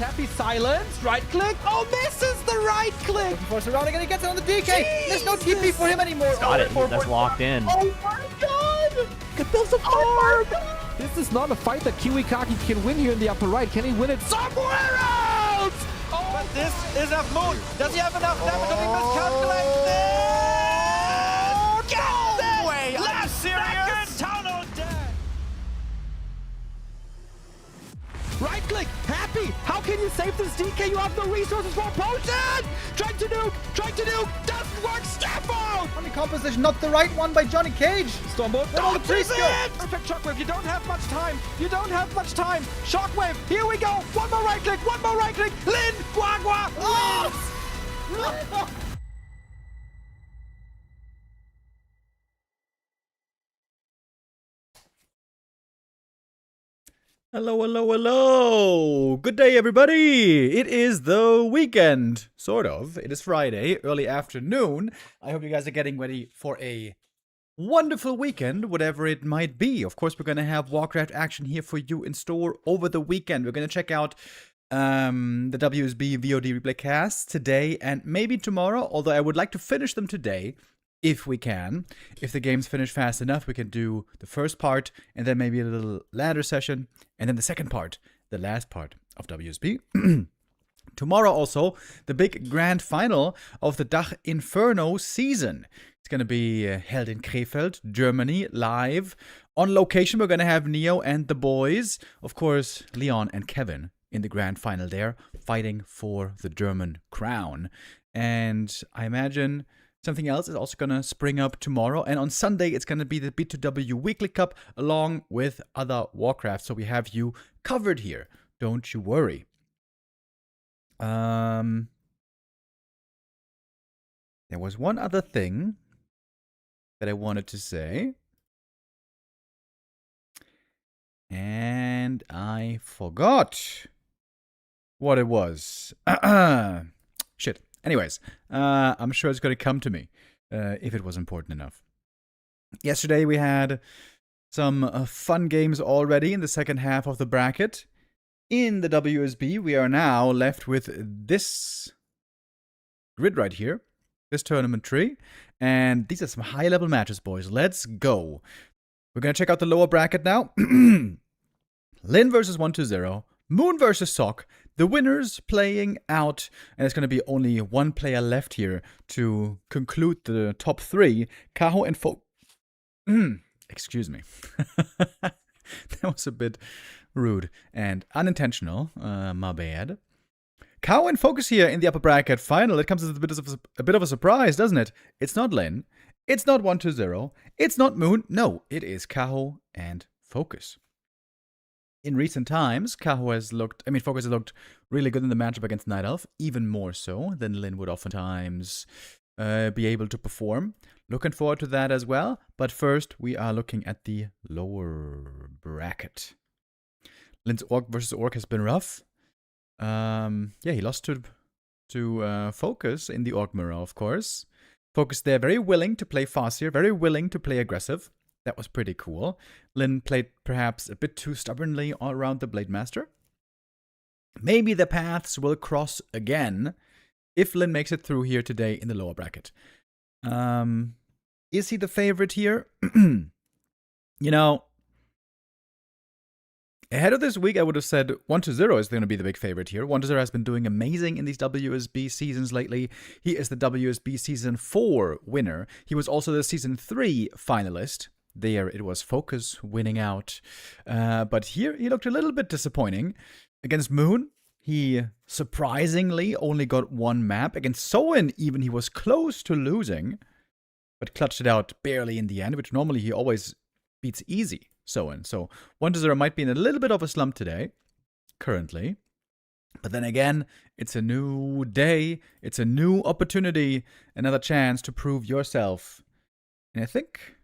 Happy silence. Right click. Oh, misses the right click. Looking for surrounding and he gets it on the DK. There's no TP for him anymore. He's got it. That's locked in. Oh my god. Could build a farm. This is not a fight that Kiwikaki can win here in the upper right. Can he win it somewhere else? Oh, but this is enough moon. Does he have enough damage? Did he miscalculate this? No way! Are you serious? Tunnel dead. Right click, happy. How can you save this DK? You have no resources for a potion. Trying to nuke. Doesn't work. Step out. On the composition, not the right one by Johnny Cage. Stormbolt. Oh, This is pre-skill. it. Perfect shockwave. You don't have much time. Shockwave. Here we go. One more right click. Lin. Guagua. Oh. Hello. Good day, everybody. It is the weekend, sort of. It is Friday, early afternoon. I hope you guys are getting ready for a wonderful weekend, whatever it might be. Of course, we're going to have Warcraft action here for you in store over the weekend. We're going to check out the WSB VoD replay casts today and maybe tomorrow, although I would like to finish them today. If we can. If the games finish fast enough, we can do the first part and then maybe a little ladder session. And then the second part, the last part of WSB. Tomorrow also, the big grand final of the Dach Inferno season. It's going to be held in Krefeld, Germany, live. On location, we're going to have Neo and the boys. Of course, Leon and Kevin in the grand final there, fighting for the German crown. And I imagine something else is also going to spring up tomorrow. And on Sunday, it's going to be the B2W Weekly Cup along with other Warcraft. So we have you covered here. Don't you worry. There was one other thing that I wanted to say. And I forgot what it was. Shit. Anyways, I'm sure it's going to come to me if it was important enough. Yesterday we had some fun games already in the second half of the bracket. In the WSB, we are now left with this grid right here, this tournament tree. And these are some high-level matches, boys. Let's go. We're going to check out the lower bracket now. Lin versus 120. Moon versus Sock. The winners playing out, and it's going to be only one player left here to conclude the top three. Kaho and excuse me. That was a bit rude and unintentional. My bad. Kaho and Focus here in the upper bracket final. It comes as a bit of a surprise, doesn't it? It's not Lin. It's not 120. It's not Moon. No, it is Kaho and Focus. In recent times, Focus has looked really good in the matchup against Night Elf, even more so than Lin would oftentimes be able to perform. Looking forward to that as well, but first we are looking at the lower bracket. Lin's Orc versus Orc has been rough. He lost to Focus in the Orc mirror, of course. Focus there, very willing to play fast here, very willing to play aggressive. That was pretty cool. Lin played perhaps a bit too stubbornly all around the Blade Master. Maybe the paths will cross again if Lin makes it through here today in the lower bracket. Is he the favorite here? You know, ahead of this week, I would have said 120 is going to be the big favorite here. 120 has been doing amazing in these WSB seasons lately. He is the WSB Season 4 winner. He was also the Season 3 finalist. There it was Focus winning out. But here he looked a little bit disappointing. Against Moon, he surprisingly only got one map. Against Soin, even he was close to losing, but clutched it out barely in the end, which normally he always beats easy Soin. So 120 might be in a little bit of a slump today, currently. But then again, it's a new day. It's a new opportunity. Another chance to prove yourself. And I think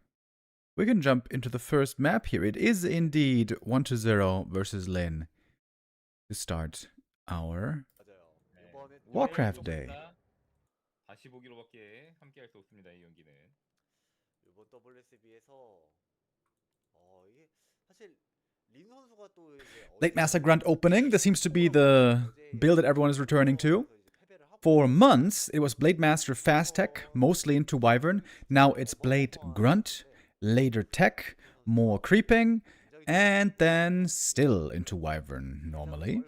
we can jump into the first map here. It is indeed 120 versus Lin to start our Warcraft day. 다시 보기로밖에 함께할 수 없습니다. 이 경기는. 이번 WSB에서 이게 사실 Late Master Grunt opening. This seems to be the build that everyone is returning to. For months, it was Blade Master Fast Tech, mostly into Wyvern. Now it's Blade Grunt, later Tech, more creeping, and then still into Wyvern normally.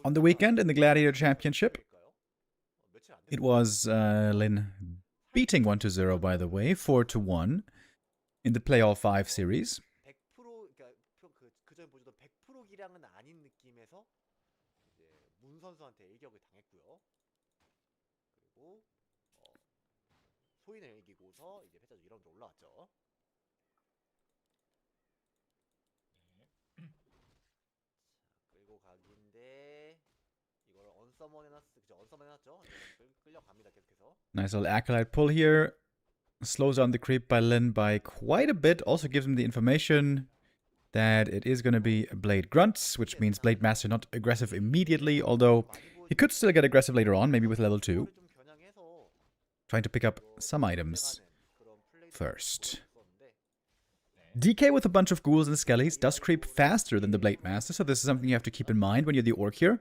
On the weekend in the Gladiator Championship, it was Lin beating 1-0, by the way, 4-1 in the Play All 5 series. Nice little Acolyte pull here. Slows down the creep by Lin by quite a bit. Also gives him the information that it is going to be Blade Grunts, which means Blade Master not aggressive immediately, although he could still get aggressive later on, maybe with level 2. Trying to pick up some items first. DK with a bunch of ghouls and skellies does creep faster than the Blade Master, so this is something you have to keep in mind when you're the Orc here.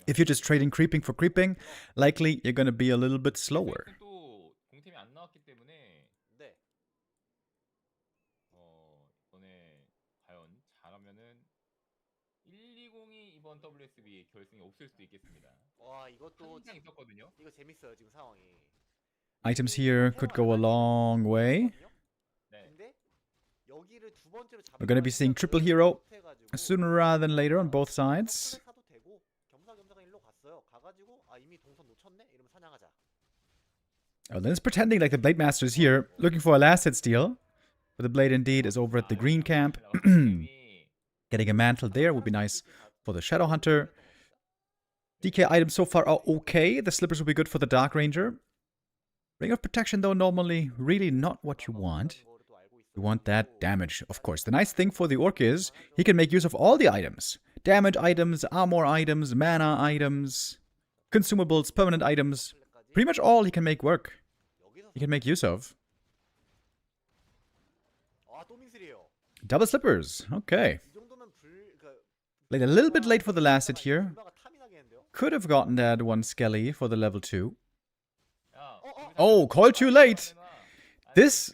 If you're just trading creeping for creeping, likely you're going to be a little bit slower. 이번 WSB의 결승이 없을 수도 있겠습니다. 와, 이것도 있었거든요. 이거 재밌어요, 지금 상황이. Items here could go a long way. We're going to be seeing triple hero sooner rather than later on both sides. Oh, then it's pretending like the Blade Master is here, looking for a last hit steal. But the Blade indeed is over at the green camp. Getting a mantle there would be nice for the Shadow Hunter. DK items so far are okay. The slippers will be good for the Dark Ranger. Ring of Protection, though, normally really not what you want. You want that damage, of course. The nice thing for the Orc is he can make use of all the items. Damage items, armor items, mana items, consumables, permanent items. Pretty much all he can make work. He can make use of. Double slippers. Okay. Played a little bit late for the last hit here. Could have gotten that one Skelly for the level 2. Oh, coil too late. This,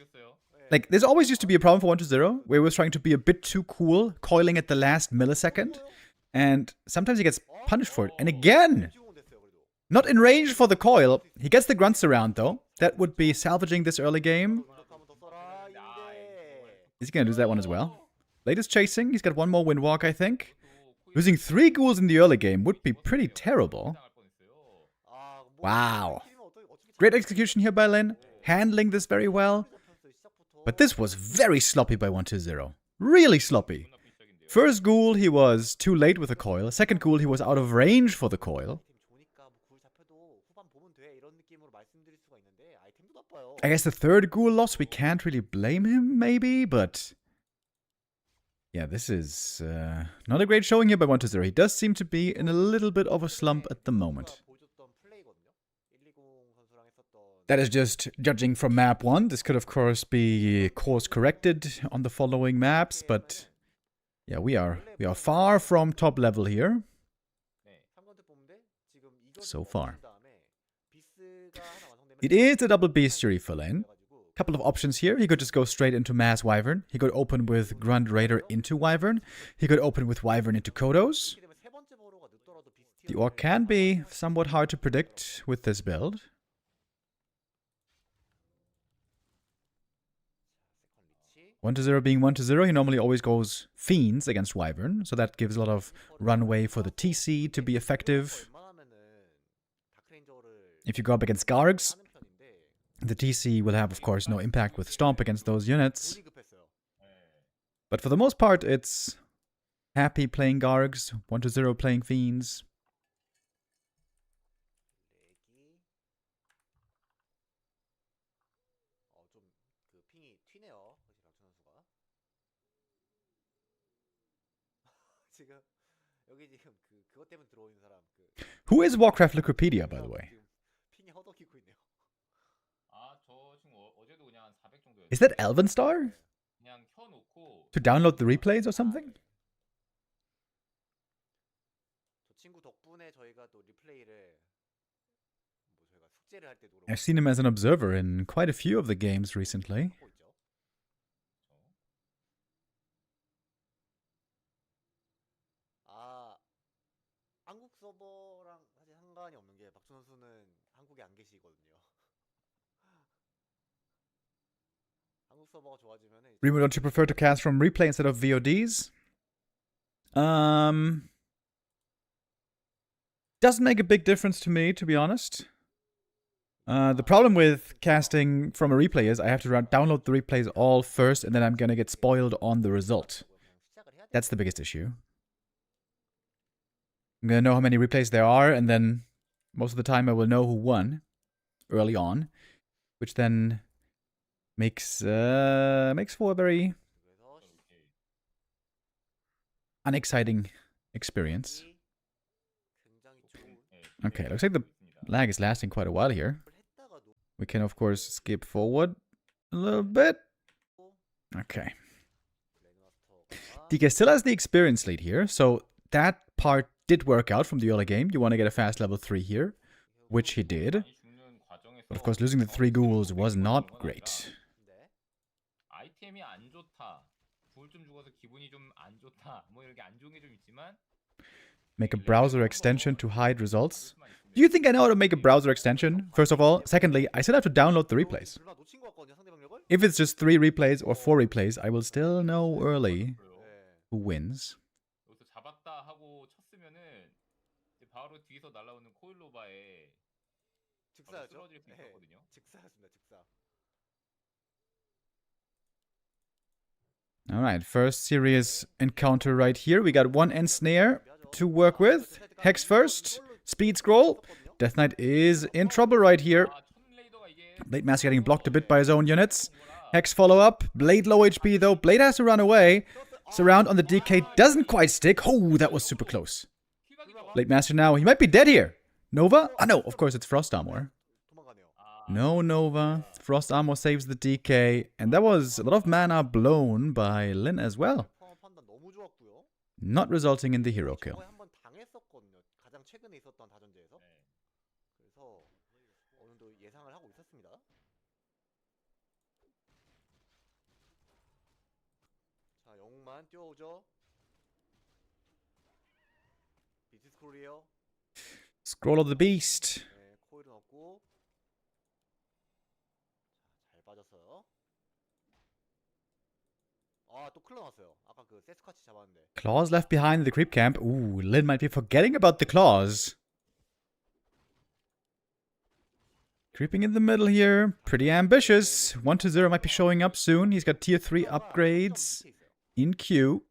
like, there's always used to be a problem for 1-0, where he was trying to be a bit too cool, coiling at the last millisecond. And sometimes he gets punished for it. And again, not in range for the coil. He gets the grunts around, though. That would be salvaging this early game. Is he going to lose that one as well? Latest chasing. He's got one more windwalk, I think. Losing 3 ghouls in the early game would be pretty terrible. Wow. Great execution here by Lin. Handling this very well. But this was very sloppy by 1-0. Really sloppy. First ghoul, he was too late with the coil. Second ghoul, he was out of range for the coil. I guess the third ghoul loss, we can't really blame him, maybe, but... yeah, this is not a great showing here by 1-0. He does seem to be in a little bit of a slump at the moment. That is just judging from map 1. This could, of course, be course-corrected on the following maps, but... yeah, we are far from top level here. So far. It is a double bestiary for Lin. Couple of options here. He could just go straight into Mass Wyvern. He could open with Grunt Raider into Wyvern. He could open with Wyvern into Kodos. The Orc can be somewhat hard to predict with this build. One to 0 being 1-0, he normally always goes Fiends against Wyvern, so that gives a lot of runway for the TC to be effective. If you go up against Gargs, the TC will have, of course, no impact with Stomp against those units. But for the most part, it's Happy playing Gargs, 1-0 playing Fiends. Who is Warcraft Wikipedia, by the way? Is that Elven Star? 그냥 켜놓고 To download the replays or something? 저 친구 덕분에 저희가 또 리플레이를 뭐 저희가 숙제를 할 때도 I've seen him as an observer in quite a few of the games recently. 하고 있죠. 아, 한국 서버랑 사실 상관이 없는 게 박준 선수는 한국에 안 계시거든요. 한국 서버가 좋아지면은 Remo, don't you prefer to cast from replay instead of VODs? Doesn't make a big difference to me, to be honest. The problem with casting from a replay is I have to download the replays all first, and then I'm gonna get spoiled on the result. That's the biggest issue. I'm gonna know how many replays there are, and then most of the time I will know who won early on, which then makes for a very unexciting experience. Okay, looks like the lag is lasting quite a while here. We can, of course, skip forward a little bit. Okay. DK still has the experience lead here, so that part did work out from the early game. You want to get a fast level 3 here, which he did. But of course, losing the 3 ghouls was not great. 아이템이 안 좋다. 불 좀 죽어서 기분이 좀 안 좋다. 뭐 이렇게 안 좋은 게 좀 있지만 Make a browser extension to hide results. Do you think I know how to make a browser extension? First of all. Secondly, I still have to download the replays. 놓친 것 같거든요, 상대 병력을. If it's just 3 replays or 4 replays, I will still know early who wins. 여기서 잡았다 하고 쳤으면은 이제 바로 뒤에서 날아오는 코일로바에 바로 즉사였죠? 쓰러질 수 있었거든요. 즉사였습니다, 즉사. Alright, first serious encounter right here. We got one ensnare to work with. Hex first. Speed scroll. Death Knight is in trouble right here. 아, 천 레이더가 이게 Blade Master getting blocked a bit by his own units. Hex follow up. Blade low HP though. Blade has to run away. Surround on the DK doesn't quite stick. Oh, that was super close. Blade Master now. He might be dead here. Nova? Ah, no. Of course, it's Frost Armor. 도망가네요. No Nova. Frost Armor saves the DK. And that was a lot of mana blown by Lin as well. 포함 판단 너무 좋았고요. Not resulting in the hero kill. 저거에 한번 당했었거든요. 가장 최근에 있었던 다전제에서. 그래서 어느 정도 예상을 하고 있었습니다. 자, 영웅만 뛰어오죠. 비트스콜이에요. Scroll of the Beast. 네, 코일은 없고. 자, 잘 빠졌어요. 아, 또 클러 났어요. 아까 그 세스카치 잡았는데. Claws left behind in the creep camp. Ooh, Lin might be forgetting about the claws. Creeping in the middle here. Pretty ambitious. 1-0 might be showing up soon. He's got tier 3 upgrades in queue.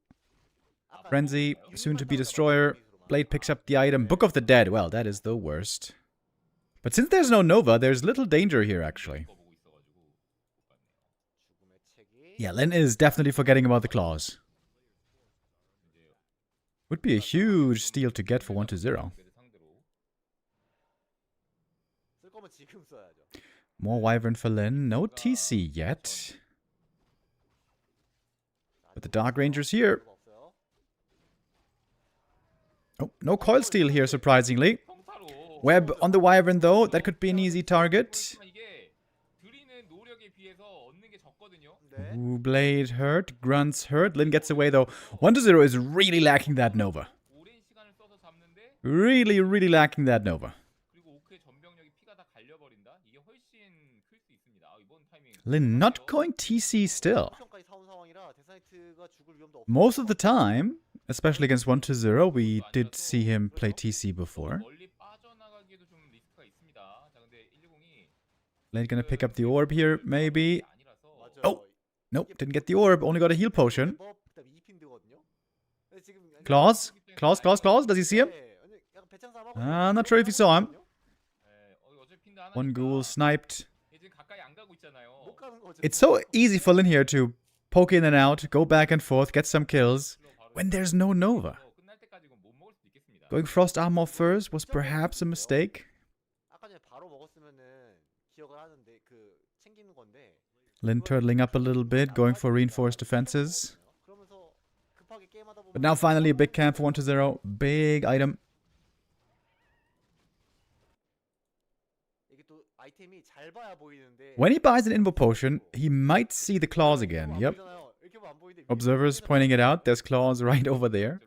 Frenzy, soon to be Destroyer. Blade picks up the item. Book of the Dead. Well, that is the worst. But since there's no Nova, there's little danger here, actually. 보고 있어가지고 못 봤네요. 죽음의 책이. Yeah, Lin is definitely forgetting about the claws. Would be a huge steal to get for 1-0. 상대로 쓸 거면 지금 써야죠. More Wyvern for Lin. No TC yet. But the Dark Ranger's here. 없어요. Oh, no coil steal here, surprisingly. 평타로 Web on the Wyvern, though. That could be an easy target. 하지만 이게 들이는 노력에 비해서 얻는 게 적거든요. 네. Ooh, Blade hurt. Grunts hurt. Lin gets away, though. 1-0 is really lacking that Nova. 오랜 시간을 써서 잡는데 Really lacking that Nova. 그리고 오크의 전병력이 피가 다 갈려버린다. 이게 훨씬 클 수 있습니다. 아, 이번 타이밍. Lin not going TC still. 쿠션까지 사온 상황이라 데사이트가 죽을 위험도 없고. Most of the time, especially against 1-0, we did see him play TC before. 멀리 빠져나가기에도 좀 리스크가 있습니다. 자, 근데 120이 Blade gonna pick up the orb here, maybe. 아니라서 맞아요. Oh. Nope, didn't get the orb. Only got a heal potion. 법, 그다음에 2핀드거든요. 근데 지금 Claws? Claws? Does he see him? 네, 약간 배짱 싸움하고 I'm not sure if he saw him. 예, 어차피 핀드 하나니까 One ghoul sniped. 이제 가까이 안 가고 있잖아요. 못 가는 거죠. It's so easy for Lin here to poke in and out, go back and forth, get some kills, when there's no Nova. 끝날 때까지 이건 못 먹을 수도 있겠습니다. Going Frost Armor first was perhaps a mistake. 아까 전에 바로 먹었으면은 기억을 하는데 그 챙기는 건데 Lin turtling up a little bit, going for reinforced defenses. But now finally a big camp for 1-0. Big item. When he buys an Invo Potion, he might see the claws again. Yep. Observers pointing it out. There's claws right over there.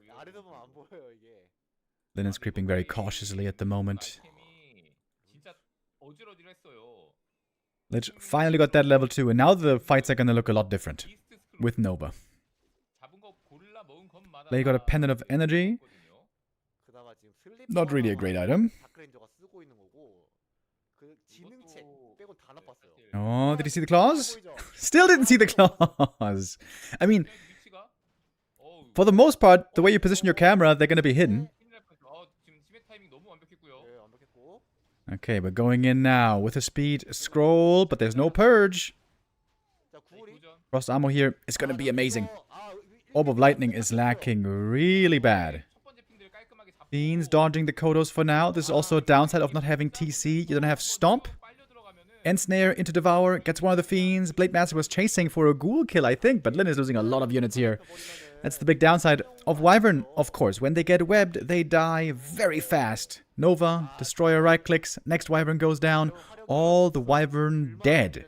Lin is creeping very cautiously at the moment. Lich finally got that level 2, and now the fights are gonna look a lot different. With Nova. They got a Pendant of Energy. Not really a great item. Oh, did you see the claws? Still didn't see the claws. I mean, for the most part, the way you position your camera, they're gonna be hidden. Okay, we're going in now with a speed scroll, but there's no purge. Frost ammo here is gonna be amazing. Orb of Lightning is lacking really bad. Fiends dodging the Kodos for now. This is also a downside of not having TC. You don't have Stomp. Ensnare into Devour. Gets one of the Fiends. Blade Master was chasing for a ghoul kill, I think. But Lin is losing a lot of units here. That's the big downside of Wyvern, of course. When they get webbed, they die very fast. Nova, Destroyer right-clicks. Next Wyvern goes down. All the Wyvern dead.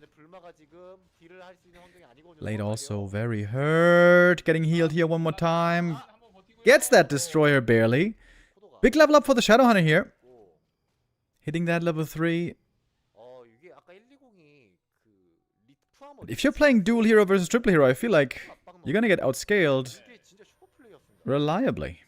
Blade also very hurt. Getting healed here one more time. Gets that Destroyer barely. Big level up for the Shadowhunter here. Hitting that level 3. If you're playing dual hero versus triple hero, I feel like you're gonna get outscaled reliably.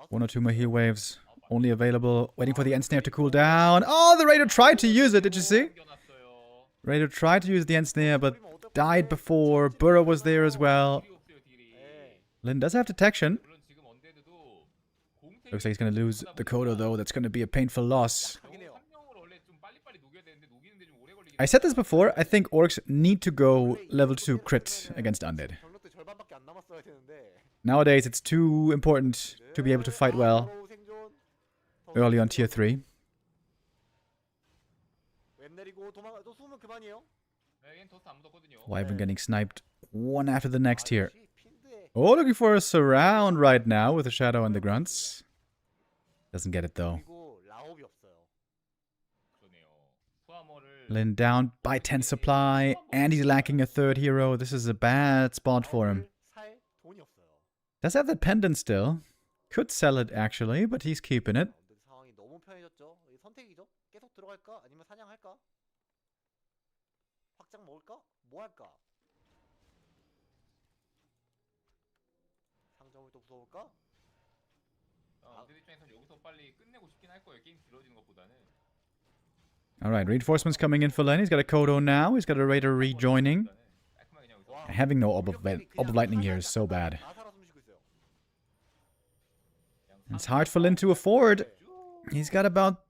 One or two more heal waves. Only available. Waiting for the Ensnare to cool down. Oh, the Raider tried to use it. Did you see? Raider tried to use the Ensnare, but died before. Burrow was there as well. Lin does have detection. Looks like he's going to lose the Kodo, though. That's going to be a painful loss. I said this before. I think Orcs need to go level 2 crit against Undead. Nowadays, it's too important to be able to fight well early on tier 3. Wyvern getting sniped one after the next here. Oh, looking for a surround right now with the Shadow and the Grunts. Doesn't get it though. Lin down by 10 supply, and he's lacking a third hero. This is a bad spot for him. Does have that pendant still. Could sell it actually, but he's keeping it. Alright, reinforcements coming in for Len. He's got a Kodo now. He's got a Raider rejoining. Having no Orb of Lightning here is so bad. It's hard for Lin to afford. He's got about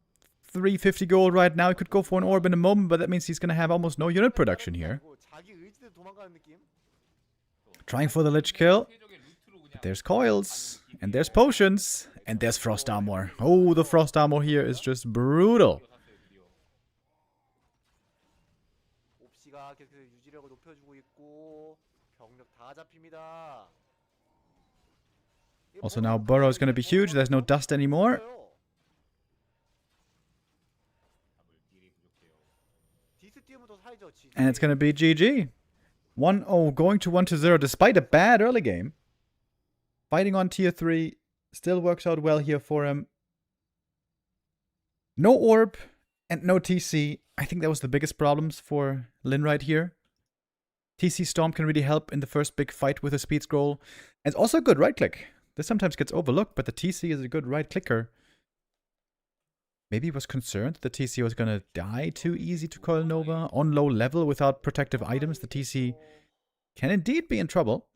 350 gold right now. He could go for an Orb in a moment, but that means he's going to have almost no unit production here. Trying for the Lich kill. But there's coils. And there's potions. And there's Frost Armor. Oh, the Frost Armor here is just brutal. Also now Burrow is going to be huge. There's no dust anymore. And it's going to be GG. 1-0 going to 1-0 despite a bad early game. Fighting on tier 3 still works out well here for him. No Orb and no TC. I think that was the biggest problems for Lin right here. TC Storm can really help in the first big fight with a speed scroll. And it's also a good right click. This sometimes gets overlooked, but the TC is a good right clicker. Maybe he was concerned the TC was going to die too easy to Coil Nova. On low level without protective items, the TC can indeed be in trouble.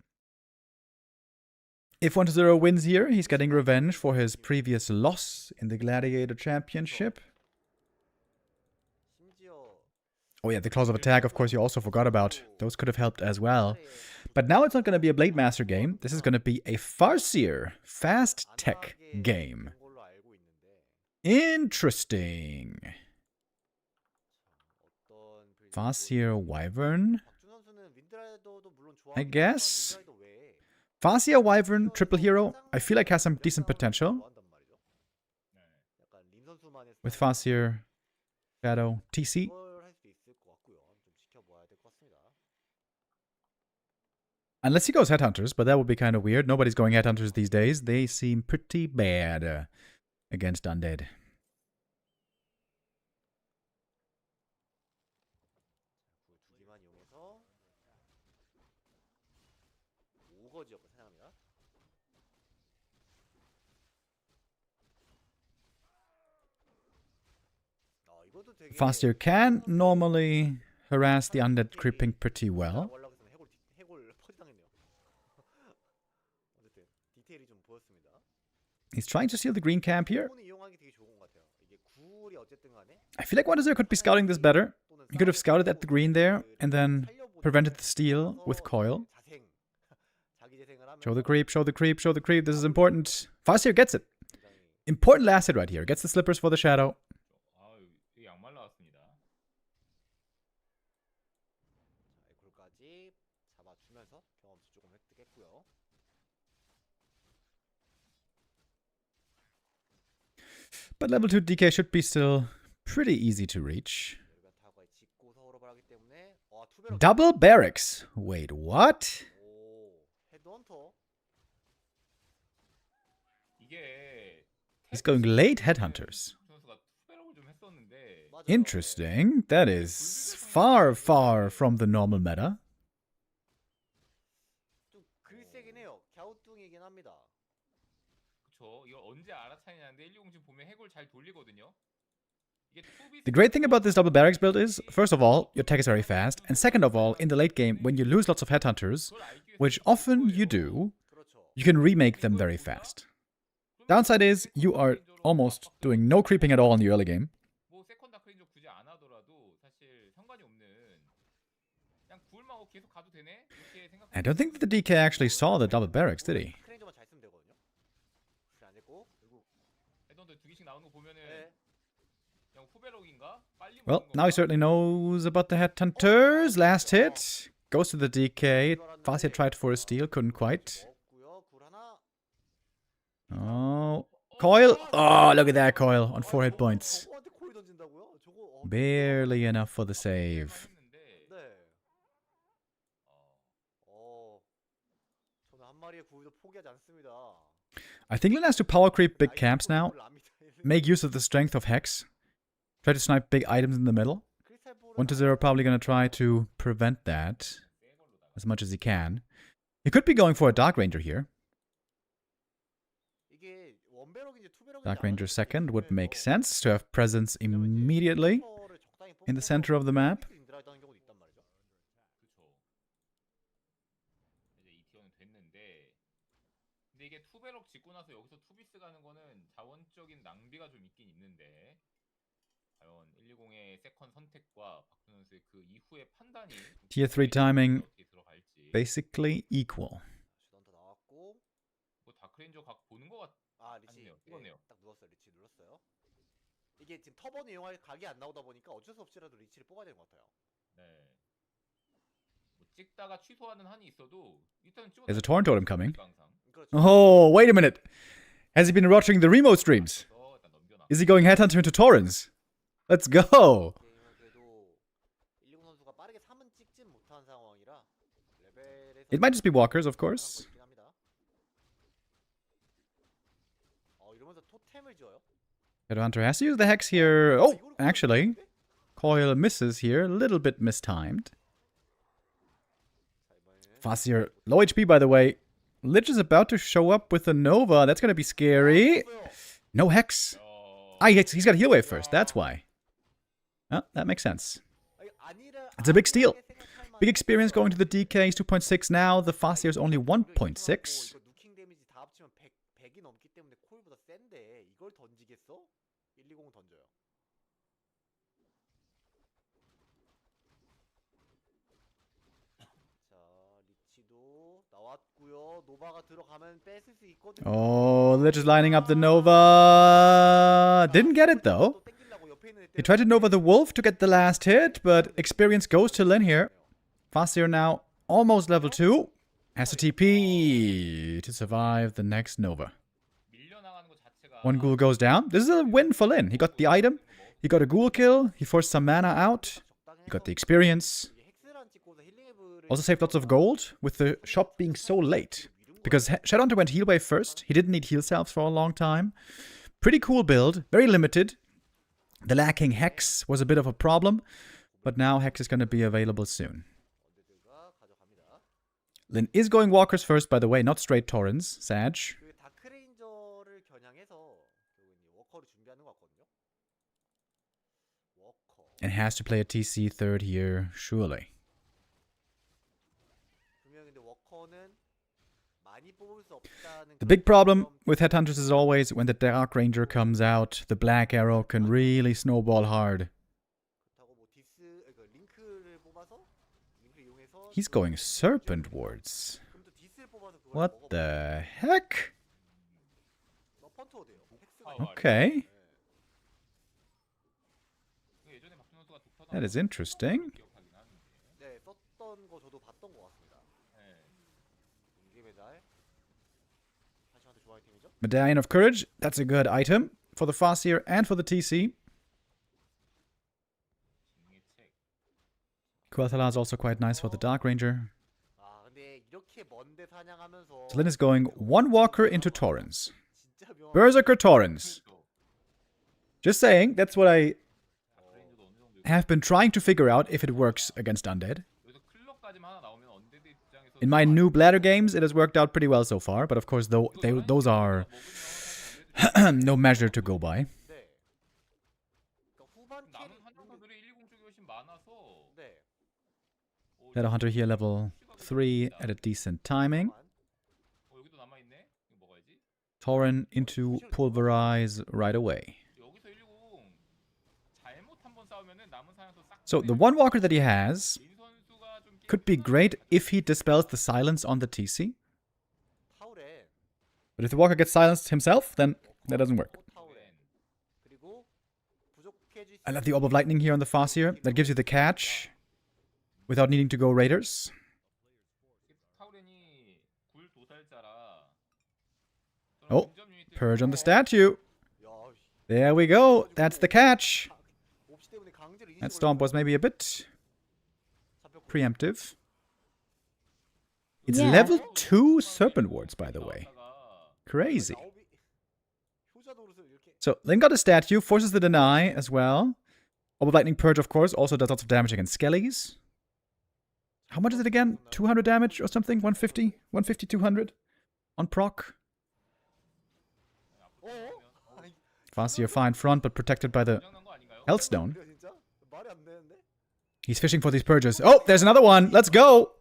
If 1-0 wins here, he's getting revenge for his previous loss in the Gladiator Championship. Oh yeah, the claws of attack, of course, you also forgot about. Those could have helped as well. But now it's not going to be a Blade Master game. This is going to be a Farseer fast tech game. 된 걸로 알고 있는데 Interesting. 어떤 빌드 Farseer Wyvern, 박준 선수는 윈드라이더도 물론 I 좋아하긴 guess. 하지만 윈드라이더 외에 Farseer Wyvern Triple Hero, I feel like has some decent potential. 좋아한단 말이죠. 약간 린 선수만의 With 스타일은 Farseer Shadow TC. 그걸 할 수도 있을 것 같고요. 좀 지켜봐야 될 것 같습니다. Unless he goes Headhunters, but that would be kind of weird. Nobody's going Headhunters these days. They seem pretty bad against Undead. 두 개만 이용해서 오거 지역을 사냥합니다. 이것도 되게 Farseer can normally harass the Undead creeping pretty well. 원락에서는 해골 퍼지당했네요. 어쨌든 디테일이 좀 보였습니다. He's trying to steal the green camp here. 구분을 이용하기 되게 좋은 것 같아요. 이게 구울이 어쨌든 간에 I feel like WSB could be scouting this better. He could have scouted at the green there and then prevented the steal with coil. 자생 자기 재생을 하면 Show the creep, show the creep, show the creep. This is important. Farseer gets it. Important last hit right here. Gets the slippers for the shadow. 되게 양말 나왔습니다. 에콜까지 잡아주면서 경험치 조금 획득했고요. But level 2 DK should be still pretty easy to reach. 타고에 짚고 서울을 하기 때문에 투배로 Double barracks. Wait, what? 오 헤드헌터 이게 He's going late headhunters. 선수가 투배럭을 좀 했었는데 맞아요. Interesting. That is far, far from the normal meta. 좀 글쎄긴 해요. 갸우뚱이긴 합니다. 그쵸. 이걸 언제 알아차리냐는데 120 지금 보면 해골 잘 돌리거든요. 이게 투비 The great thing about this double barracks build is, first of all, your tech is very fast, and second of all, in the late game, when you lose lots of headhunters, which often you do, 그렇죠. you can remake them very fast. Downside is, you are almost doing no creeping at all in the early game. 뭐 세컨 다크레인저 굳이 안 하더라도 사실 상관이 없는 그냥 구울만 하고 계속 가도 되네 이렇게 생각. I don't think that the DK actually saw the double barracks, did he? 크레인저만 잘 쓰면 되거든요. 그래 안 됐고 결국 헤드헌터 두 개씩 나오는 거 보면은 네. 그냥 후배럭인가? 빨리 Well, 먹는 now he 건가? certainly knows about the headhunters. Last hit. Goes to the DK. Farseer tried for a steal, couldn't quite. 먹고요. 굴 하나. Oh. Coil. Oh, look at that coil on 4 hit points. 저거한테 코일 던진다고요? 저거 Barely enough for the save. 했는데, 네. 저는 한 마리의 구이도 포기하지 않습니다. I think Lin has to power creep big camps now. Make use of the strength of Hex. Try to snipe big items in the middle. 1-0 probably going to try to prevent that as much as he can. He could be going for a Dark Ranger here. Dark Ranger second would make sense to have presence immediately in the center of the map. 그쵸. 이제 이티어는 됐는데, 근데 이게 투배럭 짓고 나서 여기서 투비스 가는 거는 자원적인 낭비가 좀 있긴 있는데, 과연 120의 세컨 선택과 박준 선수의 그 이후의 판단이 Tier 3 timing 어떻게 들어갈지. basically equal. 뭐 다크레인저 각 보는 거 리치 같네요. 찍었네요. 딱 눌렀어요. 리치 눌렀어요. 이게 지금 터번 이용할 각이 안 나오다 보니까 어쩔 수 없이라도 리치를 뽑아야 되는 것 같아요. 네. 뭐 찍다가 취소하는 한이 있어도 일단 찍어. There's a torrent totem coming. 항상. 그렇죠. Oh, wait a minute. Has he been watching the remote streams? 그래서 일단 넘겨놔. Is he going headhunter into Torrens? Let's go. 게임은 그래도 120 선수가 빠르게 3은 찍진 못한 상황이라 레벨에서 It might just be walkers, of course. 있긴 합니다. 이러면서 토템을 지어요. Headhunter has to use the Hex here. Oh, actually, Coil misses here. A little bit mistimed. Farseer, low HP, by the way. Lich is about to show up with a Nova. That's going to be scary. No Hex. Ah, he's got a heal wave first. That's why. Oh, that makes sense. It's a big steal. Big experience going to the DK. He's 2.6 now. The Farseer is only 1.6. 누킹 데미지 다 합치면 100이 넘기 때문에 콜보다 센데 이걸 던지겠어? 120은 던져요. 자, 리치도 린도 나왔고요. 노바가 들어가면 뺏을 수 있거든요. Oh, they're just lining up the Nova. Didn't get it though. He tried to Nova the Wolf to get the last hit, but experience goes to Lin here. Fasir now almost level 2. Has to TP to survive the next Nova. 밀려나가는 것 자체가 One ghoul goes down. This is a win for Lin. He got the item. He got a ghoul kill. He forced some mana out. He got the experience. Also saved lots of gold with the shop being so late. Because Shadowhunter went heal wave first. He didn't need heal salves for a long time. Pretty cool build. Very limited. The lacking Hex was a bit of a problem. But now Hex is going to be available soon. Lin is going walkers first, by the way, not straight Torrens. Sag. And has to play a TC third here, surely. The big problem with Headhunters is always when the Dark Ranger comes out, the Black Arrow can really snowball hard. He's going Serpent Wards. What the heck? Okay. That is interesting. Medallion of Courage. That's a good item for the Farseer and for the TC. Quel'Thalar is also quite nice for the Dark Ranger. So Lin is going one walker into Torrens. Berserker Torrens. Just saying, that's what I have been trying to figure out if it works against Undead. In my new bladder games, it has worked out pretty well so far, but of course, those are no measure to go by. Shadowhunter here level 3 at a decent timing. Tauren into Pulverize right away. So the one walker that he has could be great if he dispels the silence on the TC. But if the walker gets silenced himself, then that doesn't work. I love the Orb of Lightning here on the Farseer. That gives you the catch without needing to go Raiders. Oh, Purge on the statue. There we go. That's the catch. That stomp was maybe a bit preemptive. It's level 2 Serpent Wards, by the way. Crazy. So, Lin got a statue, forces the deny as well. Orb of Lightning Purge, of course, also does lots of damage against Skellies. How much is it again? 200 damage or something? 150? 150, 200? On proc? Farseer fine front, but protected by the Hellstone. He's fishing for these purges. Oh, there's another one. Let's go.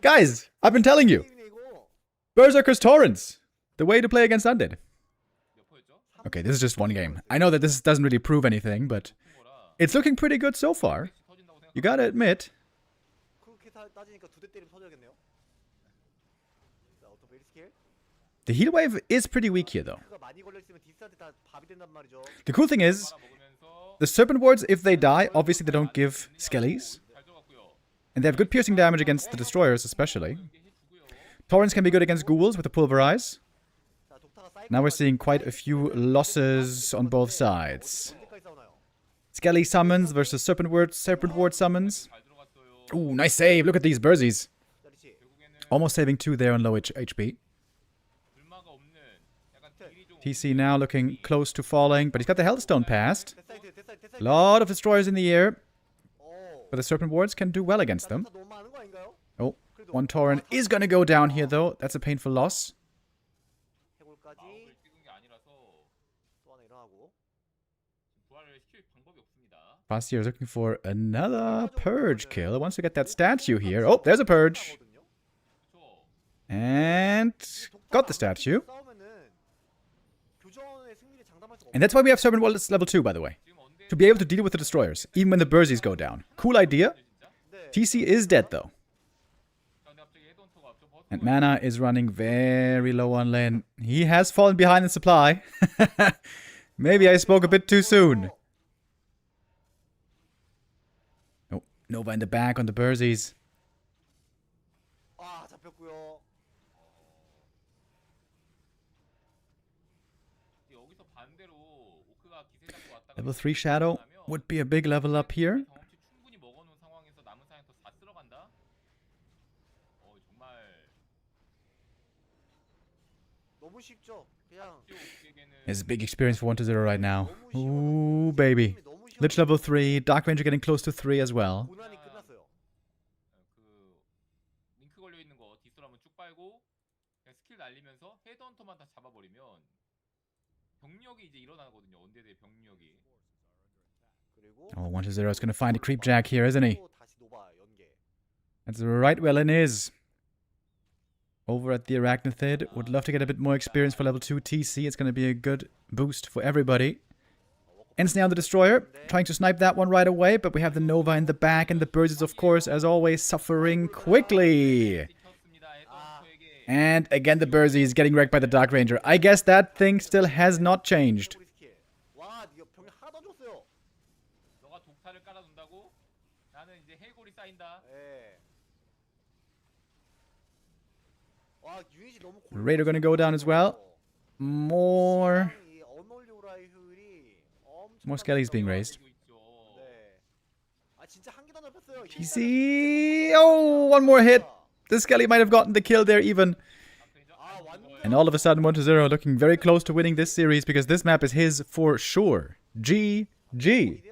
Guys, I've been telling you. Berserker's Torrents. The way to play against Undead. Okay, this is just one game. I know that this doesn't really prove anything, but it's looking pretty good so far. You gotta admit. The heal wave is pretty weak here, though. The cool thing is, the Serpent Wards, if they die, obviously they don't give Skellies. And they have good piercing damage against the Destroyers, especially. Torrents can be good against Ghouls with the Pulverize. Now we're seeing quite a few losses on both sides. Skelly summons versus Serpent Ward summons. Ooh, nice save. Look at these Burzies. Almost saving 2 there on low HP. TC now looking close to falling, but he's got the Hellstone passed. A lot of Destroyers in the air. But the Serpent Wards can do well against them. Oh, one Tauren is going to go down here, though. That's a painful loss. Farseer is looking for another Purge kill. Wants to get that statue here. Oh, there's a Purge. And got the statue. And that's why we have Serpent Wards level 2, by the way. To be able to deal with the Destroyers, even when the Burzies go down. Cool idea. TC is dead though. 근데 갑자기 헤드헌터가 앞서 버튼 And mana is running very low on lane. He has fallen behind in supply. Maybe I spoke a bit too soon. Oh, Nova in the back on the Burzies. 아 잡혔고요. 여기서 반대로 오크가 기세 잡고 왔다가 Level 3 Shadow would be a big level up here. 경험치 충분히 먹어놓은 상황에서 남은 사냥 더 다 쓸어간다. 정말 너무 쉽죠. 그냥 오크에게는 It's a big experience for 1-0 right now. Ooh, baby. Lich level 3, Dark Ranger getting close to 3 as well. 고난이 끝났어요. 그 링크 걸려 있는 거 디스로 한번 쭉 빨고 그냥 스킬 날리면서 헤드헌터만 다 잡아버리면 병력이 이제 일어나거든요. 언데드의 병력이. 그리고 Oh, 1-0 is going to find a creep jack here, isn't he? 또 다시 노바 연계. That's right where Lin is. Over at the Arachnithid. Would love to get a bit more experience for level 2 TC. It's going to be a good boost for everybody. Ensnare on the Destroyer. Trying to snipe that one right away. But we have the Nova in the back. And the Birds is, of course, as always, suffering quickly. 찍혔습니다. 헤드헌터에게. And again, the Burzy is getting wrecked by the Dark Ranger. I guess that thing still has not changed. 우리 스킬. 와, 네가 병이 하나도 안 줬어요. 너가 독타를 깔아둔다고? 나는 이제 해골이 쌓인다. 예. 와, 유닛이 너무 Raider gonna go down as well. More skellies being raised. 그리고 있죠. 네. 아 진짜 한 개도 안 잡혔어요. TC. Oh, one more hit. The Skelly might have gotten the kill there even. 아 완전. And all of a sudden, 1-0 looking very close to winning this series because this map is his for sure. GG.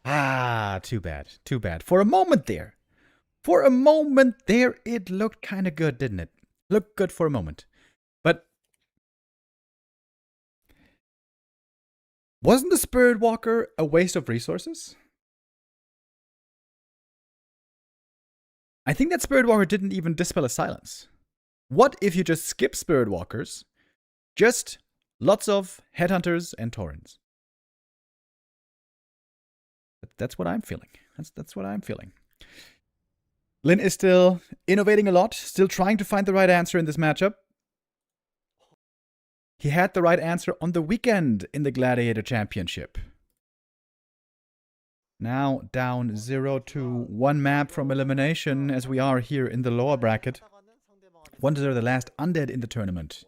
Ah, too bad. Too bad. For a moment there, it looked kind of good, didn't it? Looked good for a moment. But wasn't the Spirit Walker a waste of resources? I think that Spirit Walker didn't even dispel a silence. What if you just skip Spirit Walkers? Just lots of Headhunters and Taurens. That's what I'm feeling. That's what I'm feeling. Lin is still innovating a lot, still trying to find the right answer in this matchup. He had the right answer on the weekend in the Gladiator Championship. Now down 0-1 map from elimination as we are here in the lower bracket. 1-0 the last undead in the tournament.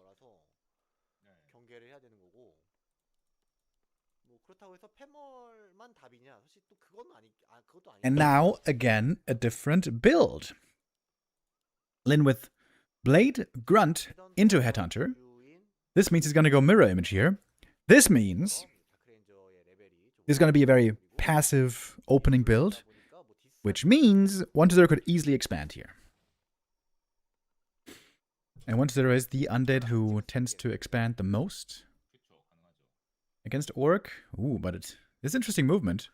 경계를 해야 되는 거고. 뭐 그렇다고 해서 패멀만 답이냐? 사실 또 그건 그것도 아니고. And now, again, a different build. Lin with Blade, Grunt into Headhunter. This means he's going to go Mirror Image here. This means this is going to be a very passive opening build, which means 1-0 could easily expand here. And 1-0 is the undead who tends to expand the most. Against Orc. Ooh, but it's interesting movement.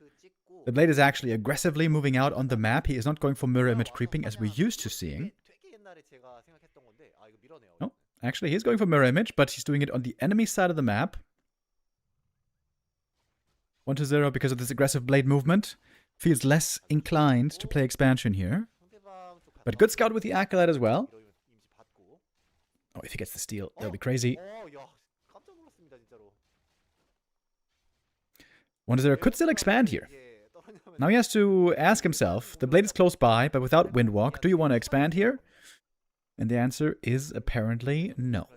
The Blade is actually aggressively moving out on the map. He is not going for mirror image creeping as we're used to seeing. No, actually he's going for mirror image, but he's doing it on the enemy side of the map. 1-0 because of this aggressive Blade movement. Feels less inclined to play expansion here. But good scout with the Acolyte as well. Oh, if he gets the steal, that'll be crazy. 1-0 could still expand here. Now he has to ask himself, the Blade is close by, but without Windwalk, do you want to expand here? And the answer is apparently no.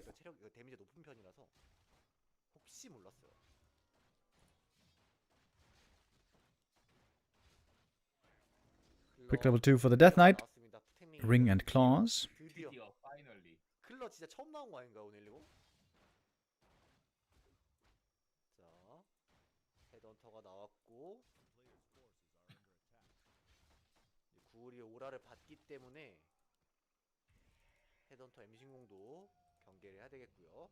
Quick level 2 for the Death Knight. Ring and Claws. 드디어 파이널리. 클러 진짜 처음 나온 거 아닌가 오늘 이거? 자, 헤드헌터가 나왔고 구울이 오라를 받기 때문에 헤드헌터 M 신공도 경계를 해야 되겠고요.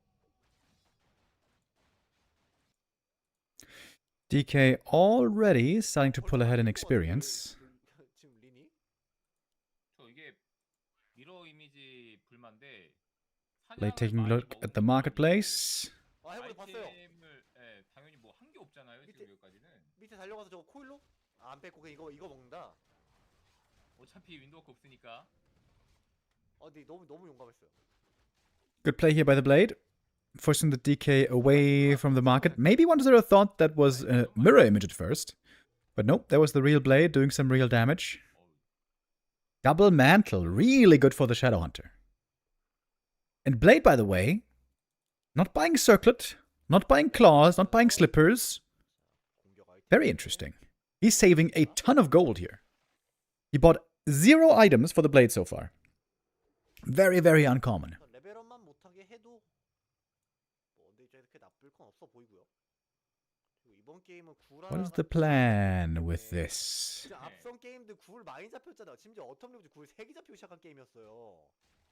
DK already starting to pull ahead in experience. 지금 리니? 저 이게 미러 이미지 불만데. Blade taking a look at the marketplace. 아 해보니 봤어요. 아이템을 당연히 뭐 한 게 없잖아요. 지금 여기까지는. 밑에 달려가서 저거 코일로? 안 뺏고 그냥 이거 먹는다. 어차피 윈도우가 없으니까. 근데 너무 용감했어요. Good play here by the Blade. Forcing the DK away from the market. Maybe 1-0 thought that was a mirror image at first. But nope, that was the real Blade doing some real damage. Double Mantle. Really good for the Shadowhunter. And Blade, by the way, not buying Circlet, not buying Claws, not buying Slippers. Very interesting. He's saving a ton of gold here. He bought 0 items for the Blade so far. Very, very uncommon. 레벨업만 못하게 해도 근데 이제 이렇게 나쁠 건 없어 보이고요. 그리고 이번 게임은 What is the plan with this? 진짜 앞선 게임들 굴 많이 잡혔잖아요. 심지어 어텀 리브즈 굴 3개 잡히고 시작한 게임이었어요.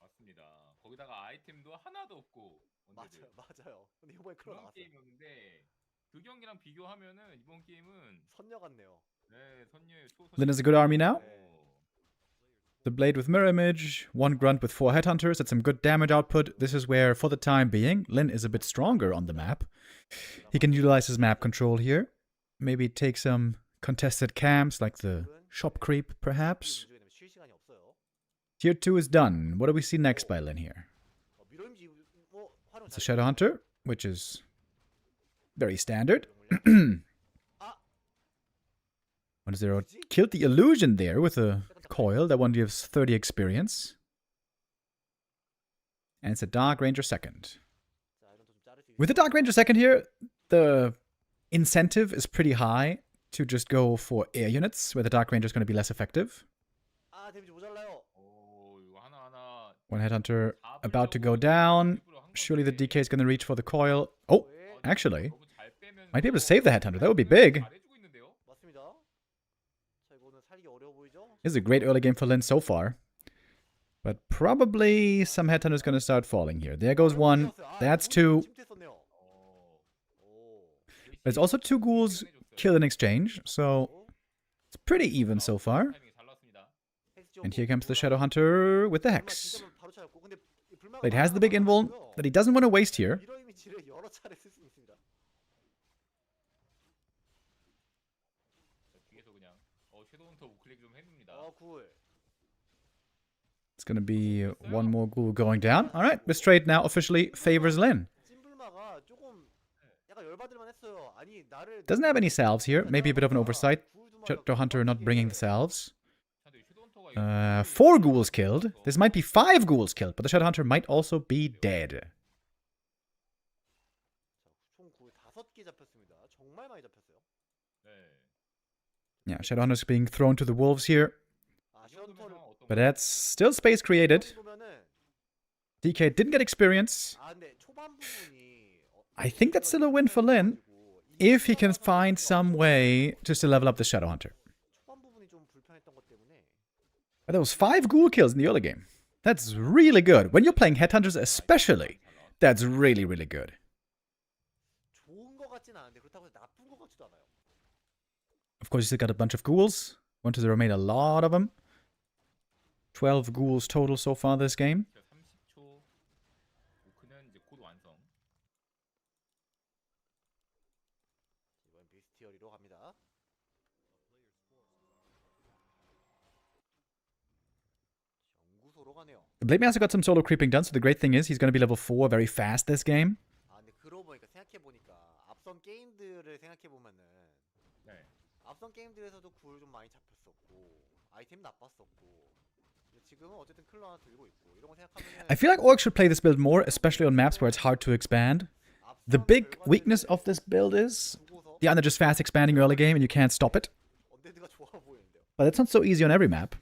맞습니다. 거기다가 아이템도 하나도 없고. 언제들. 맞아요. 근데 이번에 클로 그런 나왔어요. 게임이었는데 그 경기랑 비교하면은 이번 게임은 선녀 같네요. 네, 선녀의 초선. Lin has a good army now. 네. The Blade with Mirror Image, 1 Grunt with 4 Headhunters, that's some good damage output. This is where, for the time being, Lin is a bit stronger on the map. He can utilize his map control here. Maybe take some contested camps, like the shop creep, perhaps. 쉴 시간이 없어요. Tier 2 is done. What do we see next by Lin here? 미로임지 뭐 활용 It's a Shadowhunter, which is very standard. 1-0 killed the illusion there with a coil. That one gives 30 experience. And it's a Dark Ranger second. With the Dark Ranger second here, the incentive is pretty high to just go for air units, where the Dark Ranger is going to be less effective. 데미지 모자라요. 오, 이거 하나하나. One Headhunter about to go down. Surely the DK is going to reach for the coil. Oh, actually, 너무 잘 빼면 might be able to save the Headhunter. That would be big. 잘해주고 있는데요. 맞습니다. 자, 이거는 살기 어려워 보이죠? This is a great early game for Lin so far. But probably some Headhunter's going to start falling here. There goes one. That's two. 침투했었네요. There's also 2 ghouls killed in exchange, so it's pretty even so far. 타이밍이 잘 나왔습니다. And here comes the Shadowhunter with the Hex. 진짜로 바로 찾았고, 근데 불만 Blade has the big invul that he doesn't want to waste here. 미러 이미지를 여러 차례 쓸 수 있습니다. 자, 뒤에서 그냥 섀도우헌터 우클릭 좀 해줍니다. 굴. It's going to be 1 more ghoul going down. All right, this trade now officially favors Lin. 찐불마가 조금 약간 열받을만 했어요. 아니 나를 Doesn't have any salves here. Maybe a bit of an oversight. Shadowhunter not bringing the salves. 근데 섀도우헌터가 4 ghouls killed. This might be 5 ghouls killed, but the Shadowhunter might also be dead. 총굴 5개 잡혔습니다. 정말 많이 잡혔어요. 네. Yeah, Shadowhunter's being thrown to the wolves here. 셔터를 But that's still space created. 보면은 DK didn't get experience. 근데 초반 부분이 I think that's still a win for Lin, if he can find some way just to level up the Shadowhunter. 초반 부분이 좀 불편했던 것 때문에 But there was 5 ghoul kills in the early game. That's really good. When you're playing Headhunters especially, that's really, really good. 좋은 것 같진 않은데 그렇다고 해서 나쁜 것 같지도 않아요. Of course, you still got a bunch of ghouls. 1-0 made a lot of them. 12 ghouls total so far this game. 30초. 오크는 이제 곧 완성. 이번 비스티어리로 갑니다. 연구소로 가네요. The Blade Master got some solo creeping done, so the great thing is he's going to be level 4 very fast this game. 근데 그러고 보니까 생각해 보니까 앞선 게임들을 생각해 보면은 네. 앞선 게임들에서도 굴 좀 많이 잡혔었고 아이템 나빴었고 지금은 어쨌든 클로 하나 들고 있고 이런 거 생각하면은 I feel like Orcs should play this build more, especially on maps where it's hard to expand. The big weakness of this build is the either just fast expanding early game and you can't stop it. 언데드가 좋아 보이는데요. But it's not so easy on every map.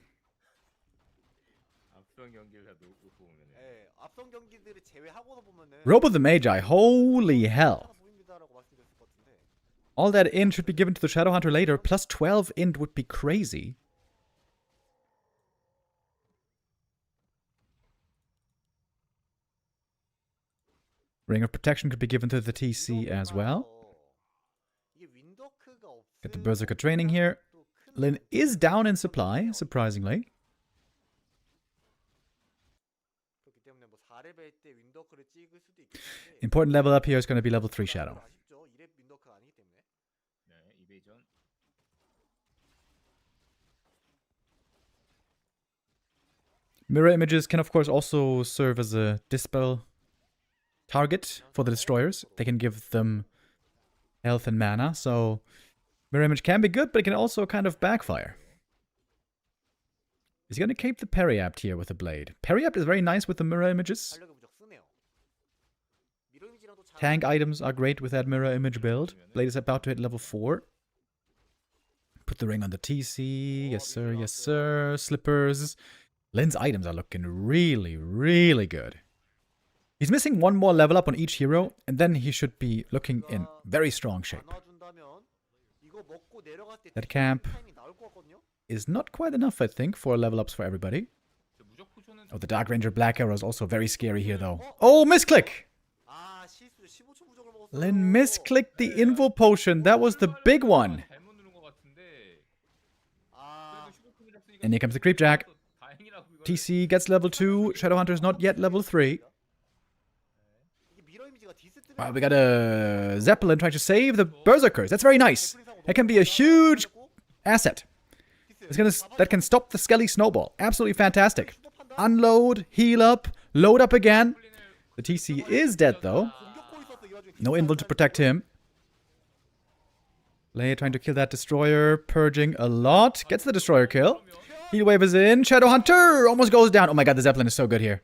앞선 경기를 다 놓고 보면은 예, 앞선 경기들을 제외하고서 보면은 Robo the Magi, holy hell. 보입니다라고 말씀드렸을 것 같은데. All that int should be given to the Shadowhunter later, plus 12 int would be crazy. Ring of Protection could be given to the TC as well. 이게 윈더크가 없으면 Get the Berserker training here. 또 큰 Lin is down in supply, surprisingly. 그렇기 때문에 뭐 4레벨 때 윈더크를 찍을 수도 있긴 한데 Important level up here is going to be level 3 Shadow. 아쉽죠. 2렙 윈더크가 아니기 때문에. 네, 이베이전. Mirror images can of course also serve as a dispel target for the destroyers. They can give them health and mana, so mirror image can be good, but it can also kind of backfire. Is he going to cape the Periapt here with the blade? Periapt is very nice with the mirror images. 달력을 무적 쓰네요. 미러 이미지랑도 잘 Tank items are great with that mirror image build. Blade is about to hit level 4. Put the ring on the TC. Yes, sir. Yes, sir. Slippers. Lin's items are looking really, really good. He's missing one more level up on each hero, and then he should be looking in very strong shape. 나눠준다면 이거 먹고 내려갈 때 That camp 타이밍 나올 것 같거든요. is not quite enough, I think, for level ups for everybody. 저 무적 포션은 Oh, the Dark Ranger Black Arrow is also very scary here, though. Oh, misclick! 아 실수 15초 부적을 먹었어. Lin misclicked the info potion. That was the big one. 잘못 누른 것 같은데. 아 그래도 15분 잡으니까 And here comes the Creep Jack. 다행이라고 이거를. TC gets level 2. Shadowhunter is not yet level 3. 이게 미러 이미지가 디스 Wow, we got a Zeppelin trying to save the Berserkers. That's very nice. That can be a huge asset. That can stop the Skelly Snowball. Absolutely fantastic. Unload, heal up, load up again. The TC is dead though. No invul to protect him. Lei trying to kill that destroyer, purging a lot. Gets the destroyer kill. Heal wave is in. Shadowhunter almost goes down. Oh my god, the Zeppelin is so good here.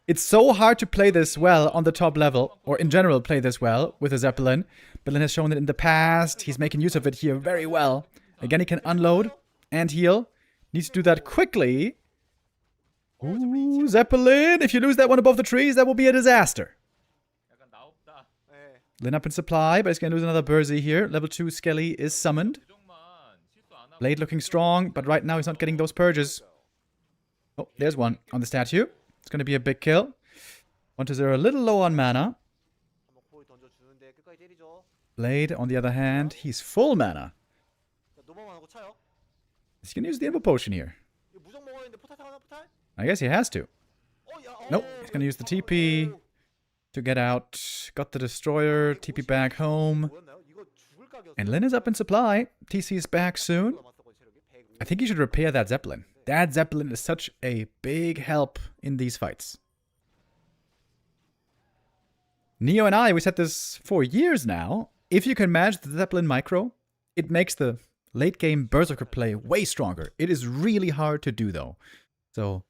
It's so hard to play this well on the top level, or in general play this well with a Zeppelin. But Lin has shown it in the past. He's making use of it here very well. Again, he can unload and heal. Needs to do that quickly. Ooh, Zeppelin! If you lose that one above the trees, that will be a disaster. 약간 나 없다. 네. Lin up in supply, but he's going to lose another Burzy here. Level 2 Skelly is summoned. 무적만 실수 안 하고. Blade looking strong, but right now he's not getting those purges. Oh, there's one on the statue. It's going to be a big kill. 1-0, a little low on mana. 한번 코일 던져주는데 끝까지 때리죠. Blade, on the other hand, he's full mana. 자, 노바만 하고 차요. He's going to use the info potion here. 이거 무적 먹어야 되는데 포탈 타나 포탈? I guess he has to. 야, Nope, he's going to use the TP to get out. Got the destroyer, TP back home. 뭐였나요? 이거 죽을 각이었어. And Lin is up in supply. TC is back soon. 남았었거든, 체력이. 105. I think he should repair that Zeppelin. That Zeppelin is such a big help in these fights. Neo and I, we said this for years now. If you can manage the Zeppelin micro, it makes the late game Berserker play way stronger. It is really hard to do though. So,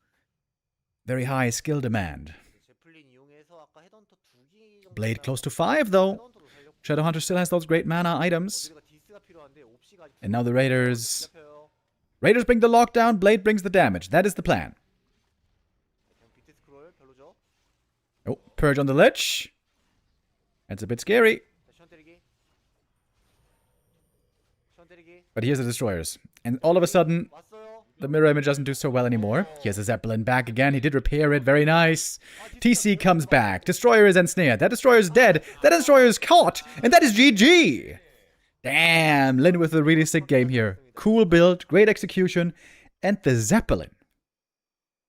very high skill demand. 제플린 이용해서 아까 헤드헌터 2기 정도 Blade close to 5 though. 헤드헌터도 살렸고. Shadowhunter still has those great mana items. 어디가 디스가 필요한데 옵시가 아직 And now the Raiders. 잡혀요. Raiders bring the lockdown, Blade brings the damage. That is the plan. 그냥 비트 스크롤 별로죠. Oh, Purge on the Lich. That's a bit scary. 자, 시원 때리기. 시원 때리기. But here's the destroyers. And all of a sudden, 왔어요. the mirror image doesn't do so well anymore. Here's a Zeppelin back again. He did repair it. Very nice. TC comes back. Destroyer is ensnared. That destroyer is dead. That destroyer is caught. And that is GG. Damn. Lin with a really sick game here. Cool build. Great execution. And the Zeppelin.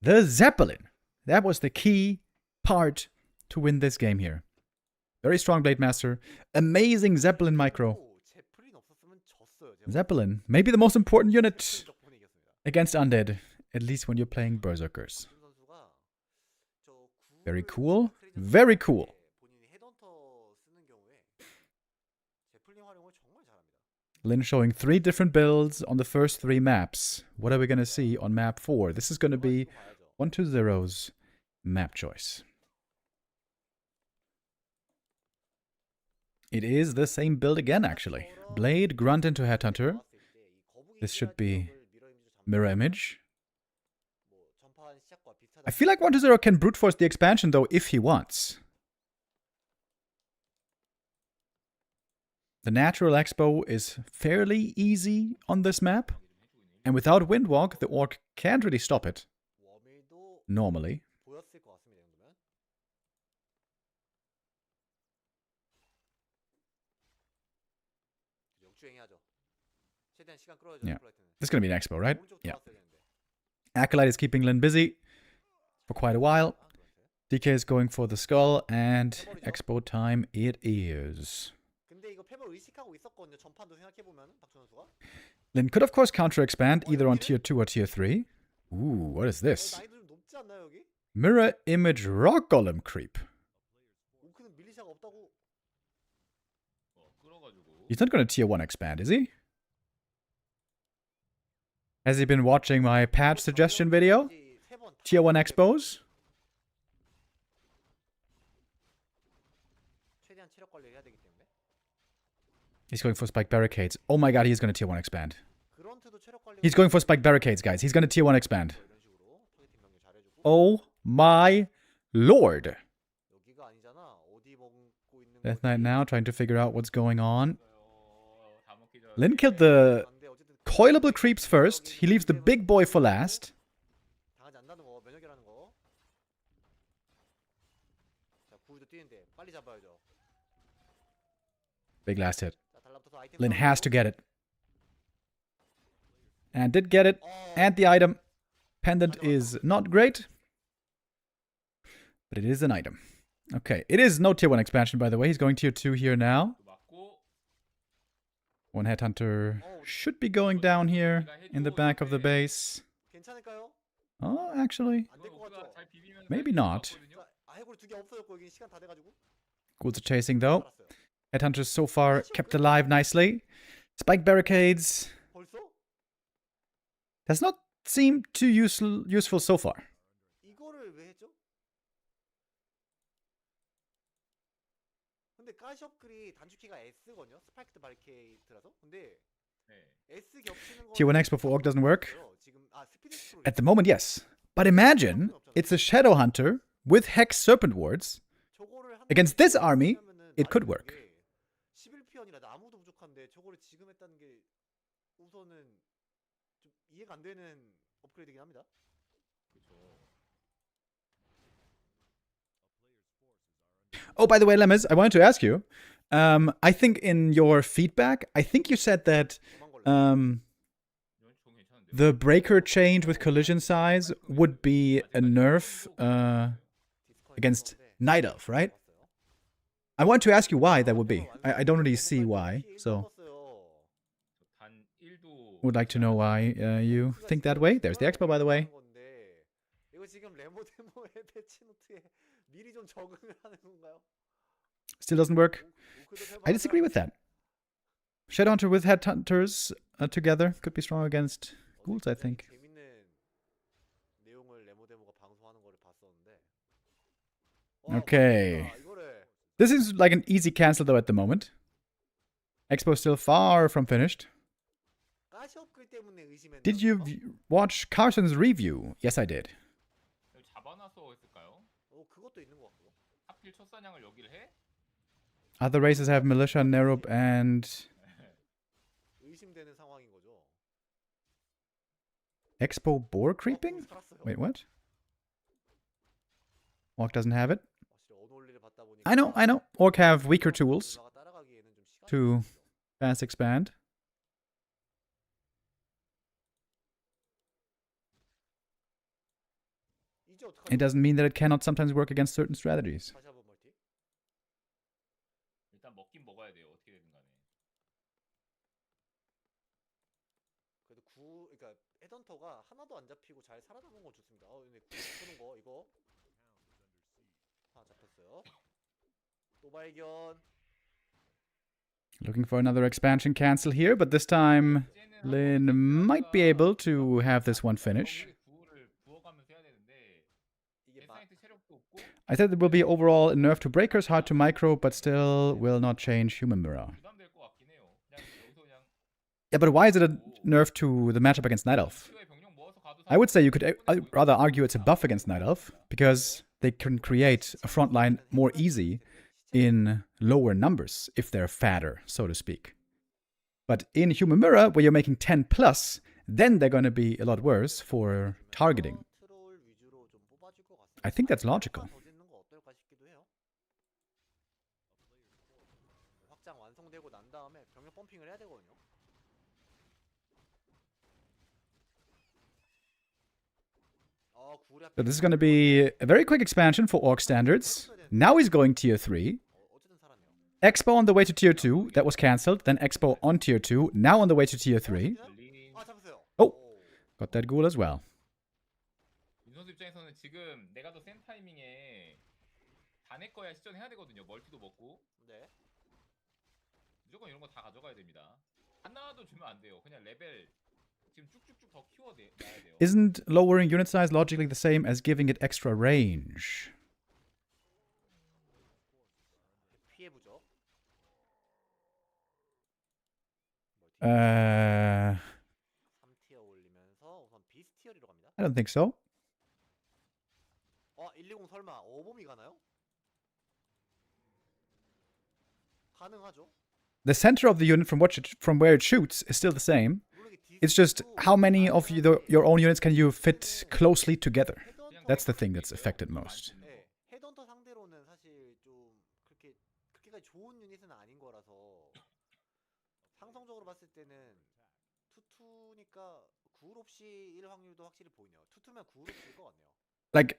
The Zeppelin. That was the key part to win this game here. Very strong Blade Master. Amazing Zeppelin micro. 오, 제플린 없었으면 졌어요. 제가. Zeppelin. Maybe the most important unit 무조건 이겼습니다. against Undead. At least when you're playing Berserkers. 선수가 저 구글 Very cool. 크레딧 Very cool. 본인이 헤드헌터 쓰는 경우에 제플린 활용을 정말 잘합니다. Lin showing 3 different builds on the first 3 maps. What are we going to see on map 4? This is going to be 봐야죠. 120's map choice. It is the same build again, actually. Blade, Grunt into Headhunter. This should be Mirror Image. I feel like 120 can brute force the expansion, though, if he wants. The natural expo is fairly easy on this map. And without Windwalk, the Orc can't really stop it. 워밀도 Normally. 보였을 것 같습니다. 이 정도면. 역주행해야죠. 최대한 시간 끌어야죠. Yeah. 플라이트는. This is going to be an expo, right? 오른쪽 Yeah. 돌았어야 되는데. Acolyte is keeping Lin busy for quite a while. 아, 돌았어요. DK is going for the skull, and expo time it is. 근데 이거 패버 의식하고 있었거든요. 전판도 생각해 보면 박준 선수가. Lin could, of course, counter expand either on tier 2 or tier 3. Ooh, what is this? 난이도 좀 높지 않나요 여기? Mirror image rock golem creep. 오크는 밀리샤가 없다고. 끌어가지고. He's not gonna tier 1 expand, is he? Has he been watching my patch suggestion video? Tier 1 expos? 최대한 체력 관리를 해야 되기 때문에. He's going for spike barricades. Oh my god, he's gonna tier 1 expand. 그런트도 체력 관리. He's going for spike barricades, guys. He's gonna tier 1 expand. 이런 식으로 타겟팅 명령 잘해주고. Oh my lord. 여기가 아니잖아. 어디 먹고 있는 Death 거지? Knight now trying to figure out what's going on. 다 먹기 전에. Lin killed the 근데 어쨌든 coilable creeps first. He leaves the big boy for last. 당하지 않는다는 거, 면역이라는 거. 자, 구위도 뛰는데 빨리 잡아야죠. Big last hit. 자, 달라붙어서 아이템 Lin 싸움으로. has to get it. And did get it. 어, And the item. Pendant is not great. But it is an item. Okay. It is no tier 1 expansion, by the way. He's going tier 2 here now. 맞고. One headhunter should be going down here in the back of the base. 괜찮을까요? Oh, actually, 안 될 것 같죠? 잘 비비면 maybe not. 자, 해골이 두개 없어졌고 여기 시간 다 돼가지고. Ghouls are chasing though. 알았어요. Headhunters so far kept alive nicely. Spike barricades 벌써? does not seem too useful so far. 이거를 왜 했죠? 근데 가시업글이 단축키가 S거든요. 스파이크드 바리케이트라서. 근데 S 겹치는 거 Tier 1 Expo for Orc doesn't work. 지금 스피드 스크롤 At the moment, yes. But imagine it's a Shadow Hunter with Hex Serpent Wards. 저거를 한 Against this army, it could work. 11피언이라 나무도 부족한데 저거를 지금 했다는 게 우선은 좀 이해가 안 되는 업그레이드긴 합니다. Oh, by the way, Lemmes, I wanted to ask you. I think in your feedback, I think you said that the breaker change with collision size would be a nerf against Night Elf, right? I want to ask you why that would be. I don't really see why, so 단 1도 would like to know why you think that way. There's the expo, by the way. 이거 지금 레모 데모의 패치 노트에 미리 좀 적응을 하는 건가요? Still doesn't work. I disagree with that. Shadowhunter with Headhunters together could be strong against ghouls, I think. 재밌는 내용을 레모 데모가 방송하는 거를 봤었는데. Okay. 이거를 This is like an easy cancel though at the moment. Expo still far from finished. 가시업글 때문에 의심했나? Did you watch Carson's review? Yes, I did. 잡아놔서 했을까요? 그것도 있는 것 같고. 하필 첫 사냥을 여기를 해? Other races have Militia, Nerob, and 의심되는 상황인 거죠. Expo Boar creeping? 살았어요. Wait, what? Orc doesn't have it. 확실히 어느 원리를 받다 보니까 I know. Orc have weaker tools 누나가 따라가기에는 좀 시간이 to 걸리죠. fast expand. 이제 어떡하죠? It doesn't mean that it cannot sometimes work against certain strategies. 다시 한번 멀티. 일단 먹긴 먹어야 돼요. 어떻게 되든 간에. 그래도 그러니까 헤던터가 하나도 안 잡히고 잘 살아남은 건 좋습니다. 근데 푸는 거 이거 하나 잡혔어요. 또 발견. Looking for another expansion cancel here, but this time Lin might be able to have this one finish. 구호를 부어가면서 해야 되는데 이게 사이트 체력도 없고 I said it will be overall a nerf to breakers, hard to micro, but still will not change human mirror. 부담될 것 같긴 해요. 그냥 여기서 그냥 Yeah, but why is it a nerf to the matchup against Night Elf? 치료에 병력 모아서 가도 I would say you could rather argue it's a buff against Night Elf, because they can create a front line more easy in lower numbers if they're fatter, so to speak. But in Human Mirror, where you're making 10 plus, then they're going to be a lot worse for targeting. 트롤 위주로 좀 뽑아줄 것 같습니다. I think that's logical. 더 짓는 거 어떨까 싶기도 해요. 확장 완성되고 난 다음에 병력 펌핑을 해야 되거든요. 구리 앞에 So this is going to be a very quick expansion for Orc standards. Now he's going tier 3. 어쨌든 살았네요. Expo on the way to tier 2. That was cancelled. Then Expo on tier 2. Now on the way to tier 3. 잡았어요. Oh. Got that ghoul as well. 선수 입장에서는 지금 내가 더 센 타이밍에 다 내 거야 시전해야 되거든요. 멀티도 먹고 네. 무조건 이런 거 다 가져가야 됩니다. 하나도 주면 안 돼요. 그냥 레벨 지금 쭉쭉쭉 더 키워야 돼요. Isn't lowering unit size logically the same as giving it extra range? 피해 부족. Uh, 3티어 올리면서 우선 비스티어리로 갑니다. I don't think so. 120 설마 어봄이 가나요? 가능하죠. The center of the unit from where it shoots is still the same. It's just how many of your own units can you fit closely together. That's the thing that's affected most. 네, 헤드헌터 상대로는 사실 좀 그렇게까지 좋은 유닛은 아닌 거라서 상성적으로 봤을 때는 투투니까 구울 없이 1 확률도 확실히 보이네요. 투투면 구울 없이 것 같네요. Like,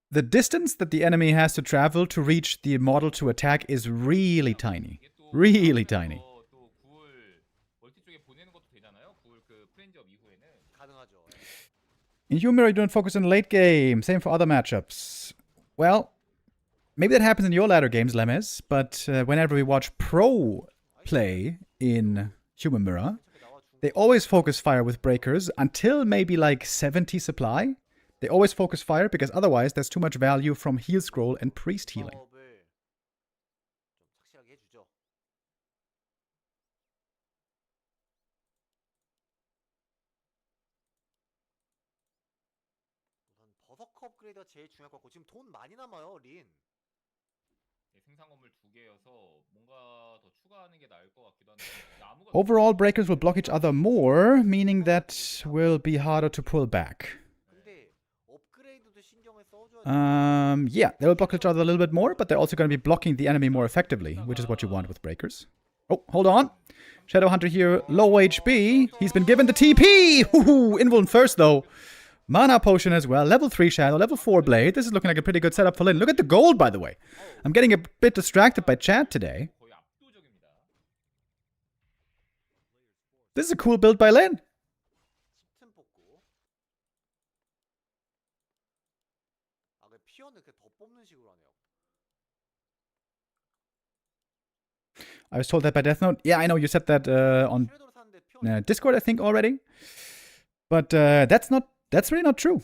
the distance that the enemy has to travel to reach the model to attack is really tiny. Really tiny. 또 구울 멀티 쪽에 보내는 것도 되잖아요. 구울 그 프렌즈업 이후에는 가능하죠. In Humor, you don't focus on late game. Same for other matchups. Well, maybe that happens in your latter games, Lemes, but whenever we watch pro play in Human Mirror, they always focus fire with breakers until maybe like 70 supply. They always focus fire because otherwise there's too much value from heal scroll and priest healing. 좀 착실하게 해주죠. 우선 버서커 업그레이드가 제일 중요할 것 같고 지금 돈 많이 남아요, 린. 생산 건물 2개여서 뭔가 더 추가하는 게 나을 것 같기도 한데 나무가 Overall, breakers will block each other more, meaning that will be harder to pull back. 근데 업그레이드도 신경을 써줘야 Yeah, they will block each other a little bit more, but they're also going to be blocking the enemy more effectively, which is what you want with breakers. Oh, hold on. Shadowhunter here, low HP. He's been given the TP! Woohoo! Invuln first, though. Mana potion as well. Level 3 Shadow, level 4 Blade. This is looking like a pretty good setup for Lin. Look at the gold, by the way. I'm getting a bit distracted by chat today. 거의 압도적입니다. This is a cool build by Lin. 10틈 뽑고 그 피어는 더 뽑는 식으로 하네요. I was told that by Death Note. Yeah, I know you said that on 쉐도를 사는데 피어 Discord, I think, already. But that's really not true.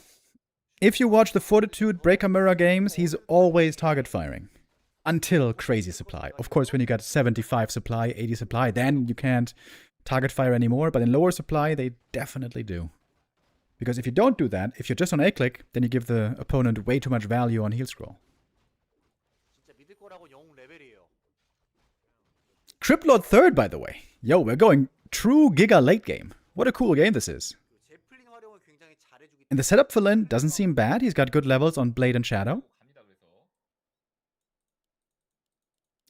If you watch the Fortitude Breaker Mirror games, he's always target firing. Until crazy supply. Of course, when you got 75 supply, 80 supply, then you can't target fire anymore. But in lower supply, they definitely do. Because if you don't do that, if you're just on A-click, then you give the opponent way too much value on heal scroll. 진짜 믿을 거라고 영웅 레벨이에요. Triplord third, by the way. Yo, we're going true Giga late game. What a cool game this is. 제플린 활용을 굉장히 잘해주기 And the setup for Lin doesn't seem bad. He's got good levels on Blade and Shadow. 갑니다 그래서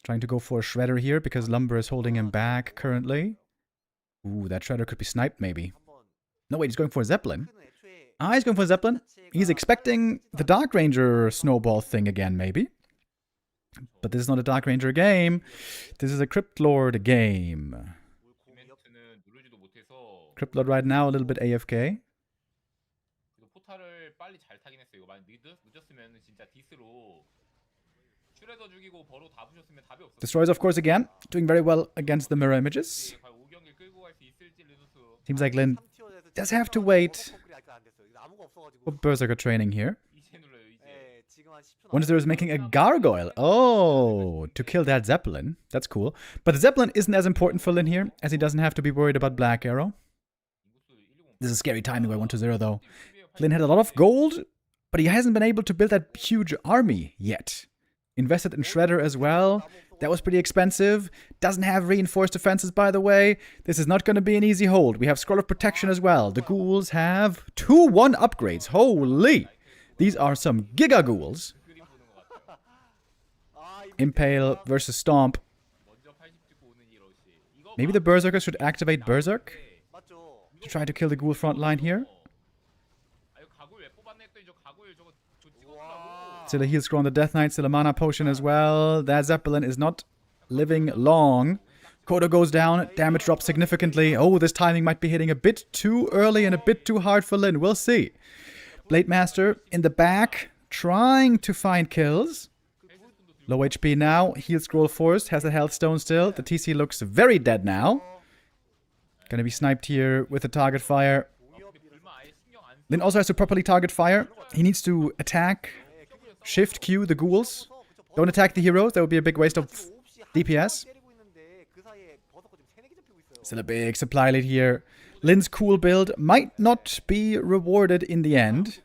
Trying to go for a Shredder here because Lumber is holding him back currently. Ooh, that Shredder could be sniped maybe. 한번 No, wait, he's going for a Zeppelin. 는 애초에 Ah, he's going for a Zeppelin. He's expecting the Dark Ranger snowball thing again, maybe. But this is not a Dark Ranger game. This is a Crypt Lord game. 이벤트는 누르지도 못해서 Crypt Lord right now a little bit AFK. 그래도 포탈을 빨리 잘 타긴 했어요. 이거 많이 늦었으면 진짜 디스로 슈레더 죽이고 버로 다 부셨으면 답이 없었어요. Destroys, of course, again. Doing very well against the mirror images. 과연 5경기를 끌고 갈 수 있을지 르누스 Seems like Lin does have to wait for Berserker training here. 이제 눌러요 이제. 예, 지금 한 10초 Wonder is making a gargoyle. Oh, to kill that Zeppelin. That's cool. But the Zeppelin isn't as important for Lin here, as he doesn't have to be worried about Black Arrow. This is scary timing by 1-0 though. Lin had a lot of gold, but he hasn't been able to build that huge army yet. Invested in Shredder as well. That was pretty expensive. Doesn't have reinforced defenses, by the way. This is not going to be an easy hold. We have Scroll of Protection as well. The ghouls have 2-1 upgrades. Holy! These are some Giga Ghouls. Impale versus Stomp. 먼저 80 찍고 오는 이 러시. 이거 Maybe the Berserker should activate Berserk 맞죠? to try to kill the ghoul front line here. 아 이거 가골 왜 뽑았네 했더니 저 가골 저거 찍어주려고. Still a heal scroll on the Death Knight, still a mana potion as well. That Zeppelin is not living long. Quota goes down, damage drops significantly. Oh, this timing might be hitting a bit too early and a bit too hard for Lin. We'll see. Blade Master in the back, trying to find kills. Low HP now. Heal Scroll Force. Has a health stone still. The TC looks very dead now. Gonna be sniped here with a target fire. Lin also has to properly target fire. He needs to attack, shift, Q the ghouls. Don't attack the heroes. That would be a big waste of DPS. Still a big supply lead here. Lin's cool build might not be rewarded in the end.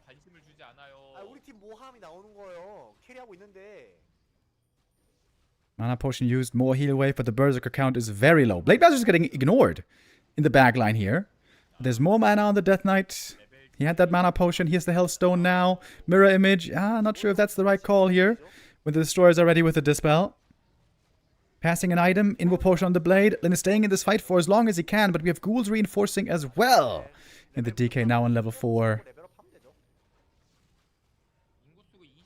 Mana potion used, more heal wave, but the berserker count is very low. Blade Master is getting ignored in the back line here. There's more mana on the Death Knight. He had that mana potion. Here's the Hellstone now. Mirror image. Not sure if that's the right call here. When the destroyers are ready with the dispel. Passing an item. Invo potion on the blade. Lin is staying in this fight for as long as he can, but we have ghouls reinforcing as well. And the DK now on level 4.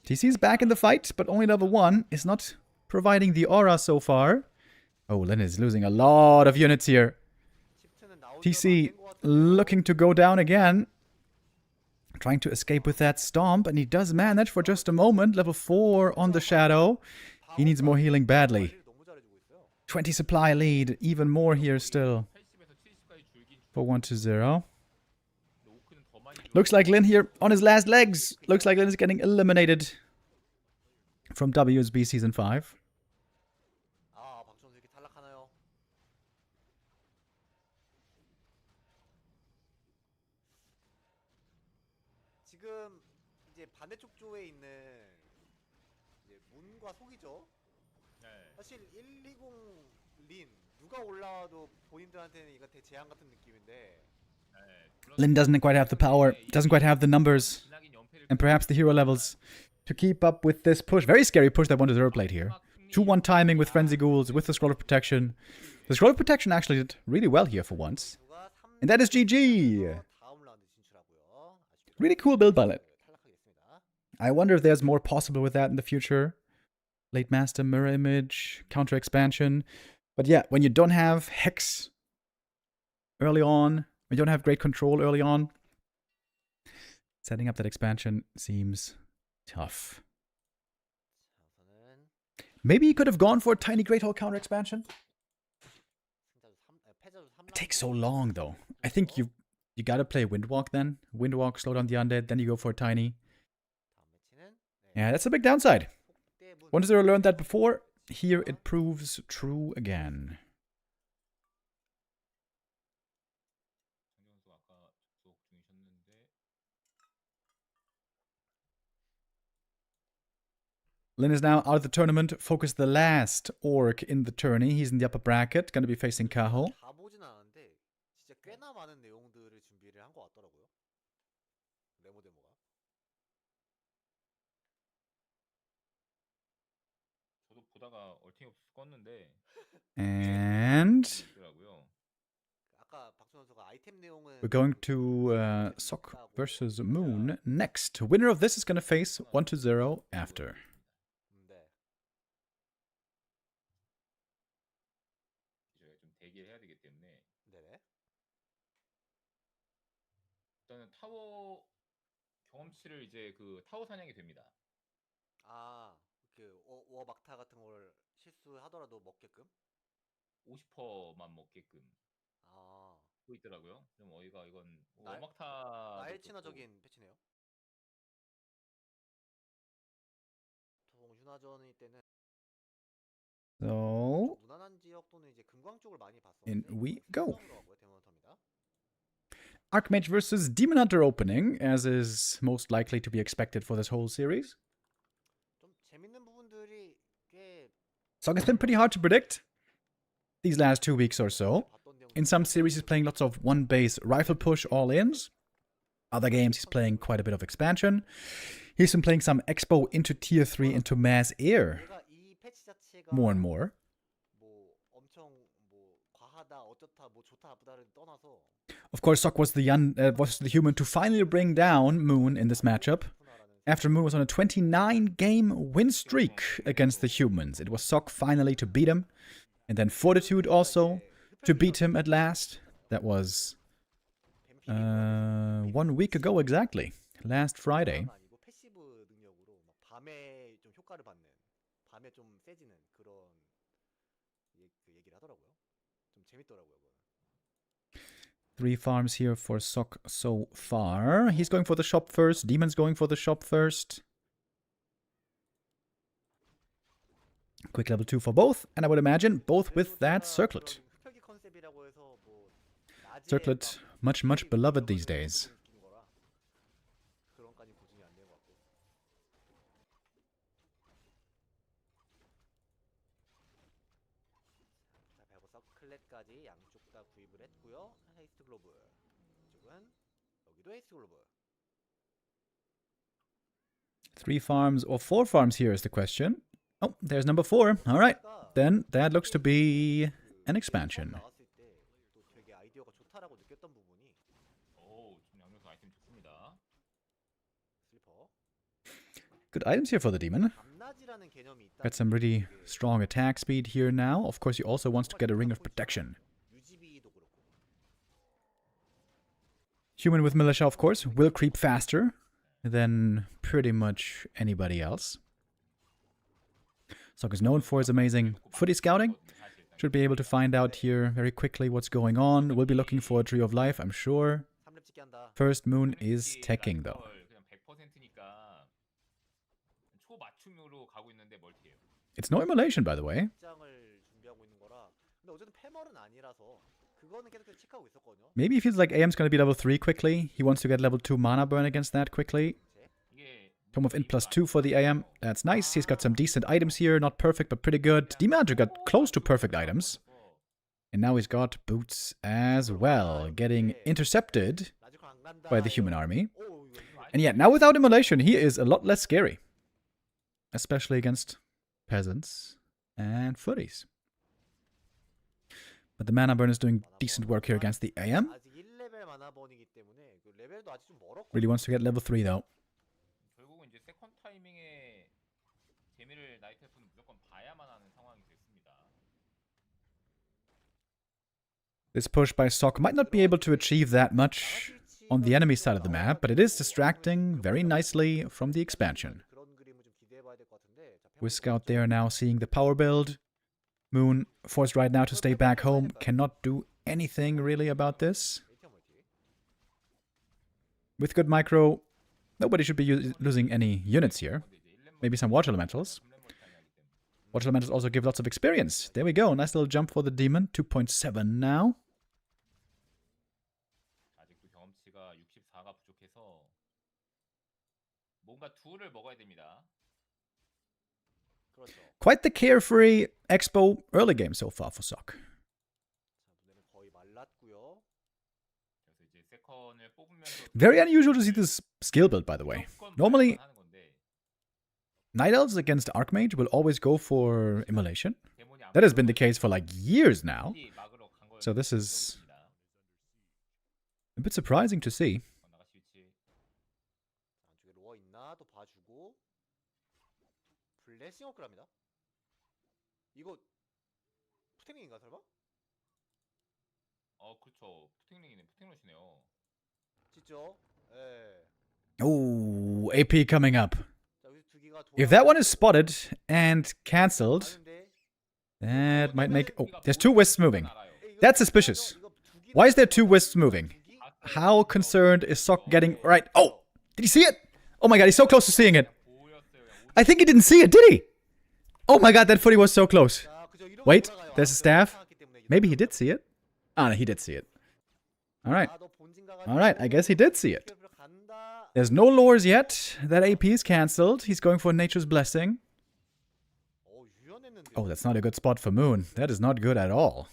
TC's back in the fight, but only level 1 is not providing the aura so far. Oh, Lin is losing a lot of units here. TC looking to go down again. Trying to escape with that stomp, and he does manage for just a moment. Level 4 on the shadow. He needs more healing badly. 20 supply lead. Even more here still. For 1-0. Looks like Lin here on his last legs. Looks like Lin is getting eliminated from WSB Season 5. 지금 이제 반대쪽 조에 있는 이제 문과 속이죠. 사실 120 린 누가 올라와도 본인들한테는 이거 대재앙 같은 느낌인데. Lin doesn't quite have the power, doesn't quite have the numbers, and perhaps the hero levels to keep up with this push. Very scary push that 1-0 played here. 2-1 timing with Frenzy Ghouls, with the Scroll of Protection. The Scroll of Protection actually did really well here for once. And that is GG! Really cool build by Lin. I wonder if there's more possible with that in the future. Blade Master, Mirror Image, Counter Expansion. But yeah, when you don't have Hex early on, when you don't have great control early on, setting up that expansion seems tough. Maybe you could have gone for a tiny Great Hall counter expansion. It takes so long though. I think you gotta play Windwalk then. Windwalk, slow down the undead, then you go for a tiny. Yeah, that's a big downside. 1-0 learned that before. Here it proves true again. Lin is now out of the tournament. Focus the last orc in the tourney. He's in the upper bracket. Gonna be facing Kaho. 다 보진 않았는데 진짜 꽤나 많은 내용들을 준비를 한 것 같더라고요. 데모가. 저도 보다가 얼팅 없이 껐는데. And 아까 박수 선수가 아이템 내용은 we're going to Sok versus Moon next. Winner of this is gonna face 1-0 after. 대기해야 되기 때문에. 네네. 일단은 타워 경험치를 이제 그 타워 사냥이 됩니다. 그 워막타 같은 걸 실수하더라도 먹게끔? 50%만 먹게끔. 그거 있더라고요. 좀 어이가 이건 워막타 나일 친화적인 패치네요. 동휴나전일 때는 So, 무난한 지역 또는 이제 금광 쪽을 많이 봤었는데 in we go. 데모터입니다. Archmage versus Demon Hunter opening, as is most likely to be expected for this whole series. 좀 재밌는 부분들이 꽤 So it's been pretty hard to predict these last 2 weeks or so. In some series he's playing lots of one base rifle push all-ins. Other games he's playing quite a bit of expansion. He's been playing some Expo into Tier 3 into Mass Air. More and more. Of course, Sok was the human to finally bring down Moon in this matchup. After Moon was on a 29-game win streak against the humans. It was Sok finally to beat him. And then Fortitude also to beat him at last. That was 1 week ago exactly. last Friday. 아니고 패시브 능력으로 막 밤에 좀 효과를 받는, 밤에 좀 세지는 그런 그 얘기를 하더라고요. 좀 재밌더라고요. 그거는. 3 farms here for Sok so far. He's going for the shop first. Demon's going for the shop first. Quick level 2 for both. And I would imagine both with that circlet. 흡혈귀 컨셉이라고 해서 뭐 낮에 Circlet, 막 much beloved these days. 느끼는 거라 그런까지 보증이 안 되는 것 같고. 자, 배고 서클렛까지 양쪽 다 구입을 했고요. 헤이스트 글로브. 이쪽은 여기도 헤이스트 글로브. 3 farms or 4 farms here is the question. Oh, there's number 4. All right. Then that looks to be an expansion. 나왔을 때 또 되게 아이디어가 좋다라고 느꼈던 부분이 오, 지금 양면서 아이템 좋습니다. 슬리퍼. Good items here for the demon. 밤낮이라는 개념이 있다. Got some really strong attack speed here now. Of course, he also wants to get a ring of protection. 유지비도 그렇고. Human with militia, of course, will creep faster than pretty much anybody else. Sok is known for his amazing footy scouting. Should be able to find out here very quickly what's going on. We'll be looking for a Tree of Life, I'm sure. 3렙 찍기 한다. First Moon is teching, though. 그냥 100%니까 초맞춤으로 가고 있는데 멀티예요. It's no immolation, by the way. 장을 준비하고 있는 거라. 근데 어쨌든 패멀은 아니라서 그거는 계속 체크하고 있었거든요. Maybe he feels like AM's gonna be level 3 quickly. He wants to get level 2 mana burn against that quickly. 이게 Tome of Int plus 2 for the AM. That's nice. He's got some decent items here. Not perfect, but pretty good. Demager got close to perfect items. And now he's got boots as well, getting intercepted by the human army. And yet, now without immolation, he is a lot less scary. Especially against peasants and footies. But the mana burn is doing decent work here against the AM. 아직 1레벨 마나번이기 때문에 그 레벨도 아직 좀 멀었고. Really wants to get level 3 though. 결국은 이제 세컨 타이밍에 재미를 나이트에서는 무조건 봐야만 하는 상황이 됐습니다. This push by Sok might not be able to achieve that much on the enemy side of the map, but it is distracting very nicely from the expansion. 그런 그림을 좀 기대해 봐야 될 것 같은데. 자, With Scout there now seeing the power build. Moon, forced right now to stay back home, cannot do anything really about this. With good micro, nobody should be losing any units here. Maybe some Water Elementals. Water Elementals also give lots of experience. There we go, nice little jump for the Demon, 2.7 now. 아직도 경험치가 64가 부족해서 뭔가 둘을 먹어야 됩니다. 그렇죠. Quite the carefree Expo early game so far for Sok. 자, 무대는 거의 말랐고요. 그래서 이제 세컨을 뽑으면서 Very unusual to see this skill build, by the way. Normally, 하는 건데 Night Elves against Archmage will always go for Immolation. 데몬이 안 That has been the case for like years now. 빨리 막으러 간 걸 So this is 보여줍니다. a bit surprising to see. 나가 스위치 안쪽에 로어 있나 또 봐주고. 블레싱 업그랍니다. 이거 푸탱링인가 설마? 그렇죠. 푸팅링이네. 푸팅러시네요. 진짜? 예. Oh, AP coming up. 자, 여기 두 개가 If that one is spotted and cancelled, 돌아가는데 that might make... Oh, there's two wisps moving. 이거 That's suspicious. 이거 두 개- Why is there two wisps moving? 두 개? How concerned is Sok getting... Right. Oh, did he see it? Oh my god, he's so close to seeing it. I think he didn't see it, did he? Oh my god, that footy was so close. 자, 그죠, 이러면 Wait, 돌아가요. there's a 아, staff. 이상하기 때문에 이게 Maybe he did see it. Ah, no, he did see it. Alright. 아, 너 본진 가가지고 Alright, I guess he did see it. 큐브로 간다. There's no lures yet. That AP is cancelled. He's going for Nature's Blessing. 유연했는데. Oh, that's not a good spot for Moon. That is not good at all.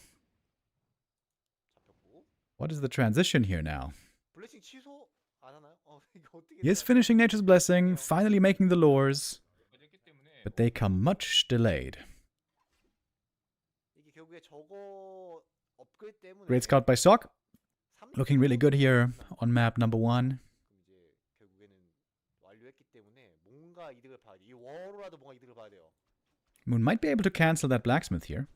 잡혔고. What is the transition here now? 블레싱 취소 안 하나요? 이거 어떻게 He is 돼요? finishing Nature's Blessing, finally making the lures, 했기 때문에 but they come much delayed. 이게 결국에 저거 업그레이드 때문에 Great scout by Sok. 삼- Looking really good here on map number 1. 이제 결국에는 완료했기 때문에 뭔가 이득을 봐야 돼. 이 워로라도 뭔가 이득을 봐야 돼요. Moon might be able to cancel that blacksmith here.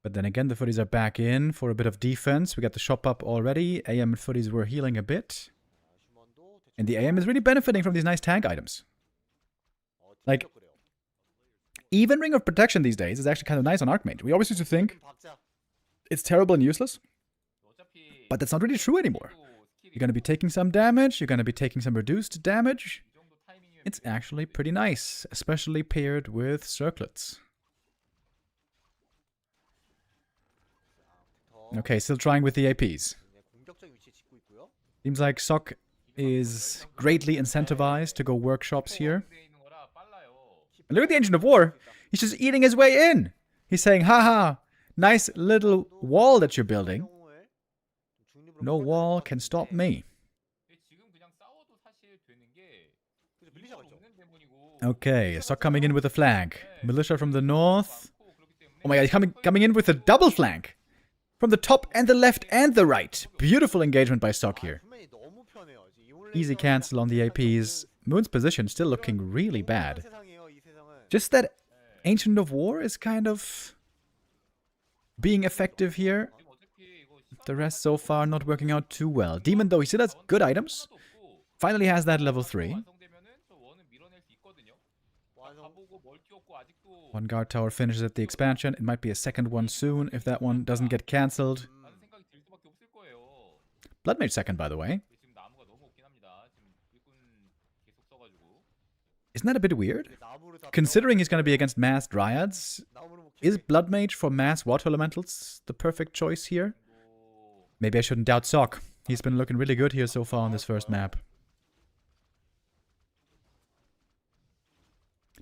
But then again, the footies are back in for a bit of defense. We got the shop up already. AM and footies were healing a bit. 자, 슈먼도 And the AM is really benefiting from these nice tank items. Like, 팀적 그래요. even Ring of Protection these days is actually kind of nice on Archmage. We always used to think 박자. it's terrible and useless, 어차피 but that's not really true anymore. You're going to be taking some damage, you're going to be taking some reduced damage. 이 정도 타이밍이면 It's actually pretty nice, especially paired with circlets. Okay, still trying with the APs. 네, 공격적 위치에 짓고 있고요. Seems like Sok is greatly incentivized to go workshops here. 돼 있는 거라 빨라요. And look at the Ancient of War. He's just eating his way in. He's saying, haha, nice little wall that you're building. 영웅을 중립으로 No 끌어들일 wall 것 can 같은데. stop me. 근데 지금 그냥 싸워도 사실 되는 게 그죠, 밀리샤가 있죠. 없는 데문이고. Okay, Sok coming in with a flank. Militia from the north. 많고 그렇기 때문에 Oh my god, he's coming in with a double flank. From the top and the left and the right. Beautiful engagement by Sok here. 분명히 너무 편해요. 이제 이올레이션이랑 Easy cancel on the APs. Moon's position still looking really bad. 세상이에요, 이 세상은. Just that Ancient of War is kind of being effective here. 지금 어차피 이거 시간 The rest so far not working out too well. Demon though, he still has good items. 하나도 없고 Finally has that level 3. 완성되면은 저 원은 밀어낼 수 있거든요. 완성. 가보고 멀티 없고 아직도 One guard tower finishes at the expansion. It might be a second one soon if that one doesn't get cancelled. 라는 생각이 들 수밖에 없을 거예요. Bloodmage second, by the way. 지금 나무가 너무 없긴 합니다. 지금 일꾼 계속 써가지고. Isn't that a bit weird? 이게 나무를 다 Considering he's going to be against mass dryads, 나무를 못 is 캐네. Bloodmage for mass water elementals the perfect choice here? 또 Maybe I shouldn't doubt Sok. He's been looking really good here so far on this first map.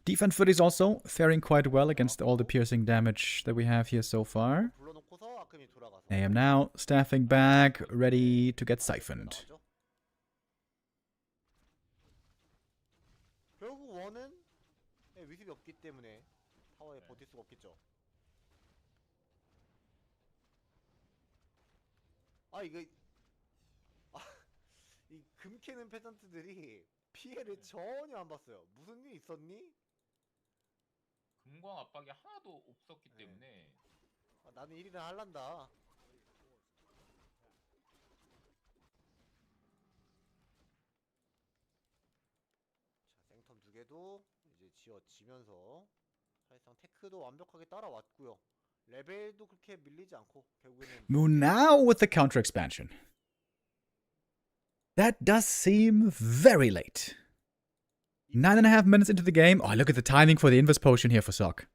Defense foot is also faring quite well against all the piercing damage that we have here so far. 불러놓고서 아크미 돌아가서. I am now staffing back, ready to get siphoned. 나오죠. 결국 원은 네, 위습이 없기 때문에 타워에 버틸 수가 없겠죠. 아 이거 이 금캐는 페전트들이 피해를 전혀 안 봤어요. 무슨 일 있었니? 금광 압박이 하나도 없었기 네. 때문에 아, 나는 1위를 할란다. 자, 생텀 두 개도 이제 지어지면서 사실상 테크도 완벽하게 따라왔고요. 레벨도 그렇게 밀리지 않고 결국에는 Moon now with the counter expansion. That does seem very late. 9.5 minutes into the game. Oh, look at the timing for the invis potion here for Sok.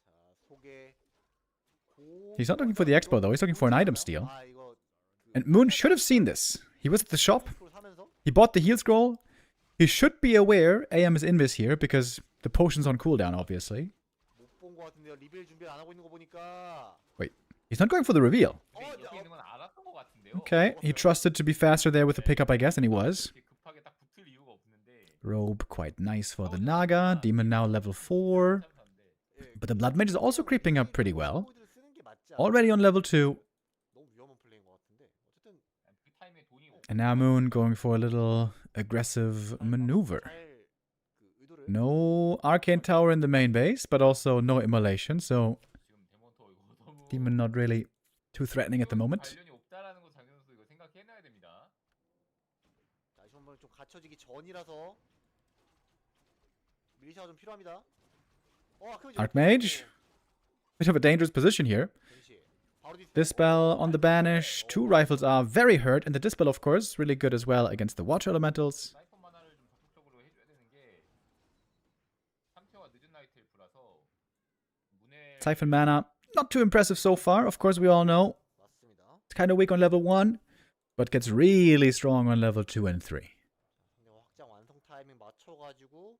자, 속에 He's not looking for the expo though, he's looking for an item steal. 아, 이거 And Moon should have seen this. He was at the shop, 사면서 he bought the heal scroll. He should be aware AM is invis here because the potion's on cooldown, obviously. 못 본 것 같은데요. 리벨 준비를 안 하고 있는 거 보니까. Wait, he's not going for the reveal. 근데 옆에 있는 건 알았던 것 같은데요. Okay, he trusted to be faster there with the pickup, I guess, and he was. 이렇게 급하게 딱 붙을 이유가 없는데. Robe quite nice for the Naga. Demon now level 4. 예, But the Blood Mage is also creeping up pretty well. 코드를 쓰는 게 맞지 않아요? Already on level 2. 너무 위험한 플레이인 것 같은데. 어쨌든 그 타임에 돈이 없. And now Moon going for a little aggressive maneuver. 잘 의도를 No Arcane Tower in the main base, but also no immolation, so 지금 데몬터 이거 너무. Demon not really too threatening at the moment. 관련이 없다라는 거 장현 선수 이거 생각해놔야 됩니다. 자, 이번 번좀 갇혀지기 전이라서 밀리샤가 좀 필요합니다. 아크미 Archmage. Bit of a dangerous position here. 바로 Dispel on the banish. 2 rifles are very hurt, and the Dispel, of course, really good as well against the water elementals. 사이퍼 만화를 좀 적극적으로 해줘야 되는 게 3티어가 늦은 나이트 엘프라서 문에 Siphon mana, not too impressive so far. Of course, we all know 맞습니다. it's kind of weak on level 1, but gets really strong on level 2 and 3. 근데 확장 완성 타이밍 맞춰가지고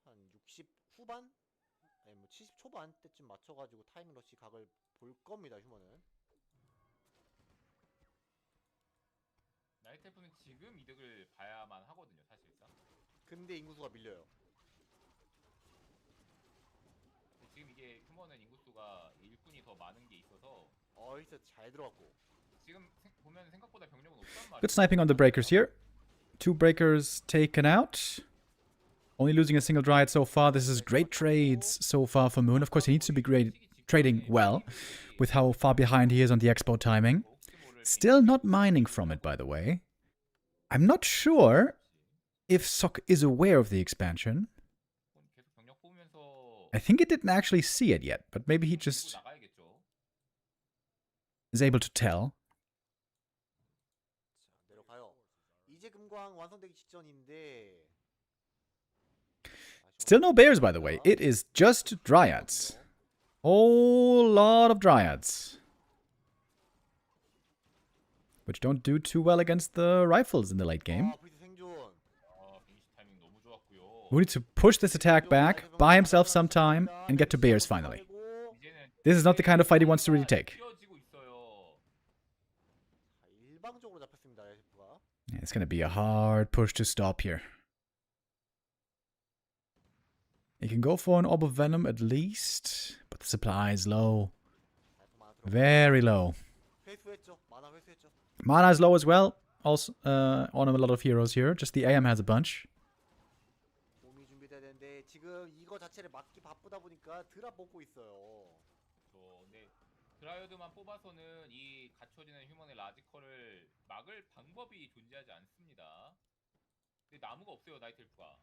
한 60 후반? 아니 뭐 70 초반 때쯤 맞춰가지고 타이밍 러시 각을 볼 겁니다. 휴먼은. 나이트 엘프는 지금 이득을 봐야만 하거든요, 사실상. 근데 인구수가 밀려요. 근데 지금 이게 휴먼은 인구수가 일꾼이 더 많은 게 있어서 어이서 잘 들어갔고. 지금 보면 생각보다 병력은 없단 말이에요. Good sniping on the breakers here. 2 breakers taken out. Only losing a single Dryad so far. This is great trades so far for Moon. Of course, he needs to be trading well with how far behind he is on the expo timing. 혹시 모를 Still not mining from it, by the way. I'm not sure if Sok is aware of the expansion. 계속 병력 뽑으면서 I think it didn't actually see it yet, but maybe he 밀고 just 나가야겠죠. is able to tell. 자, 내려가요. 이제 금광 완성되기 직전인데. Still no bears, by the way. It is just dryads. Whole lot of dryads. Which don't do too well against the rifles in the late game. 아, 브리스 생존. 빙시 타이밍 너무 좋았고요. We need to push this attack back, buy himself some time, and get to bears finally. 이제는 This is not the kind of fight he wants to really take. 뛰어지고 있어요. 자, 일방적으로 잡혔습니다. 야시프가. It's going to be a hard push to stop here. He can go for an Orb of Venom at least, but the supply is low. Very low. 회수했죠. 만화 회수했죠. Mana is low as well. Also, on a lot of heroes here. Just the AM has a bunch. 몸이 준비돼야 되는데 지금 이거 자체를 막기 바쁘다 보니까 드랍 먹고 있어요. 근데 드라이어드만 뽑아서는 이 갖춰지는 휴먼의 라지컬을 막을 방법이 존재하지 않습니다. 근데 나무가 없어요, 나이트엘프가.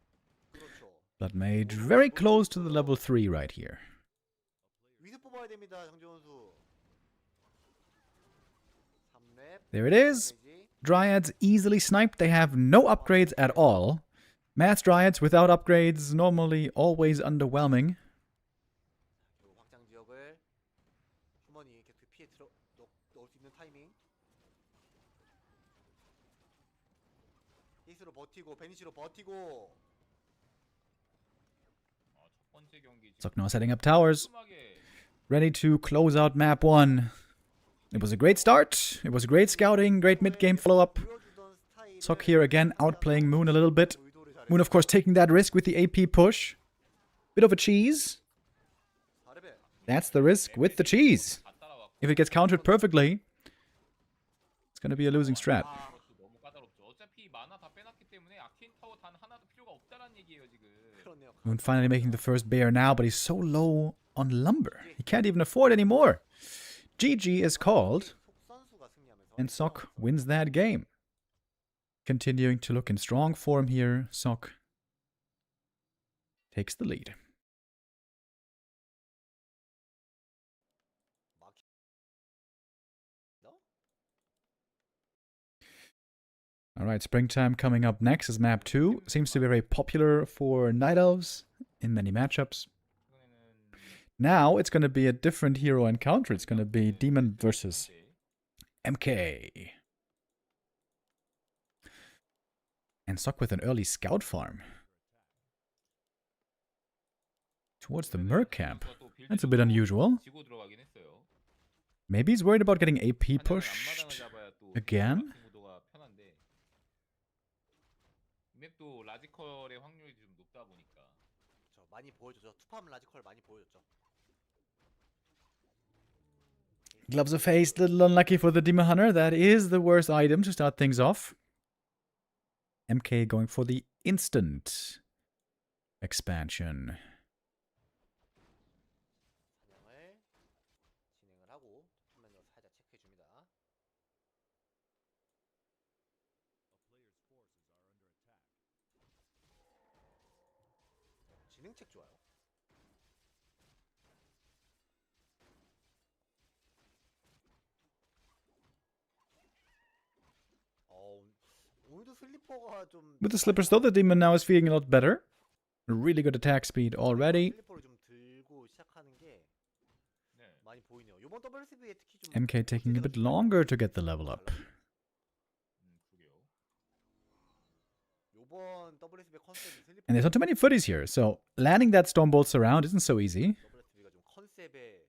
그렇죠. Blood Mage very close to the level 3 right here. 위드 뽑아야 됩니다, 장재원 수. 3렙. There it is. Dryads easily sniped. They have no upgrades at all. Mass Dryads without upgrades, normally always underwhelming. 확장 지역을 휴먼이 계속 피해 넣을 수 있는 타이밍. 히스로 버티고 베니시로 버티고. 첫 번째 경기 Sok now setting up towers, 깔끔하게 ready to close out map 1. It was a great start. It was great scouting, great mid-game follow-up. 보여주던 스타일을 Sok here again outplaying Moon a little bit. 의도를 잘했어요. Moon, of course, taking that risk with the AP push. Bit of a cheese. 4레벨. That's the risk with the cheese. 다 따라왔고 If it gets countered perfectly, it's going to be a losing strat. 그것도 너무 까다롭죠. 어차피 마나 다 빼놨기 때문에 아케인 타워 단 하나도 필요가 없다는 얘기예요, 지금. 그렇네요. Moon finally making the first bear now, but he's so low on lumber. He can't even afford any more. GG is called, 속선수가 승리하면서 and Sok wins that game. Continuing to look in strong form here, Sok takes the lead. Alright, springtime coming up next is map 2. Seems to be very popular for Night Elves in many matchups. 이번에는 Now it's going to be a different hero encounter. It's going to be Demon versus MK. And Sok with an early scout farm. Towards the Merc camp. That's a bit unusual. 지고 들어가긴 했어요. Maybe he's worried about getting AP 하나는 앞마당을 pushed. 잡아야 또 again? 같은 구도가 편한데 이 맵도 라지컬의 확률이 좀 높다 보니까 저 많이 보여줬죠. 투팜 라지컬 많이 보여줬죠. Gloves of Haste, little unlucky for the Demon Hunter. That is the worst item to start things off. MK going for the instant expansion. 사냥을 진행을 하고 화면으로 살짝 체크해 줍니다. 진행책 좋아요. 오늘도 슬리퍼가 좀 With the slippers though, the Demon now is feeling a lot better. Really good attack speed already. 슬리퍼를 좀 들고 시작하는 게 네. 많이 보이네요. 이번 WSB에 특히 좀 MK taking a bit longer to get the level up. 그러게요. 이번 WSB 컨셉이 슬리퍼 And there's not too many footies here, so landing that Stormbolts around isn't so easy. WSB가 좀 컨셉에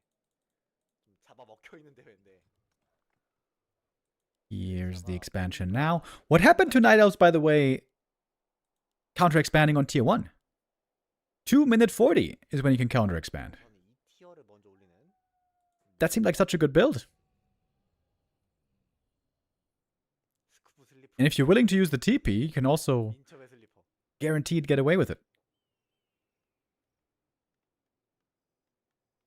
좀 잡아 먹혀 있는 대회인데 Here's the expansion now. What happened to Night Elves, by the way, counter-expanding on tier 1? 2 minute 40 is when you can counter-expand. 저는 이 티어를 먼저 올리는 That seemed like such a good build. 스쿠프 슬리퍼 And if you're willing to use the TP, you can also 인터베 슬리퍼 guaranteed get away with it.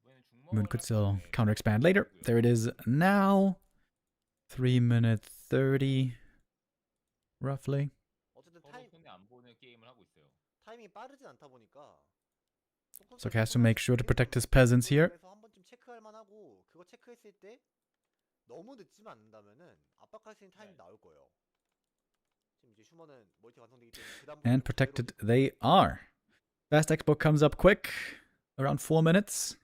이번에는 Moon 중먹을 could 할 still 건데 counter-expand later. There it is now. 3 minute 30, roughly. 어쨌든 서로 손에 안 보는 게임을 하고 있어요. 타이밍이 빠르진 않다 보니까 So he has to make sure to protect his peasants here. 그래서 한 번쯤 체크할 만하고 그거 체크했을 때 너무 늦지만 않는다면은 압박할 수 있는 타이밍 나올 거예요. 지금 이제 슈머는 멀티 완성되기 때문에 그다음부터 And protected they are. Fast expo comes up quick, around 4 minutes.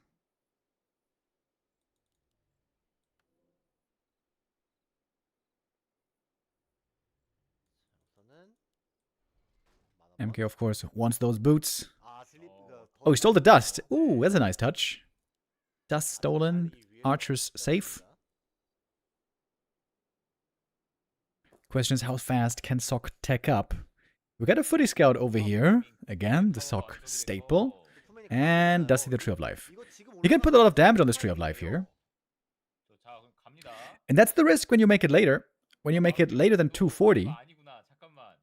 우선은 MK, of course, wants those boots. 슬립 Oh, he stole the dust. Ooh, that's a nice touch. Dust stolen. Archers safe. Question is, how fast can Sock tech up? We got a footy scout over here. Again, the Sock staple. And Dusty the Tree of Life. He can put a lot of damage on this Tree of Life here. 자, 그럼 갑니다. And that's the risk when you make it later. When you make it later than 240, 아니구나. 잠깐만.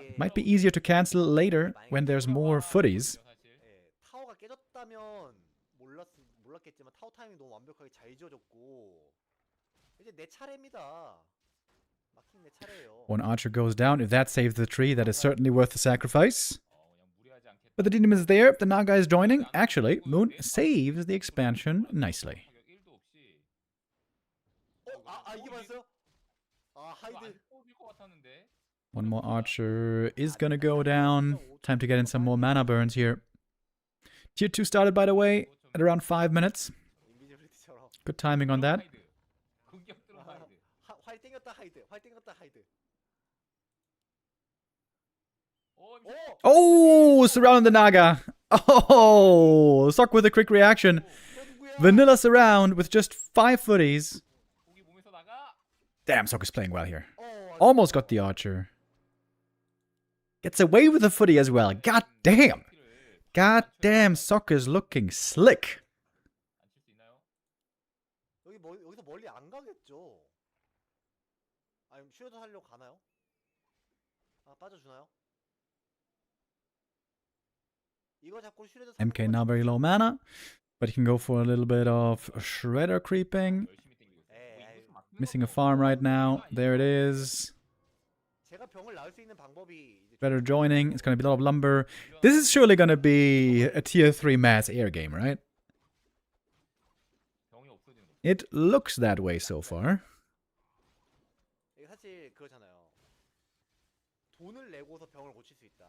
it might be easier to cancel later when there's more footies. 사실. 타워가 깨졌다면 몰랐겠지만 타워 타이밍 너무 완벽하게 잘 지어졌고 이제 내 차례입니다. 마킹 내 차례예요. One archer goes down. If that saves the tree, that is certainly worth the sacrifice. 그냥 무리하지 않겠다. But the demon is there. The Naga is joining. Actually, Moon saves the expansion nicely. 타격 1도 없이. 이게 맞았어요? 하이드. 안 뽑힐 것 같았는데. One more archer is gonna go down. Time to get in some more mana burns here. Tier 2 started, by the way, at around 5 minutes. 인비지블리티처럼 Good timing on that. 하이드. 공격 들어 하이드. 활 땡겼다 하이드. 활 땡겼다 하이드. Oh, surround the Naga. Oh, Sock with a quick reaction. Vanilla surround with just 5 footies. 공이 몸에서 나가. Damn, Sock is playing well here. Almost got the archer. Gets away with the footy as well. God damn. God damn, Sock is looking slick. 안칠 수 있나요? 여기서 멀리 안 가겠죠. 아니 슈레더 하려고 가나요? 빠져주나요? 이거 잡고 슈레더 MK now very low mana, but he can go for a little bit of Shredder creeping. 열심히 땡기고 있어요. Missing a farm right now. There it is. 제가 병을 낳을 수 있는 방법이 이제 Shredder joining. It's going to be a lot of lumber. This is surely going to be a tier 3 mass air game, right? 병이 없어지는 거. It looks that way so far. 이게 사실 그렇잖아요. 돈을 내고서 병을 고칠 수 있다.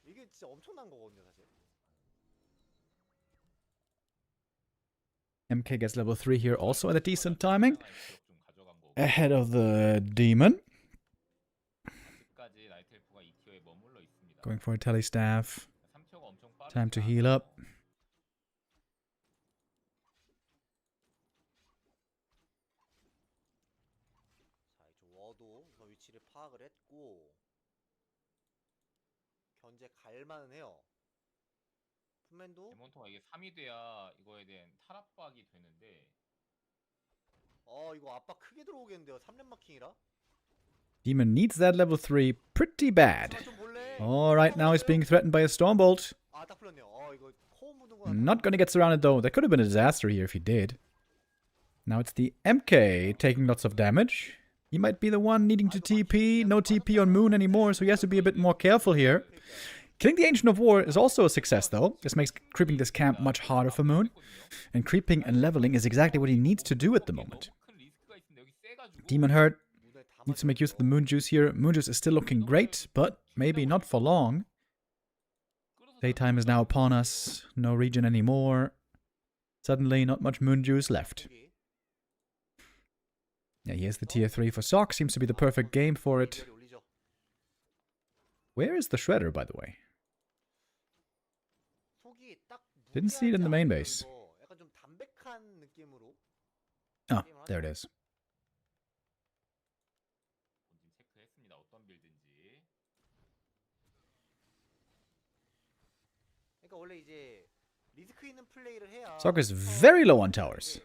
이게 진짜 엄청난 거거든요, 사실. MK gets level 3 here also at a decent timing. 좀 가져간 거고. Ahead of the demon. 아직까지 나이트 엘프가 2티어에 머물러 있습니다. Going for a telestaff. 3티어가 엄청 빠르. Time to heal up. 자, 이쪽 워도 우선 위치를 파악을 했고 견제 갈만은 해요. 품맨도 데몬토가 이게 3이 돼야 이거에 대한 탈압박이 되는데 이거 압박 크게 들어오겠는데요. 3連마킹이라. Demon needs that level 3 pretty bad. 좀 볼래? Alright, now he's being threatened by a Stormbolt. 딱 풀렸네요. 이거 코어 묻은 거 Not gonna get surrounded though. That could have been a disaster here if he did. Now it's the MK taking lots of damage. He might be the one needing to TP. No TP on Moon anymore, so he has to be a bit more careful here. Killing the Ancient of War is also a success though. This makes creeping this camp much harder for Moon. And creeping and leveling is exactly what he needs to do at the moment. 큰 리스크가 있는데 여기 세가지고 Demon hurt. 눈에 다 Needs to make use of the Moon Juice here. Moon Juice is still looking great, but maybe not for long. Daytime is now upon us. No region anymore. Suddenly, not much Moon Juice left. 여기. Yeah, here's the tier 3 for Sock. Seems to be the perfect game for it. 열이 올리죠. Where is the Shredder, by the way? 속이 딱 Didn't see it in the main 무리하지 base. 않으면서 약간 좀 담백한 느낌으로 Oh, there it is. 본진 체크했습니다. 어떤 빌드인지. 그러니까 원래 이제 리스크 있는 플레이를 해야 Sock is very low on towers.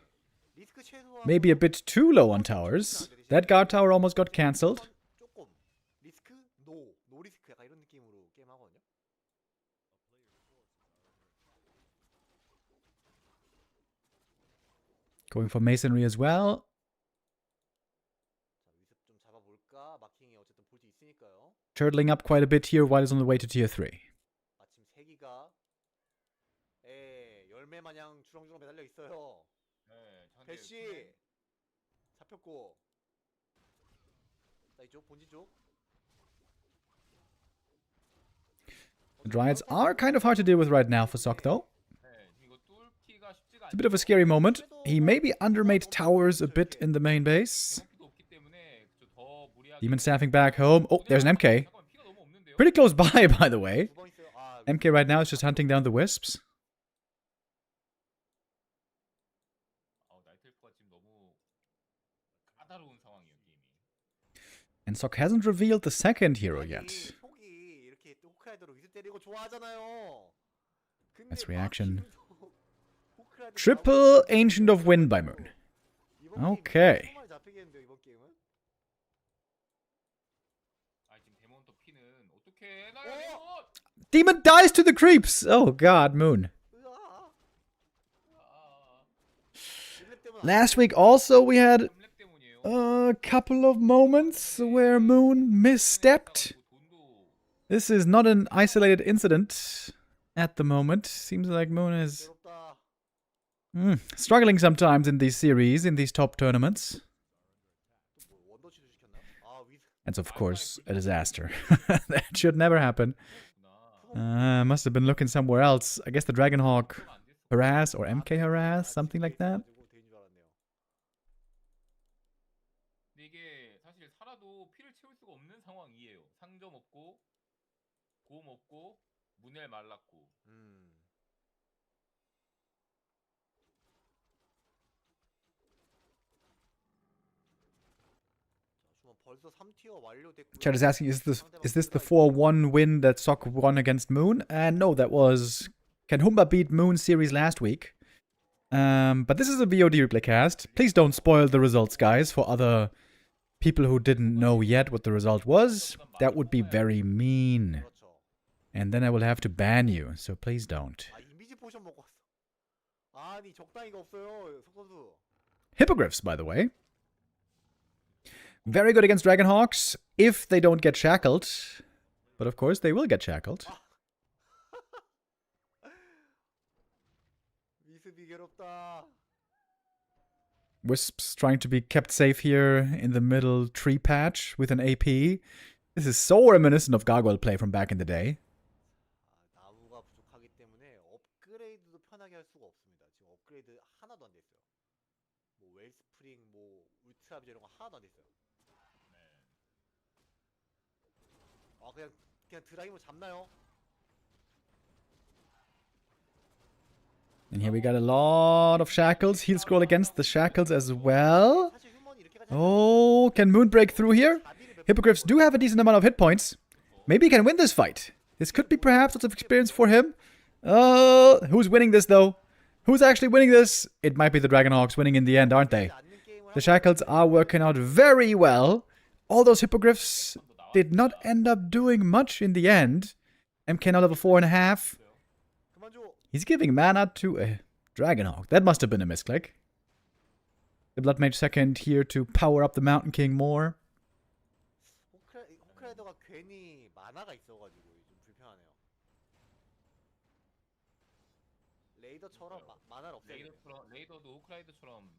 리스크 최소화 Maybe a bit too low on towers. That guard tower almost got cancelled. 조금 리스크 노 리스크 약간 이런 느낌으로 게임 하거든요. Going for masonry as well. 볼까? 마킹이 어쨌든 볼 수 있으니까요. Turtling up quite a bit here while he's on the way to tier 3. 마침 세기가 열매 마냥 주렁주렁 매달려 있어요. 네, 자, 근데 배시 잡혔고. 자, 이쪽 본지 쪽. The Dryads are kind of hard to deal with right now for Sok, though. 네, 이거 뚫기가 쉽지가 It's a bit of a scary moment. He maybe undermade towers a bit in the main base. 대목기도 없기 때문에 더 무리하게. Demon staffing back home. Oh, there's an MK. 잠깐만, 피가 너무 없는데요? Pretty close by the way. 두 번 있어요. 아, MK right now is just hunting down the wisps. 나이트엘프가 지금 너무 까다로운 상황이에요, 게임이. And Sok hasn't revealed the second hero yet. 속이 이렇게 호크라이더로 위드 때리고 좋아하잖아요. 근데 That's reaction. 마킹도 호크라이더 Triple Ancient of Wind by Moon. 이번 게임 Okay. 정말 잡히겠는데요, 이번 게임은? 지금 데몬터 피는 어떻게 해나요? Demon dies to the creeps! Oh god, Moon. 으아. 일렙 때문에 Last week also we had 3렙 때문이에요. a couple of moments where Moon misstepped. 돈도 This is not an isolated incident at the moment. Seems like Moon is 괴롭다. struggling sometimes in these series, in these top tournaments. 뭐 원더치도 시켰나? 아, 위드. That's of course a disaster. That should never happen. Must have been looking somewhere else. I guess the Dragonhawk harass or MK harass, something like that. 되는 줄 알았네요. 근데 이게 사실 살아도 피를 채울 수가 없는 상황이에요. 상점 없고 고음 없고 문el 말랐고. 벌써 3티어 완료됐고요. Chad is asking, is this the 4-1 win that Sok won against Moon? No, that was Can Humba beat Moon series last week. But this is a VOD replay cast. Please don't spoil the results, guys, for other people who didn't know yet what the result was. That would be very mean. 그렇죠. And then I will have to ban you, so please don't. 아, 이미지 포션 먹고 왔어. 아니, 적당히가 없어요, 석 선수. Hippogriffs, by the way. Very good against Dragonhawks if they don't get shackled. But of course, they will get shackled. 미스비 괴롭다. Wisps trying to be kept safe here in the middle tree patch with an AP. This is so reminiscent of gargoyle play from back in the day. 나무가 부족하기 때문에 업그레이드도 편하게 할 수가 없습니다. 지금 업그레이드 하나도 안 돼 있어요. 뭐 웰스프링, 뭐 울트라 비전 이런 거 하나도 안 돼 있어요. 아, 그냥 드라이브 잡나요? And here we got a lot of shackles. He'll scroll against the shackles as well. 사실 휴먼이 이렇게까지 Oh, can Moon break through here? Hippogriffs do have a decent amount of hit points. Maybe he can win this fight. This could be perhaps lots of experience for him. Who's winning this though? Who's actually winning this? It might be the Dragonhawks winning in the end, aren't they? The shackles are working out very well. All those hippogriffs did not end up doing much in the end. MK now level 4.5. 그만 줘. He's giving mana to a Dragonhawk. That must have been a misclick. The Blood Mage second here to power up the Mountain King more. 호크라이더가 괜히 만화가 있어가지고 좀 불편하네요. 레이더처럼 만화를 없애야 돼요. 레이더도 호크라이더처럼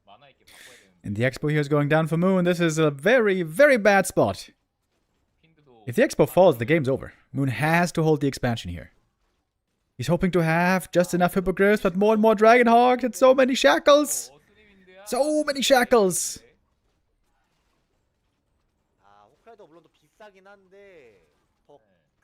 만화 있게 바꿔야 되는데. And the Expo here is going down for Moon. This is a very, very bad spot. 핀드도 If the Expo falls, the game's over. Moon has to hold the expansion here. He's hoping to have just enough Hippogriffs, but more and more Dragonhawks and so many shackles. So many shackles. 아, 호크라이더 물론 더 비싸긴 한데 더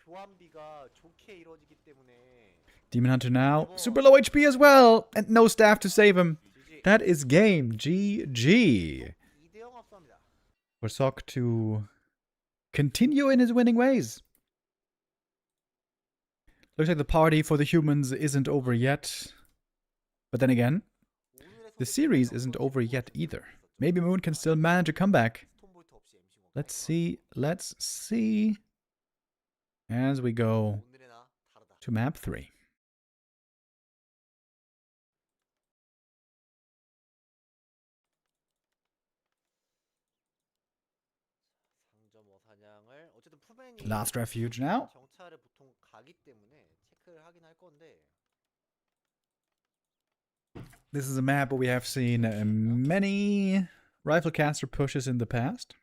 교환비가 좋게 이루어지기 때문에 Demon Hunter now. Super low HP as well. And no staff to save him. That is game. GG. 2대0 앞서합니다. For Sok to continue in his winning ways. Looks like the party for the humans isn't over yet. But then again, the series isn't over yet either. Maybe Moon can still manage a comeback. 스톤볼트 없이 MC 공격. Let's see. Let's see. As we go 오늘의 나 다르다. to map 3. 데모 사냥을 어쨌든 푸맨이 Last refuge now. 정찰을 보통 가기 때문에 체크를 하긴 할 건데. This is a map where we have seen many riflecaster pushes in the past.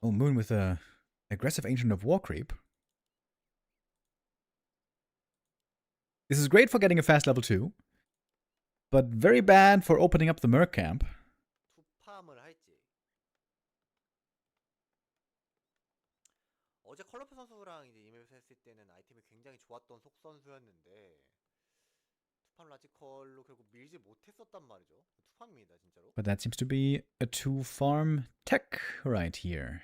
Oh, Moon with a aggressive Ancient of War creep. This is great for getting a fast level 2, but very bad for opening up the Merc camp. 투팜을 할지. 어제 컬러프 선수랑 이제 이맵에서 했을 때는 아이템이 굉장히 좋았던 속 선수였는데 투팜 라지컬로 결국 밀지 못했었단 말이죠. 투팜입니다, 진짜로. But that seems to be a 2-farm tech right here.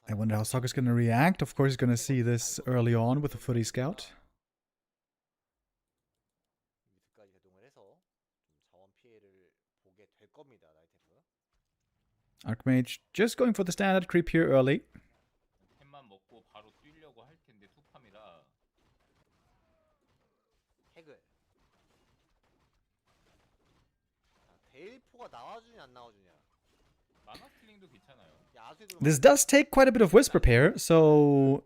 I wonder how Sokka's going to react. Of course, he's going to see this early on with the footy scout. Archmage just going for the standard creep here early. 템만 먹고 바로 뛰려고 할 텐데 투팜이라. 핵을. 데일포가 나와주냐 안 나와주냐. 마나 스틸링도 괜찮아요. This does take quite a bit of Whisper Pair, so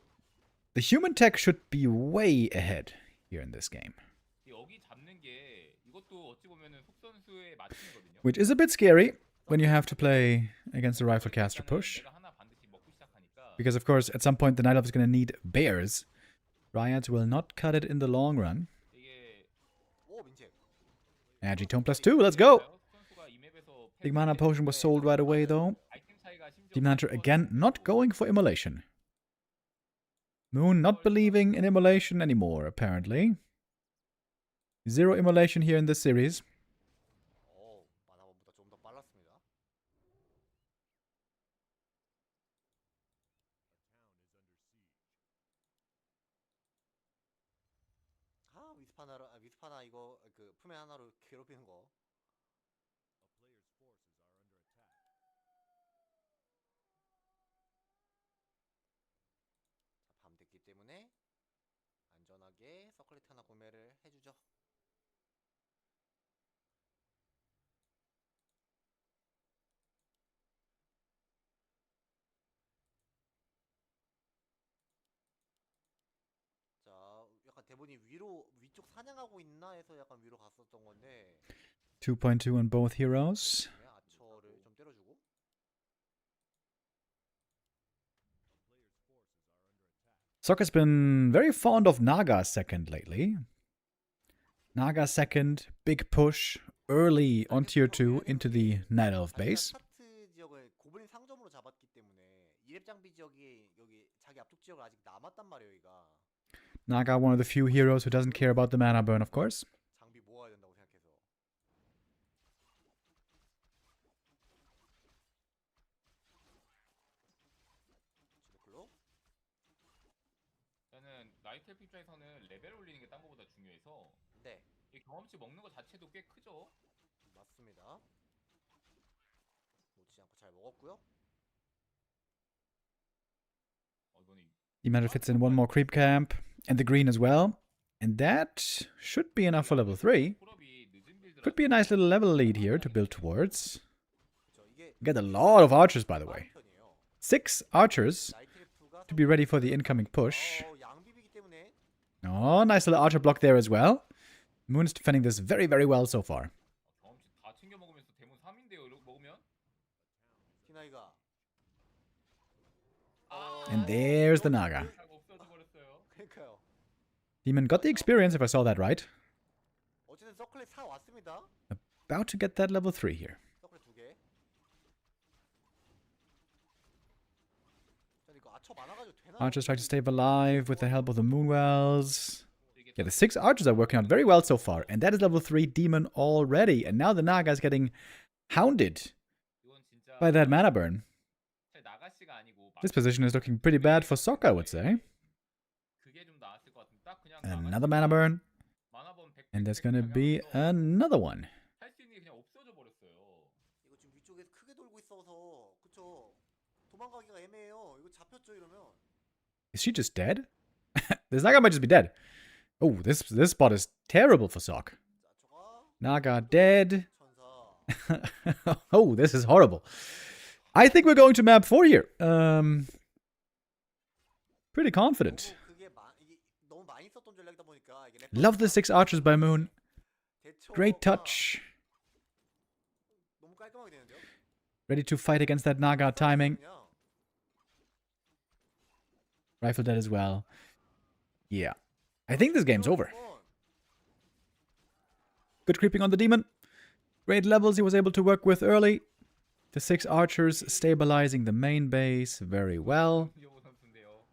the human tech should be way ahead here in this game. 여기 잡는 게 이것도 어찌 보면은 속 선수의 맞춤이거든요. Which is a bit scary when you have to play against the riflecaster push. 내가 하나 반드시 먹고 시작하니까. Because of course, at some point the Night Elf is going to need bears. Dryads will not cut it in the long run. 이게 Agi Tome +2, let's go! Big Mana Potion was sold right away though. Demon Hunter again not going for Immolation. Moon not believing in Immolation anymore, apparently. 0 Immolation here in this series. 마나보다 좀 더 빨랐습니다. 위스파나 이거 그 푸맨 하나로 괴롭히는 거. 밤 됐기 때문에 안전하게 서클릿 하나 구매를 해주죠. 자, 약간 대본이 위쪽 사냥하고 있나 해서 약간 위로 갔었던 건데. 2.2 on both heroes. 아처를 좀 때려주고. Sokka's been very fond of Naga second lately. Naga second, big push, early on tier 2 into the Night Elf base. 스타트 지역을 고블린 상점으로 잡았기 때문에 이랩 장비 지역이 여기 자기 앞쪽 지역을 아직 남았단 말이에요, 여기가. Naga, one of the few heroes who doesn't care about the mana burn, of course. 장비 모아야 된다고 생각해서. 지도클로? 저는 나이트 엘프 입장에서는 레벨 올리는 게 딴 거보다 중요해서 네, 이 경험치 먹는 거 자체도 꽤 크죠. 맞습니다. 놓치지 않고 잘 먹었고요. 이거는 Demon fits in one more creep camp, and the green as well. And that should be enough for level 3. 콜업이 늦은 빌드라. Could be a nice little level lead here to build towards. 그쵸, 이게 Get a lot of archers, by the way. 빠른 편이에요. 6 archers 나이트 엘프가 to be ready for the incoming push. 양비비기 때문에 Oh, nice little archer block there as well. Moon's defending this very, very well so far. 경험치 다 챙겨 먹으면서 데몬 3인데요. 이거 먹으면 키나이가 And there's the Naga. 없어져 버렸어요. 그러니까요. Demon got the experience, if I saw that right. 어쨌든 서클릿 사 왔습니다. About to get that level 3 here. 서클릿 2개. 자, 이거 아처 많아가지고 되나? Archers try to stay alive with the help of the Moonwells. Yeah, the 6 archers are working out very well so far. And that is level 3 Demon already. And now the Naga is getting hounded 이건 진짜 by that mana burn. 나가시가 아니고 This position is looking pretty bad for Sokka, I would say. 그게 좀 나았을 것 같은데 딱 그냥 Another mana burn. 마나번 100. And there's gonna be another one. 할수 있는 게 그냥 없어져 버렸어요. 이거 지금 위쪽에 크게 돌고 있어서 그쵸? 도망가기가 애매해요. 이거 잡혔죠 이러면. Is she just dead? This Naga might just be dead. Oh, this spot is terrible for Sock. 자, 초가 Naga dead. 천사. Oh, this is horrible. I think we're going to map 4 here. Pretty confident. 너무 그게 이게 너무 많이 썼던 전략이다 보니까 이게 Love the 6 archers by Moon. Great 대처가 touch. 너무 깔끔하게 되는데요. Ready to fight against that Naga timing. 그냥 Rifle dead as well. Yeah. I think this game's over. 한번 Good creeping on the demon. Great levels he was able to work with early. The 6 archers stabilizing the main base very well. 김정호 선수인데요.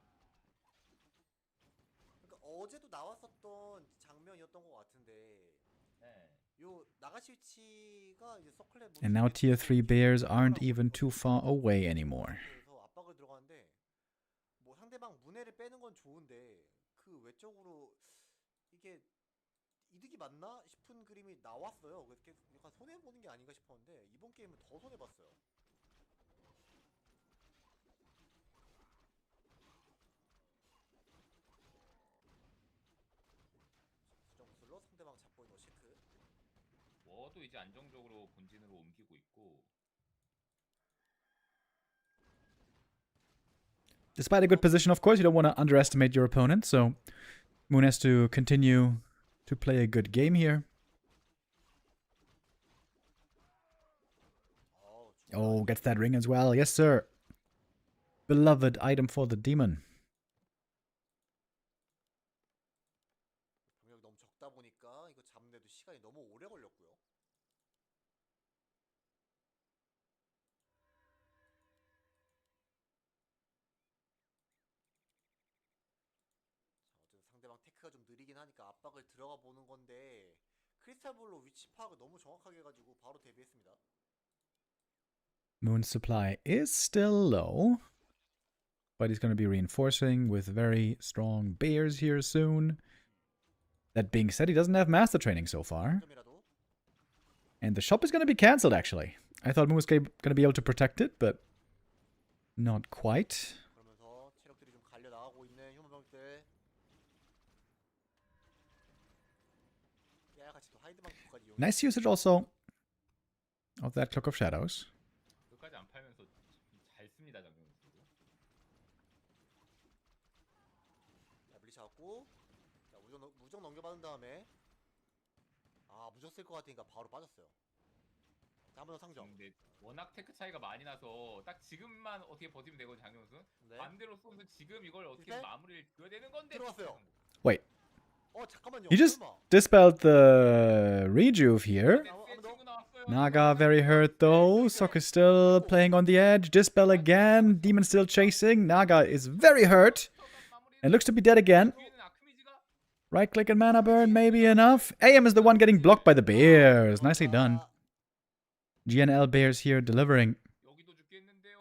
그러니까 어제도 나왔었던 장면이었던 것 같은데 네. 요 나가시 위치가 이제 서클에 And now tier 3 bears aren't even too far away anymore. 그래서 압박을 들어가는데 뭐 상대방 문해를 빼는 건 좋은데 그 외적으로 이게 이득이 맞나 싶은 그림이 나왔어요. 그래서 약간 손해 보는 게 아닌가 싶었는데 이번 게임은 더 손해 봤어요. 수정 구슬로 상대방 잡고 있는 거 체크. 워도 이제 안정적으로 본진으로 옮기고 있고. Despite a good position, of course, you don't want to underestimate your opponent, so Moon has to continue to play a good game here. Oh, gets that ring as well. Yes, sir. Beloved item for the demon. 병력이 너무 적다 보니까 이거 잡는데도 시간이 너무 오래 걸렸고요. 자, 어쨌든 상대방 테크가 좀 느리긴 하니까 압박을 들어가 보는 건데 크리스탈볼로 위치 파악을 너무 정확하게 해가지고 바로 데뷔했습니다. Moon's supply is still low, but he's going to be reinforcing with very strong bears here soon. That being said, he doesn't have master training so far. 점이라도 And the shop is going to be cancelled, actually. I thought Moon was going to be able to protect it, but not quite. 그러면서 체력들이 좀 갈려 나가고 있는 휴먼 병들. 깨알같이 또 하이드방크까지 이용. Nice usage also of that Cloak of Shadows. 끝까지 안 팔면서 잘 씁니다 장경 선수. 자, 물리 잡았고. 자, 무적 넘겨받은 다음에 무적 쓸 것 같으니까 바로 빠졌어요. 자, 한 번 더 상정. 근데 워낙 테크 차이가 많이 나서 딱 지금만 어떻게 버티면 되거든요 장경 선수. 네. 반대로 쏘면 지금 이걸 어떻게 일단 마무리를 지어야 되는 건데. 들어갔어요. Wait, 잠깐만요. he just 설마. dispelled the rejuve here. 네, 친구 나왔어요. Naga very hurt though. Sok is still playing on the edge. Dispel again. Demon still chasing. Naga is very hurt and looks to be dead again. 뒤에는 아크미지가 Right click and mana burn may be enough. AM is the one getting blocked by the bears. Nicely done. GNL bears here delivering. 여기도 죽겠는데요.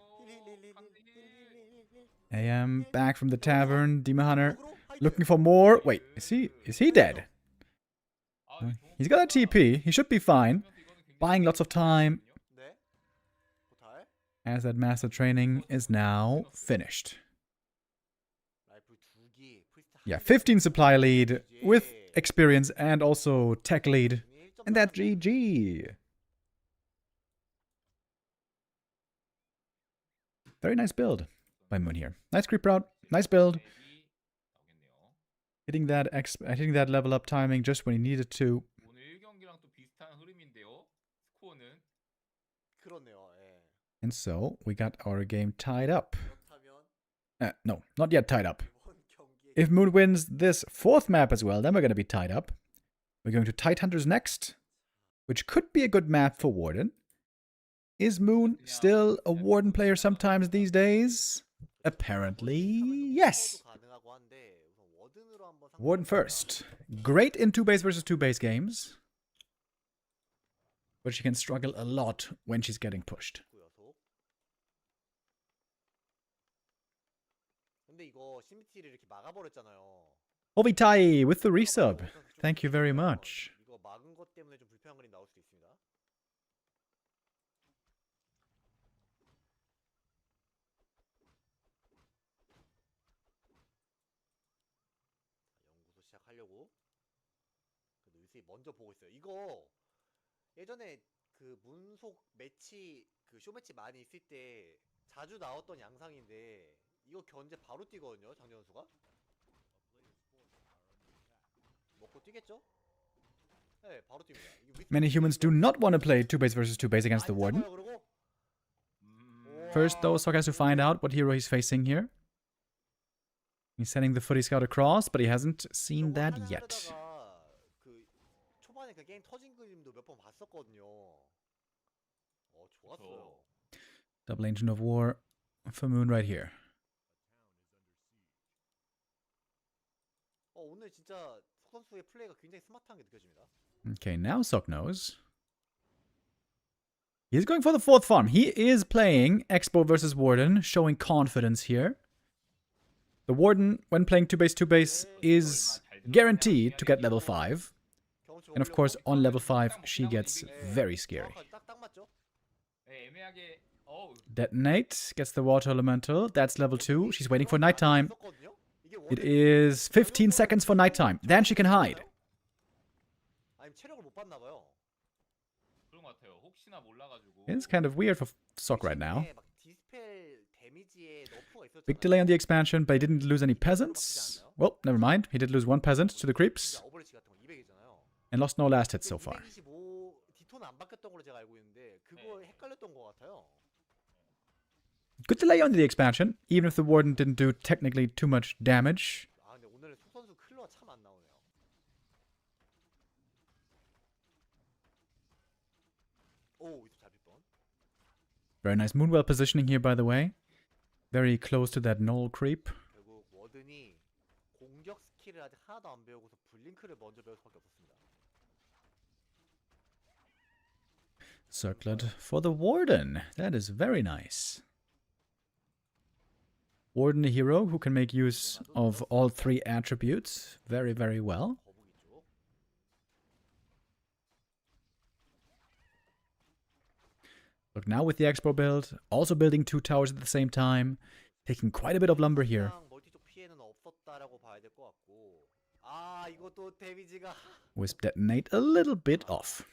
AM back from the tavern. Demon Hunter looking for more. Wait, is he dead? He's got a TP. He should be fine. Buying lots of time 네. 포탈. as that master training is now finished. 라이플 2기. 프리스트 Yeah, 15 supply lead with experience and also tech lead. And that GG. Very nice build by Moon here. Nice creep route. Nice build. 나오겠네요. Hitting that level up timing just when he needed to. 오늘 1경기랑 또 비슷한 흐름인데요. 스코어는 그렇네요. 예. And so we got our game tied up. 그렇다면 No, not yet tied up. 이번 경기에 If Moon wins this 4th map as well, then we're going to be tied up. We're going to Tidehunters next, which could be a good map for Warden. Is Moon still a Warden player sometimes these days? Apparently, yes. 가능하고 한데 우선 워든으로 한번 Warden first. Great in 2-base versus 2-base games. But she can struggle a lot when she's getting pushed. 구여소. 근데 이거 심티를 이렇게 막아버렸잖아요. Ovitai with the resub. Thank you very much. 이거 막은 것 때문에 좀 불편한 그림 나올 수도 있습니다. 연구소 시작하려고. 그래도 위스이 먼저 보고 있어요. 이거 예전에 그 문속 매치 그 쇼매치 많이 있을 때 자주 나왔던 양상인데 이거 견제 바로 뛰거든요, 장재 선수가. 먹고 뛰겠죠? 네, 바로 뜁니다. Many humans do not want to play 2-base versus 2-base against the Warden. First, though, Sok has to find out what hero he's facing here. He's sending the footy scout across, but he hasn't seen that yet. 그 초반에 그 게임 터진 그림도 몇 번 봤었거든요. 좋았어요. Double Agent of War for Moon right here. 오늘 진짜 석 선수의 플레이가 굉장히 스마트한 게 느껴집니다. Okay, now Sok knows. He's going for the 4th farm. He is playing Expo versus Warden, showing confidence here. The Warden, when playing 2-base, is guaranteed to get level 5. And of course, on level 5, she gets very scary. Detonate, gets the Water Elemental. That's level 2. She's waiting for nighttime. It is 15 seconds for nighttime. Then she can hide. It's kind of weird for Sok right now. Big delay on the expansion, but he didn't lose any peasants. Well, never mind. He did lose 1 peasant to the creeps. And lost no last hits so far. Good delay on the expansion, even if the Warden didn't do technically too much damage. Very nice Moonwell positioning here, by the way. Very close to that Knoll creep. Circlet for the Warden. That is very nice. Warden, a hero who can make use of all 3 attributes very, very well. Look, now with the Expo build, also building 2 towers at the same time, taking quite a bit of lumber here. Wisp detonate a little bit off.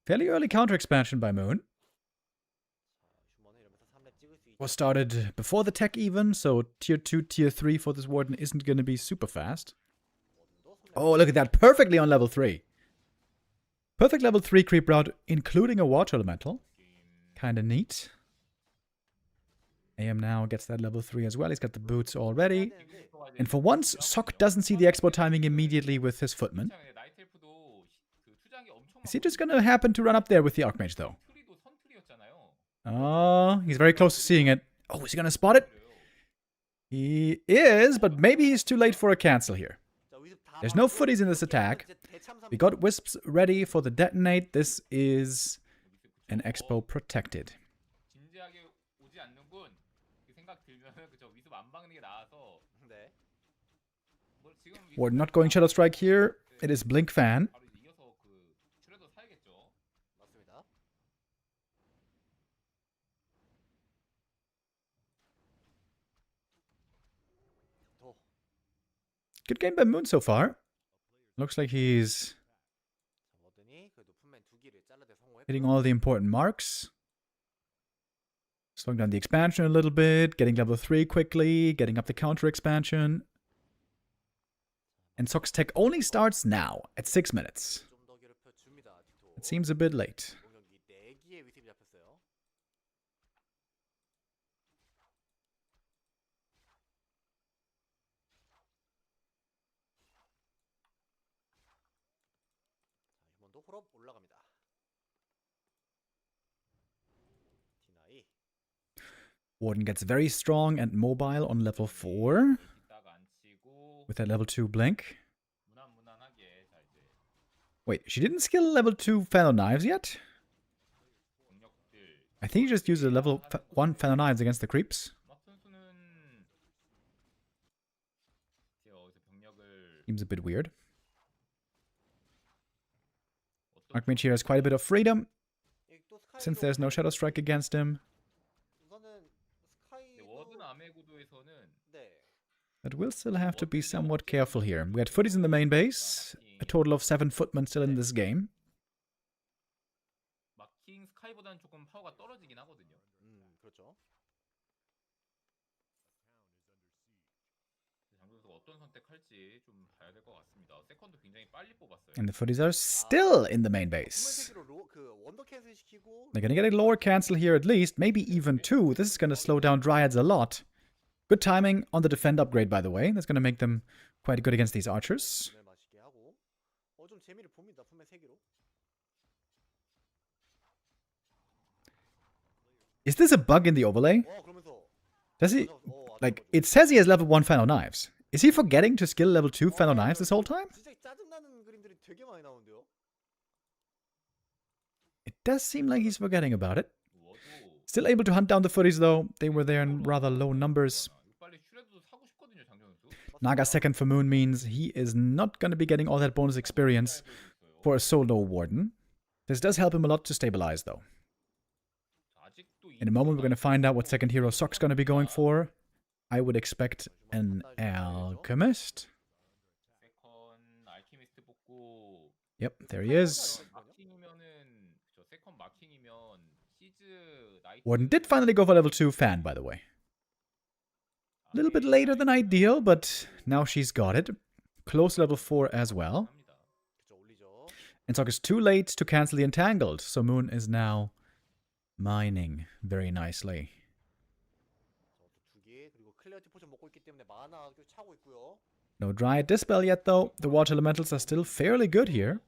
Fairly early counter expansion by Moon. Was started before the tech even, so tier 2, tier 3 for this Warden isn't going to be super fast. Oh, look at that. Perfectly on level 3. Perfect level 3 creep route, including a Water Elemental. Kinda neat. AM now gets that level 3 as well. He's got the boots already. And for once, Sok doesn't see the Expo timing immediately with his footman. Is he just gonna happen to run up there with the Archmage, though? Oh, he's very close to seeing it. Oh, is he gonna spot it? He is, but maybe he's too late for a cancel here. There's no footies in this attack. We got Wisps ready for the detonate. This is an Expo protected. We're not going Shadow Strike here. It is Blink Fan. Good game by Moon so far. Looks like he's hitting all the important marks. Slowing down the expansion a little bit, getting level 3 quickly, getting up the counter expansion. And Sok's tech only starts now, at 6 minutes. It seems a bit late. Warden gets very strong and mobile on level 4. With that level 2 blink. Wait, she didn't skill level 2 Fellow Knives yet? I think she just used a level 1 Fellow Knives against the creeps. Seems a bit weird. Archmage here has quite a bit of freedom. since there's no Shadow Strike against him. 우선은 근데 워든 스카이도 아메 구도에서는 네. But we'll still have to be somewhat careful here. We had footies in the main base. A total of 7 footmen still in this game. 마킹 스카이보다는 조금 파워가 떨어지긴 하거든요. 그렇죠. 장준수가 어떤 선택할지 좀 봐야 될 것 같습니다. 세컨도 굉장히 빨리 뽑았어요. And the footies are still in the main base. 세기로 그 원더 캔슬 시키고 They're gonna get a lore cancel here at least, maybe even 2. This is gonna slow down Dryads a lot. Good timing on the defend upgrade, by the way. That's gonna make them quite good against these archers. 을 마시게 하고 좀 재미를 봅니다. 품에 세기로. Is this a bug in the overlay? 그러면서 Does he... Like, it says he has level 1 Fano Knives. Is he forgetting to skill level 2 Fano Knives this whole time? 진짜 짜증나는 그림들이 되게 많이 나오는데요. It does seem like he's forgetting about it. 워도 Still able to hunt down the footies, though. They were there in rather low numbers. 빨리 슈레드도 사고 싶거든요, 장준수. Naga second for Moon means he is not going to be getting all that bonus experience for a solo warden. This does help him a lot to stabilize, though. 아직도 In a moment, we're going to find out what second hero Sock's going to be going for. I would expect an Alchemist. 세컨 알키미스트 뽑고 Yep, there he is. 마킹이면은 저 세컨 마킹이면 시즈 나이트 Warden did finally go for level 2 fan, by the way. A little bit later than ideal, but now she's got it. Close to level 4 as well. 합니다. 그쵸, 올리죠. And Sock is too late to cancel the Entangled, so Moon is now mining very nicely. 두 개, 그리고 클리어티 포션 먹고 있기 때문에 마나 차고 있고요. No Dryad Dispel yet, though. The water elementals are still fairly good here.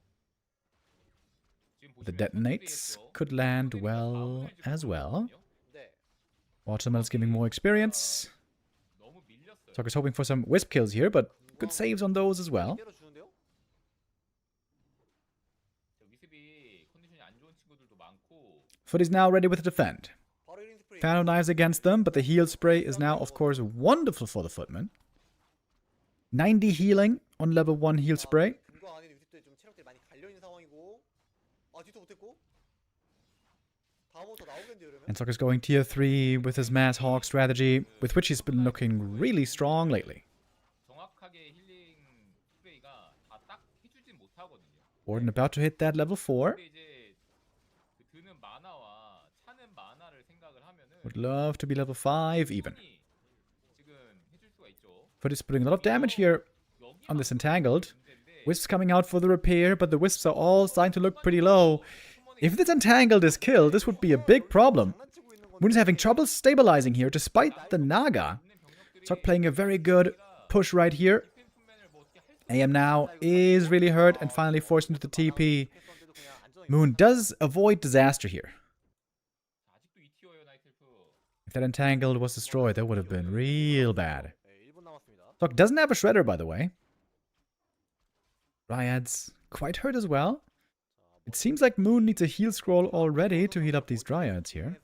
지금 The 보시면 detonates 선수들이 could land well 마운트를 지금 as well. 보거든요. 네. Water elementals giving more experience. 너무 밀렸어요. Sock is hoping for some Wisp kills here, but good saves on those as well. 때려 주는데요? 저 위습이 컨디션이 안 좋은 친구들도 많고 Foot is now ready with the defend. 바로 1인 스프레이. Fano Knives against them, but the heal spray is now, of course, wonderful for the footman. 90 healing on level 1 heal spray. 금광 안에는 위습 때좀 체력들이 많이 갈려 있는 상황이고. 뒤도 못했고. 다음부터 나오겠는데요, 이러면? And Sock is going tier 3 with his Mass Hawk strategy, with which he's been looking really strong lately. 정확하게 힐링 스프레이가 다 딱 해주진 못하거든요. Warden about to hit that level 4. 근데 이제 그 드는 마나와 차는 마나를 생각을 하면은 Would love to be level 5 even. 충분히 지금 해줄 수가 있죠. Foot is putting a lot of damage here on this Entangled. Wisps coming out for the repair, but the Wisps are all starting to look pretty low. If this Entangled is killed, this would be a big problem. Moon is having trouble stabilizing here despite the Naga. Sock playing a very good push right here. AM now is really hurt and finally forced into the TP. Moon does avoid disaster here. 아직도 2티어예요 나이트엘프. If that Entangled was destroyed, that would have been real bad. 네, 1분 남았습니다. Sock doesn't have a Shredder, by the way. Dryads quite hurt as well. It seems like Moon needs a heal scroll already to heal up these Dryads here.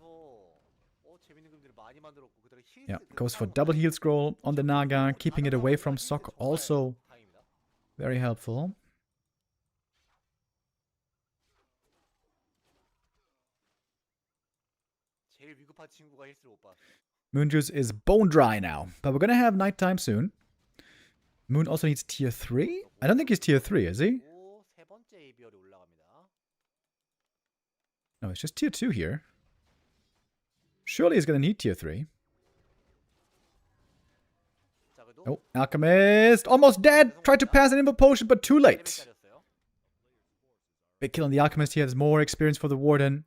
재밌는 그림들을 많이 만들었고 그다음에 힐 Yeah, goes for double heal scroll on the Naga, keeping it away from Sock also 다행입니다. very helpful. 제일 위급한 친구가 힐스를 못 봤어요. Moonjuice is bone dry now, but we're gonna have nighttime soon. Moon also needs tier 3? I don't think he's tier 3, is he? 세 번째 ABR이 올라갑니다. No, it's just tier 2 here. Surely he's gonna need tier 3. 자, 그래도 Oh, Alchemist! Almost dead! Tried to pass an Invo Potion, but too late. 때렸어요. Big kill on the Alchemist here. There's more experience for the Warden.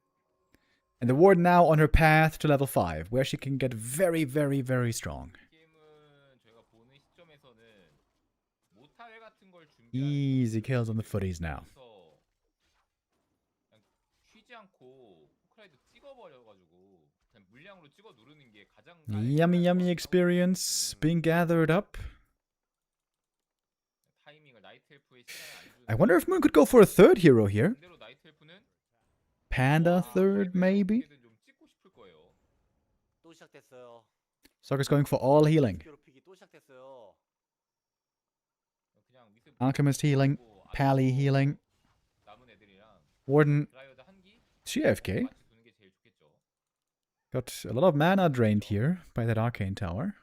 And the Warden now on her path to level 5, where she can get very, very, very strong. 게임은 저희가 보는 시점에서는 모탈 같은 걸 준비하는 Easy kills on the footies now. 그래서 그냥 쉬지 않고 포크라이드 찍어버려가지고 그냥 물량으로 찍어 누르는 게 가장 Yummy, yummy experience being gathered up. 타이밍을 나이트엘프의 시간을 안 주는 I wonder if Moon could go for a third hero here. 반대로 나이트엘프는 Panda third, maybe? 어떻게든 좀 찍고 싶을 거예요. 또 시작됐어요. Sock is going for all healing. 괴롭히기 또 시작됐어요. 그냥 위습 Alchemist healing, Pally healing. 남은 애들이랑 Warden, 드라이어드 한기 she AFK. 같이 두는 게 Got a lot of mana drained here by that arcane tower.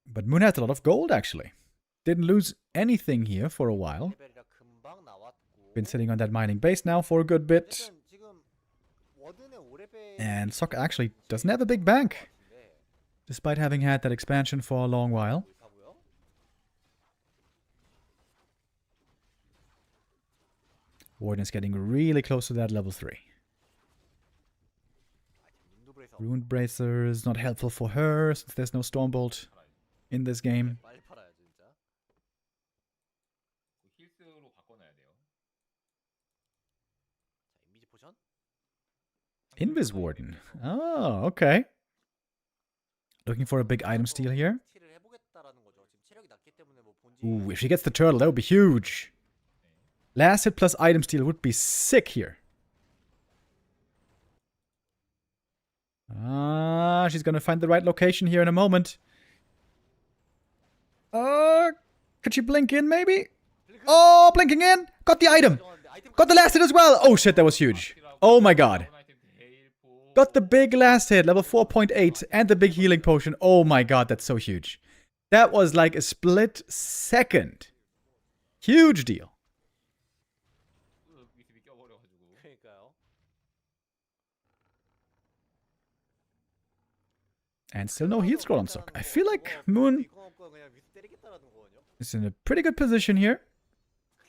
But Moon has a lot of gold, actually. Didn't lose anything here for a while. 레벨이라 금방 나왔고. Been sitting on that mining base now for a good bit. 어쨌든 지금 워든의 5레벨 And Sok actually doesn't have a big bank, despite having had that expansion for a long while. Warden is getting really close to that level 3. Ruined Bracer is not helpful for her, since there's no Stormbolt in this game. 빨리 팔아야 진짜. 힐스로 바꿔놔야 돼요. 자, 이미지 포션? Invis Warden. Oh, okay. Looking for a big item steal here. 스틸을 해보겠다라는 거죠. 지금 체력이 낮기 때문에 뭐 본진 Ooh, if she gets the turtle, that would be huge. Last hit plus item steal would be sick here. Ah, she's gonna find the right location here in a moment. Could she blink in maybe? Oh, blinking in! Got the item! Got the last hit as well! Oh shit, that was huge. Oh my god. Got the big last hit, level 4.8, and the big healing potion. Oh my god, that's so huge. That was like a split second. Huge deal. 그러니까요. And still no heal scroll on Sok. I feel like Moon 이거 없고 그냥 위스 때리겠다라는 거거든요. is in a pretty good position here.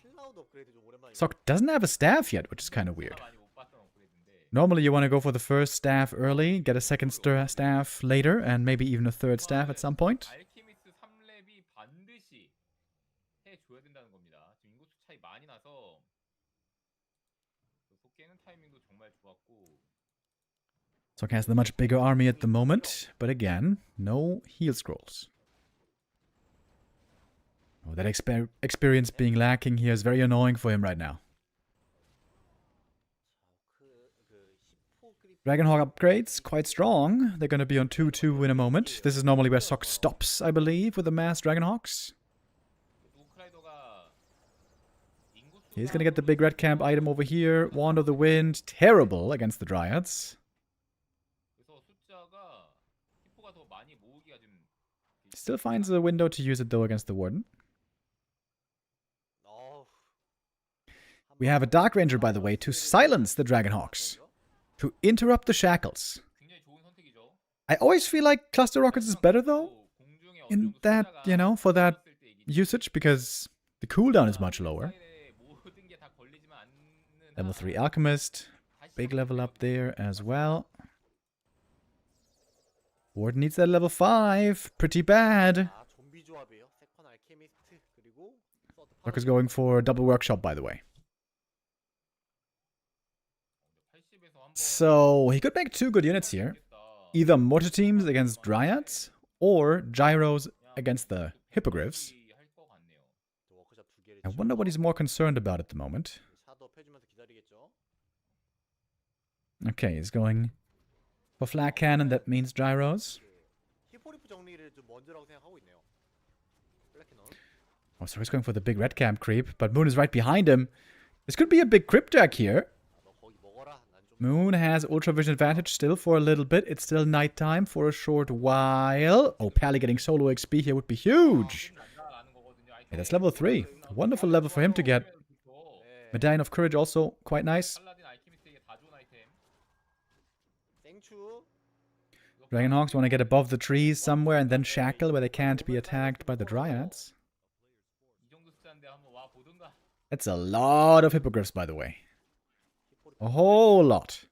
클라우드 업그레이드 좀 오랜만이네. Sok doesn't have a staff yet, which is kind of weird. 많이 못 봤던 업그레이드인데. Normally you want to go for the first staff early, get a second staff later, and maybe even a third staff at some point. 알케미스 3렙이 반드시 해줘야 된다는 겁니다. 지금 인구수 차이 많이 나서 속 깨는 타이밍도 정말 좋았고. Sok has the much bigger army at the moment, but again, no heal scrolls. Oh, that experience being lacking here is very annoying for him right now. Dragonhawk upgrades, quite strong. They're going to be on 2-2 in a moment. This is normally where Sok stops, I believe, with the mass Dragonhawks. He's going to get the big red camp item over here. Wand of the Wind, terrible against the Dryads. Still finds a window to use it though against the Warden. We have a Dark Ranger, by the way, to silence the Dragonhawks. To interrupt the shackles. I always feel like Cluster Rockets is better though. In that, you know, for that usage, because the cooldown is much lower. Level 3 Alchemist. Big level up there as well. Warden needs that level 5. Pretty bad. Rock is going for a double workshop, by the way. So he could make 2 good units here. Either mortar teams against Dryads, or gyros against the Hippogriffs. I wonder what he's more concerned about at the moment. Okay, he's going for flag cannon, that means gyros. Oh, so he's going for the big red camp creep, but Moon is right behind him. This could be a big cryptjack here. Moon has ultra vision advantage still for a little bit. It's still nighttime for a short while. Oh, Pally getting solo XP here would be huge. Yeah, that's level 3. A wonderful level for him to get. Medallion of Courage also quite nice. Dragonhawks want to get above the trees somewhere and then shackle where they can't be attacked by the Dryads. That's a lot of Hippogriffs, by the way. A whole lot.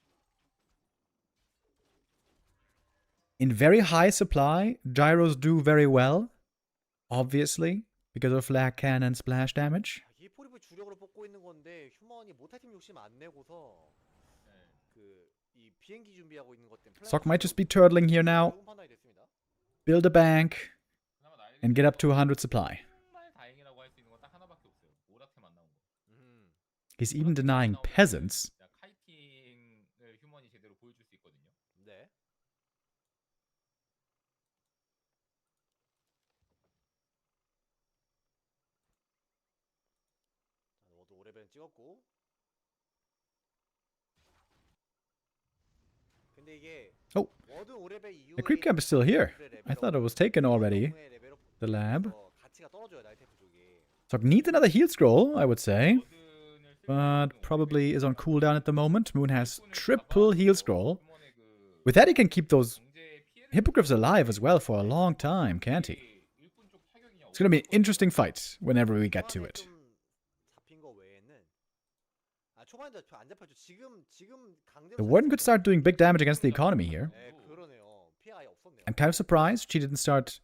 In very high supply, gyros do very well. Obviously, because of flag cannon splash damage. Sok might just be turtling here now. Build a bank. And get up to 100 supply. He's even denying peasants. 근데 이게 Oh, 워드 5레벨 이후에 the creep camp is still here. I thought it was taken already. The lab. 가치가 떨어져요 나이테 부족이. Sok needs another heal scroll, I would say. 워든을 쓸 But 때는 probably is on 오래돼서 cooldown at the moment. Moon has 일꾼을 triple heal 잡아서 scroll. 휴먼의 그 With that, he can keep those 경제에 피해를 hippogriffs 주는 alive as well for a long time, can't he? 일꾼 쪽 타격이 그냥 It's gonna be an 없었거든요. interesting fight whenever we get to 초반에 it. 좀 잡힌 거 외에는 초반에 안 잡혔죠. 지금 강제로 The Warden could start doing big damage against the economy here. 네, 그러네요. 피해 아예 없었네요. I'm kind of surprised she didn't start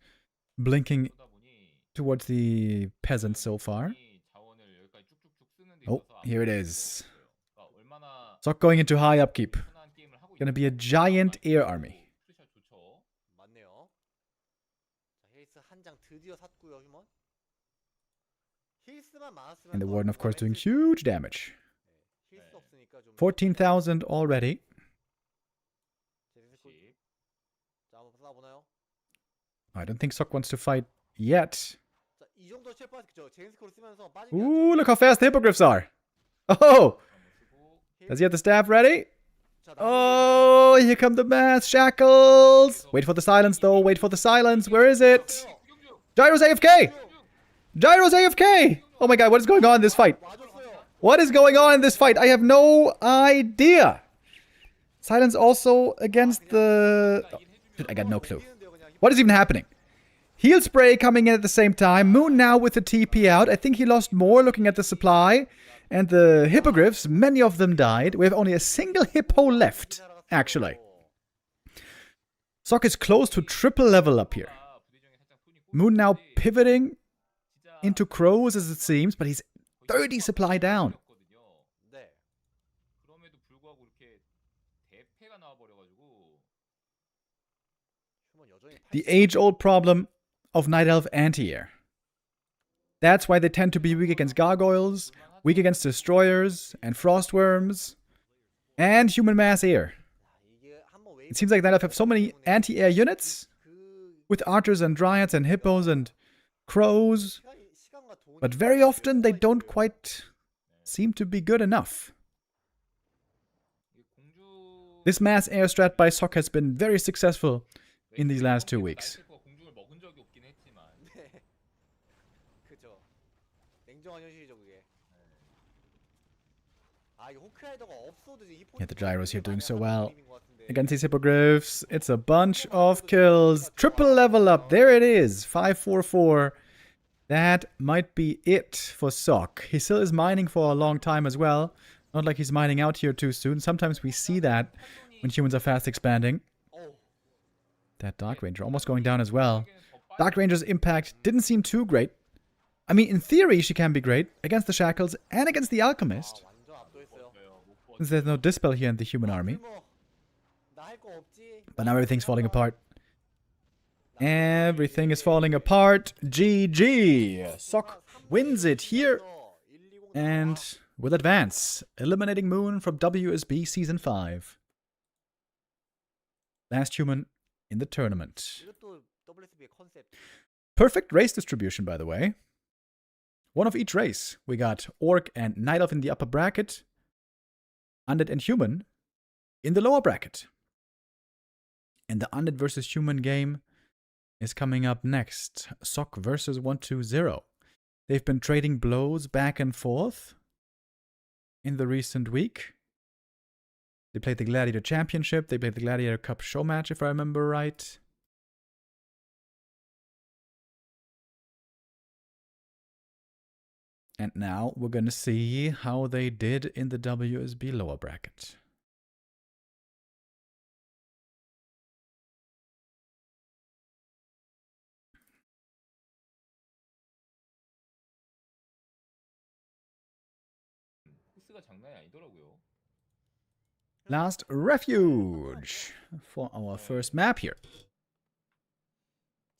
blinking 그러다 보니 towards the peasants so far. 자원을 여기까지 쭉쭉쭉 쓰는 데 Oh, 있어서 here it 아무 is. 문제가 없어요. 그러니까 얼마나 Sok going into high upkeep. 편한 게임을 하고 Gonna be a 있는지 giant air army. 크루셜 좋죠. 맞네요. 자, 힐스 한 장 드디어 샀고요, 휴먼. 힐스만 많았으면 And the 더 Warden, of course, doing 했을 huge damage. 네, 힐스 없으니까 좀 14,000 already. 십. 자, 한번 쏴보나요? I don't think Sok wants to fight yet. 자, 이 정도 셰프죠. 제인스코를 쓰면서 빠지게 Ooh, look how fast the hippogriffs are. Oh, 하죠. does he have the staff ready? 자, Oh, here come the mass shackles. Wait for the silence, though. Wait for the silence. Where is it? Gyro's AFK. Gyro's AFK. Oh my god, what is going on in this fight? 와줬어요. What is going on in this fight? I have no idea. Silence also against the... Oh, I got no clue. 이기는데요, 그냥. What is even happening? Heal spray coming in at the same time. Moon now with the TP out. I think he lost more looking at the supply. And the hippogriffs, many of them died. We have only a single hippo left, actually. Sok is close to triple level up here. Moon now pivoting into crows as it seems, but he's 30 supply down. 네. 그럼에도 불구하고 이렇게 대패가 나와버려가지고 휴먼 여전히 The age-old problem of Night Elf anti-air. That's why they tend to be weak against gargoyles, weak against destroyers, and frostworms, and human mass air. 이게 한번 It seems like Night Elf have so many anti-air units, 그 with archers and dryads and hippos and crows, 시간과 돈이 but very often they don't quite seem to be good enough. 이게 공주 This mass air strat by Sok has been very successful in these last 2 weeks. 나이테크가 공중을 먹은 적이 없긴 했지만 네. 그죠. 냉정한 현실이죠, 그게. 아, 이 호크라이더가 없어도 이 Yeah, the gyros here doing so well. 그림인 것 같은데. Against these hippogriffs, it's a bunch of kills. Triple level up. There it is. 544. That might be it for Sok. He still is mining for a long time as well. Not like he's mining out here too soon. Sometimes we see that when humans are fast expanding. 어우, That Dark Ranger almost going down as well. Dark Ranger's impact didn't seem too great. I mean, in theory, she can be great against the Shackles and against the Alchemist, 완전 압도했어요. since there's no Dispel here in the human army. 나할 거 없지. But now everything's falling apart. Everything is falling apart. GG. Sok wins it here and will advance, eliminating Moon from WSB Season 5. Last human in the tournament. 이것도 WSB의 컨셉. Perfect race distribution, by the way. One of each race. We got Orc and Night Elf in the upper bracket, Undead and Human in the lower bracket. And the Undead versus Human game is coming up next. Sok versus 120. They've been trading blows back and forth in the recent week. They played the Gladiator Championship. They played the Gladiator Cup show match, if I remember right. And now we're going to see how they did in the WSB lower bracket. 코스가 장난이 아니더라고요. Last refuge for our first map here.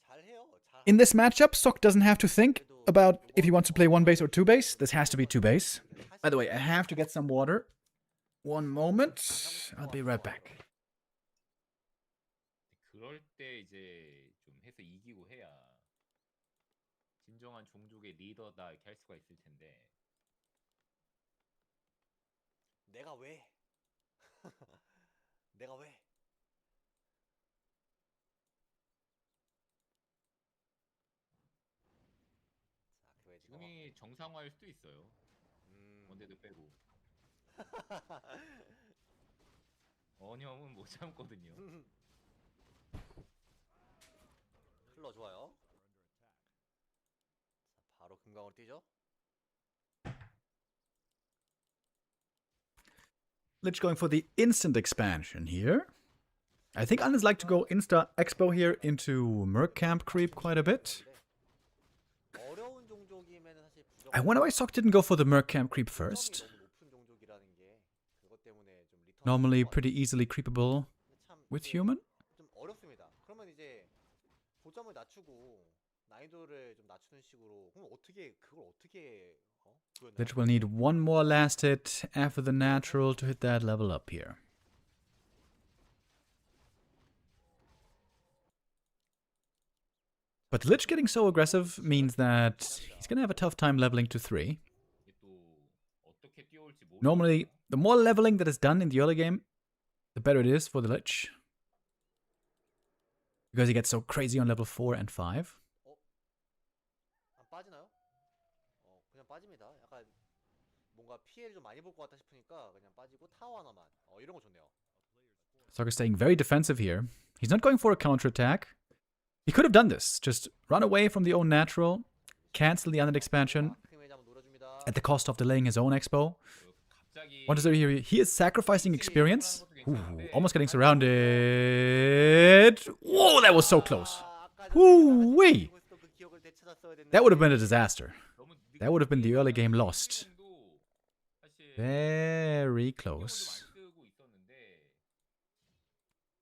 잘해요. 잘. In this matchup, Sok doesn't have to think about if he wants to play 1 base or 2 base. This has to be 2 base. By the way, I have to get some water. One moment. I'll be right back. 그럴 때 이제 좀 해서 이기고 해야 진정한 종족의 리더다 이렇게 할 수가 있을 텐데. 내가 왜? 내가 왜? 형이 정상화일 수도 있어요. 원데드 빼고. 언형은 못 참거든요. 클러 좋아요. 자, 바로 금강으로 뛰죠. Lich going for the instant expansion here. I think Anders like to go insta expo here into Merc Camp creep quite a bit. 어려운 종족이면은 사실 부정. I wonder why Sok didn't go for the Merc Camp creep first. 너무 높은 종족이라는 게 그것 때문에 좀 리턴. Normally pretty easily creepable 참 with 이게 human. 좀 어렵습니다. 그러면 이제 고점을 낮추고 난이도를 좀 낮추는 식으로. 그럼 어떻게 그걸 어떻게 구현해요? Lich will need one more last hit after the natural to hit that level up here. But Lich getting so aggressive means that he's gonna have a tough time leveling to 3. 이게 또 어떻게 뛰어올지 모르. Normally, the more leveling that is done in the early game, the better it is for the Lich. Because he gets so crazy on level 4 and 5. 안 빠지나요? 그냥 빠집니다. 약간 뭔가 피해를 좀 많이 볼 것 같다 싶으니까 그냥 빠지고 타워 하나만. 이런 거 좋네요. Soccer staying very defensive here. He's not going for a counterattack. He could have done this. Just run away from the own natural, cancel the undead expansion 아크메이지 한번 노려줍니다. at the cost of delaying his own expo. 갑자기 What is there here? He is sacrificing experience. Ooh, almost getting surrounded. Whoa, that was so close. Woo-wee. That would have been a disaster. That would have been the early game lost. Very close.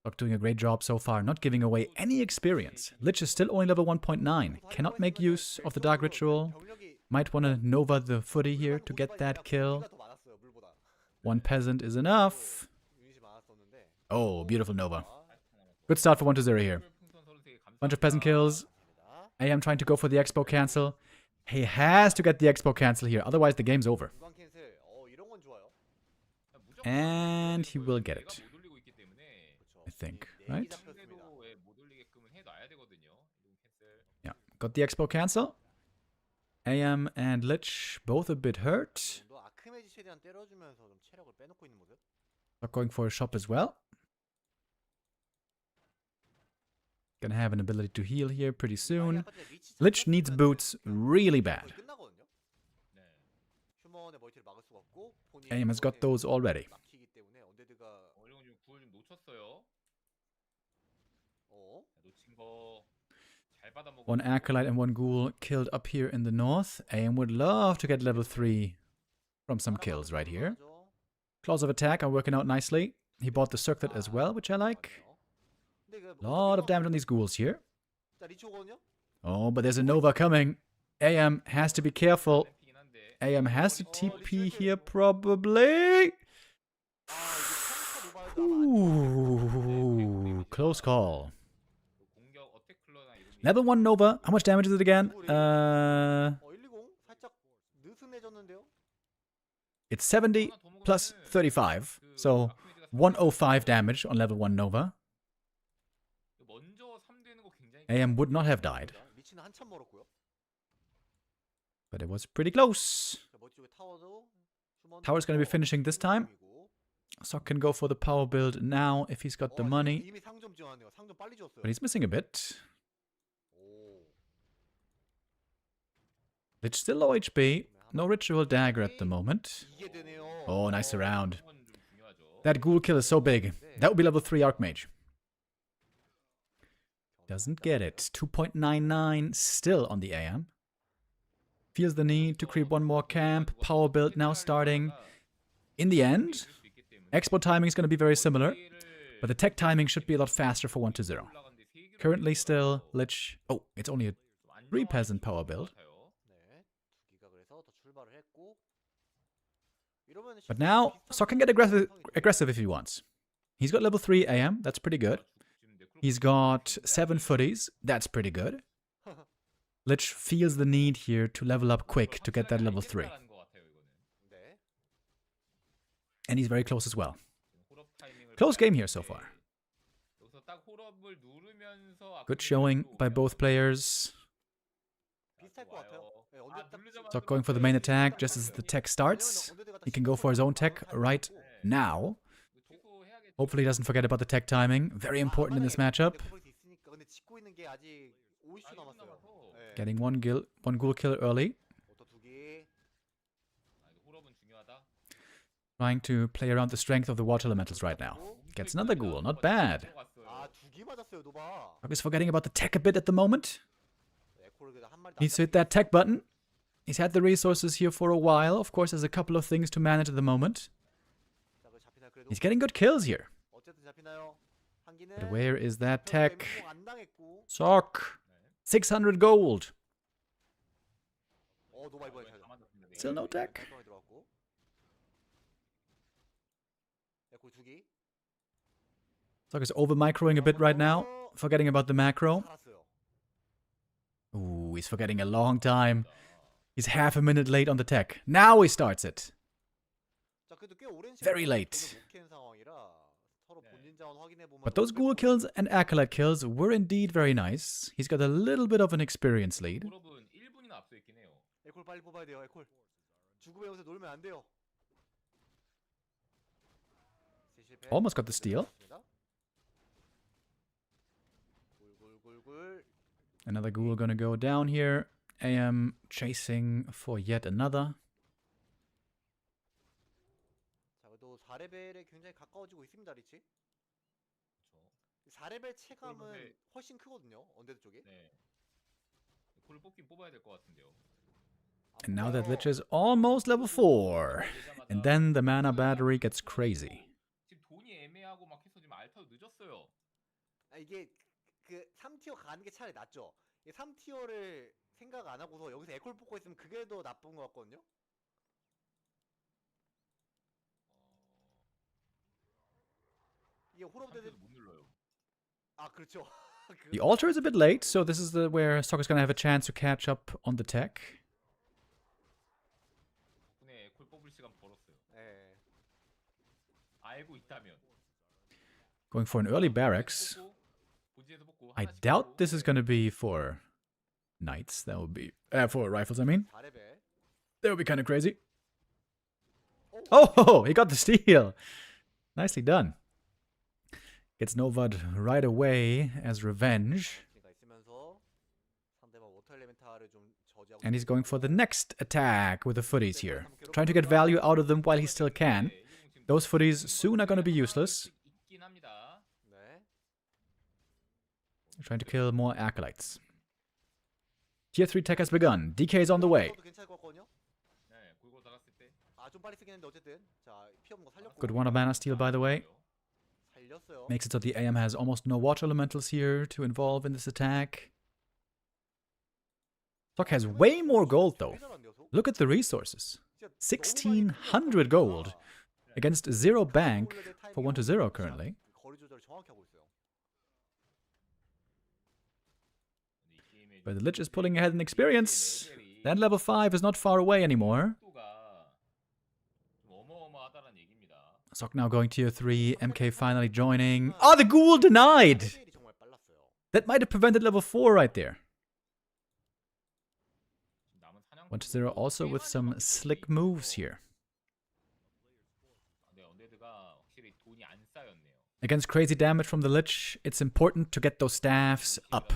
Sok doing a great job so far, not giving away any experience. Lich is still only level 1.9. Cannot make use of the Dark Ritual. Might want to Nova the footy here to get that kill. One peasant is enough. Oh, beautiful Nova. Good start for 1-0 here. Bunch of peasant kills. AM trying to go for the expo cancel. He has to get the expo cancel here, otherwise the game's over. And he will get it. I think, right? Yeah, got the expo cancel. AM and Lich both a bit hurt. Not going for a shop as well. Gonna have an ability to heal here pretty soon. Lich needs boots really bad. AM has got those already. One Acolyte and one Ghoul killed up here in the north. AM would love to get level 3 from some kills right here. Claws of attack are working out nicely. He bought the circlet as well, which I like. Lot of damage on these ghouls here. Oh, but there's a Nova coming. AM has to be careful. AM has to TP here probably. Ooh, close call. Level 1 Nova. How much damage is it again? It's 70 plus 35. So 105 damage on level 1 Nova. AM would not have died. But it was pretty close. Tower's going to be finishing this time. Sok can go for the power build now if he's got the money. But he's missing a bit. Lich still low HP. No ritual dagger at the moment. Oh, nice surround. That ghoul kill is so big. That would be level 3 Archmage. Doesn't get it. 2.99 still on the AM. Feels the need to creep one more camp. Power build now starting. In the end, expo timing is going to be very similar, but the tech timing should be a lot faster for 1-0. Currently still Lich. Oh, it's only a 3 peasant power build. But now, Sok can get aggressive if he wants. He's got level 3 AM, that's pretty good. He's got 7 footies, that's pretty good. Lich feels the need here to level up quick to get that level 3. And he's very close as well. Close game here so far. Good showing by both players. So going for the main attack just as the tech starts. He can go for his own tech right now. Hopefully he doesn't forget about the tech timing. Very important in this matchup. 근데 짓고 있는 게 아직 50초 남았어요. 네. Getting one ghoul kill early. 오토 2개. 홀업은 중요하다. Trying to play around the strength of the water elementals right now. Gets another ghoul, not bad. 아, 2개 맞았어요, 노바. He's forgetting about the tech a bit at the moment. 에코를 그래도 한 마리도 안 Needs to hit that tech button. He's had the resources here for a while. Of course, there's a couple of things to manage at the moment. 잡- 잡히나 그래도? He's getting good kills here. 어쨌든 잡히나요? 한 기는 But where is that 저 tech? 멘붕 안 당했고. Sock. 600 gold. 노바 이번에 잘 Still no tech. 깔끔하게 들어갔고. 에코 2개. Sock is over microing a bit right now. Forgetting about the macro. 살았어요. Ooh, he's forgetting a long time. He's half a minute late on the tech. Now he starts it. 자, 그래도 꽤 오랜 시간 Very late. 돈을 못 캔 상황이라 서로 본진 자원 확인해 보면 But those ghoul kills and acolyte kills were indeed very nice. He's got a little bit of an experience lead. 홀업은 1분이나 앞서 있긴 해요. 에콜 빨리 뽑아야 돼요. 에콜. 죽음의 여기서 놀면 안 돼요. 실패. Almost got the steal. 굴굴굴굴. Another ghoul gonna go down here. AM chasing for yet another. 자, 그래도 4레벨에 굉장히 가까워지고 있습니다, 리치. 그렇죠. 4레벨 체감은 그런데- 훨씬 크거든요. 언데드 쪽에. 네. 홀을 뽑긴 뽑아야 될 것 같은데요. And now that Lich is almost level 4. And then the mana battery gets crazy. 지금 돈이 애매하고 막 해서 지금 알타도 늦었어요. 아, 이게 그 3티어 가는 게 차라리 낫죠. 이 3티어를 생각 안 하고서 여기서 에콜 뽑고 있으면 그게 더 나쁜 것 같거든요. 이게 홀업되는 상태도 못 눌러요. 아, 그렇죠. The altar is a bit late, so this is where Sokka's gonna have a chance to catch up on the tech. 덕분에 에콜 뽑을 시간 벌었어요. 예. 알고 있다면. Going for an early barracks. 뽑고, 본진에서 뽑고, I 하나씩 doubt 뽑고. this is gonna be for knights. That would be for rifles. I mean, 4레벨. that would be kind of crazy. Oh, he got the steal. Nicely done. Gets no VoD right away as revenge, 그러니까 있으면서 상대방 워터 엘리멘탈을 좀 저지하고 and he's going for the next attack with the footies here, trying to get value out of them while he still can. Those footies soon are gonna be useless. 있긴 합니다. 네. Trying to kill more acolytes. Tier 3 tech has begun. DK is on the way. 도 괜찮을 것 같거든요. 네, 골고 나갔을 때. 아, 좀 빨리 쓰긴 했는데 어쨌든 자, 피 없는 거 살렸고. Good one of mana steal, by the way. 살렸어요. Makes it so the AM has almost no water elementals here to involve in this attack. Sok has way more gold though. Look at the resources. 1600 gold against 0 bank for 1-0 currently. 거리 조절을 정확히 하고 있어요. But the Lich is pulling ahead in experience. That level 5 is not far away anymore. 속도가 좀 어마어마하다는 얘기입니다. Sok now going tier 3, MK finally joining. Oh, the ghoul denied! 레벨이 정말 빨랐어요. That might have prevented level 4 right there. 남은 사냥 1-0 also with some slick moves here. 네, 언데드가 확실히 돈이 안 쌓였네요. Against crazy damage from the Lich, it's important to get those staffs up.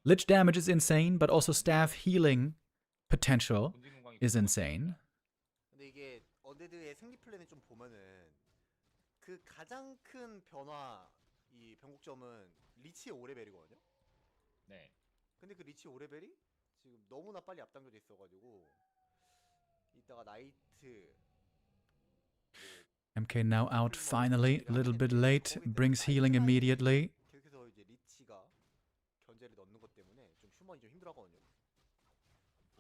Lich damage is insane, but also staff healing potential is insane. 근데 이게 언데드의 승리 플랜을 좀 보면은 그 가장 큰 변화 이 변곡점은 리치의 5레벨이거든요. 네. 근데 그 리치 5레벨이 지금 너무나 빨리 앞당겨져 있어가지고 이따가 나이트 MK now out finally, a little bit late, brings healing immediately. 계속해서 이제 리치가 견제를 넣는 것 때문에 좀 휴먼이 좀 힘들어하거든요.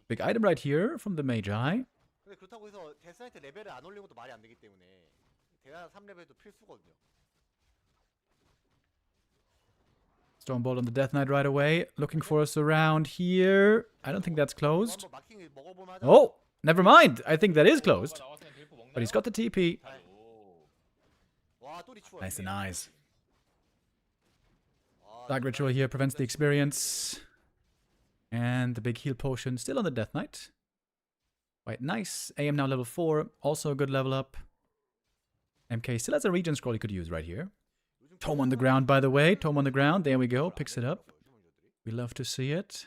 Big item right here from the Magi. 근데 그렇다고 해서 데스나이트 레벨을 안 올리는 것도 말이 안 되기 때문에 대단 3레벨도 필수거든요. Stormbolt on the Death Knight right away. Looking for us around here. I don't think that's closed. 한번 마킹 먹어보면 하자. Oh, never mind. I think that is closed. But he's got the TP. 와, 또 리치. Nice and nice. Dark Ritual here prevents the experience. And the big heal potion still on the Death Knight. Quite nice. AM now level 4. Also a good level up. MK still has a regen scroll he could use right here. Tome on the ground, by the way. Tome on the ground. There we go. Picks it up. We love to see it.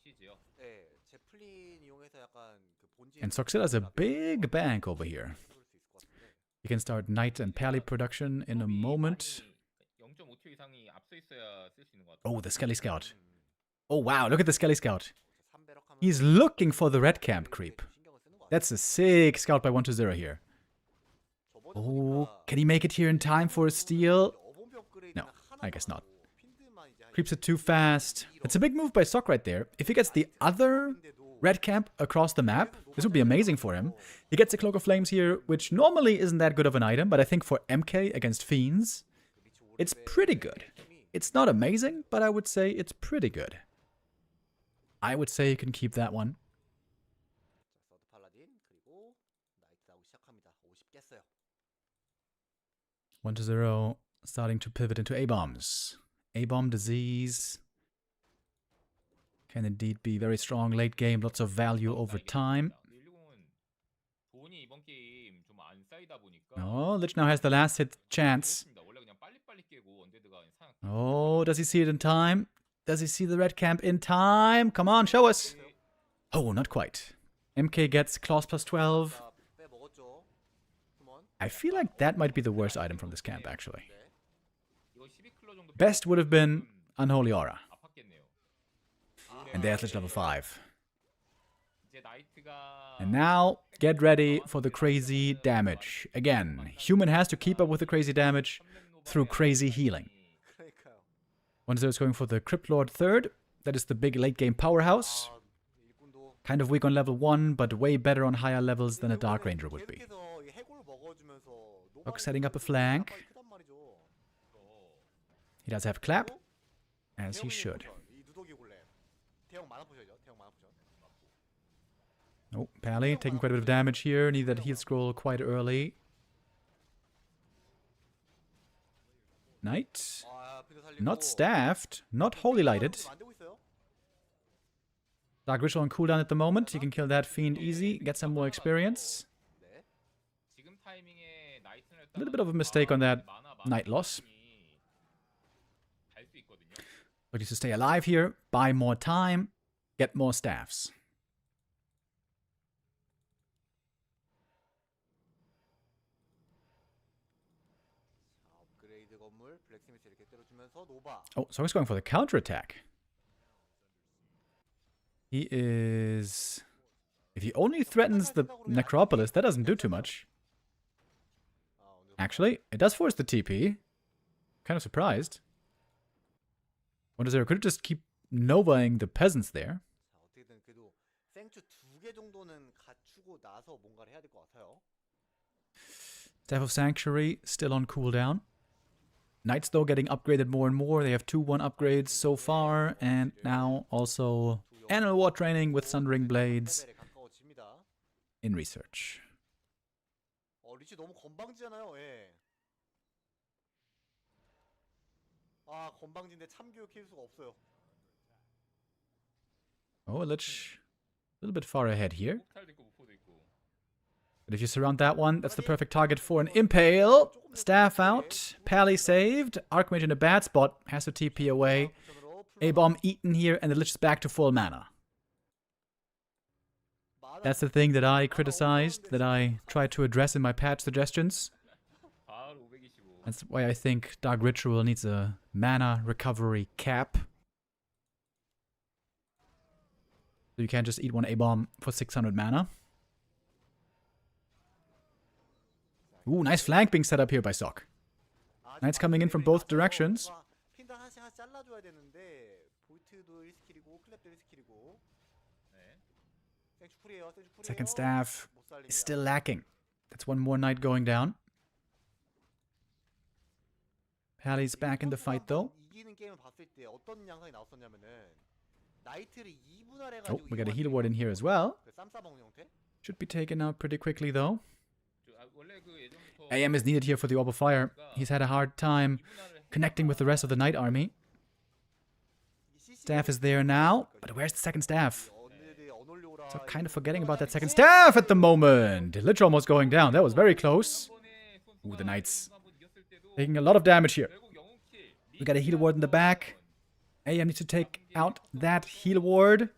시즈요. 네, 제플린 이용해서 약간 그 본진 And Soxil has a big bank over here. He can start Knight and Pally production in a moment. 0.5초 이상이 앞서 있어야 쓸 수 있는 것 같아요. Oh, the Skelly Scout. Oh, wow. Look at the Skelly Scout. 3배럭 하면 He's looking for the red camp creep. 신경을 쓰는 거 같아요. That's a sick scout by 120 here. 저번에 Oh, 보니까 can he make it here in time for a steal? 어본비 업그레이드는 No, I 하나도 guess 안 not. 하고 핀드만 이제 한 Creeps it too fast. That's a big move by Sock right there. If he gets the other red camp across the map, this would be amazing for him. He gets a Cloak of Flames here, which normally isn't that good of an item, but I think for MK against Fiends, it's pretty good. It's not amazing, but I would say it's pretty good. I would say you can keep that one. 서드 팔라딘 그리고 나이트 나오기 시작합니다. 50 깼어요. 120 starting to pivot into A-bombs. A-bomb disease can indeed be very strong late game, lots of value over time. 110은 돈이 이번 게임 좀 안 쌓이다 보니까 Oh, Lich now has the last hit chance. 그렇습니다. 원래 그냥 빨리빨리 깨고 언데드가 사냥 Oh, does he see it in time? Does he see the red camp in time? Come on, show us. Oh, not quite. MK gets claws plus 12. 자, 빼먹었죠. 휴먼. I feel like that might be the worst item from this camp, actually. 네. 이거 12클로 정도 Best would have been Unholy Aura. 아팠겠네요. And there's Lich level 5. 이제 나이트가 And now, get ready for the crazy damage. Again, human has to keep up with the crazy damage through crazy healing. 그러니까요. 1-0 is going for the Crypt Lord third. That is the big late game powerhouse. 아, 일꾼도 Kind of weak on level 1, but way better on higher levels than a Dark Ranger would be. 계속해서 이 해골 먹어주면서 Rock setting up a flank. 크단 말이죠. He does have clap, as he should. 이 누더기 골렘. 대형 만화 포션이죠. 대형 만화 포션. Oh, Pally taking quite a bit of damage here. Need that heal scroll quite early. Knight. 아, 핀드 살리고. Not staffed. Not holy lighted. 안 되고 있어요. Dark Ritual on cooldown at the moment. He can kill that fiend easy. Get some more experience. 네. 지금 타이밍에 나이트를 A little bit of a mistake on that night loss. 갈수 있거든요. But he's to stay alive here. Buy more time. Get more staffs. 자, 업그레이드 건물 블랙스미스 이렇게 때려주면서 노바. Oh, so he's going for the counterattack. He is... If he only threatens the Necropolis, that doesn't do too much. 아, 오늘 Actually, it does force the TP. Kind of surprised. 1-0 could just keep Novaing the peasants there. 자, 어떻게든 그래도 생추 2개 정도는 갖추고 나서 뭔가를 해야 될 것 같아요. Staff of Sanctuary still on cooldown. Knights, though, getting upgraded more and more. They have 2-1 upgrades so far, and now also Animal War training with Sundering Blades 레벨에 가까워집니다. in research. 리치 너무 건방지잖아요. 예. 아, 건방진데 참교육 킬 수가 없어요. Oh, Lich a little bit far ahead here. 폭탈도 있고 무포도 있고. But if you surround that one, that's the perfect target for an Impale. Staff out. Pally saved. Archmage in a bad spot. Has to TP away. A-bomb eaten here, and the Lich is back to full mana. That's the thing that I criticized, that I tried to address in my patch suggestions. 바로 525. That's why I think Dark Ritual needs a mana recovery cap. So you can't just eat one A-bomb for 600 mana. Ooh, nice flank being set up here by Sok. Knights coming in from both directions. 핀드 하나씩 잘라줘야 되는데 볼트도 1스킬이고 클랩도 1스킬이고. 네. 생추 쿨이에요. 생추 쿨이에요. Second staff 못 살립니다. is still lacking. That's one more knight going down. Pally's back in the fight though. 이기는 게임을 봤을 때 어떤 양상이 나왔었냐면은 나이트를 2분할해 Oh, 가지고 we got a heal ward in here as well. 그 쌈 싸먹는 형태? Should be taken out pretty quickly though. 원래 그 예전부터 AM is needed here for the Orb of Fire. He's had a hard time connecting with the rest of the knight army. Staff is there now, but where's the second staff? 언니들이 안 올려오라. So kind of forgetting about that second staff at the moment. Lich almost going down. That was very close. Ooh, the Knights taking a lot of damage here. We got a heal ward in the back. Hey, I need to take out that heal ward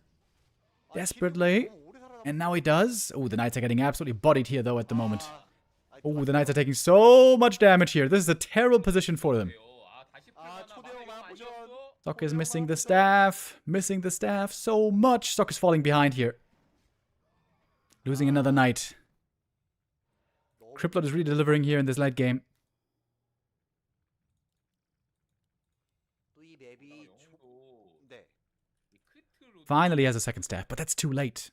desperately. And now he does. Oh, the Knights are getting absolutely bodied here, though, at the moment. Oh, the Knights are taking so much damage here. This is a terrible position for them. Sok is missing the staff. Missing the staff so much. Sok is falling behind here. Losing another Knight. Criplot is really delivering here in this late game. Finally has a second staff, but that's too late.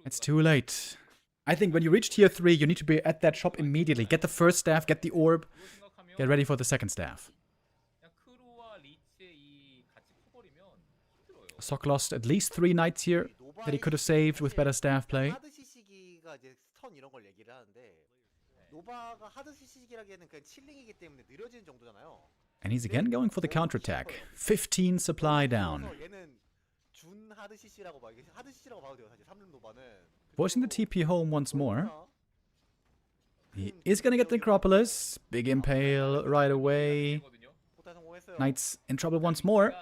It's too late. I think when you reach tier 3, you need to be at that shop immediately. Get the first staff, get the orb, get ready for the second staff. Sok lost at least 3 Knights here that he could have saved with better staff play. And he's again going for the counterattack. 15 supply down. Forcing the TP home once more. He is going to get the Necropolis. Big Impale right away. Knight's in trouble once more.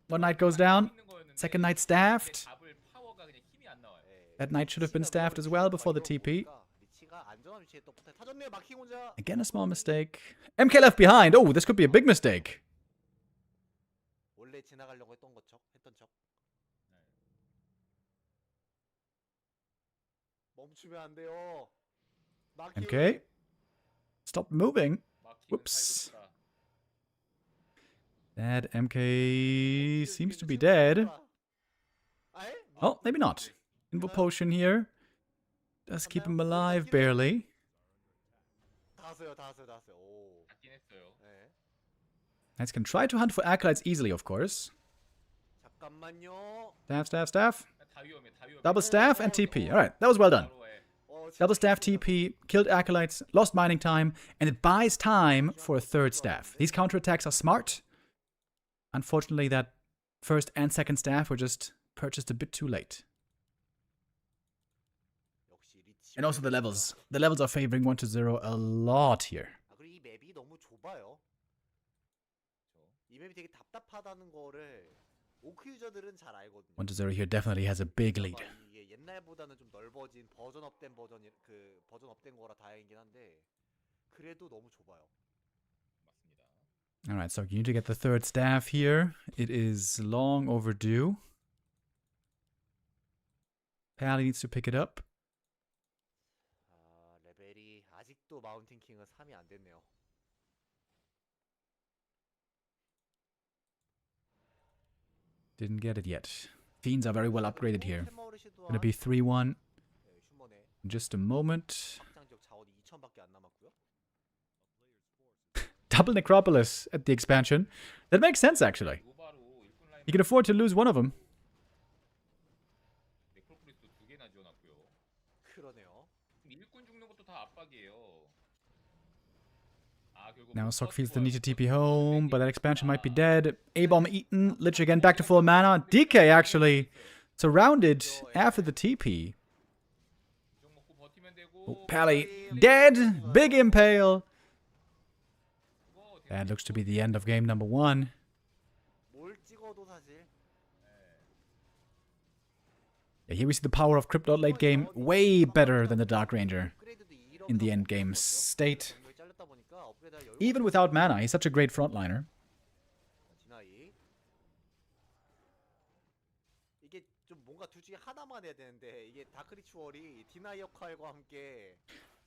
One Knight goes down. Second Knight staffed. That Knight should have been staffed as well before the TP. Again, a small mistake. MK left behind. Oh, this could be a big mistake. MK. Stop moving. Whoops. That MK seems to be dead. Oh, maybe not. Invo potion here. Does keep him alive, barely. Knights can try to hunt for acolytes easily, of course. Staff, staff, staff. Double staff and TP. Alright, that was well done. Double staff TP, killed acolytes, lost mining time, and it buys time for a third staff. These counterattacks are smart. Unfortunately, that first and second staff were just purchased a bit too late. And also the levels. The levels are favoring 1-0 a lot here. 1-0 here definitely has a big lead. Alright, so you need to get the third staff here. It is long overdue. Pally needs to pick it up. Didn't get it yet. Fiends are very well upgraded here. Gonna be 3-1 in just a moment. Double Necropolis at the expansion. That makes sense, actually. You can afford to lose one of them. Now Sok feels the need to TP home, but that expansion might be dead. A-bomb eaten. Lich again back to full mana. DK actually surrounded after the TP. Oh, Pally dead. Big Impale. That looks to be the end of game number 1. Yeah, here we see the power of Cryptot late game. Way better than the Dark Ranger in the end game state. Even without mana, he's such a great frontliner.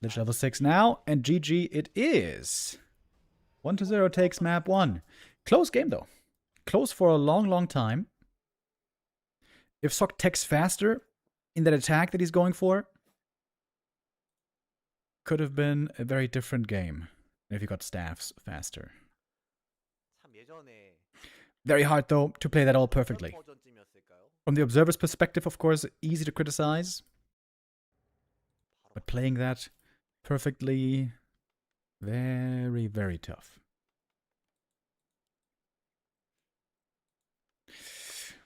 Lich level 6 now, and GG it is. 1-0 takes map 1. Close game though. Close for a long, long time. If Sok techs faster in that attack that he's going for, could have been a very different game if he got staffs faster. Very hard though to play that all perfectly. From the observer's perspective, of course, easy to criticize. But playing that perfectly, very, very tough.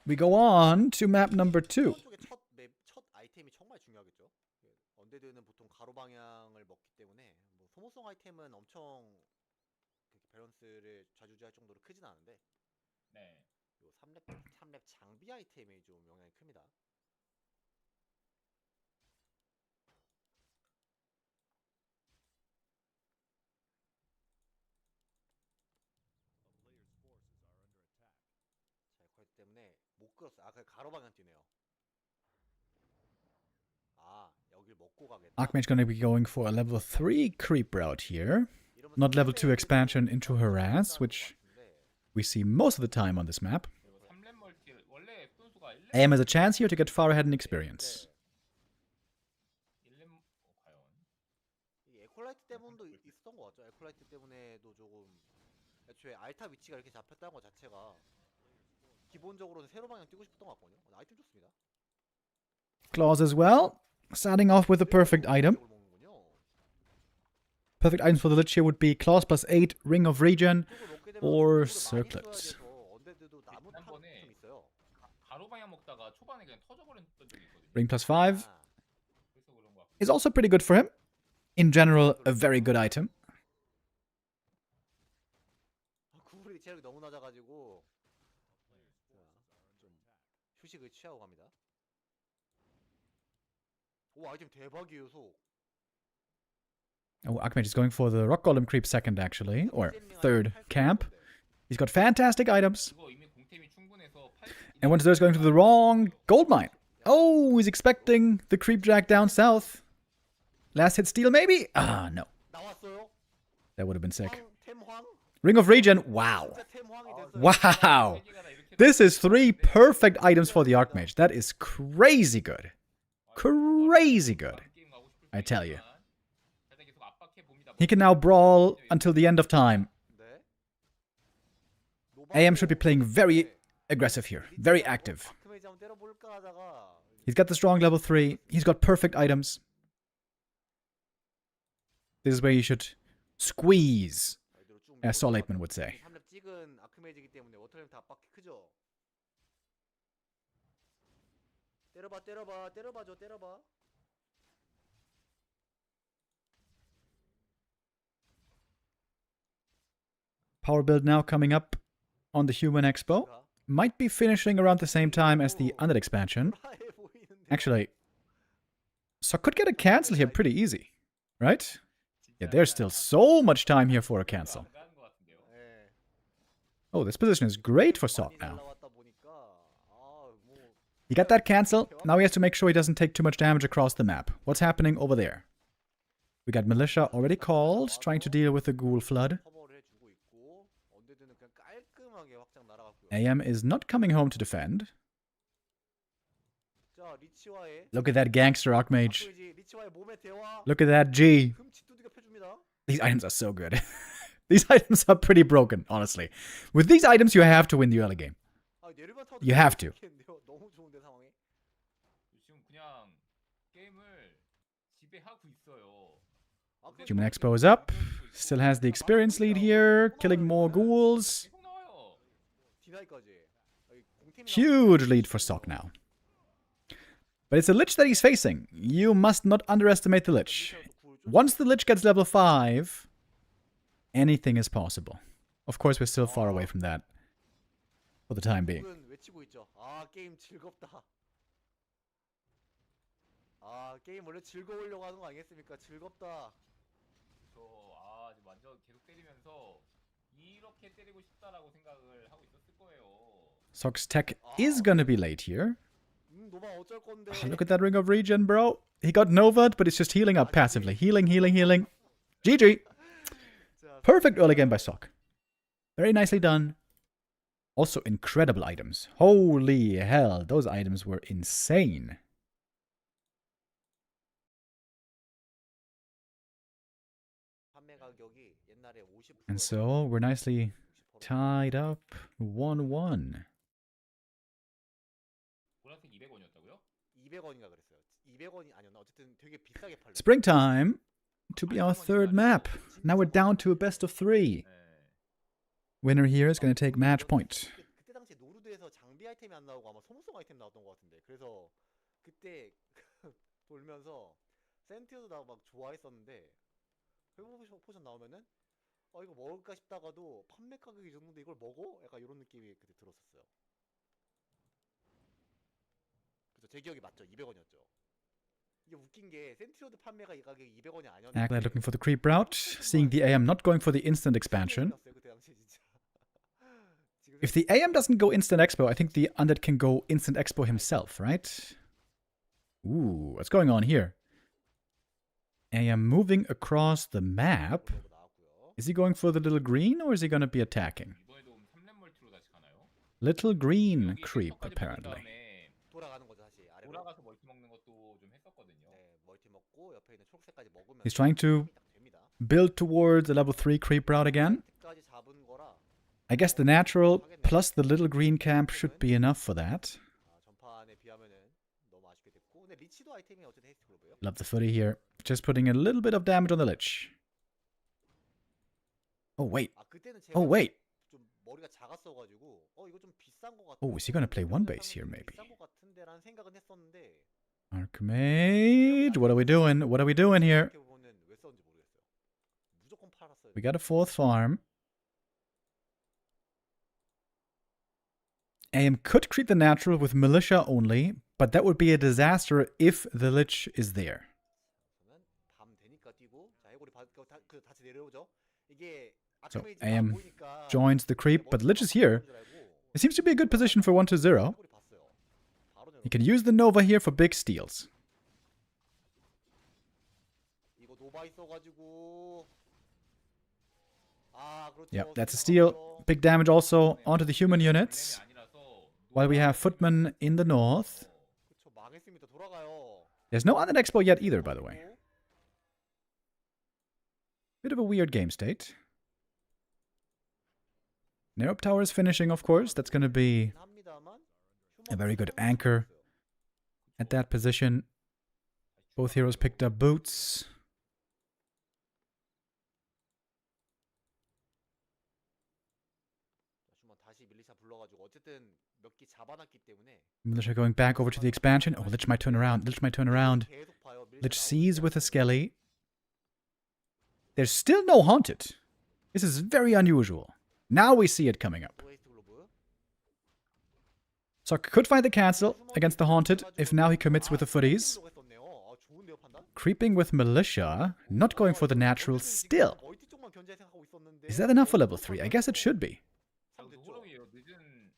we go on to map number 2. 쪽의 첫 아이템이 정말 중요하겠죠. 예, 언데드는 보통 가로 방향을 먹기 때문에 뭐 소모성 아이템은 엄청 그렇게 밸런스를 좌지우지할 정도로 크진 않은데 네. 요 3렙 장비 아이템이 좀 영향이 큽니다. 자, 그렇기 때문에 못 끌었어요. 아, 그 가로 방향 뛰네요. 아, 여길 먹고 가겠다. Archmage going to be going for a level 3 creep route here. Not level 2 expansion into harass, which we see most of the time on this map. 그리고 3렙 멀티 원래 선수가 1렙 AM has a chance here to get far ahead in experience. 1렙 과연 이 에콜라이트 때문도 있었던 것 같죠. 에콜라이트 때문에도 조금 애초에 알타 위치가 이렇게 잡혔다는 것 자체가 기본적으로는 세로 방향 뛰고 싶었던 것 같거든요. 아이템 좋습니다. Claws as well. Starting off with a perfect item. Perfect items for the Lich here would be Claws plus 8, Ring of Regen, or Circlet. 지난번에 가로 방향 먹다가 초반에 그냥 터져버렸던 적이 있거든요. Ring plus 5 그래서 그런 것 같고. is also pretty good for him. In general, a very good item. 구글이 체력이 너무 낮아가지고 좀 휴식을 취하고 갑니다. 오, 아이템 대박이에요, 속. Oh, Archmage is going for the Rock Golem creep second, actually, or third camp. He's got fantastic items. 그거 이미 공템이 충분해서 And once there's going to the wrong gold mine. Oh, he's expecting the creep jack down south. Last hit steal, maybe? Ah, no. 나왔어요? That would have been sick. 템황? Ring of Regen, wow. 진짜 템황이 됐어요. Wow. This is 3 perfect items for the Archmage. That is crazy good. Crazy good, I tell you. He can now brawl until the end of time. 네. AM should be playing very aggressive here. Very active. 아크메이지 한번 때려볼까 하다가 He's got the strong level 3. He's got perfect items. This is where you should squeeze, as Saul Aikman would say. 3렙 찍은 아크메이지이기 때문에 워터램 다 압박이 크죠. 때려봐. Power build now coming up on the Human Expo. Might be finishing around the same time as the Undead expansion. Actually, so could get a cancel here pretty easy, right? Yeah, there's still so much time here for a cancel. Oh, this position is great for Sok now. He got that cancel. Now he has to make sure he doesn't take too much damage across the map. What's happening over there? We got Militia already called, trying to deal with the Ghoul Flood. AM is not coming home to defend. Look at that gangster Archmage. Look at that G. These items are so good. These items are pretty broken, honestly. With these items, you have to win the early game. You have to. Human Expo is up. Still has the experience lead here. Killing more ghouls. Huge lead for Sok now. But it's a Lich that he's facing. You must not underestimate the Lich. Once the Lich gets level 5, anything is possible. Of course, we're still far away from that for the time being. 게임 원래 즐거우려고 하는 거 아니겠습니까? 즐겁다. 완전 계속 때리면서 이렇게 때리고 싶다라고 생각을 하고 있었을 거예요. Sok's tech is gonna be late here. 노바 어쩔 건데. Look at that Ring of Regen, bro. He got Nova'd, but it's just healing up passively. Healing. GG. Perfect early game by Sok. Very nicely done. Also incredible items. Holy hell, those items were insane. And so we're nicely tied up 1-1. 보라색 200원이었다고요? 200원인가 그랬어요. 200원이 아니었나? 어쨌든 되게 비싸게 팔려. Springtime to be our third map. Now we're down to a best of 3. Winner here is going to take match point. 그때 당시 노르드에서 장비 아이템이 안 나오고 아마 소모성 아이템 나왔던 것 같은데 그래서 그때 돌면서 센티어도 나 막 좋아했었는데 회복 포션 나오면은 이거 먹을까 싶다가도 판매 가격이 이 정도인데 이걸 먹어? 약간 이런 느낌이 그때 들었었어요. 그래서 제 기억이 맞죠? 200원이었죠. 이게 웃긴 게 센티어드 판매가 이 가격이 200원이 아니었는데 Aglet looking for the creep route, seeing the AM not going for the instant expansion. 그때 당시에 진짜. 지금 If the AM doesn't go instant expo, I think the undead can go instant expo himself, right? Ooh, what's going on here? AM moving across the map. 생각보다 나왔고요. Is he going for the little green or is he going to be attacking? 이번에도 3렙 멀티로 다시 가나요? Little green 여기 creep, 캐릭터까지 먹은 apparently. 다음에 돌아가는 거죠 다시 아래로. 돌아가서 멀티 먹는 것도 좀 했었거든요. 네, 멀티 먹고 옆에 있는 초록색까지 먹으면 He's trying to 딱 됩니다. build towards a level 3 creep route again. 까지 잡은 거라 I guess the natural plus the little green camp should be enough for that. 전판에 비하면은 너무 아쉽게 됐고 근데 리치도 아이템이 어쨌든 헤이스트 그룹이에요. Love the footy here. Just putting a little bit of damage on the lich. Oh, wait. 그때는 제가 Oh, wait. 좀 머리가 작았어가지고 이거 좀 비싼 거 같아. Oh, is he gonna play one base here, maybe? 비싼 거 같은데라는 생각은 했었는데 Archmage, what are we doing? What are we doing here? 이렇게 보면은 왜 썼는지 모르겠어요. 무조건 팔았어요. We got a fourth farm. AM could creep the natural with militia only, but that would be a disaster if the lich is there. 저는 밤 되니까 뛰고 자 해골이 다시 내려오죠. 이게 So 아크메이지가 AM 안 보이니까 joins the creep, but the lich is here. It seems to be a good position for 1-0. 해골이 봤어요. 바로 You can use the Nova here for big steals. 이거 노바 있어가지고 그렇죠. Yep, that's a steal. Big damage also onto the human units. While we have footmen in the north. 그렇죠. 망했습니다. 돌아가요. There's no undead expo yet either, by the way. Bit of a weird game state. Nerup Tower is finishing, of course. That's going to be a very good anchor at that position. Both heroes picked up boots. 다시 밀리샤 불러가지고 어쨌든 몇 기 잡아놨기 때문에 Militia going back over to the expansion. Oh, Lich might turn around. Lich might turn around. 계속 봐요. 밀리샤 Lich 나오고 sees with a skelly. There's still no haunted. This is very unusual. Now we see it coming up. 웨이스트 글로브. Sok could find the cancel against the haunted if now he commits with the footies. 했었네요. 좋은데요 판단? Creeping with militia, not going for the natural still. 멀티 쪽만 견제 생각하고 있었는데. Is that enough for level 3? I guess it should be. 호롱이에요. 늦은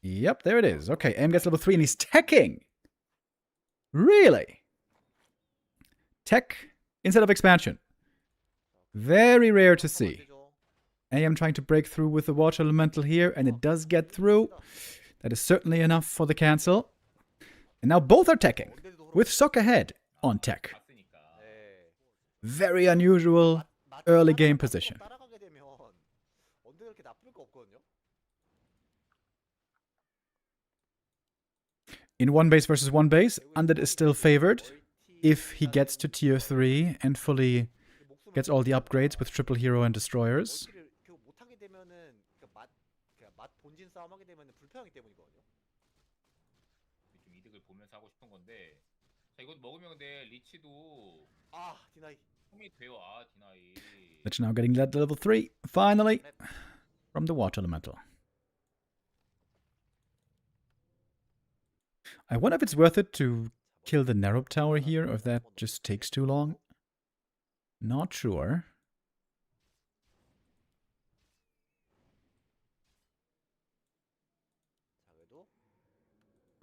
Yep, there it is. Okay, M gets level 3 and he's teching. Really? Tech instead of expansion. Very rare to see. AM trying to break through with the water elemental here, and it does get through. That is certainly enough for the cancel. And now both are teching, with Sok ahead on tech. 봤으니까. Very unusual early game position. 따라가게 되면 언제 그렇게 나쁠 거 없거든요. In one base versus one base, Undead is still favored if he gets to tier 3 and fully gets all the upgrades with triple hero and destroyers. 멀티를 못하게 되면은 맛 본진 싸움하게 되면은 불편하기 때문이거든요. 좀 이득을 보면서 하고 싶은 건데. 자, 이거 먹으면 근데 리치도 디나이. 홈이 돼요. 디나이. Lich now getting that level 3, finally, from the water elemental. I wonder if it's worth it to kill the Nerup Tower here, or if that just takes too long. Not sure.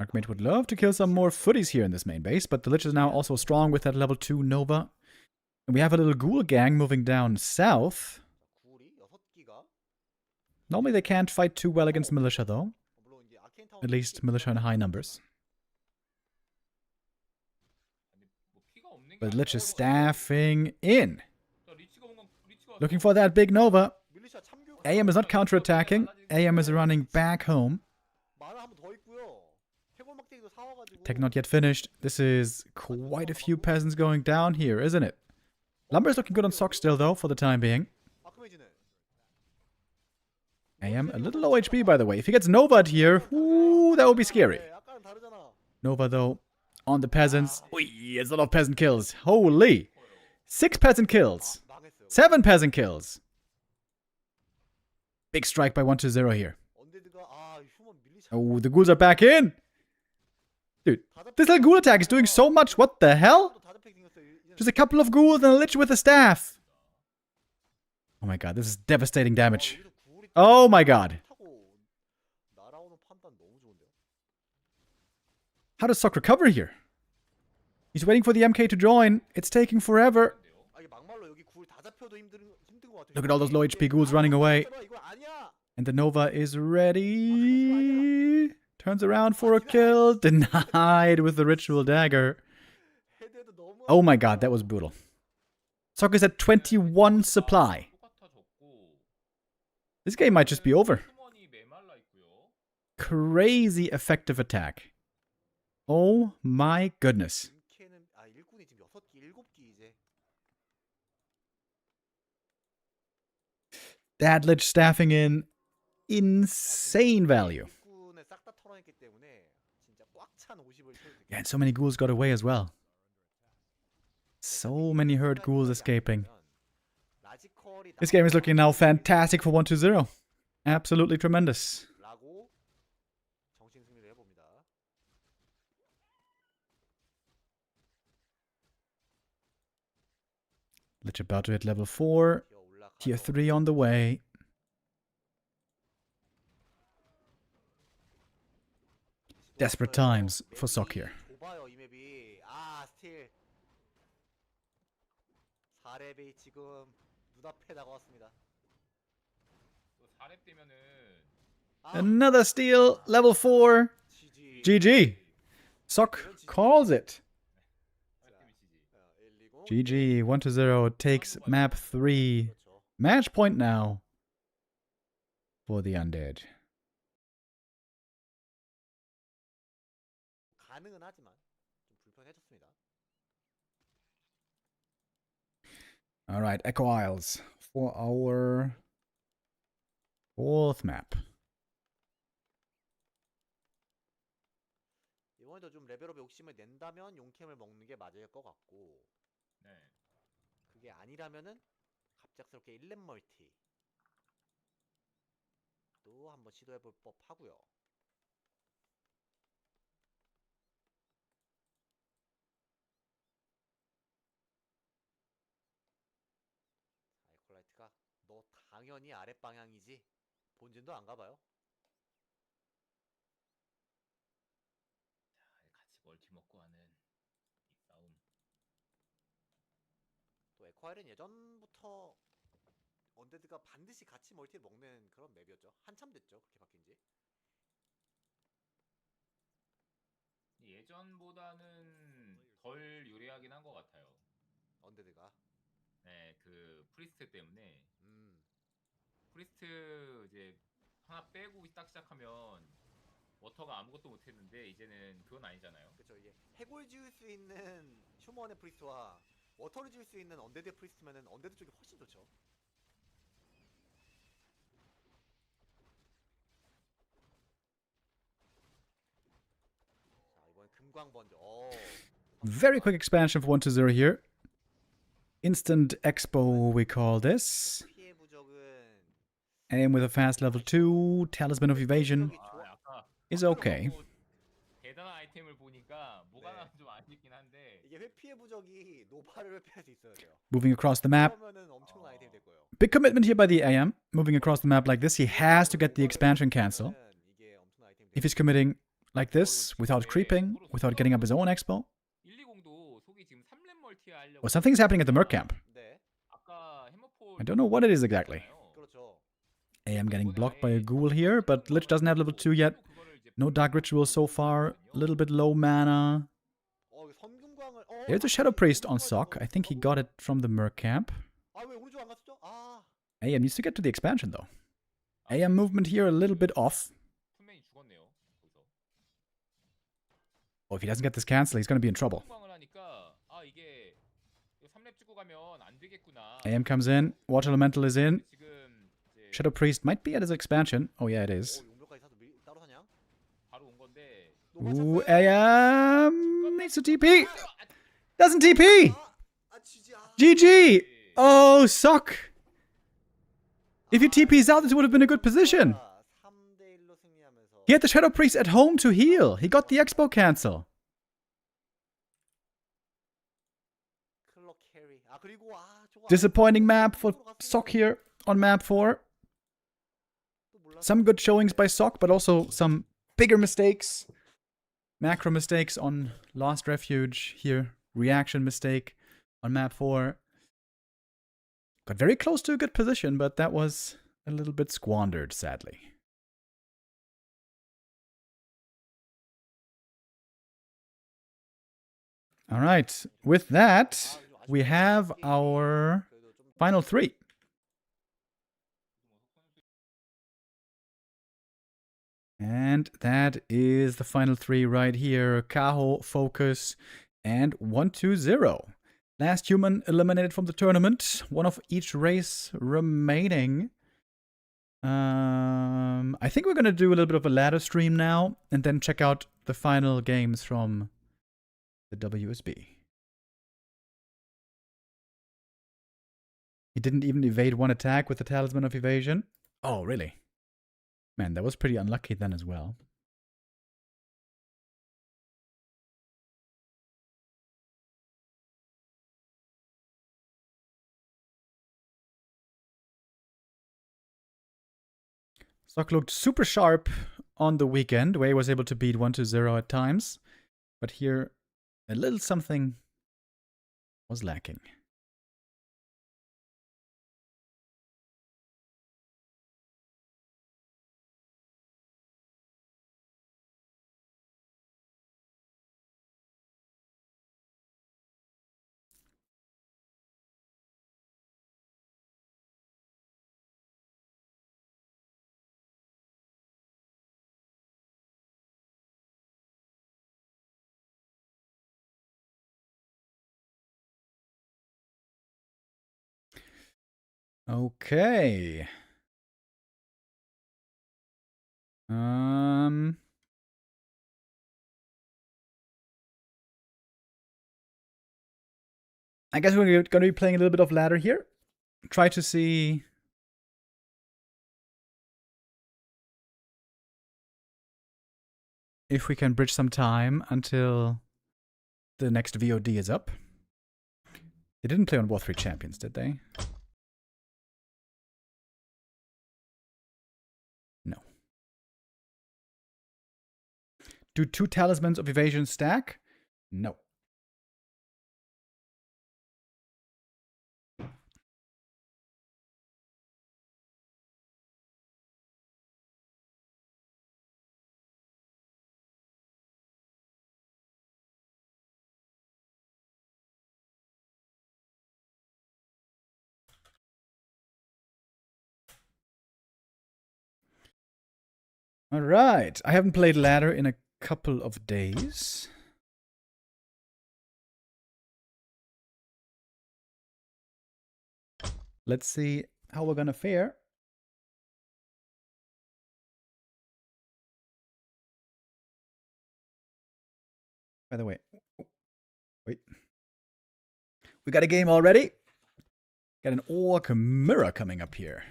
Archmage would love to kill some more footies here in this main base, but the Lich is now also strong with that level 2 Nova. And we have a little ghoul gang moving down south. 구울이 6기가. Normally they can't fight too well against militia though. 물론 이제 아케인 타운 At least militia in high numbers. 뭐 피가 없는 게 But 아니라 Lich is staffing in. 자, 리치가 Looking for that big Nova. 밀리샤 참교. AM is not counterattacking. AM is running back home. 만화 한 번 더 있고요. 해골 막대기도 사와가지고. Tech not yet finished. This is quite a few peasants going down here, isn't it? Lumber is looking good on Sok still though, for the time being. 아크메이지는 AM a little low HP, by the way. If he gets Nova'd here, ooh, that would be scary. 네, 아까는 다르잖아. Nova, though, on the peasants. Oi, it's a lot of peasant kills. Holy. 6 peasant kills. 망했어요. 7 peasant kills. Big strike by 120 here. 언데드가 휴먼 밀리지. Oh, the ghouls are back in. Dude, this little ghoul attack is doing so much. What the hell? 다 잡히게 생겼어요. Just a couple of ghouls and a lich with a staff. Oh my god, this is devastating damage. 여기서 구울이 Oh my god. 타고 날아오는 판단 너무 좋은데요. How does Sok recover here? He's waiting for the MK to join. It's taking forever. 이게 막말로 여기 구울 다 잡혀도 힘든 것 같아요. Look at all those low HP ghouls running away. 이거 아니야. And the Nova is ready. Turns around for a kill. Denied with the ritual dagger. 헤드도 너무 Oh my god, that was brutal. Sok is at 21 supply. 똑같아졌고 This game might just be over. 휴먼이 메말라 있고요. Crazy effective attack. Oh my goodness. MK는 일꾼이 지금 6기, 7기 이제. That lich staffing in insane value. 일꾼을 싹 다 털어냈기 때문에 진짜 꽉 찬 50을 채울 수 있겠어요. Yeah, and so many ghouls got away as well. So many herd ghouls escaping. This game is looking now fantastic for 120. Absolutely tremendous. 라고 정신 승리를 해봅니다. Lich about to hit level 4. Tier 3 on the way. Desperate times for Sok here. 좁아요 이 맵이. 스틸 4렙이 지금 눈앞에 다가왔습니다. 또 4렙 되면은 Another steal, level 4. GG. GG. Sok calls it. 1, 2, GG. 120 takes map 3. 그렇죠. Match point now for the undead. 가능은 하지만 좀 불편해졌습니다. All right, Echo Isles for our 4th map. 이번에도 좀 레벨업에 욕심을 낸다면 용캠을 먹는 게 맞을 것 같고 네. 그게 아니라면은 갑작스럽게 1렙 멀티 또 한번 시도해볼 법하고요. 에콜라이트가 너 당연히 아랫방향이지 본진도 안 가봐요. 같이 멀티 먹고 하는 이 싸움. 또 에코아일은 예전부터 언데드가 반드시 같이 멀티를 먹는 그런 맵이었죠. 한참 됐죠 그렇게 바뀐지. 예전보다는 덜 유리하긴 한 것 같아요. 언데드가 네, 그 프리스트 때문에 음 프리스트 이제 하나 빼고 딱 시작하면 워터가 아무것도 못했는데 이제는 그건 아니잖아요. 그쵸. 이게 해골 지을 수 있는 휴먼의 프리스트와 워터를 지을 수 있는 언데드의 프리스트면은 언데드 쪽이 훨씬 좋죠. 자 이번엔 금광 번져. Very quick expansion for 120 here. Instant Expo, we call this. 피해 부적은 Aim with a fast level 2. Talisman of Evasion 아까 is okay. 대단한 아이템을 보니까 뭐가 네. 나면 좀 아쉽긴 한데 이게 회피해 부적이 노바를 회피할 수 있어야 돼요. Moving across the map. 그러면은 엄청난 아이템이 될 거예요. Big commitment here by the AM. Moving across the map like this. He has to get the expansion cancel. 이게 엄청난 아이템이 If he's committing like this, without creeping, without getting up his own expo. 120도 속이 지금 3렙 멀티 하려고. Well, something's happening at the Merc camp. 네, 아까 해머폴 I don't know what it is exactly. 그렇죠. AM getting blocked by a ghoul here, but Lich doesn't have level 2 yet. No Dark Ritual so far. A little bit low mana. 선금광을 There's a Shadow Priest on Sok. I think he got it from the Merc camp. 왜 오른쪽 안 갔었죠? AM needs to get to the expansion though. AM movement here a little bit off. 투맨이 죽었네요. 거기서. Oh, if he doesn't get this cancel, he's going to be in trouble. 성광을 하니까 이게 3렙 찍고 가면 안 되겠구나. AM comes in. Water Elemental is in. 지금 이제 Shadow Priest might be at his expansion. Oh yeah, it is. 용병까지 사도 따로 사냐? 바로 온 건데. Ooh, needs to TP. Doesn't TP. 지지. GG. Oh, suck. If he TPs out, this would have been a good position. 3대 1로 승리하면서 He had the Shadow Priest at home to heal. He got the Expo cancel. 클럭 캐리. 그리고 저거 Disappointing map for Sock here on map 4. Some good showings by Sock, but also some bigger mistakes. Macro mistakes on Lost Refuge here. Reaction mistake on map 4. Got very close to a good position, but that was a little bit squandered, sadly. Alright, with that, we have our final 3. And that is the final 3 right here. Kaho, Focus, and 1-2-0. Last human eliminated from the tournament. One of each race remaining. I think we're going to do a little bit of a ladder stream now, and then check out the final games from the WSB. He didn't even evade one attack with the Talisman of Evasion. Oh, really? Man, that was pretty unlucky then as well. Sock looked super sharp on the weekend, where he was able to beat 1-0 at times. But here, a little something was lacking. Okay. I guess we're going to be playing a little bit of ladder here. Try to see if we can bridge some time until the next VoD is up. They didn't play on Warcraft III Champions, did they? No. Do 2 Talismans of Evasion stack? No. All right. I haven't played ladder in a couple of days. Let's see how we're gonna fare. By the way, wait. We got a game already. Got an Orc Mirror coming up here.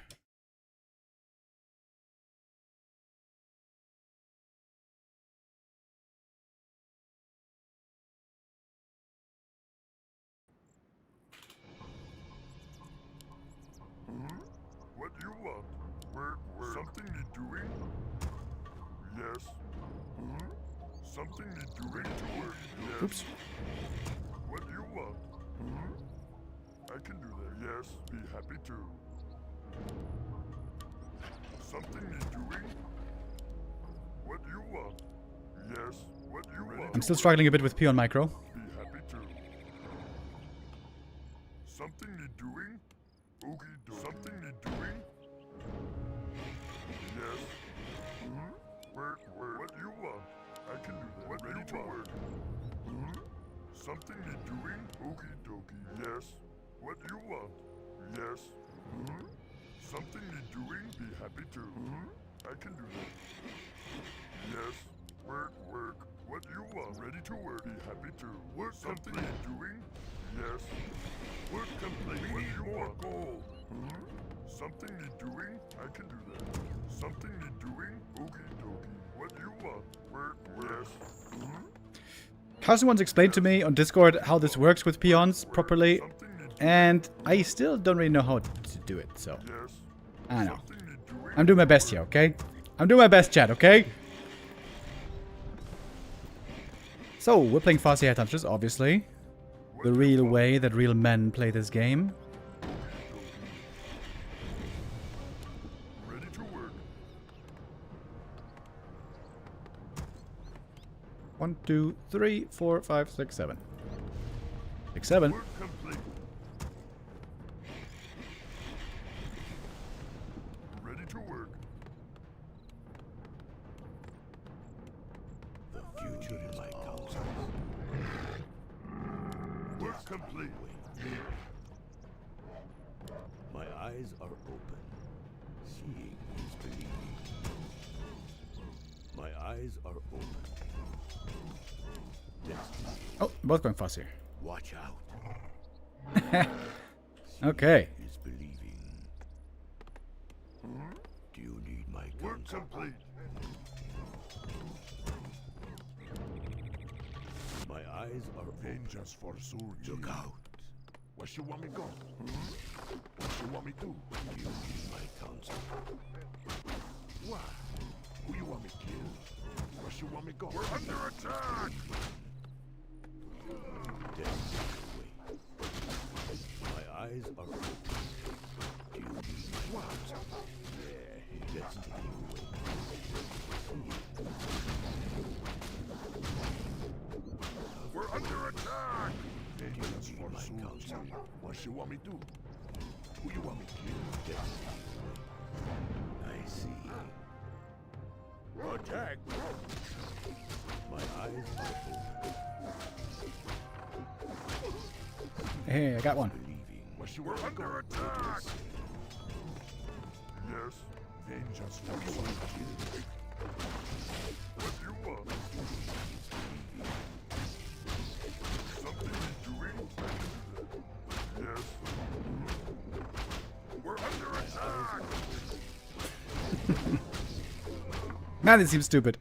What do you want? Where? Something need doing? Yes. Something need doing to work. Yes. Oops. What do you want? I can do that. Yes, be happy to. Something need doing? What do you want? Yes. What do you want? I'm still struggling a bit with Peon Micro. Be happy to. Something need doing? Oogie do. Something need doing? Yes. Where? What do you want? I can do that. What ready to work? Something need doing? Oogie dokie. Yes. What do you want? Yes. Something need doing? Be happy to. I can do that. Yes. Work, work. What you want? Ready to work. Be happy to. Work something need doing? Yes. Work complete. What you want? Gold. Something need doing? I can do that. Something need doing? Okie dokie. What you want? Work, yes. Carson once explained to me on Discord how this works with peons properly, and I still don't really know how to do it, so Yes. I don't know. Something need doing? I'm doing my best here, okay? I'm doing my best, chat, okay? So, we're playing Farsi Headhunters, obviously. The real way that real men play this game. Ready to work. 1, 2, 3, 4, 5, 6, 7. 6, 7. Work complete. Ready to work. The future is my counsel. Work complete. My eyes are open. Seeing is believing. My eyes are open. Destiny, Oh, both going fast here. watch out. Okay. Is believing. Do you need my Work counsel? complete. My eyes are open. Vengeance for Surge. Look out. Where you want me go? What you want me do? Do you need my counsel? Why? Who you want me kill? Where you want me go? We're under attack! Destiny away. My eyes are open. Do you need my counsel? Yeah. Destiny away. We're under attack! Vengeance need for my Surge. counsel? What you want me do? Who you want me kill? Destiny away. I see. Attack! My eyes are open. Hey, I got one. Believing. What you want me under attack! Yes. Vengeance for Surge. What you want? Something he's doing? Yes. We're under attack! Man, this seems stupid.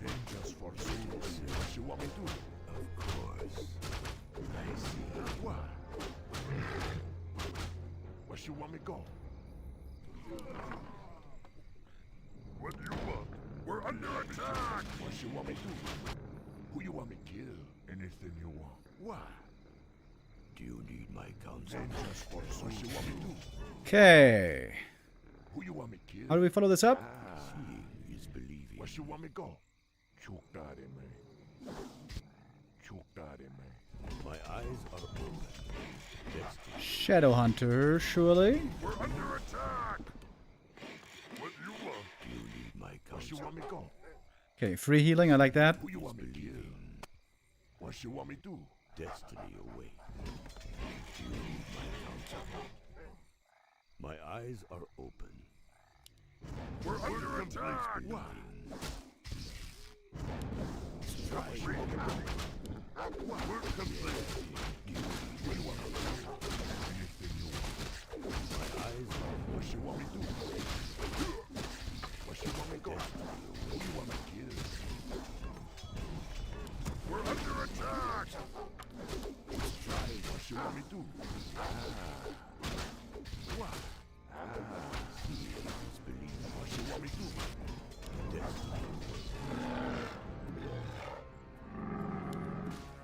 Vengeance for souls. What you want me to do? Of course. I see. Why? Where you want me go? What do you want? We're under attack! What you want me to do? Who you want me kill? Anything you want. Why? Do you need my counsel? Vengeance for souls. What you want me to do? Okay. Who you want me kill? How do we follow this up? Seeing is believing. Where you want me go? Choke that in me. Choke that in me. My eyes are open. Destiny. Shadow Hunter, surely. We're under attack! What you want? Do you need my Where you counsel? want me go? Okay, free healing, I like that. Who you want me kill? What you want me do? Destiny away. Do you need my counsel? My eyes are open. We're under attack! Why? We're complete. What you want me to do? Anything you want. My eyes are What you want me to do? What you want me go? Who you want me kill? We're under attack! What you want me to do? What? What you want me to do?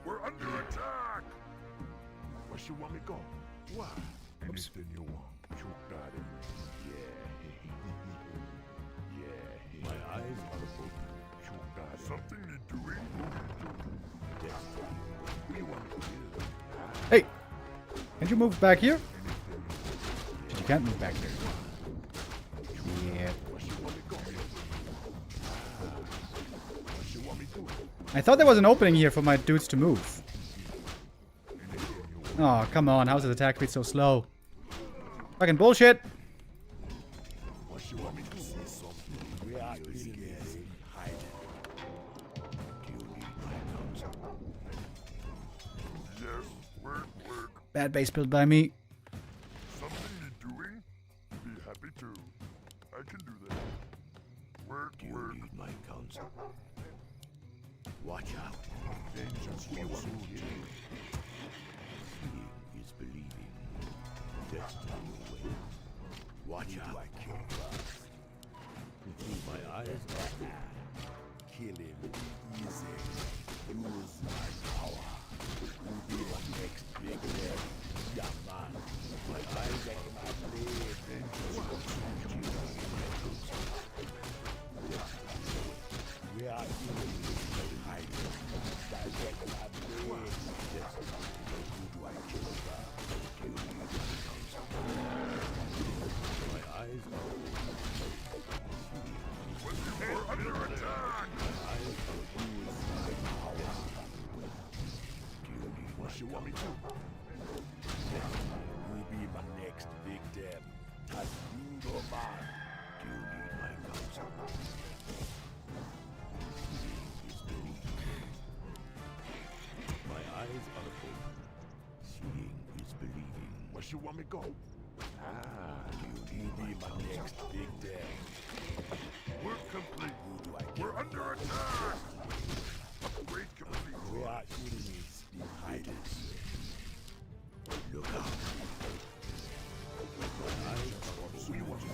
We're under attack! Where you want me go? What? Anything you want. Choke that in. Yeah. My eyes are open. Choke that. Something you doing? Destiny. Who you want me to kill? Hey! Can't you move back here? You can't move back here. Yeah. Where you want me go? What you want me to do? I thought there was an opening here for my dudes to move. Anything you want. Oh, come on. How's his attack speed so slow? Fucking bullshit. What you want me to see something? We are enemies hiding. Do you need my counsel? Yes, work, work. Bad base build by me. Something need doing? Be happy to. I can do that. Work, Do you work. need my counsel? Watch out. Vengeance will soon kill you. Seeing is believing. Destiny awaits. Watch out. I kill first. My eyes are open. Kill him easy. Use my power. Will be my next big man. Yeah, man. My eyes are my blade. Vengeance will soon kill you. We are enemies hiding. Direct my blade. Destiny. Who do I kill first? Kill me. My eyes are open. We're under attack! My eyes are open. My power. Do you need what you want me to? Will be my next victim. As you go by. Do you need my counsel? Seeing is believing. My eyes are open. Seeing is believing. Where you want me go? Do you need be my next victim? Work complete. Who do I kill? We're under attack! Upgrade complete. We are enemies in hiding. Look out. My eyes are open. We want you.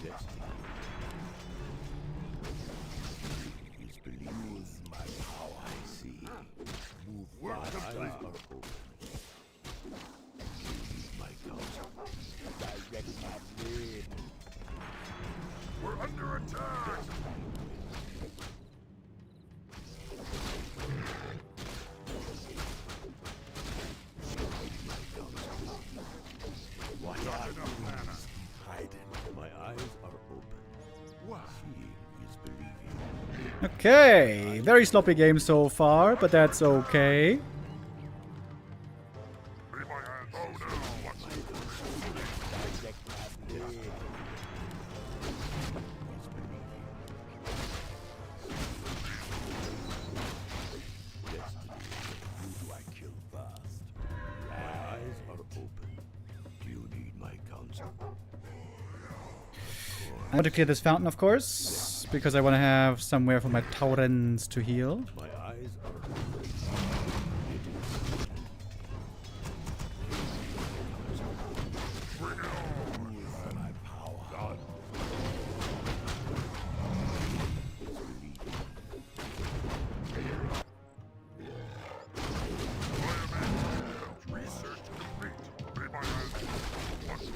Destiny. Is believing. Use my power. I see. Move. My eyes are open. Use my counsel. Direct my blade. We're under attack! Watch out. Hiding. My eyes are open. Seeing is believing. Okay. Very sloppy game so far, but that's okay. Be my hand. Oh no! What's Direct my blade. Is believing. Destiny. Who do I kill first? My eyes are open. Do you need my counsel? I want to clear this fountain, of course, because I want to have somewhere for my Taurens to heal. My eyes are open. Bring it on! Use my power. Is believing. Research complete. Be my hand. What's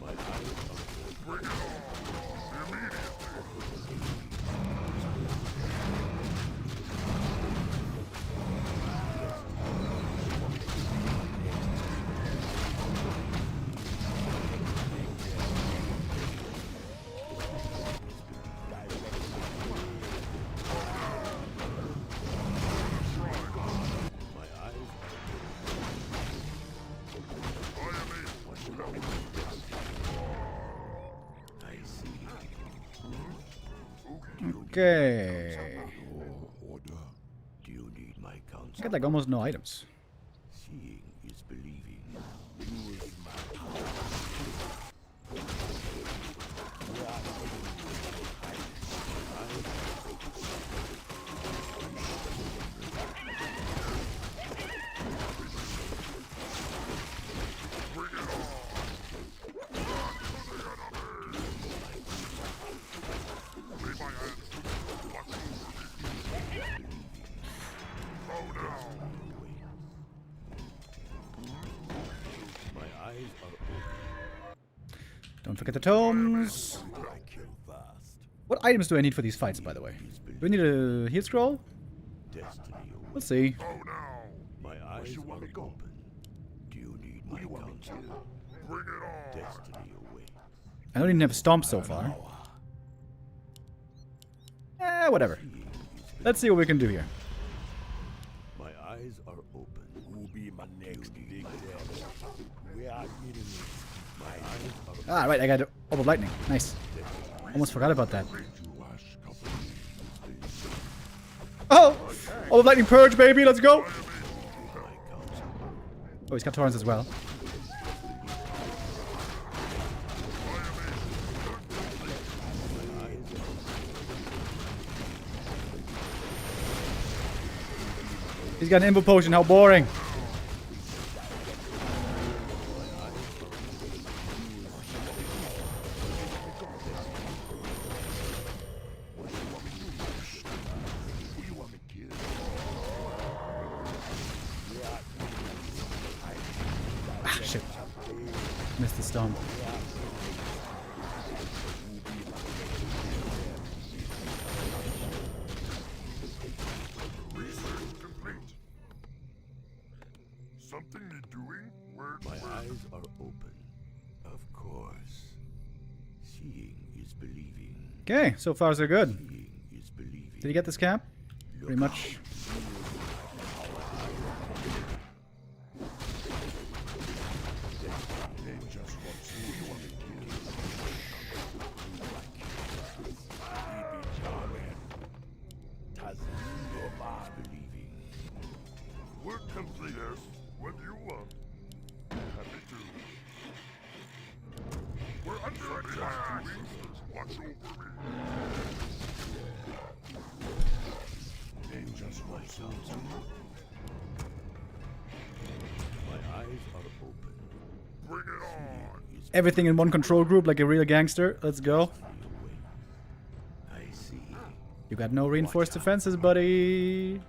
My eyes are open. Bring it on! Immediately! My eyes I am in. I see. Okay. Order. Do you need my I counsel? got like almost no items. Seeing is believing. Use my power. Bring it on! Back to the enemy! Be my hand. Watch over me. Oh no! My eyes are open. Don't forget the tomes. I kill fast. What items do I need for these fights, by the way? Do I need a heal scroll? Destiny awaits. Let's see. Oh no! My eyes are open. Do you need my counsel? Bring it on! Destiny awaits. I don't even have stomp so far. Whatever. Seeing is Let's see what we can do here. My eyes are open. Who be be my next big death. We are eating it. Ah, right, I got orb of lightning. Nice. Almost forgot about that. Oh! Orb of lightning purge, baby, let's go! Oh, he's got torrents as well. He's got an invo potion, how boring. Ah, shit. Missed the storm. Something need doing? Where? My eyes are open. Of course. Seeing is believing. Okay, so far so good. Seeing is believing. Did he get this cap? Pretty much. Work complete. Yes. What do you want? Happy to. We're under attack. Watch over me. Just my sounds. My eyes are open. Bring it on. Everything in one control group like a real gangster. Let's go. I see. You got no reinforced defenses, buddy.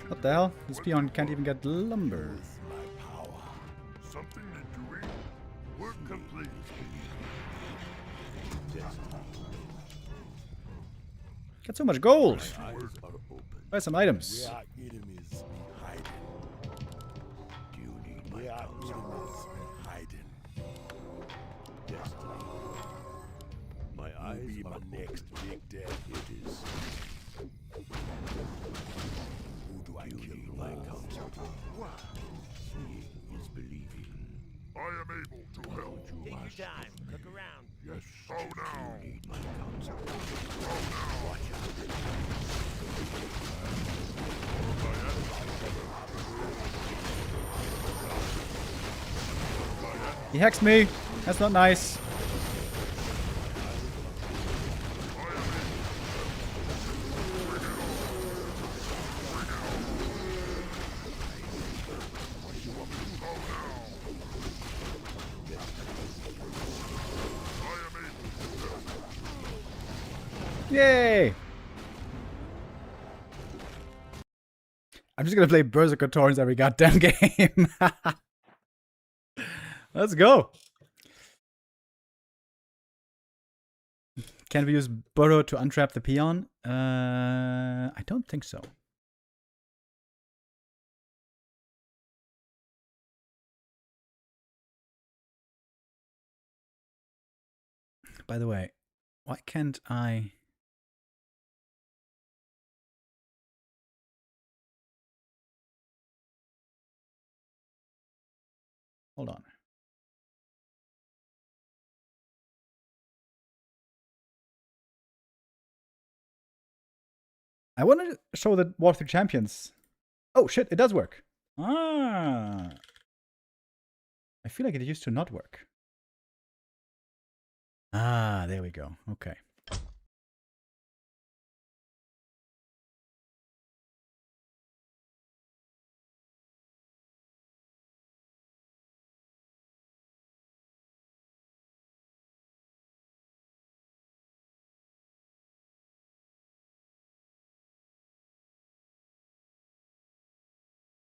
What the hell? This peon can't even get lumber. Something need doing? Work complete. Got so much gold. Buy some items. Our enemies hiding. Do you need my enemies hiding? Destiny. My eyes be my next big death. It is. Who do I kill? My counsel. Seeing is believing. I am able to help. Take your time. Look around. Yes. Oh now. You need my counsel. Watch out. He hexed me. That's not nice. Yay! I'm just gonna play Berserker Torrents every goddamn game. Let's go. Can we use Burrow to untrap the peon? I don't think so. By the way, why can't I... Hold on. I want to show the Warcraft III champions. Oh shit, it does work. Ah. I feel like it used to not work. Ah, there we go. Okay.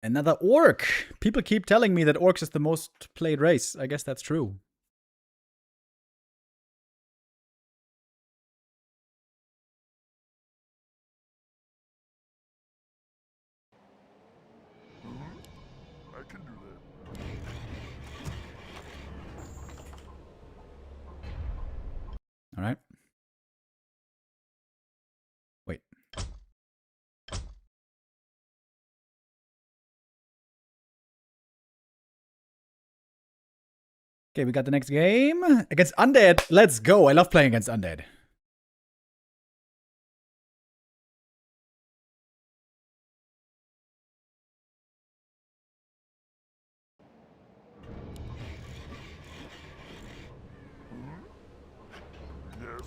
Another orc. People keep telling me that orcs is the most played race. I guess that's true. I can do that. All right. Wait. Okay, we got the next game against Undead. Let's go. I love playing against Undead. Yes.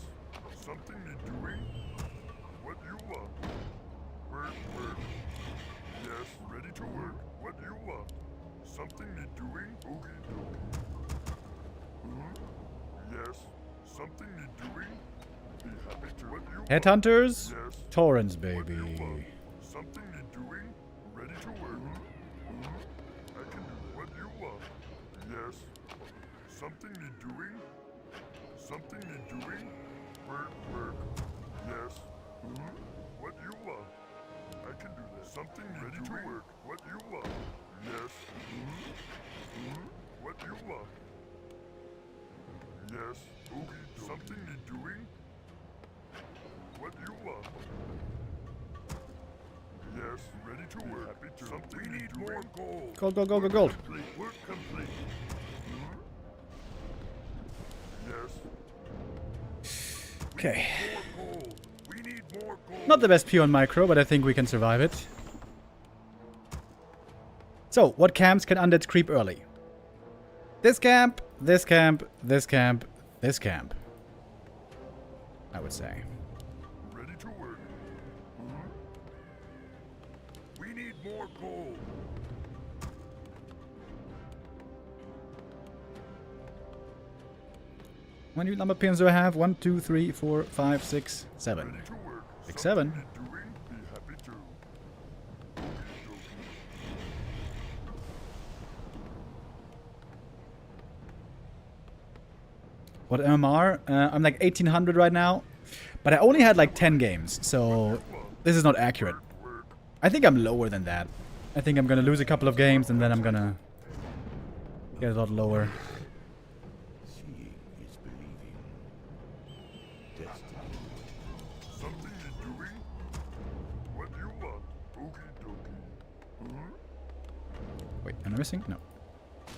Something need doing? What you want? Work, work. Yes, ready to work. What you want? Something need doing? Okie dokie. Yes. Something need doing? Be happy to. What you want? Headhunters. Yes. Torrents, What you baby. want? Something need doing? Ready to work. I can do that. What you want? Yes. Something need doing? Something need doing? Work, work. Yes. What you want? I can do that. Something need ready to work. What you want? Yes. What you want? Yes. Okie dokie. Something need doing? What you want? Yes. Ready to work. Happy to. Something we need more gold. Gold, gold, gold, gold, gold. Complete. Work complete. Yes. Okay. More gold. We need more gold. Not the best P on micro, but I think we can survive it. So, what camps can undeads creep early? This camp, this camp, this camp, this camp. I would say. Ready to work. We need more gold. How many lumber pins do I have? 1, 2, 3, 4, 5, 6, 7. Ready to work. 6, 7. Something need doing? Be happy to. Okie dokie. What MMR? I'm like 1800 right now. But I only had like 10 games, so this is not accurate. Work. I think I'm lower than that. I think I'm gonna lose a couple of games and then I'm gonna get a lot lower. Seeing is believing. Destiny. Something need doing? What you want? Okie dokie. Wait, am I missing? No.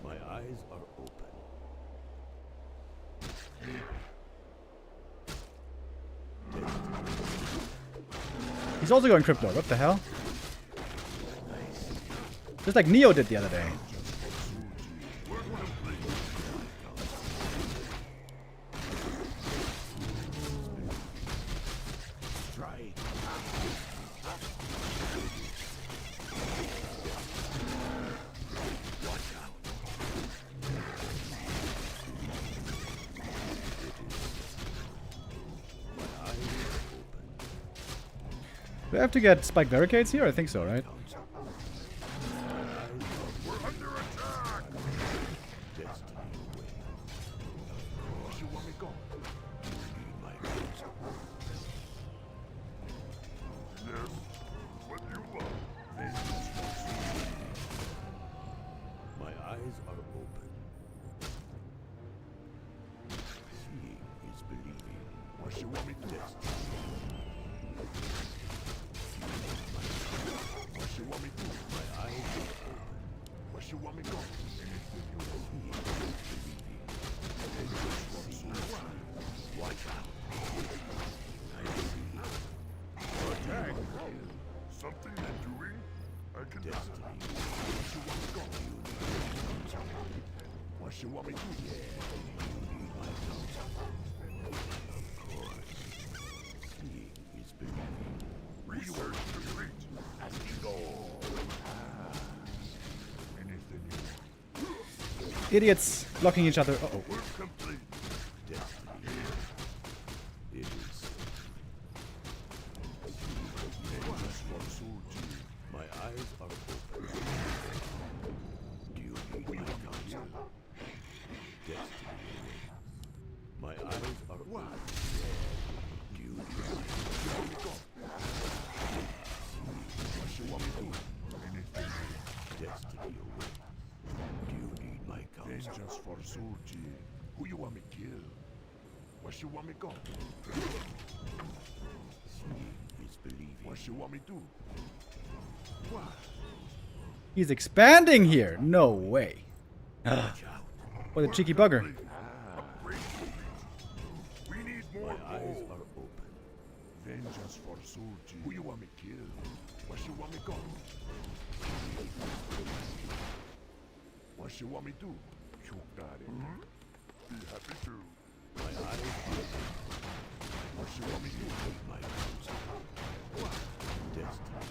My eyes are open. He's also going crypto. What the hell? Just like Neo did the other day. Strike. Watch out. Do I have to get spike barricades here? I think so, right? We're under attack. Destiny away. You want me gone? Need my goods. Yes. What you want? My eyes are open. Seeing is believing. What you want me to do? What you want me to do? My eyes are open. What you want me to do? Watch out. Attack. Something you're doing? I can do that. What you want me to do? Seeing is believing. Research complete. As we go. Anything you want. Idiots blocking each other. Uh-oh. Work complete. Destiny. It is. My eyes are open. Soji. Who you want me kill? What you want me go? Seeing is believing. What you want me do? What? He's expanding here. No way. Watch out. What a cheeky bugger. Upgrade complete. We need more My eyes gold. are open. Vengeance for Soji. Who you want me kill? What you want me go? What you want me do? You got it. Be happy to. My eyes are open. What you want me do? My counsel. Destiny.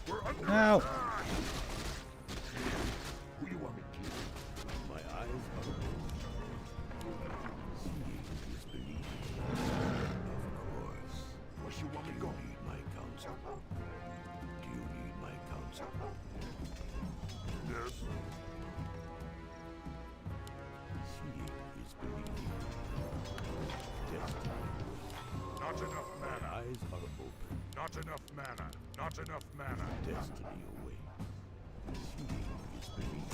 We're under Now. attack. Who you want me kill? My eyes are open. Seeing is believing. Of course. What you want me Do go? you need my counsel? Do you need my counsel? Yes. Seeing is believing. Destiny. Not enough My mana. eyes are open. Not enough mana. Not enough mana. Destiny away. Seeing is believing.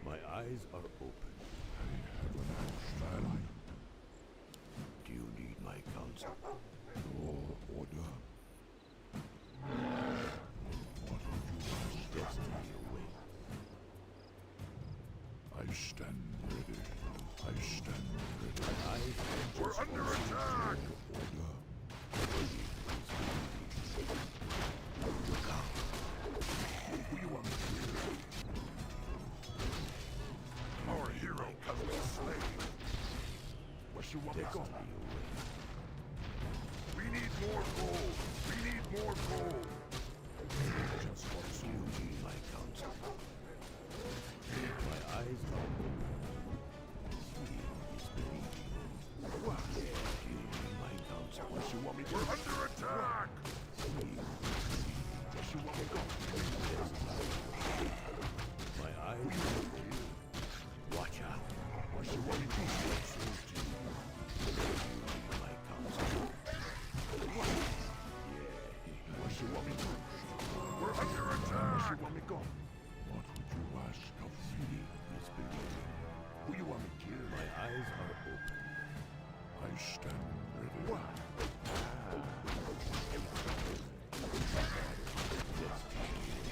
My eyes are open. Do you need my counsel? Your order. Destiny away. I stand ready. I stand ready. My eyes are We're under attack. Order. Who you want me to kill? Our hero has been slain. What you want me to go? Destiny away. We need more gold. We need more gold. Just for Do you need my counsel? My eyes are open. Seeing is believing. what? Do you need my counsel? What you want me to? We're under attack. Seeing. What you want me to go? My eyes are open. Watch out. What you want me to do? Do you need my counsel? What you want me to do? We're under attack. What you want me to go? What would you ask of me? Seeing is believing. Who you want me to kill? My eyes are open. I stand ready. What?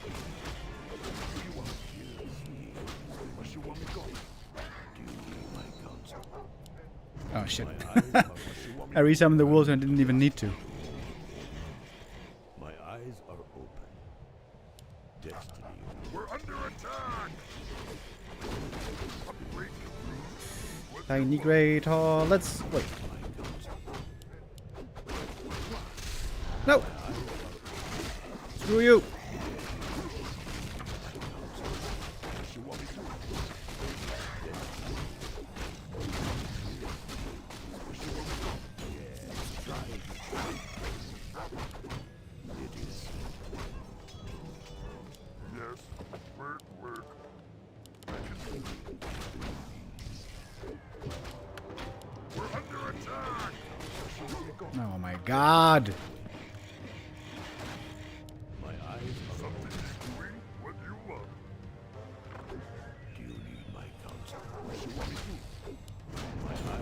Who you want me to kill? What you want me to go? Do you need my counsel? Oh shit. My eyes are What you want me I resummoned the wolves and I didn't even need to. My eyes are open. Destiny. We're under attack. Upgrade complete. What Tiny Greater. Let's wait. My counsel. No. Screw you. you want me to do? Yes, work. I can do it. We're under attack! Oh my god. My eyes are Something is doing what you love. Do you need my counsel? What you want me to do? My eyes are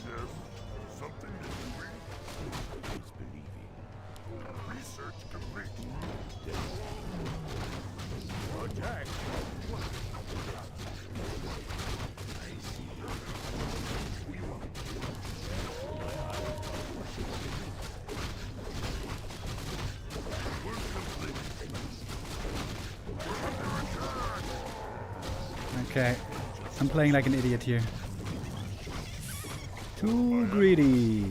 Yes, something is doing. is believing. Research complete. Attack! Who you want me to do? We're complete. We're under attack. Okay. I'm playing like an idiot here. Too greedy.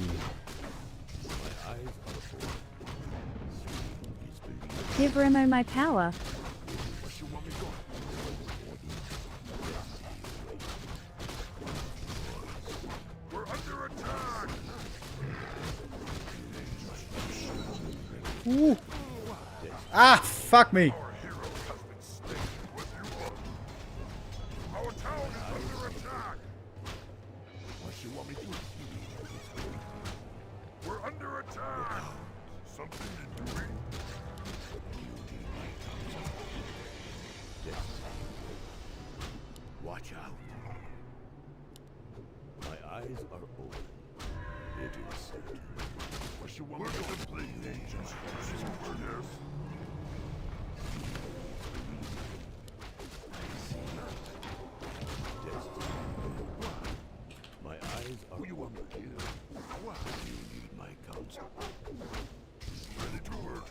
Give Remo my power. What you want me to go? We're under attack. Ooh. Ah, fuck me. Our hero has been slain. What you want? Our town is under attack. What you want me to do? We're under attack. Something you're doing? Watch out. My eyes are open. It is certain. What you want me to play? Yes. My eyes are Who you want me to kill? What? You need my counsel. Ready to work.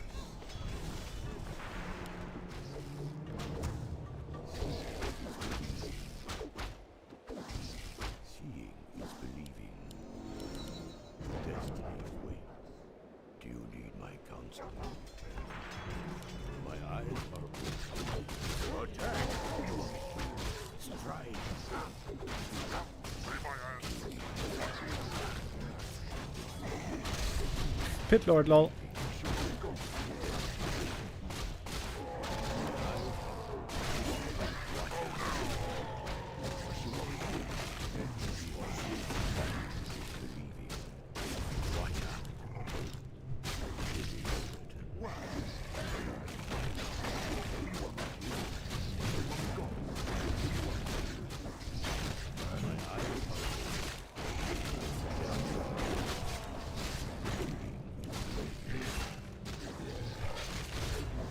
Seeing is believing. Destiny waits. Do you need my counsel? My eyes are open. Attack! Strike! Lay my hands. Pit Lord, lol.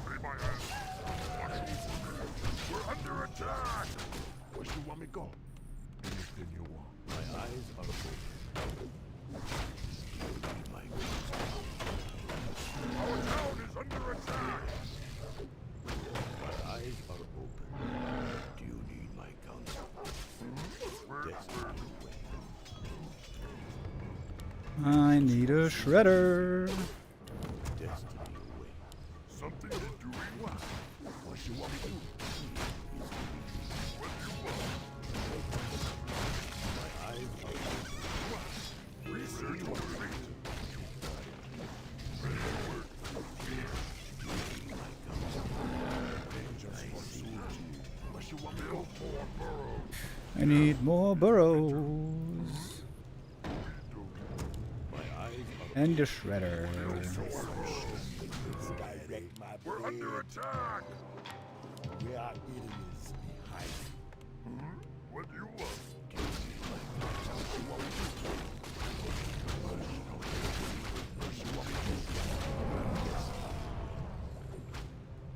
Lay my hands. We're under attack. Where you want me go? Anything you want. My eyes are open. You need my counsel. Our town is under attack. My eyes are open. Do you need my counsel? Destiny waits. I need a shredder. Destiny waits. Something to do what? What you want me to do? What you want? My eyes are open. Research what we need. Ready to work. My counsel. Angels for Suji. What you want me to do? More burrows. I need more burrows. My eyes are And a shredder. We're under attack. We are enemies behind. What do you want?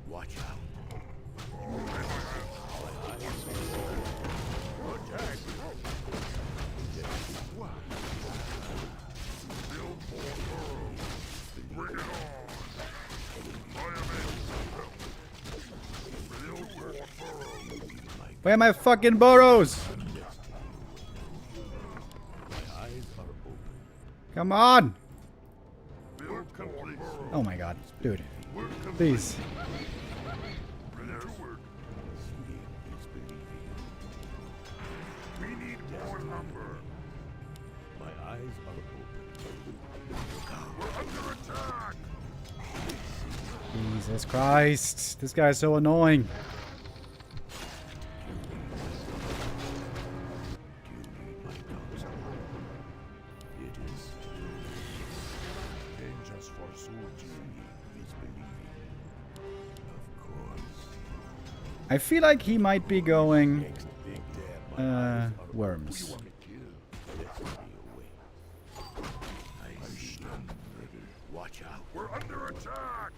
Watch out. Attack. What? Build more burrows. Bring it on. Fireman. Build more burrows. Where are my fucking burrows? My eyes are open. Come on. Build complete. Oh my god. Dude. Work complete. Please. Ready to work. Seeing is believing. We need more lumber. My eyes are open. We're under attack. Jesus Christ. This guy is so annoying. Do you need my counsel? It is Angels for Suji. is believing. Of course. I feel like he might be going Big Dad. worms. Want me killed? Destiny awaits. I stand ready. Watch out. We're under attack.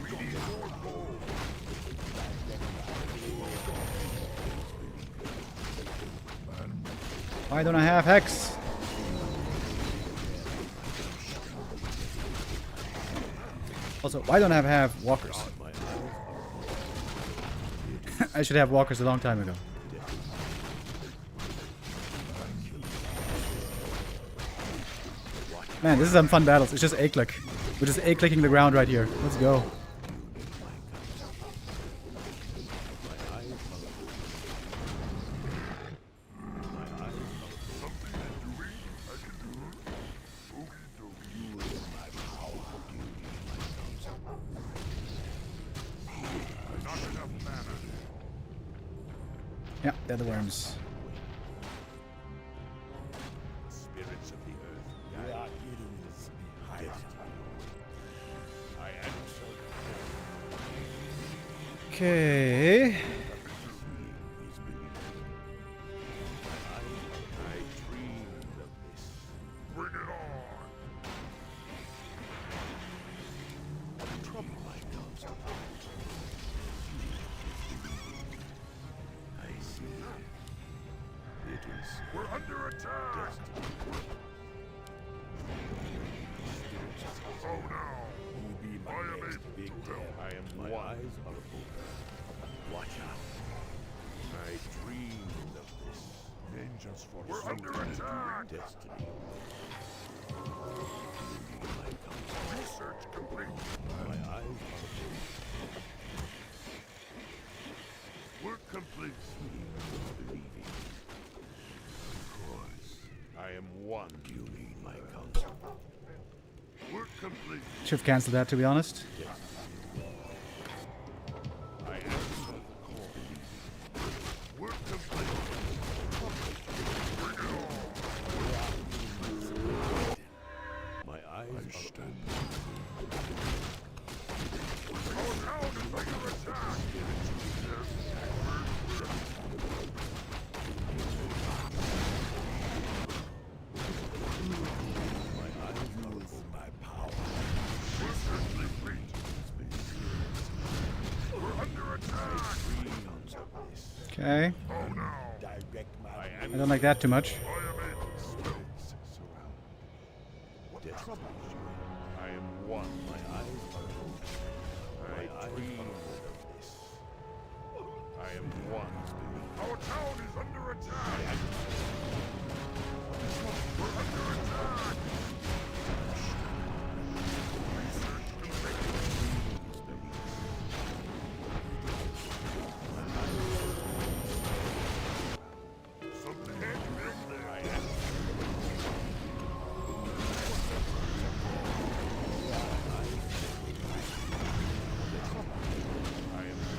We need more gold. Why don't I have Hex? Also, why don't I have walkers? I should have walkers a long time ago. Man, this is some fun battles. It's just A-click. We're just A-clicking the ground right here. Let's go. Yeah, they're the worms. Spirits of the earth. We are enemies behind. I am so Okay. Seeing is believing. I dreamed of this. Bring it on! Trouble my dogs. I see. It is We're under attack! Oh no! I am able to help. I am my eyes are open. Watch out. I dreamed of this. Vengeance for We're under attack! destiny. Research complete. My eyes are open. Work complete. Seeing is believing. I am one. Do you need my counsel? Work complete. Should have cancelled that, to be honest. I am Work complete. Bring it on! my eyes are open. Our town is under attack! My eyes are open. My power. Research complete. We're under attack! Dreams of this. Okay. Oh no! Direct my I don't like that too much. I am able to surround. What troubles you? I am one. My eyes are open. I dreamed of this. I am one. Our town is under attack! We're under attack! Research complete. Something can't build there. I am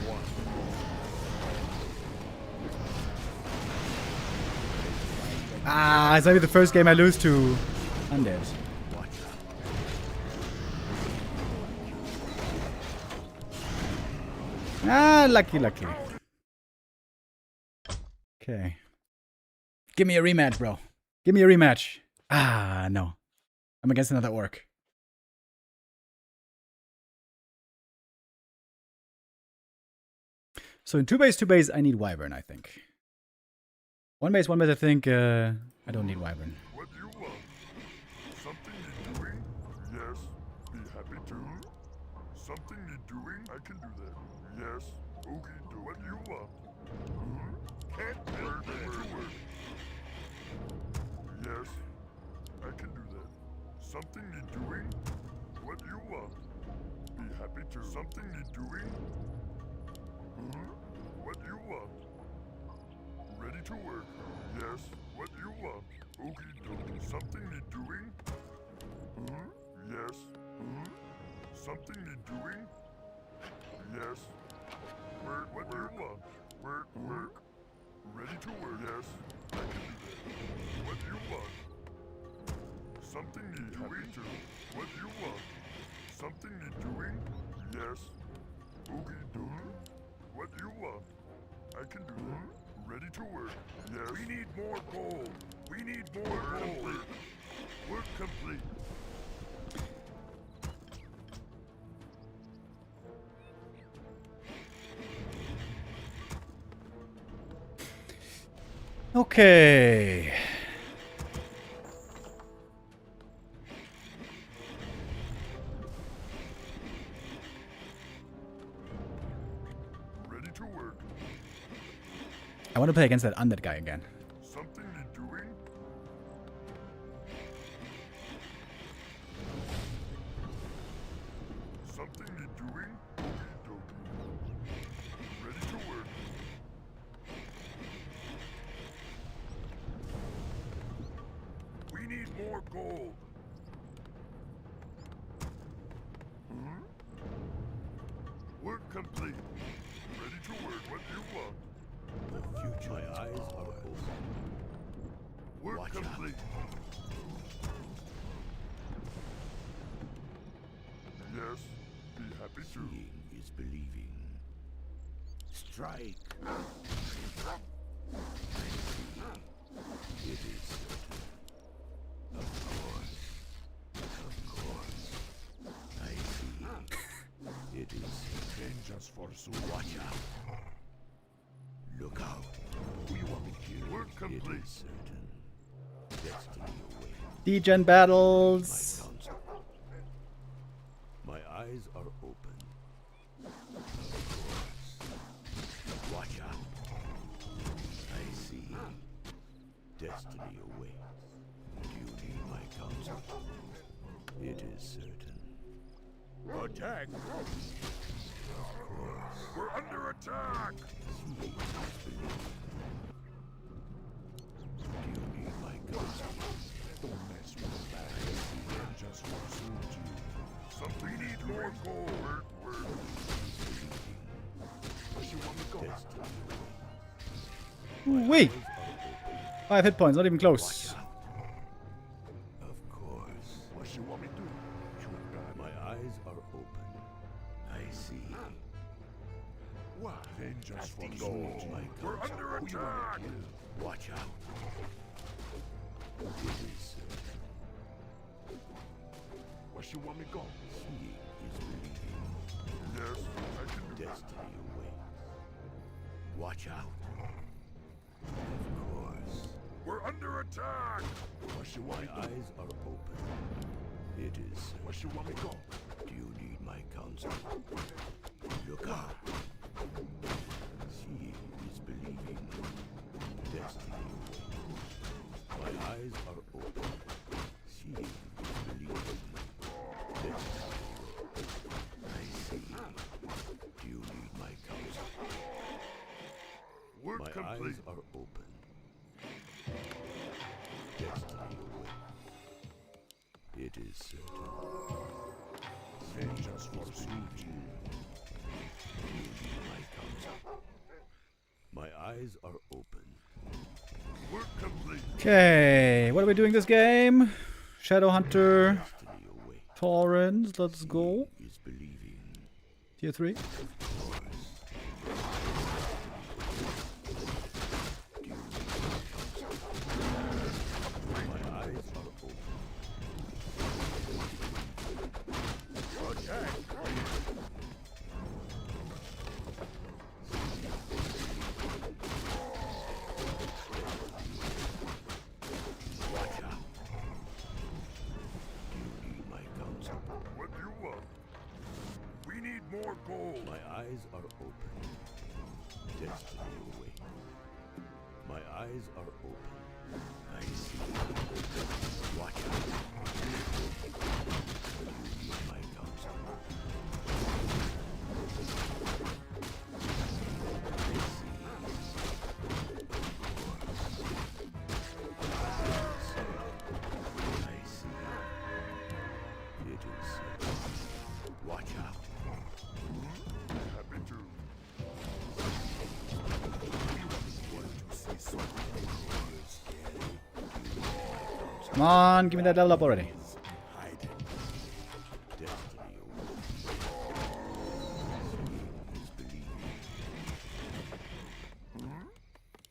one. Ah, it's maybe the first game I lose to undead. Ah, lucky. Okay. Give me a rematch, bro. Give me a rematch. Ah, no. I'm against another orc. So in two base, I need Wyvern, I think. One base, I think I don't need Wyvern. What you want? Something you're doing? Yes. Be happy to. Something you're doing? I can do that. Yes. Okay, do what you want. Can't build there. Yes. I can do that. Something you're doing? What you want? Be happy to. Something you're doing? What you want? Ready to work. Yes. What you want? Okie dokie. Something you're doing? Yes. Something you're doing? Yes. Work. What you want? Work. Ready to work. Yes. I can do that. What you want? Something you're doing? What you want? Something you're doing? Yes. Okie dokie. What you want? I can do that. Ready to work. Yes. We need more gold. We need more gold. Work complete. Okay. Ready to work. I want to play against that undead guy again. Something you're doing? Something you're doing? Okie dokie. Ready to work. We need more gold. Work complete. Ready to work. What do you want? The future. My eyes are open. Work Watch complete. Yes. Be happy to. Seeing is believing. Strike. It is certain. Of course. Of course. I see. It is vengeance for soon. Watch out. Look out. Who you want me to kill? Work complete. It is certain. Destiny awaits. Degen battles. My counsel. My eyes are open. Of course. Watch out. I see. Destiny awaits. Do you need my counsel? It is certain. Attack! Of course. We're under attack! See, do you need my counsel? Don't mess with the man. Just want to you. Something need more gold. Word. Where you want me to go? Destiny awaits. Wait. 5 hit points, not even close. Of course. What you want me to do? My eyes are open. I see. What? Vengeance for gold. We're under attack. Watch out. It is certain. Where you want me to go? Seeing is believing. Yes, I can do Destiny awaits. Watch out. Of course. We're under attack! My eyes are open. It is. Where you want me to go? Do you need my counsel? Look out! Seeing is believing. Destiny awaits. My eyes are open. Seeing is believing. Destiny awaits. I see. Do you need my counsel? My eyes are open. Destiny awaits. It is certain. Vengeance for sweet you. Do you need my counsel? My eyes are open. Work complete. Okay, what are we doing this game? Shadow Hunter, Destiny awaits. Torrens, let's go. Is believing. Tier 3. Of course. Do you need my counsel? My eyes are open. Attack! Watch out. Do you need my counsel? What do you want? We need more gold. My eyes are open. Destiny awaits. My eyes are open. I see. Watch out. Do you need my counsel? I see. It is. Watch out. Happy to. Want to see something scary? Come on, give me that level up already. Hide. Destiny awaits. Is believing.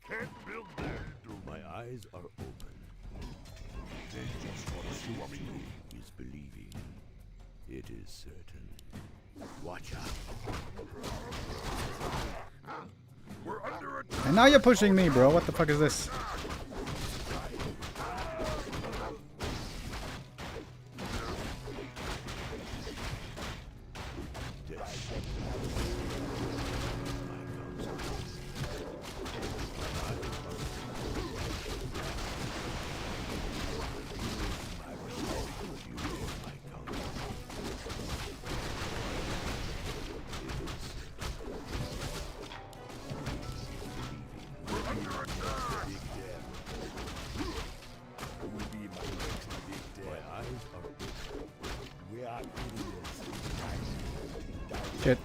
Can't build there. My eyes are open. Vengeance for Seeing is believing. It is certain. Watch out. We're under attack. And now you're pushing me, bro. What the fuck is this? Shit.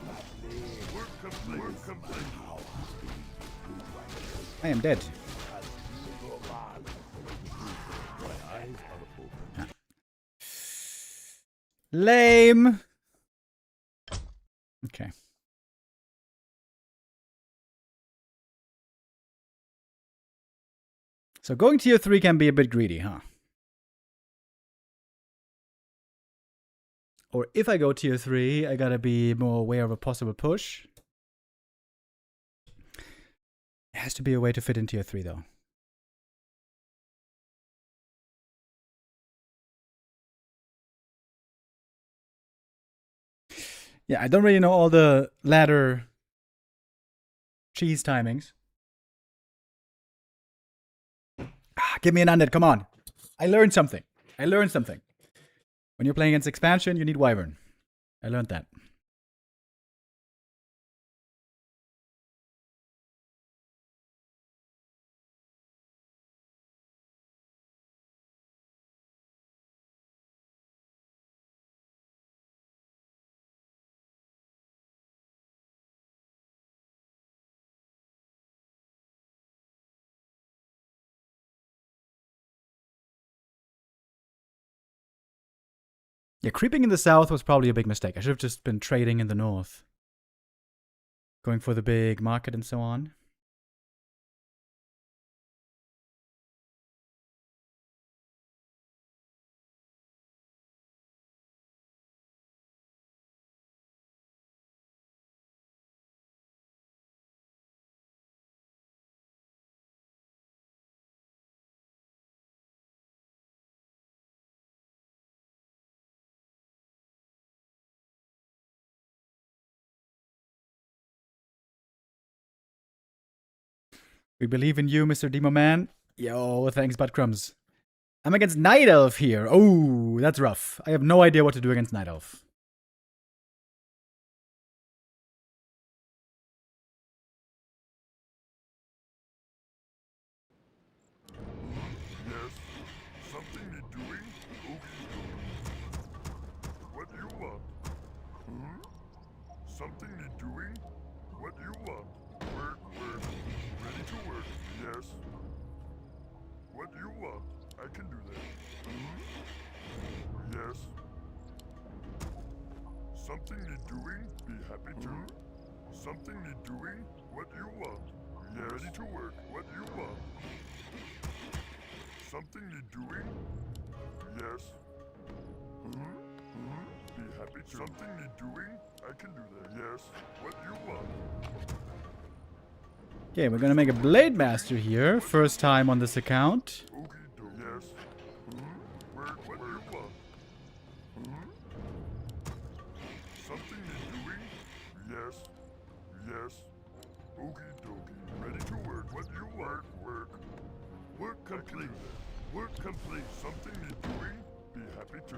I am dead. Lame. Okay. So going tier 3 can be a bit greedy, huh? Or if I go tier 3, I gotta be more aware of a possible push. It has to be a way to fit in tier 3 though. Yeah, I don't really know all the ladder cheese timings. Give me an undead, come on. I learned something. When you're playing against expansion, you need Wyvern. I learned that. Yeah, creeping in the south was probably a big mistake. I should have just been trading in the north. Going for the big market and so on. We believe in you, Mr. Demo Man. Yo, thanks, Buttcrumbs. I'm against Night Elf here. Oh, that's rough. I have no idea what to do against Night Elf. Yes. Something need doing? What do you want? Something need doing? What do you want? Work. Ready to work. Yes. What do you want? I can do that. Yes. Something need doing? Be happy to. Something need doing? What do you want? Yes. Ready to work. What do you want? Something need doing? Yes. Be happy to. Something need doing? I can do that. Yes. What do you want? Okay, we're gonna make a Blade Master here. First time on this account. Yes. What do you want? Something need doing? Yes. Okie dokie. Ready to work. What do you want? Work complete. Work complete. Something need doing? Be happy to.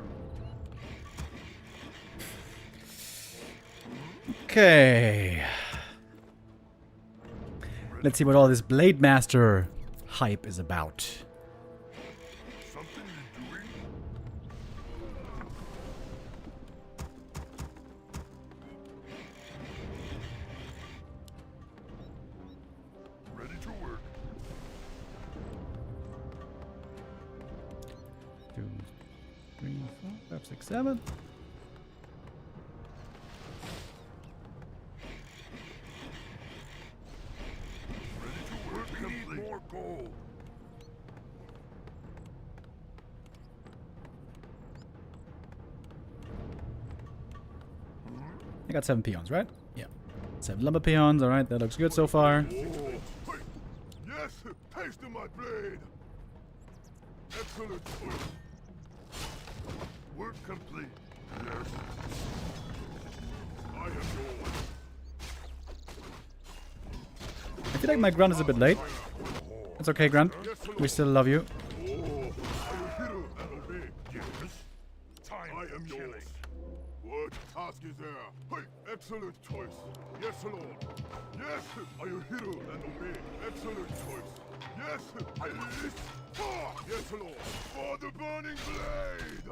Okay. Let's see what all this Blade Master hype is about. Something need doing? Ready to work. 2, 3, 4, 5, 6, 7. More gold. I got 7 peons, right? Yeah. 7 lumber peons, alright, that looks good so far. Yes, taste of my blade. Excellent. Work complete. Yes. I am yours. I feel like my grunt is a bit late. It's okay, Grunt. We still love you. I am yours. What task is there? Hey, excellent choice. Yes, Lord. Yes, I will hear and obey. Excellent choice. Yes, I list. Yes, Lord. For the burning blade.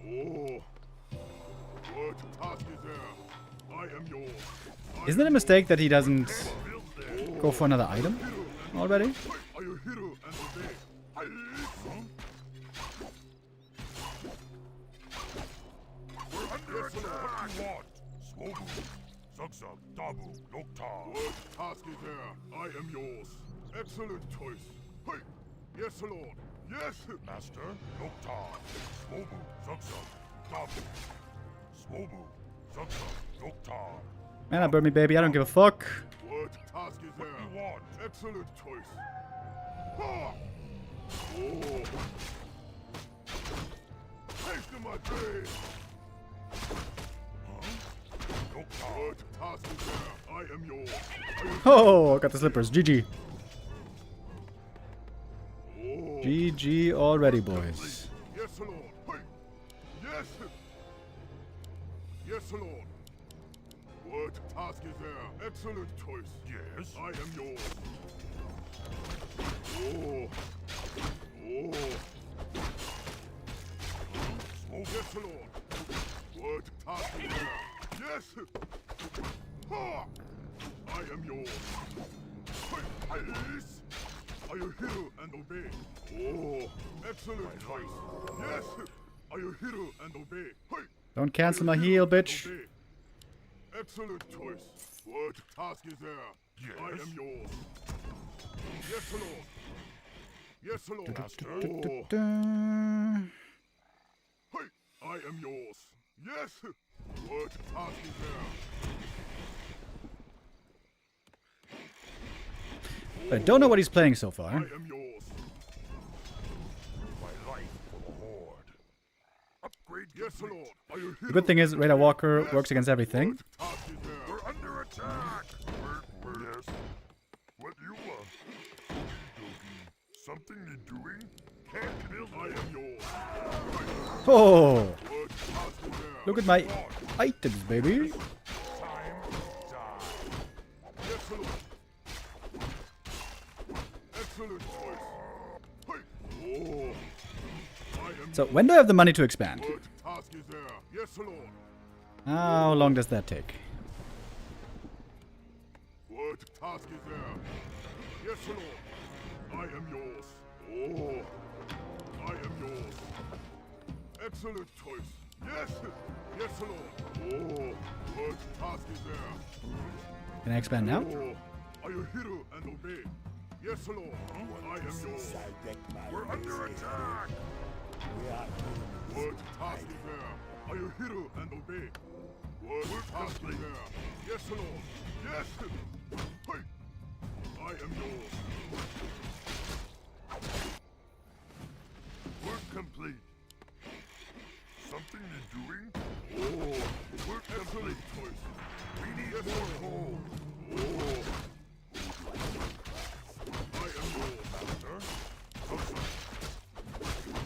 Oh. What task is there? I am yours. Isn't it a mistake that he doesn't go for another item already? Are you hero and obey? I listen. We're under attack. What do you want? Smoke. Zugzug. Dabu. Nokta. What task is there? I am yours. Excellent choice. Hey! Yes, Lord! Yes! Master, Nokta! Smobu, Zuxum, Dabu! Smobu, Zuxum, Nokta! Man, I burned me, baby. I don't give a fuck. What task is there? What you want? Excellent choice. Ha! Oh! Taste of my blade! What task is there? I am yours. Oh, I got the slippers. GG. Oh. GG already, boys. Yes, Lord. Hey. Yes. Yes, Lord. What task is there? Excellent choice. Yes. I am yours. Oh. Oh. Smoke. Yes, Lord. What task is there? Yes. Ha! I am yours. Hey, yes. Are you hear and obey? Oh, excellent choice. Yes. Are you hear and obey? Hey. Don't cancel my heal, bitch. Obey. Excellent choice. What task is there? Yes. I am yours. Yes, Lord. Yes, Lord. Master. Oh. Hey, I am yours. Yes. What task is there? I don't know what he's playing so far. I am yours. My life for the Horde. Upgrade. Yes, Lord. Are you The good thing is, Radar Walker works against everything. What task is there? We're under attack. Yes. What you want? Something you doing? Can't build. I am yours. Oh, What task is there? look at my items, baby. Time to die. Yes, Lord. Excellent choice. Hey. Oh. I am So, when do I have the money to expand? What task is there? Yes, Lord. How long does that take? What task is there? Yes, Lord. I am yours. Oh. I am yours. Excellent choice. Yes. Yes, Lord. Oh. What task is there? Can I expand now? Oh. Are you hero and obey? Yes, Lord. I am yours. We're under attack. What task is there? Are you hero and obey? What task is there? Yes, Lord. Yes. Hey. I am yours. Work complete. Something you're doing? Oh. Work complete. Choice. We need more coal. Oh. I am yours, Master. Awesome.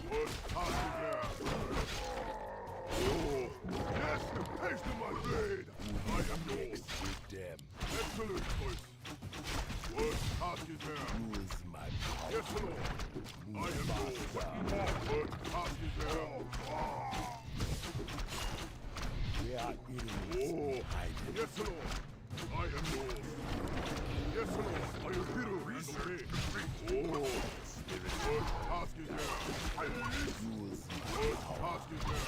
What task is there? Oh. Yes. Haste to my blade. I am yours. Excellent choice. What task is there? Yes, Lord. I am yours. What task is there? Oh. Yes, Lord. I am yours. Yes, Lord. Are you hero and obey? Oh. What task is there? What task is there?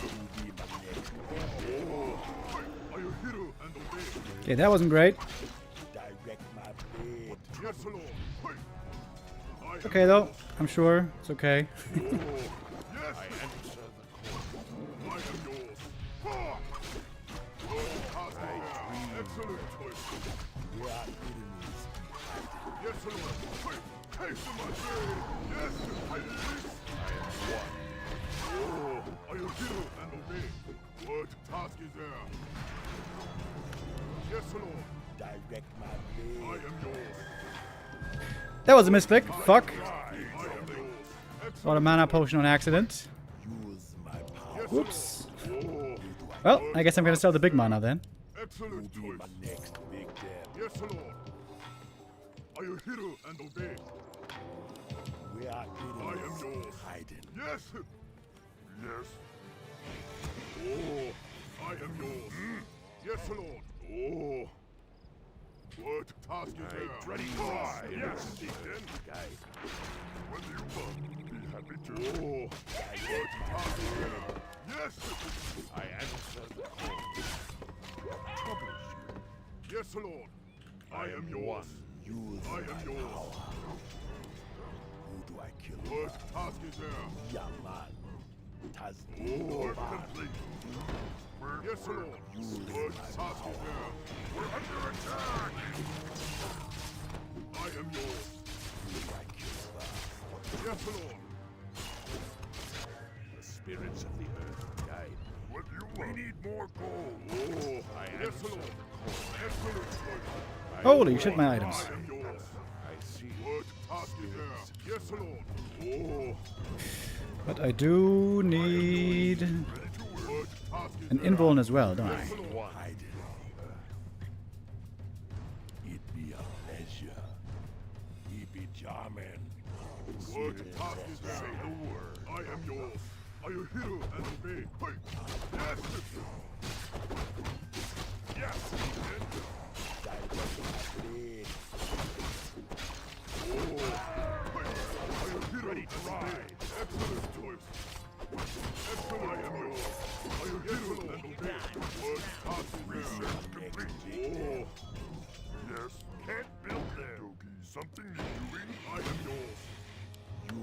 Oh. Are you hero and obey? Okay, that wasn't great. Yes, Lord. Hey. I am Okay, though. I'm sure. It's okay. Oh. Yes. I answer the call. I am yours. Ha! What task is there? Excellent choice. Yes, Lord. Hey. Haste to my blade. Yes. I am one. Oh. Are you hero and obey? What task is there? Yes, Lord. Direct my blade. I am yours. That was a misclick. Fuck. I am yours. Bought a mana potion on accident. Yes, Whoops. Lord. Oh. Well, I guess I'm gonna sell the big mana then. Excellent choice. Yes, Lord. Are you hero and obey? I am yours. Yes. Yes. Oh, I am yours. Yes, Lord. Oh. What task is there? Ready to fly. Yes, then. What do you want? Be happy to. Oh. What task is there? Yes. I answer the call. Troubleshoot. Yes, Lord. I am yours. I am yours. I kill What task is there? young man? Tas Work complete. Yes, Lord. What task is there? We're under attack. I am yours. I kill Yes, Lord. the spirits of the earth guide me. What do you want? We need more gold. Oh, yes, Lord. Excellent choice. Holy shit, my items. I am yours. I see. What task is there? Yes, Lord. Oh, But I do need ready to work. What task is an there? invuln as well, don't I? Hide in the earth. It be a pleasure. He be charming. What task is there? Say the word. I am yours. I am hero and obey. Hey. Yes. Yes. Ready to ride. Excellent choice. Excellent. I am yours. I am hero and obey. What task is research complete? Oh. Yes. Can't build there. Something needs doing. I am yours.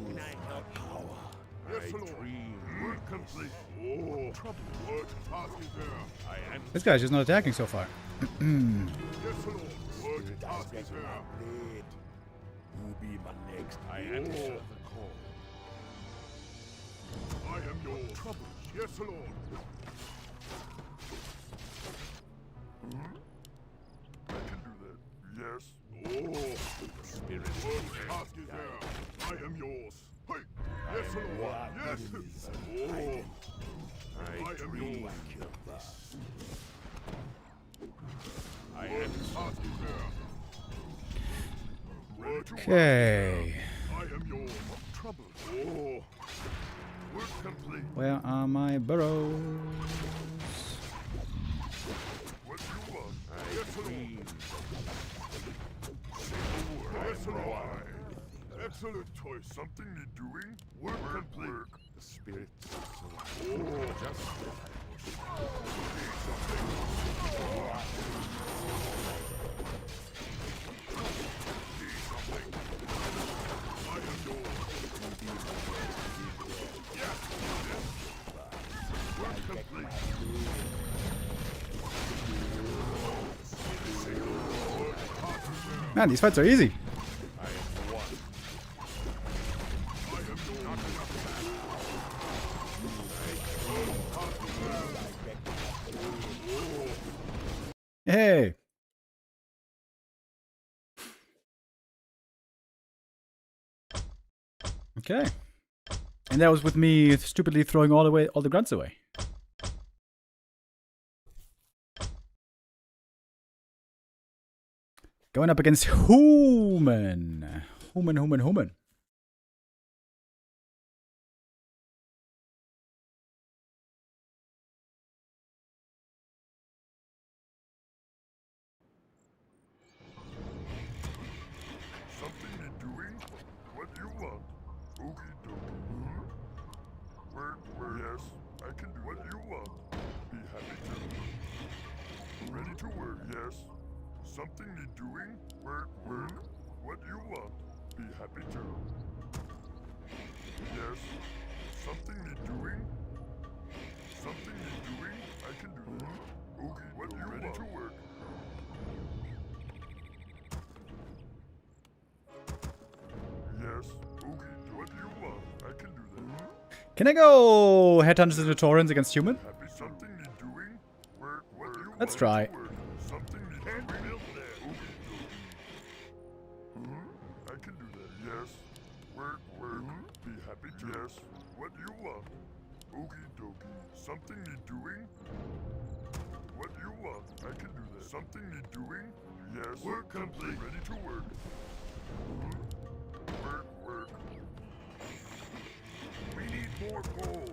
Use my power. Yes, I Lord. dream. Work complete. Oh. Trouble. What task is there? I am. This guy's just not attacking so far. Yes, Lord. What task is there? Blade. You be my next. I answer the call. I am yours. Trouble. Yes, Lord. I can do that. Yes. Oh. Spirit. What task is there? I am yours. Hey. Yes, Lord. Yes. Oh. I am dream. yours. Kill this. What task is there? Ready to work. Okay. I am yours. Trouble. Oh. Work complete. Where are my burrows? What do you want? I dream. Yes, Lord. Excellent choice. Something need doing? Work complete. The spirit. Oh. I am yours. Yes. Work complete. Man, these fights are easy. Hey. Okay. And that was with me stupidly throwing all the grunts away. Going up against Human. Human. Something need doing? What do you want? Okie dokie. Work. Yes, I can do what you want. Be happy to. Ready to work, yes. Something need doing? Work. What do you want? Be happy to. Yes. Something need doing? Something need doing? I can do that. Okay, what do you want? Ready to work. Yes. Okay, what do you want? I can do that. Can I go Headhunters and the Torrents against Human? Happy something need doing? Work. What do you want? Let's try. Work. Something need can't build there. Okay, I can do that. Yes. Work. Be happy to. Yes. What do you want? Okie dokie. Something need doing? What do you want? I can do that. Something need doing? Yes. Work complete. Ready to work. Work. We need more gold.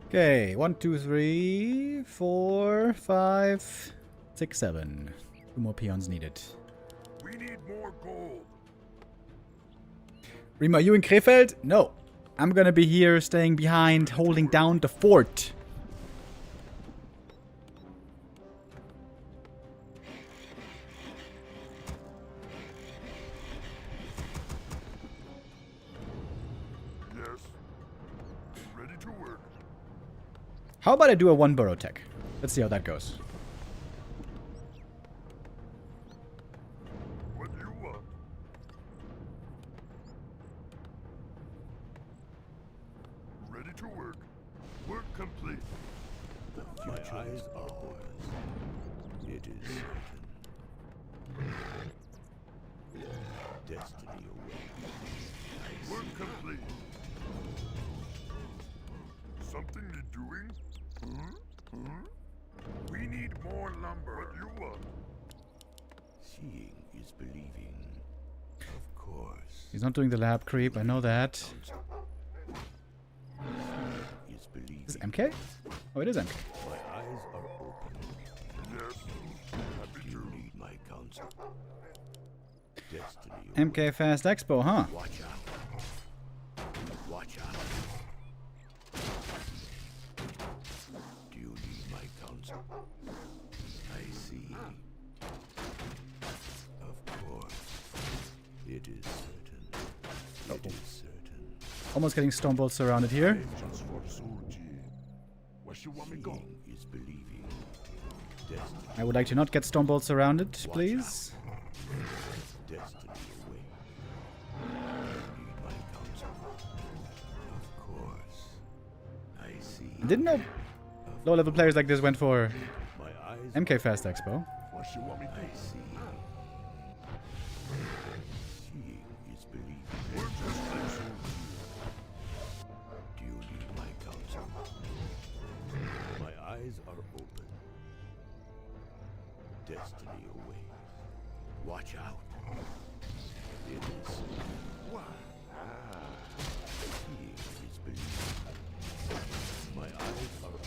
Okay, 1, 2, 3, 4, 5, 6, 7. 2 more peons needed. We need more gold. Rima, are you in Krefeld? No. I'm gonna be here, staying behind, holding down the fort. How about I do a 1 burrow tech? Let's see how that goes. What do you want? Ready to work. Work complete. My eyes are ours. It is certain. Destiny awaits. Work complete. Something need doing? We need more lumber. What do you want? Seeing is believing. Of course. He's not doing the lab creep, I know that. Seeing is believing. Is this MK? Oh, it is MK. My eyes are open. Yes. Happy Do you to. need my counsel? Destiny MK Fast Expo, huh? Watch out. Watch out. Do you need my counsel? I see. Of course. It is certain. It is certain. Almost getting Stonebolt surrounded here. Just for Soji. Where she want me go? Seeing is believing. Destiny. I would like to not get Stonebolt surrounded, please. Destiny away. You need my counsel. Of course. I see. I didn't know low-level players like this went for My eyes. MK Fast Expo. Where she want me I go? see. Seeing is believing. Work just like Soji. Do you need my counsel? My eyes are open. Destiny awaits. Watch out. It is. Seeing is believing. My eyes are open.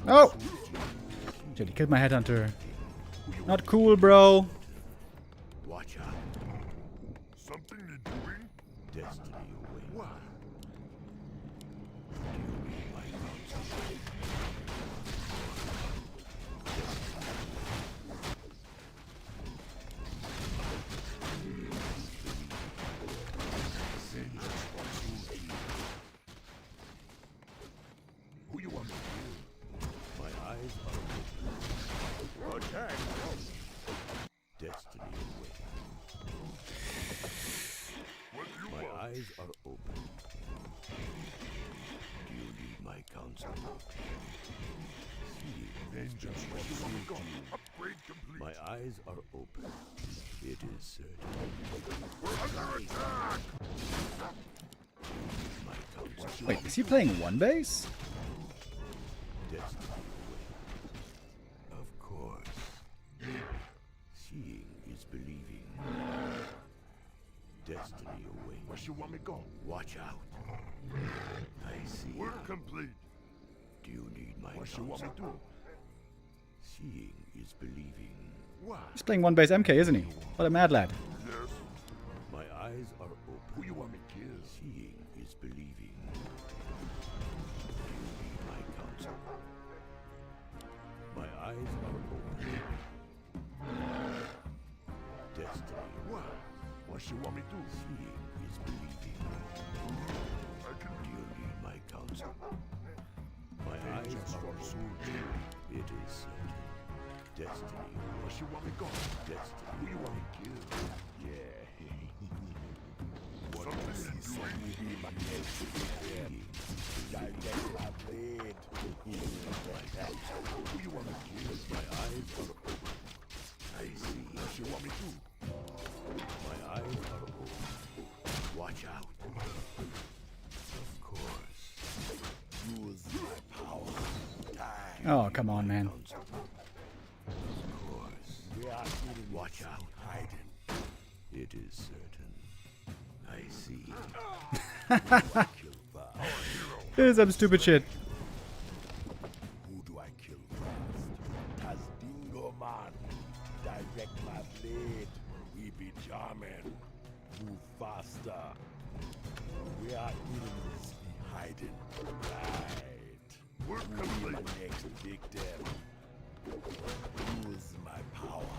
Oh! Shit, he killed my headhunter. Not cool, bro. Watch out. Something need doing? Destiny awaits. What? Do you need my counsel? Who you want me My eyes are open. to? Attack! Destiny awaits. What do you My want? eyes are open. Do you need my counsel? Seeing is Vengeance, where you want me go? Upgrade complete. My eyes are open. It is certain. We're under attack! My counsel. Wait, is he playing one base? Destiny awaits. Of course. Seeing is believing. Destiny awaits. Where she want me go? Watch out. I see. Work complete. Do you need my Where she want me counsel? to? Seeing is believing. What? He's playing one base MK, isn't he? What a mad lad. Yes. My eyes are open. Who you want me kill? Seeing is believing. Do you need my counsel? My eyes are open. Destiny. What? What she want me to? Seeing is believing. I can Do you need my counsel? My eyes vengeance are for open. Soji. It is certain. Destiny. Where she want me go? Destiny. Who you want me kill? Yeah. Something is doing? Who you want me kill? My eyes are open. I see. Where she want me to? My eyes are open. Watch out. Of course. Use my power. Oh, come on, man. Counsel. Of course. We are eating. Watch out. Hiding. It is certain. I see. Kill first. This is some stupid shit. Who do I kill first? As Dingo Man, direct my blade. We be German. Move faster. We are enemies. Be hiding. Right. Who be my next victim? Use my power.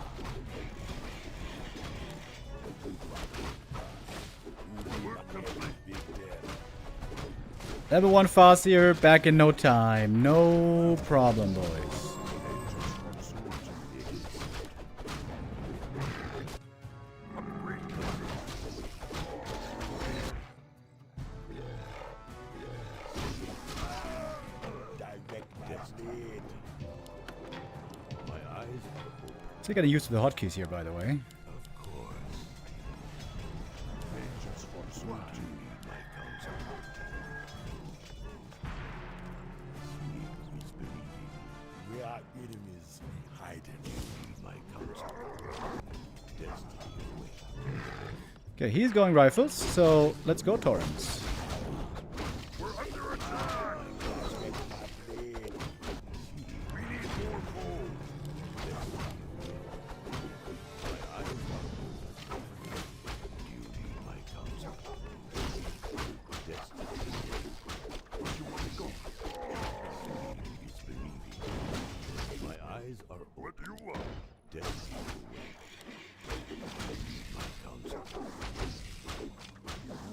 Who do I kill first? Who be my next Level 1 Farseer back in no time. No problem, boys. Still getting used to the hotkeys here, by the way. Where enemies hiding, my counsel. Destiny away. Okay, he's going rifles, so let's go Torrents. We're under attack! We need more gold! You need my counsel. Destiny You want to go? is believing. My eyes are open. What do you want? Destiny away. My counsel.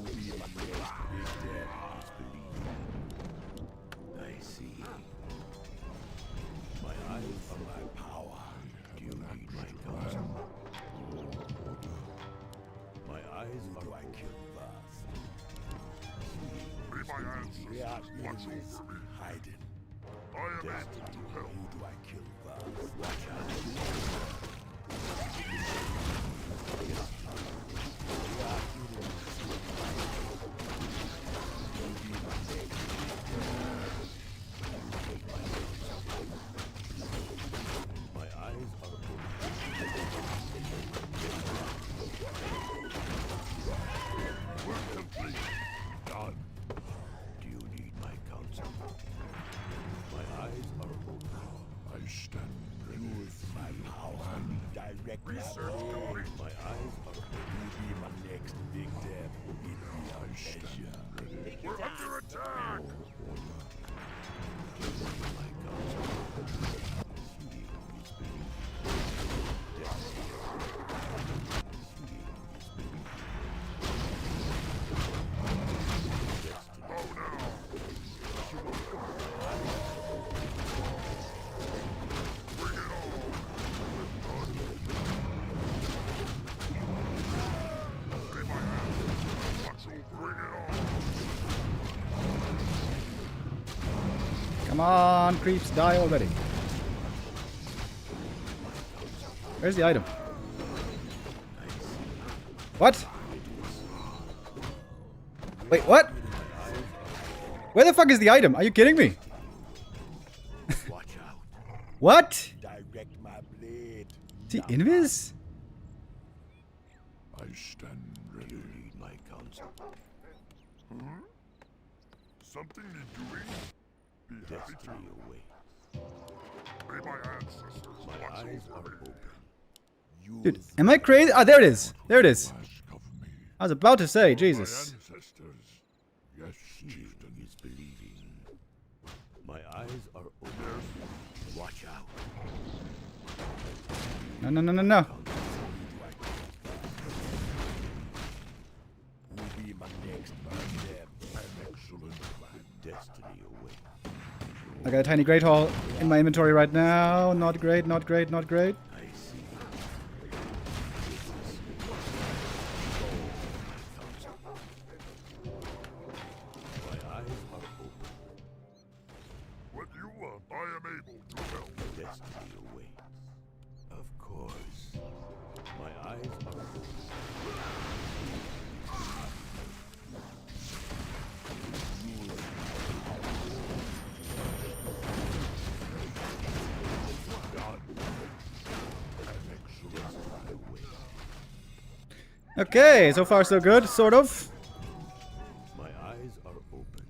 You be my next big dad is believing. I see. My eyes are my power. Do you need my counsel? My eyes are I kill fast. Be my ancestors, watch over me. Hiding. I am able to help. Who do I kill fast? Watch out. My eyes are open. Work complete. Done. Do you need my counsel? My eyes are open. I stand ready. Use my power. Direct Research complete. my eyes are open. You be my next big death. I stand ready. We're under attack! My counsel. Seeing is believing. Destiny. Seeing is believing. Destiny. Oh no! Bring it on! Be my ancestors, watch over. Bring it on! Come on, creeps, die already. Where's the item? What? Wait, what? Where the fuck is the item? Are you kidding me? Watch out. What? Direct my blade. Is he invis? I stand ready. You need my counsel. Something need doing? Be happy to. Destiny away. Be my ancestors, My watch eyes are over me. open. Use Dude, am I crazy? Ah, there it is. There it is. Ask of me. I was about to say, My Jesus. ancestors. Yes, seeing chieftain. is believing. My eyes are open. Watch out. No, no, no, no, no. Who be my next man death? An excellent plan. Destiny away. I got a tiny great hall in my inventory right now. Not great, not great, not great. I see. My eyes are open. What you want, I am able to help. Destiny away. Of course. My eyes are open. Okay, so far so good, sort of. My eyes are open.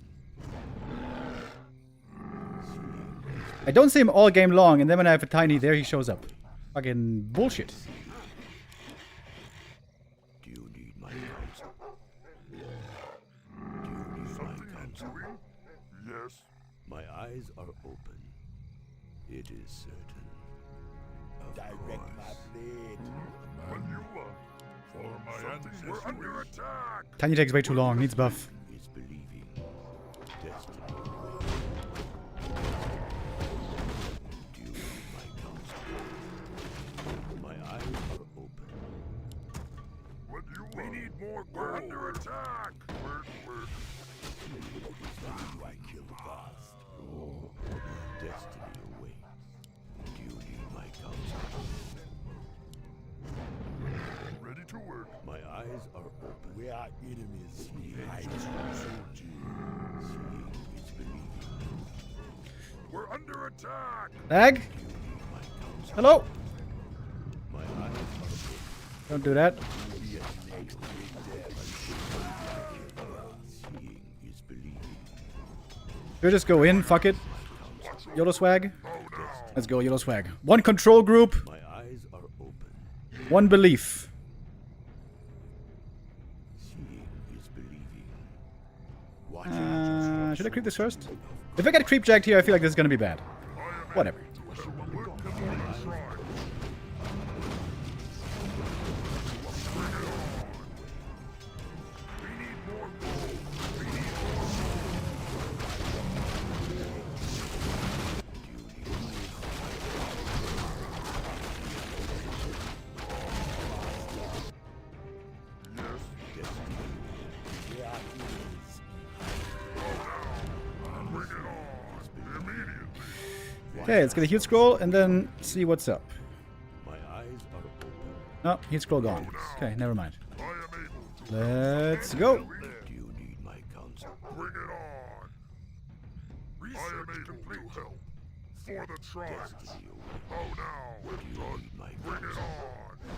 I don't see him all game long, and then when I have a tiny there, he shows up. Fucking bullshit. Do you need my counsel? Do you need my Something need counsel? doing? Yes. My eyes are open. It is certain. Of Direct my course. blade. What you want? For my ancestors. We're under attack! Tiny takes way too long, needs buff. Is believing. Destiny awaits. Do you need my counsel? My eyes are open. What do you want? We need more gold. We're under attack. Work. Why do I kill the gods? Oh, destiny awaits. Do you need my counsel? Ready to work. My eyes are open. We are enemies. Seeing is believing. We're under attack. Lag? Do you need my counsel? Hello? My eyes are open. Don't do that. Seeing is believing. We'll just go in, fuck it. YOLO swag. Let's go, YOLO swag. One control group, My eyes are open. one belief. Seeing is believing. Watch Should I creep this first? If I get creep jacked here, I feel like this is gonna be bad. Whatever. Okay, let's get a heal scroll and then see what's up. My eyes are open. Oh, heal scroll gone. Okay, never mind. I am able to. Let's go. Do you need my counsel? Bring it on. I am able to help. For the tribes. Destiny awaits. Oh now. Do you need my Bring it counsel? on.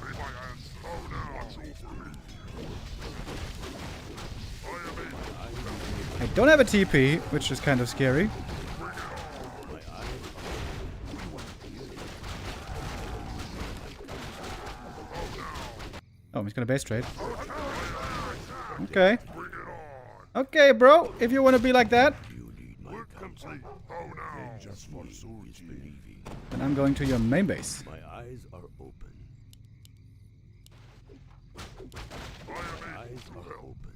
May my hands. Oh now. Watch over me. I am able. I don't have a TP, which is kind of scary. My eyes Oh, he's gonna base trade. Okay. Okay, bro, if you want to be like that, do you need my counsel? Complete. Oh now. Just for is believing. then I'm going to your main base. My eyes are open. I am My eyes able to are help. open.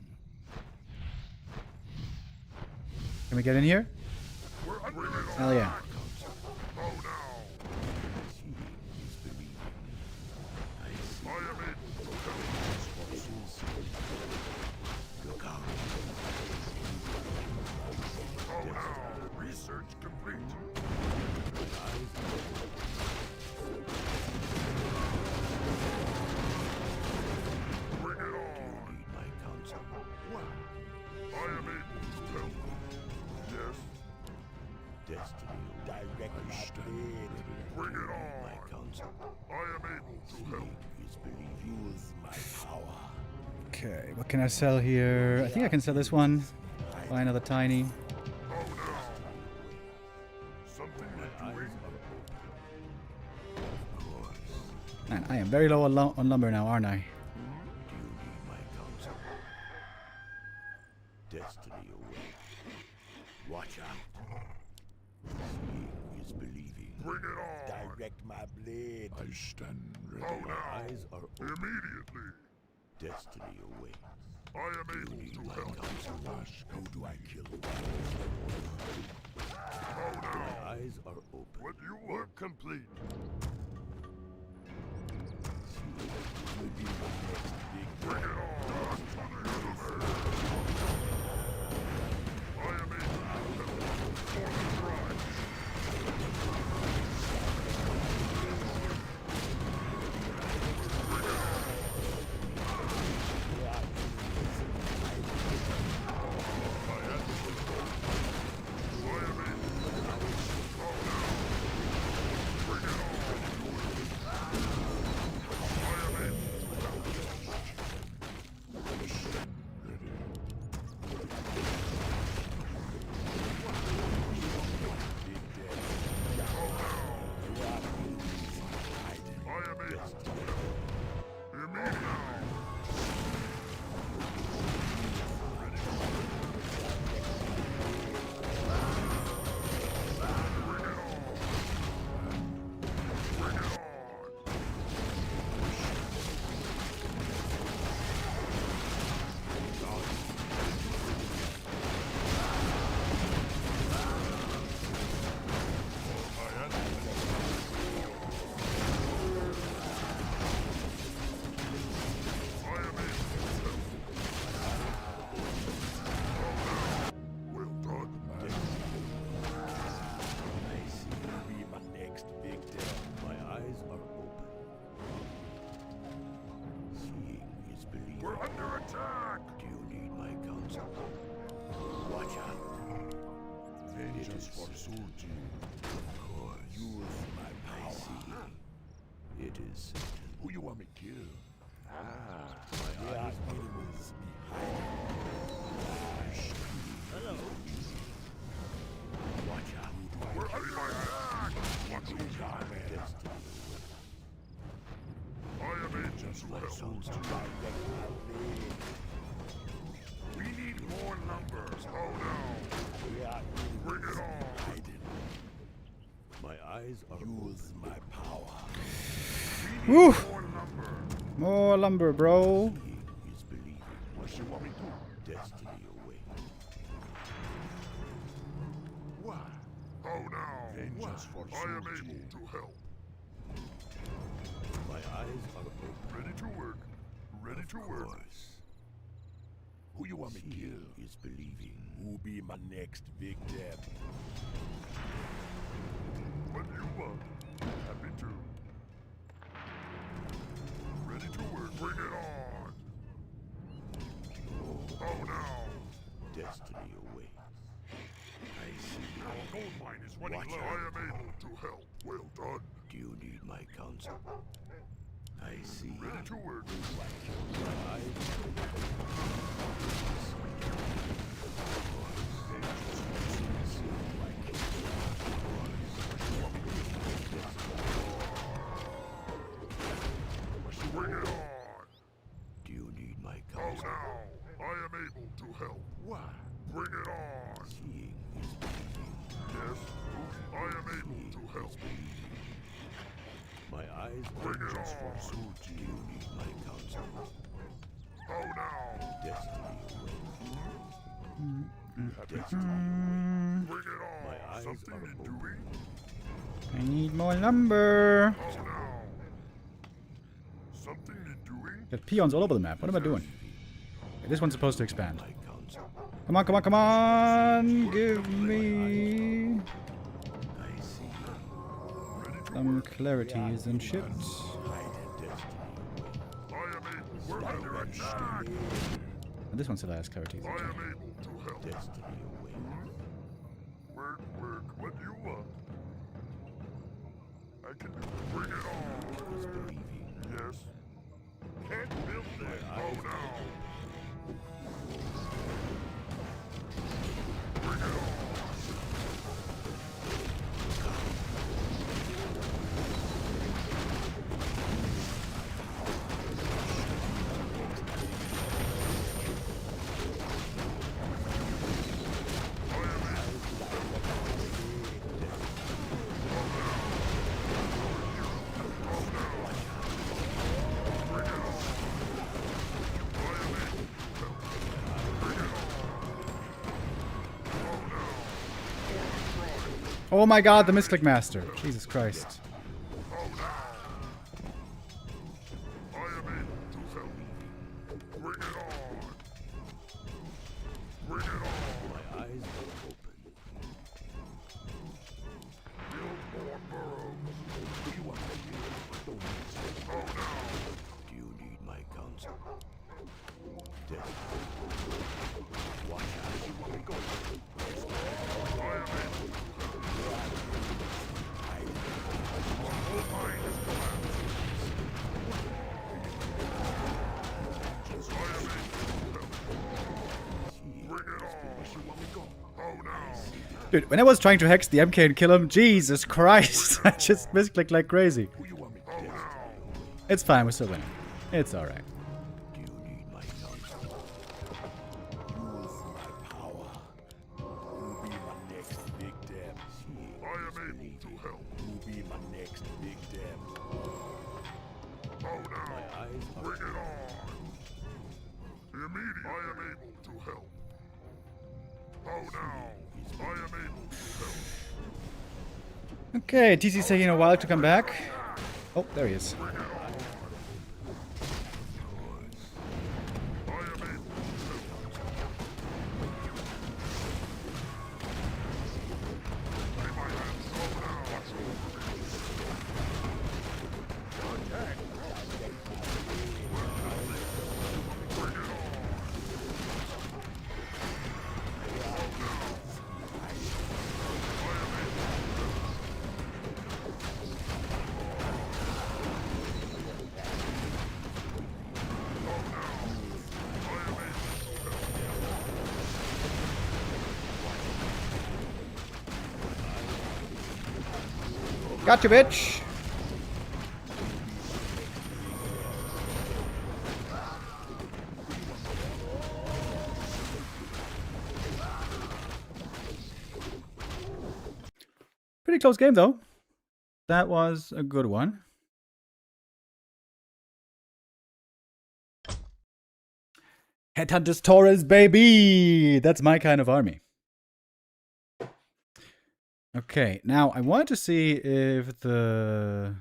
Can we get in here? We're under it on. Hell yeah. Oh now. Seeing is believing. I see. I am able to help. Look out. Oh now. Research complete. My eyes are open. Bring it Do you on. need my counsel? I am able to help. Yes. Destiny direct my blade. Bring it My on. counsel. I am able to help. Seeing is believing. Use my power. Okay, what can I sell here? I think I can sell this one. Buy another tiny. Oh now. Something My you're eyes doing. are open. Of course. Man, I am very low on lumber now, aren't I? Do you need my counsel? Destiny awaits. Watch out. Seeing is believing. Bring it on. Direct my blade. I stand ready. Oh My now. eyes are open. Immediately. Destiny awaits. I am You able need to my help. counsel. How do I kill the Oh now. My eyes are open. What you want? Complete. Bring it on. I am able to help. For the tribes. I am able. Oh now. Bring it on. Vengeance for Surgeon. Use my power. It is. Who you want me to kill? My eyes enemies behind. Hello. Watch out. Where are you? Watch out. I am agents to help. We need more numbers. Oh no. Bring it on. My eyes are use my power. We need Woo. more numbers. More lumber, bro. Seeing is believing. What you want me to? Destiny away. Why? Oh no. Vengeance for I am able to help. My eyes are open. Ready to work. Ready to work. Who you want me to kill? Is believing. Who'll be my next victim? What you want? Happy to. Ready to work. Bring it on. Oh no. Destiny away. I see. Our gold mine is running low. I am able to help. Well done. Do you need my counsel? I see. Ready to work. My eyes. Bring it on. Do you need my counsel? Oh no. I am able to help. Why? Bring it on. Seeing is believing. Yes. I am able to help. My eyes bring it on. Do you need my counsel? Oh no. Destiny away. Destiny away. Bring it on. My eyes something are doing. I need more lumber. Oh no. Something you're doing? Got peons all over the map. What am I doing? Okay, this one's supposed to expand. My counsel. Come on, come on, come on. Give me I see. some clarities and shit. We're under attack. And this one still has clarities. I am able to help. Destiny away. Work, work. What do you want? I can do it. Bring it on. Is believing. Yes. Can't build this. Oh no. Bring it on. Oh my god, the misclick master. Jesus Christ. Dude, when I was trying to hex the MK and kill him, Jesus Christ, I just misclicked like crazy. It's fine, we're still winning. It's alright. Do you need my counsel? Use my power. You'll be my next victim. I am able to help. You'll be my next victim. Oh no. My eyes are bring it on. Immediately. I am able to help. Oh no. I am able to help. Okay, TC's taking a while to come back. Oh, there he is. Gotcha, bitch. Pretty close game, though. That was a good one. Headhunters Taurus, baby! That's my kind of army. Okay, now I want to see if the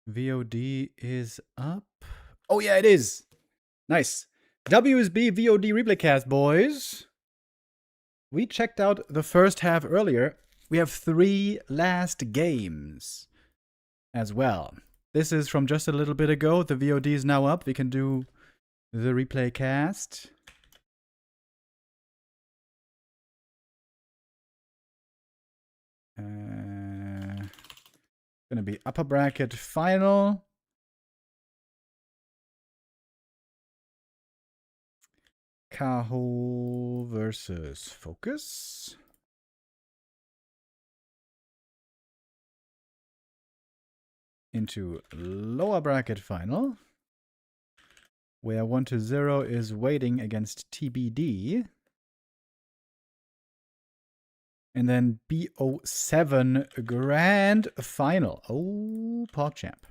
VoD is up. Oh yeah, it is. Nice. WSB VoD replaycast, boys. We checked out the first half earlier. We have 3 last games as well. This is from just a little bit ago. The VoD is now up. We can do the replay cast. Gonna be upper bracket final. Kaho versus Focus. Into lower bracket final, where 1-0 is waiting against TBD. And then BO7 grand final. Oh, PogChamp.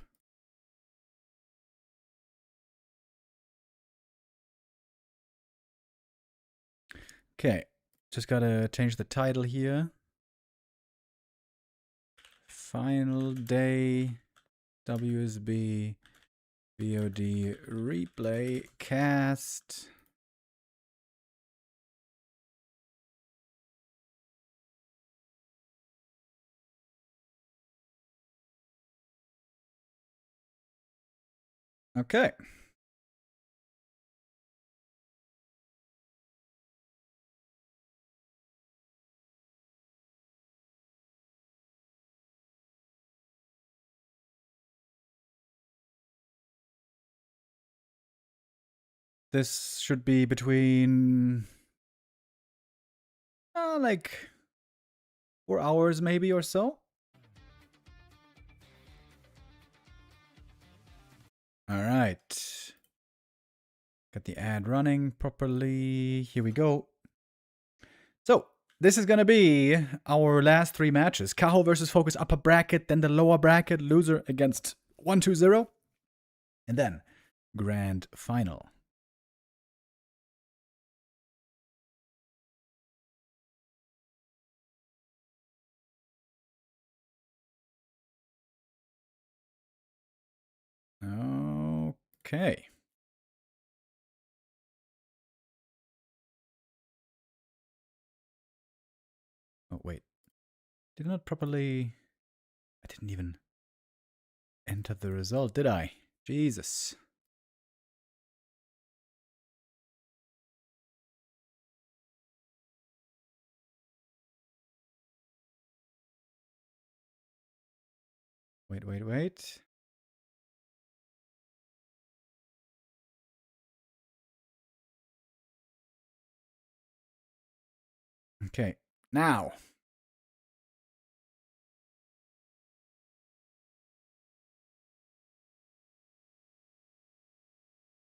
Okay, just gotta change the title here. Final day WSB VoD replay cast. Okay. This should be between like 4 hours maybe or so. All right. Got the ad running properly. Here we go. So, this is going to be our last 3 matches. Kaho versus Focus upper bracket, then the lower bracket, loser against 1-2-0, and then grand final. Okay. Oh, wait. Did not properly... I didn't even enter the result, did I? Jesus. Wait. Okay, now.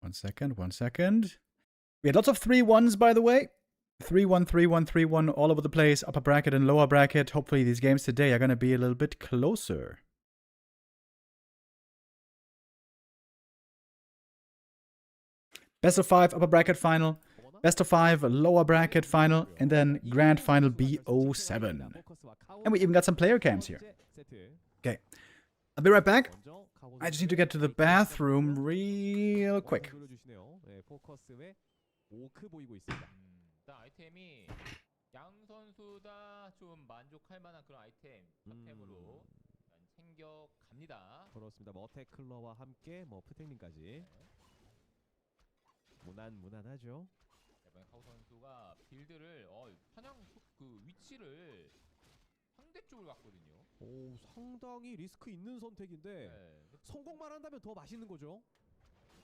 One second. We had lots of 3-1s, by the way. 3-1, 3-1, 3-1, all over the place, upper bracket and lower bracket. Hopefully these games today are going to be a little bit closer. Best of 5 upper bracket final, best of 5 lower bracket final, and then grand final BO7. And we even got some player cams here. Okay, I'll be right back. I just need to get to the bathroom real quick. 아이템이 양 선수 다 좀 만족할 만한 그런 아이템으로 챙겨 갑니다. 그렇습니다. 머테클러와 함께 프텍님까지. 무난하죠. 이번에 카우 선수가 빌드를 편향 그 위치를 상대 쪽으로 갔거든요. 오, 상당히 리스크 있는 선택인데 네. 성공만 한다면 더 맛있는 거죠.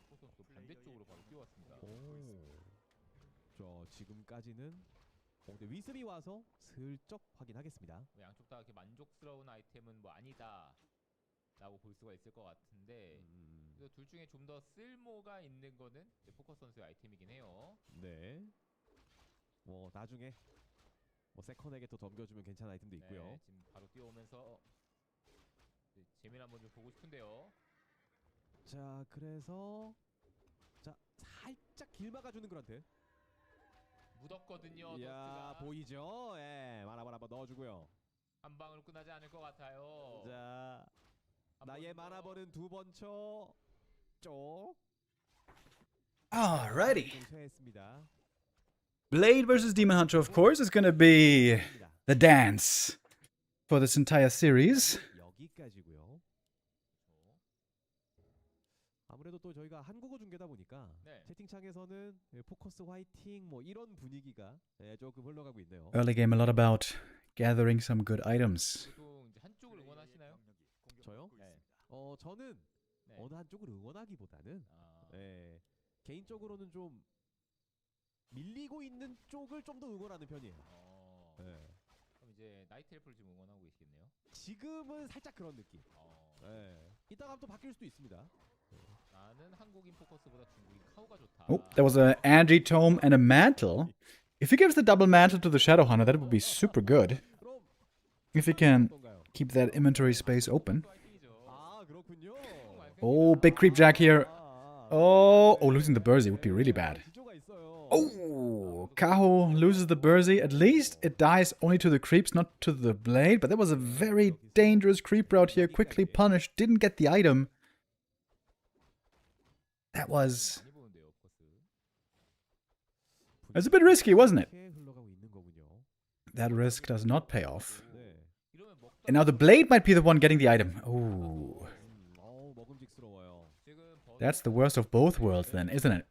카우 선수 반대쪽으로 바로 뛰어왔습니다. 자, 지금까지는 근데 위습이 와서 슬쩍 확인하겠습니다. 양쪽 다 이렇게 만족스러운 아이템은 뭐 아니다 라고 볼 수가 있을 것 같은데 그래서 둘 중에 좀 더 쓸모가 있는 거는 포커스 선수의 아이템이긴 해요. 네. 뭐 나중에 뭐 세컨에게 또 넘겨주면 괜찮은 아이템도 있고요. 네, 지금 바로 뛰어오면서 재미를 한번 좀 보고 싶은데요. 자, 그래서 자 살짝 길 막아주는 그런데. 묻었거든요. 이야 더스트가. 보이죠? 예, 만화번 한번 넣어주고요. 한 방울 끝나지 않을 것 같아요. 자, 한 나의 번 더. 만화번은 두 번 쳐. 쪽. Alrighty. 좀 쇠했습니다. Blade versus Demon Hunter, of course, is going to be the dance for this entire series. 여기까지고요. 아무래도 또 저희가 한국어 중계다 보니까 네. 채팅창에서는 포커스 화이팅 뭐 이런 분위기가 조금 흘러가고 있네요. Early game, a lot about gathering some good items. 보통 이제 한쪽을 응원하시나요? 저요? 네. 저는 네. 어느 한쪽을 응원하기보다는 개인적으로는 좀 밀리고 있는 쪽을 좀 더 응원하는 편이에요. 네. 그럼 이제 나이트 엘프를 지금 응원하고 계시겠네요. 지금은 살짝 그런 느낌. 이따가 또 바뀔 수도 있습니다. 나는 한국인 포커스보다 중국인 카우가 좋다. Oh, there was an Angie tome and a mantle. If he gives the double mantle to the Shadow Hunter, that would be super good. 그럼 If he can 어떤가요? keep that inventory space open. 아, 그렇군요. Oh, big creep jack here. Oh, losing the Bursey would be really bad. 지조가 있어요. Oh, Kaho loses the Bursey. At least it dies only to the creeps, not to the blade. But that was a very dangerous creep route here. Quickly punished. Didn't get the item. That was... 많이 보는데요, 포커스. It was a bit risky, wasn't it? 이렇게 흘러가고 있는 거군요. That risk does not pay off. 네. 이러면 먹다 And now the blade might be the one getting the item. Oh, 먹음직스러워요. 지금 that's the worst of both worlds then, isn't it?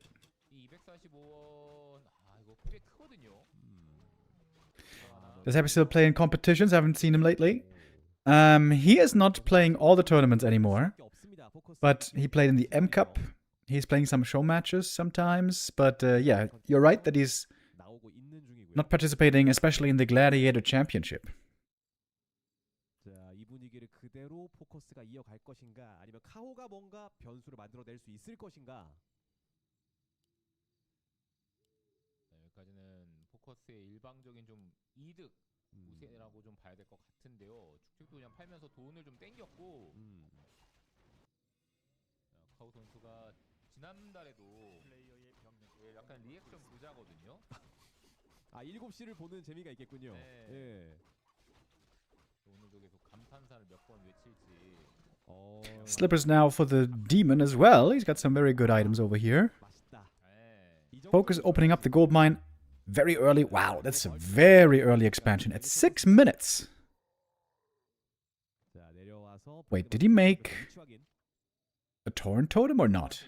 이 245원 이거 꽤 크거든요. Does Happy still play in competitions? I haven't seen him lately. He is not playing all the tournaments anymore, but he played in the M Cup. He's playing some show matches sometimes, but yeah, you're right that he's 나오고 있는 중이고요. not participating, especially in the Gladiator Championship. 자, 이 분위기를 그대로 포커스가 이어갈 것인가 아니면 카호가 뭔가 변수를 만들어낼 수 있을 것인가. 여기까지는 포커스의 일방적인 좀 이득 우세라고 좀 봐야 될 것 같은데요. 축축도 그냥 팔면서 돈을 좀 땡겼고 카우 선수가 지난달에도 약간 리액션 부자거든요. 아, 7시를 보는 재미가 있겠군요. 네. 예. 오늘도 계속 감탄사를 몇 번 외칠지. Slippers now for the demon as well. He's got some very good items over here. 맛있다. Focus opening up the gold mine very early. Wow, that's a very early expansion at 6 minutes. 자, 내려와서 Wait, did he make a torrent totem or not?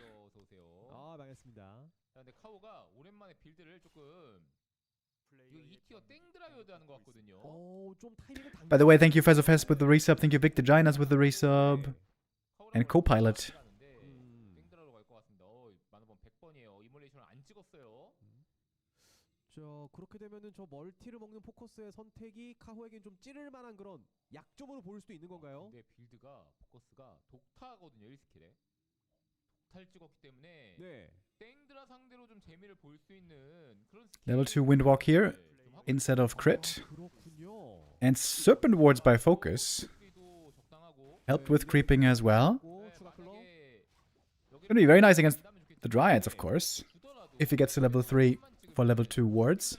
아, 망했습니다. 근데 카오가 오랜만에 빌드를 조금 이거 2티어 땡드라이어드 하는 것 같거든요. 좀 타이밍을 By the way, thank you Fezofest with the resub. Thank you Victor Ginas with the resub. And co-pilot. 땡드라로 갈 것 같습니다. 만화번 100번이에요. 이몰레이션을 안 찍었어요. 자, 그렇게 되면은 저 멀티를 먹는 포커스의 선택이 카호에겐 좀 찌를 만한 그런 약점으로 보일 수도 있는 건가요? 근데 빌드가 포커스가 독타거든요. 1스킬에. 독타를 찍었기 때문에 네. 땡드라 상대로 좀 재미를 볼 수 있는 그런 스킬. Level 2 Windwalk here instead of crit. 그렇군요. And Serpent Wards by Focus. Helped with creeping as well. 추가 클럽. Gonna be very nice against the Dryads, of course. If he gets to level 3 for level 2 wards.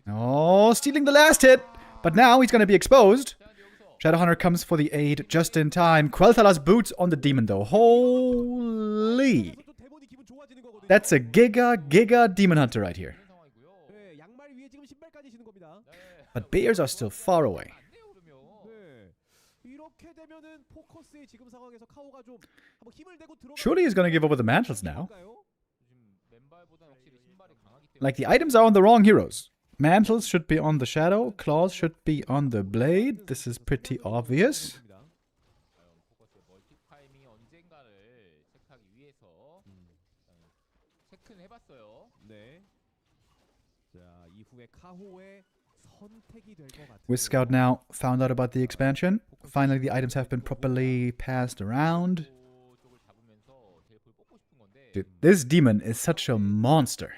Oh, stealing the last hit! But now he's gonna be exposed. Shadowhunter comes for the aid just in time. Quel'Thala's boots on the demon though. Holy! That's a giga demon hunter right here. 네, 양말 위에 지금 신발까지 신은 겁니다. But bears are still far away. 네. 이렇게 되면은 포커스의 지금 상황에서 카오가 좀 한번 힘을 내고 들어가. Surely he's gonna give over the mantles now. Like the items are on the wrong heroes. Mantles should be on the shadow, claws should be on the blade. This is pretty obvious. 포커스의 멀티 타이밍이 언젠가를 체크하기 위해서 체크는 해봤어요. 네. 자, With Scout now found out about the expansion. Finally, the items have been properly passed around. 쪽을 잡으면서 제일 뽑고 싶은 건데 Dude, this demon is such a monster.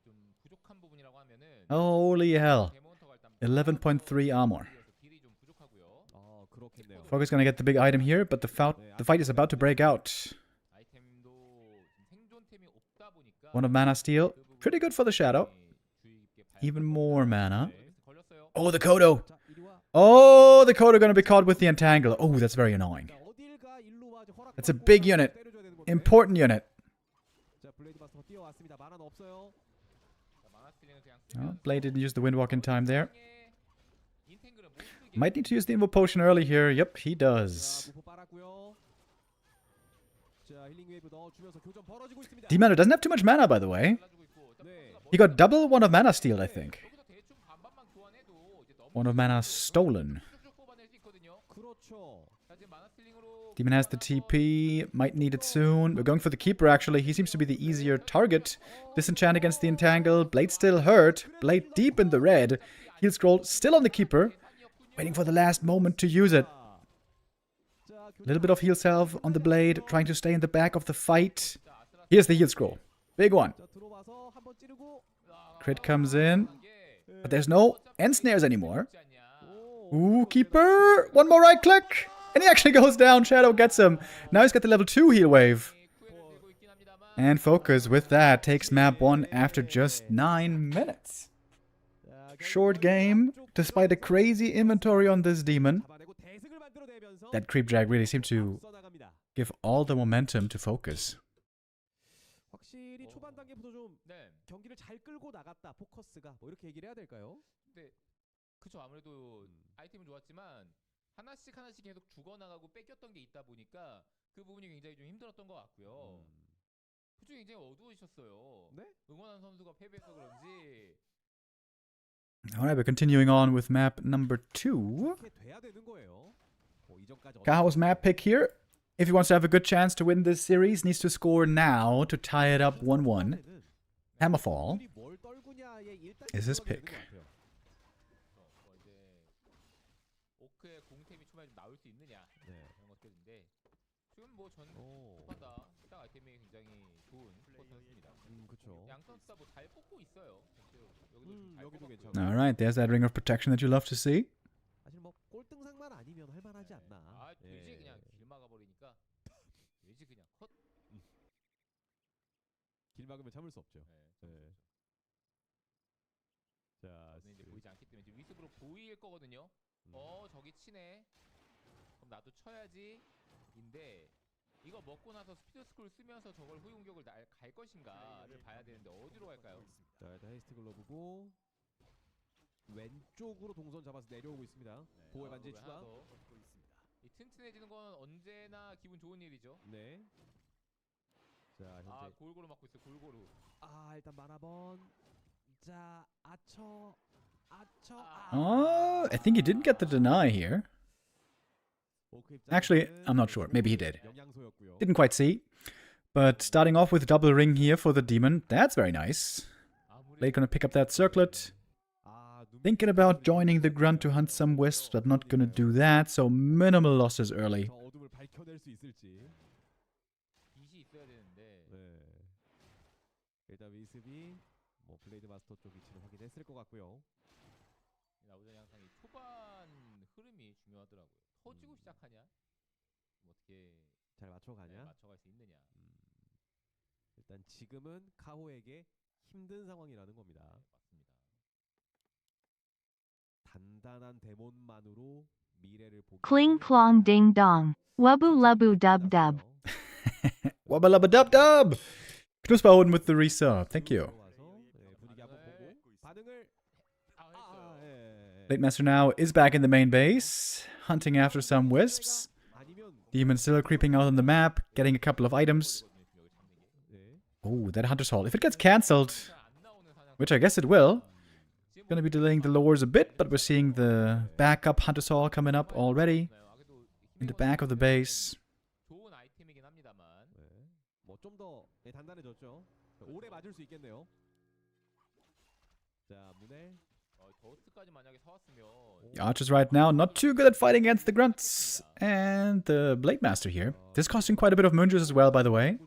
좀 부족한 부분이라고 하면은 Holy hell. 데몬터가 일단 11.3 armor. 딜이 좀 부족하고요. 그렇겠네요. Focus gonna get the big item here, but the fight is about to break out. 아이템도 지금 생존템이 없다 보니까 One of mana steal. Pretty good for the shadow. 주의 깊게 봐야 Even more mana. 걸렸어요. Oh, the Kodo. 자, 이리 와. Oh, the Kodo gonna be caught with the entangle. Oh, that's very annoying. 자, 어딜 가? 일로 와. 허락 That's a 받고 big 가서 unit. 때려줘야 되는 건데. Important unit. 자, 블레이드 마스터가 뛰어왔습니다. 만화는 없어요. 마나 스틸링을 그냥 Oh, 쓰면 Blade didn't use the Windwalk in time there. 인텐글은 못 쓰게 Might need to use the Invo Potion early here. Yep, he 자, does. 무포 빨았고요. 자, 힐링 웨이브 넣어주면서 교전 벌어지고 있습니다. D-Mana doesn't have too much mana, by the way. 달라지고 있고 일단 네. 버스가 He got double one of mana steal, I think. 여기서 대충 반반만 교환해도 이제 너무 One of mana stolen. 쭉쭉 뽑아낼 수 있거든요. 그렇죠. 자, 지금 마나 스틸링으로 Demon has the TP. Might need it soon. We're going for the Keeper, actually. He seems to be the easier target. Disenchant against the Entangle. Blade still hurt. Blade deep in the red. Heal Scroll still on the Keeper. Waiting for the last moment to use it. 자, A little bit of heal salve on the Blade. Trying to stay in the back of the fight. Here's the Heal Scroll. Big one. 자, 들어와서 한번 찌르고. Crit comes in. But there's no end snares anymore. 오. Ooh, Keeper! One more right click! And he actually goes down. Shadow gets him. Now he's got the level 2 heal wave. And Focus, with that, takes map 1 after just 9 minutes. 자, Short game, despite a crazy inventory on this demon. 잡아내고 대승을 만들어내면서 That creep drag really seemed to 앞서 나갑니다. give all the momentum to Focus. 확실히 초반 단계부터 좀 네. 경기를 잘 끌고 나갔다. 포커스가 뭐 이렇게 얘기를 해야 될까요? 근데 그쵸 아무래도 아이템은 좋았지만 하나씩 하나씩 계속 죽어나가고 뺏겼던 게 있다 보니까 그 부분이 굉장히 좀 힘들었던 것 같고요. 표정이 굉장히 어두우셨어요. 네? 응원하는 선수가 패배해서 그런지 Alright, we're continuing on with map number 2. 이렇게 돼야 되는 거예요. 뭐 이전까지 Kaho's map pick here. If he wants to have a good chance to win this series, needs to score now to tie it up 1-1. Hammerfall 뭘 떨구냐의 일단 is his 기본이 되는 pick. 것 같아요. 뭐 이제 오크의 공템이 초반에 좀 나올 수 있느냐 네. 그런 것들인데 지금 뭐전 오. 초반다 딱 아이템이 굉장히 좋은 포터였습니다. 그렇죠. 양 선수 다뭐 잘 뽑고 있어요. 전체적으로. 여기도 좀잘 여기도 뽑았고요. 괜찮고. Alright, there's that ring of protection that you love to see. 사실 뭐 꼴등상만 아니면 할만하지 않나. 아 돼지 예. 그냥 길 막아버리니까 돼지 그냥 컷. 길 막으면 참을 수 없죠. 네. 네. 자, 근데 이제 보이지 않기 때문에 지금 위습으로 보일 거거든요. 저기 치네. 그럼 나도 쳐야지. 인데 이거 먹고 나서 스피드 스쿨 쓰면서 저걸 후위 공격을 갈 것인가를 봐야 되는데 어디로 갈까요? 자, 일단 헤이스트 글러브고 왼쪽으로 동선 잡아서 내려오고 있습니다. 보호의 반지 하나 추가. 더. 이 튼튼해지는 건 언제나 기분 좋은 일이죠. 네. 자, 현재 아 골고루 맞고 있어 골고루. 일단 만화번. 자, 아처. Oh, I think he didn't get the deny here. Actually, I'm not sure. Maybe he did. 영양소였고요. Didn't quite see. But starting off with double ring here for the demon. That's very nice. Blade gonna pick up that circlet. Thinking about joining the grunt to hunt some wisps, but not gonna do that, so minimal losses early. 저 어둠을 밝혀낼 수 있을지. 빛이 있어야 되는데. 네. 일단 위습이 뭐 블레이드 마스터 쪽 위치를 확인했을 것 같고요. 나오전 항상 이 초반 흐름이 중요하더라고요. 터지고 시작하냐? 뭐 어떻게 잘 맞춰가냐? 맞춰갈 수 있느냐? 일단 지금은 카호에게 힘든 상황이라는 겁니다. 맞습니다. 단단한 데몬만으로 미래를 보기. Kling clong ding dong. Wubbu lubbu dub dub. Wubba lubba dub dub! Knusperhoden with the resub. Thank you. 들어와서, 네, 분위기 한번 보고 반응을 Blade Master now is back in the main base, hunting after some wisps. 아니면 Demon still creeping out on the map, getting a couple of items. 네. Oh, that Hunter's Hall. If it gets cancelled, which I guess it will, gonna be delaying the lures a bit, but we're seeing the backup Hunter's Hall coming up already in the back of the base. 좋은 아이템이긴 합니다만. 뭐좀 더 단단해졌죠. 오래 맞을 수 있겠네요. 자, 문el The archers right now not too good at fighting against the grunts. And the Blade Master here. This is costing quite a bit of moon juice as well, by the way.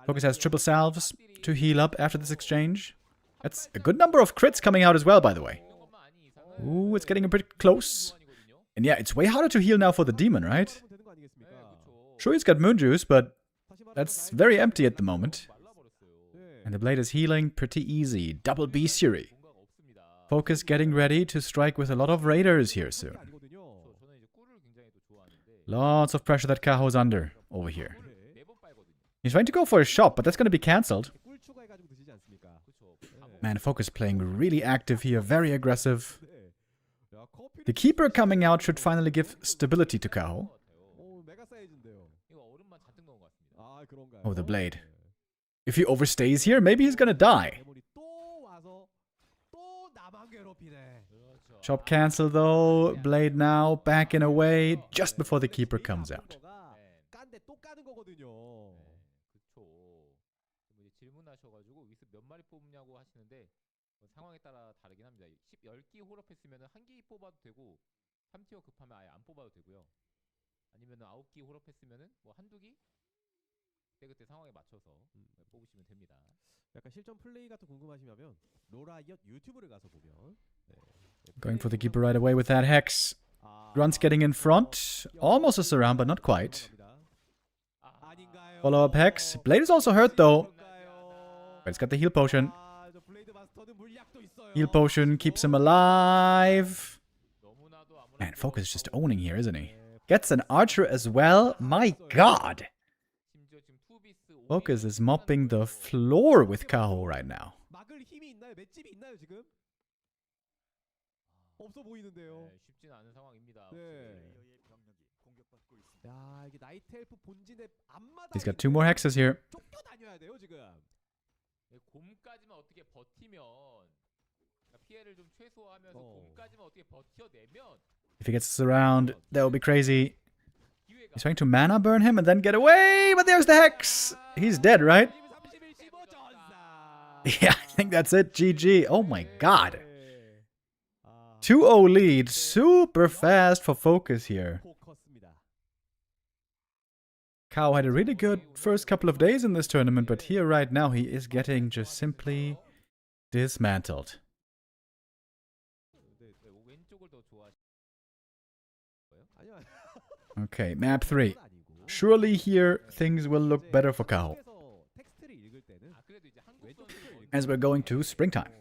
Focus has triple salves to heal up after this exchange. That's a good number of crits coming out as well, by the way. Ooh, it's getting a bit close. And yeah, it's way harder to heal now for the demon, right? Sure, he's got moon juice, but that's very empty at the moment. And the blade is healing pretty easy. Double B Siri. Focus getting ready to strike with a lot of raiders here soon. Lots of pressure that Kaho's under over here. He's trying to go for a shot, but that's going to be cancelled. Man, Focus playing really active here, very aggressive. The Keeper coming out should finally give stability to Kaho. Oh, the Blade. If he overstays here, maybe he's gonna die. Chop cancel though. Blade now, back in a way, just before the Keeper comes out. Going for the Keeper right away with that Hex. Grunts getting in front. Almost a surround, but not quite. Follow-up Hex. Blade is also hurt though. But it's got the heal potion. Heal potion keeps him alive. Man, Focus is just owning here, isn't he? Gets an archer as well. My god! Focus is mopping the floor with Kaho right now. He's got 2 more hexes here. If he gets this around, that would be crazy. He's trying to mana burn him and then get away, but there's the Hex! He's dead, right? Yeah, I think that's it. GG. Oh my god. 2-0 lead. Super fast for Focus here. Kao had a really good first couple of days in this tournament, but here right now he is getting just simply dismantled. Okay, map 3. Surely here things will look better for Kao. As we're going to springtime.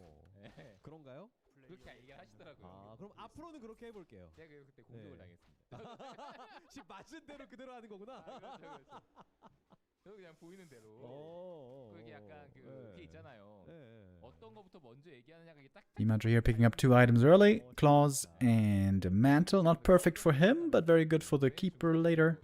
Demantra here picking up 2 items early. Claws and Mantle. Not perfect for him, but very good for the Keeper later.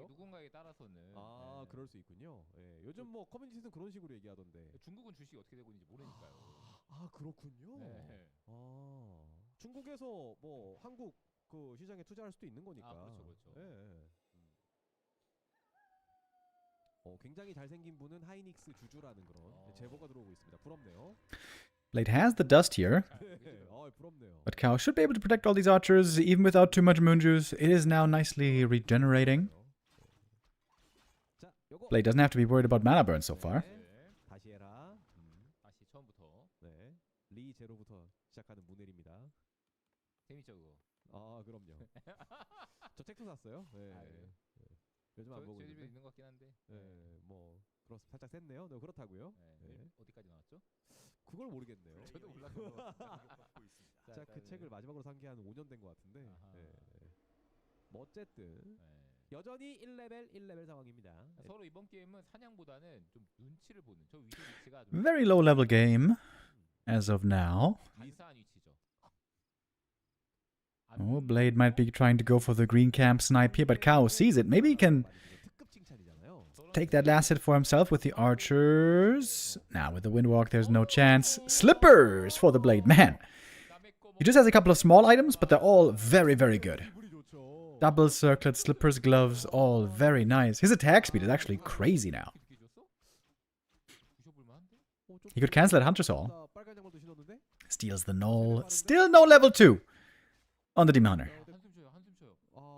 누군가에 따라서는 그럴 수 있군요. 예, 요즘 뭐 커뮤니티에서는 그런 식으로 얘기하던데. 중국은 주식이 어떻게 되고 있는지 모르니까요. 그렇군요. 네. 중국에서 뭐 한국 그 시장에 투자할 수도 있는 거니까. 그렇죠. 예. 굉장히 잘생긴 분은 하이닉스 주주라는 그런 제보가 들어오고 있습니다. 부럽네요. Blade has the dust here, but Kao should be able to protect all these archers even without too much moon juice. It is now nicely regenerating. Blade doesn't have to be worried about mana burn so far. 다시 해라. 다시 처음부터. 네. 리 제로부터 시작하는 문헬입니다. 재밌죠 그거? 그럼요. 저 책도 샀어요. 네. 요즘 안 보고 있는데. 있는 것 같긴 한데. 네. 뭐 살짝 셌네요. 네, 그렇다고요. 네. 어디까지 나왔죠? 그걸 모르겠네요. 저도 몰라서. 자, 그 책을 마지막으로 산 게 한 5년 된 것 같은데. 네. 뭐 어쨌든 여전히 1레벨 상황입니다. 서로 이번 게임은 사냥보다는 좀 눈치를 보는 저 위치가 Very low level game as of now. 유사한 위치죠. Oh, Blade might be trying to go for the green camp snipe here, but Kao sees it. Maybe he can take that last hit for himself with the archers. Now, with the Windwalk, there's no chance. Slippers for the Blade. Man, he just has a couple of small items, but they're all very, very good. Double circlet, slippers, gloves, all very nice. His attack speed is actually crazy now. He could cancel that Hunter's All. Steals the null. Still no level 2 on the Demon Hunter.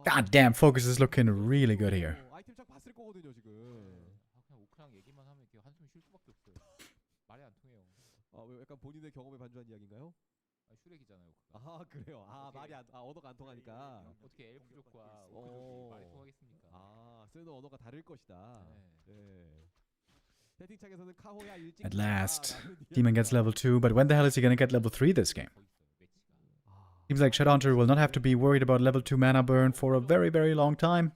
God damn, focus is looking really good here. 약간 본인의 경험에 반주한 이야기인가요? 슈렉이잖아요. 아 그래요. 아 말이 언어가 안 통하니까 어떻게 엘프족과 오크족이 말이 통하겠습니까? 아 쓰는 언어가 다를 것이다. 네. 채팅창에서는 카호야 일찍. At last, Demon gets level 2, but when the hell is he gonna get level 3 this game? Seems like Shadowhunter will not have to be worried about level 2 mana burn for a very, very long time.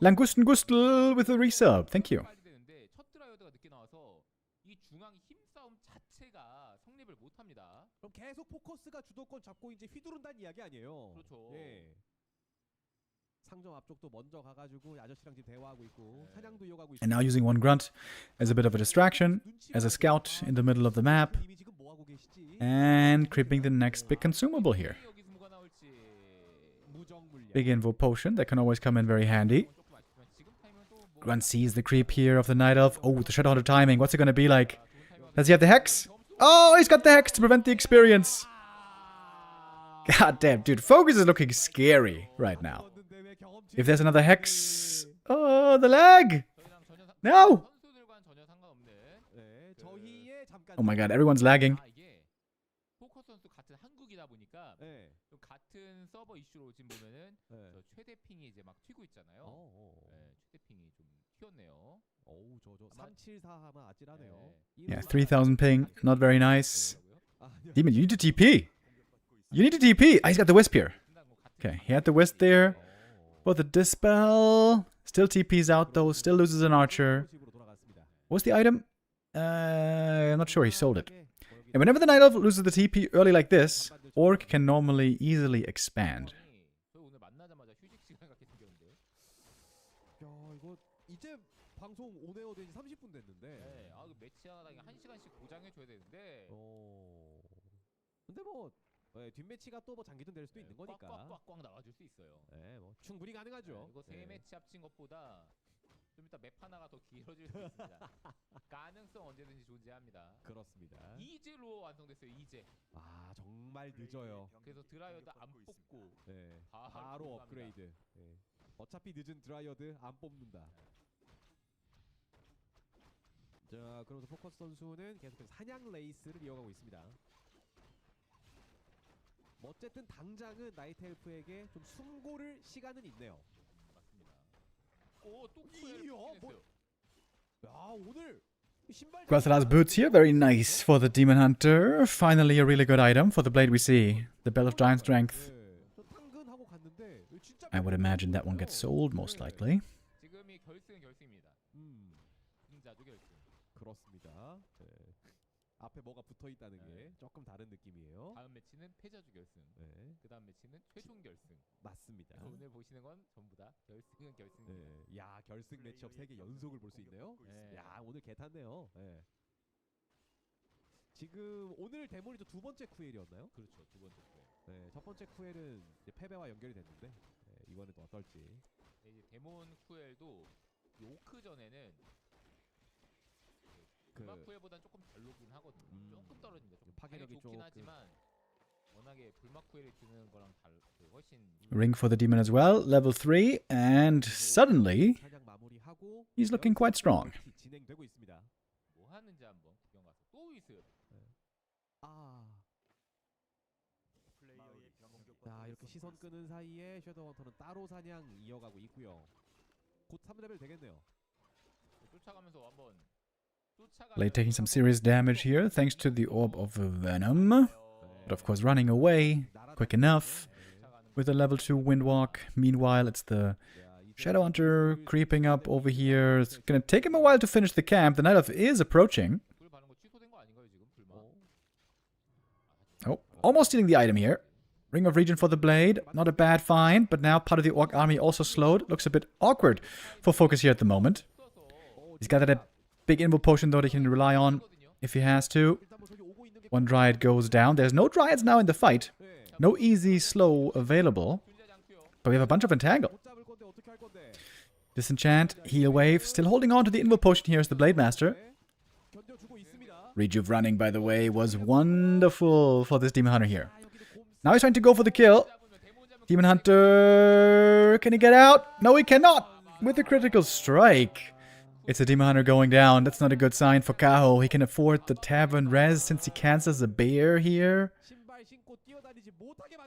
Langustengustel with a resub. Thank you. 그럼 계속 포커스가 주도권 잡고 이제 휘두른다는 이야기 아니에요. 그렇죠. 예. 상점 앞쪽도 먼저 가가지고 아저씨랑 지금 대화하고 있고 사냥도 이어가고 있고. And now using one grunt as a bit of a distraction, as a scout in the middle of the map, and creeping the next big consumable here. Big invo potion that can always come in very handy. Grunt sees the creep here of the Night Elf. Oh, the Shadowhunter timing. What's it gonna be like? Does he have the Hex? Oh, he's got the Hex to prevent the experience. God damn, dude. Focus is looking scary right now. If there's another Hex... Oh, the lag! No! Oh my god, everyone's lagging. Yeah, 3000 ping. Not very nice. Demon, you need to TP. You need to TP. Ah, he's got the Wisp here. Okay, he had the Wisp there. But the Dispel. Still TP's out though. Still loses an archer. What's the item? I'm not sure. He sold it. And whenever the Night Elf loses the TP early like this, Orc can normally easily expand. 방송 온에어 된지 30분 됐는데. 네. 아, 그 매치 하나당 1시간씩 보장해 줘야 되는데. 근데 뭐 뒷매치가 또 뭐 장기전 될 수도 있는 거니까. 꽉꽉꽉 나와 줄 수 있어요. 네, 뭐 충분히 가능하죠. 이거 세 매치 합친 것보다 좀 이따 맵 하나가 더 길어질 수 있습니다. 가능성 언제든지 존재합니다. 그렇습니다. 이제로 완성됐어요. 이제. 아, 정말 늦어요. 그래서 드라이어드 안 뽑고 바로 업그레이드. 어차피 늦은 드라이어드 안 뽑는다. 자, 그러면서 포커스 선수는 계속해서 사냥 레이스를 이어가고 있습니다. 어쨌든 당장은 나이트 엘프에게 좀 숨고를 시간은 있네요. 맞습니다. 오, 또 쿠엘을 야, 오늘 Grothalas boots here, very nice for the Demon Hunter. Finally a really good item for the blade we see. The Bell of Giant Strength. I would imagine that one gets sold most likely. 그렇습니다. 앞에 뭐가 붙어 있다는 게 조금 다른 느낌이에요. 다음 매치는 패자주 결승. 그다음 매치는 최종 결승. 맞습니다. 오늘 보시는 건 전부 다 결승은 결승입니다. 야, 결승 매치업 3개 연속을 볼 수 있네요. 야, 오늘 개탔네요. 지금 오늘 데몬이도 두 번째 쿠엘이었나요? 그렇죠. 두 번째 쿠엘. 첫 번째 쿠엘은 이제 패배와 연결이 됐는데 이번에 또 어떨지. 이제 데몬 쿠엘도 오크 전에는 불마쿠엘보단 조금 덜 높긴 하거든요. 조금 떨어진다. 조금 파괴력이 좋긴 하지만 워낙에 불마쿠엘이 드는 거랑 훨씬 Ring for the demon as well, level 3, and suddenly he's looking quite strong. 진행되고 있습니다. 뭐 하는지 한번 구경 가서 또 있어요. 자, 이렇게 시선 끄는 사이에 섀도우헌터는 따로 사냥 이어가고 있고요. 곧 3레벨 되겠네요. 쫓아가면서 한번 Blade taking some serious damage here, thanks to the Orb of Venom. But of course running away, quick enough, with a level 2 Windwalk. Meanwhile, it's the Shadowhunter creeping up over here. It's gonna take him a while to finish the camp. The Night Elf is approaching. Oh, almost stealing the item here. Ring of Regen for the blade. Not a bad find, but now part of the Orc army also slowed. Looks a bit awkward for Focus here at the moment. He's got that big invo potion though that he can rely on if he has to. One Dryad goes down. There's no Dryads now in the fight. No easy slow available. But we have a bunch of Entangle. Disenchant, Heal Wave. Still holding on to the invo potion here is the Blade Master. Rejuve running, by the way, was wonderful for this Demon Hunter here. Now he's trying to go for the kill. Demon Hunter... Can he get out? No, he cannot! With the critical strike. It's a Demon Hunter going down. That's not a good sign for Kaho. He can afford the Tavern Res since he cancels a bear here.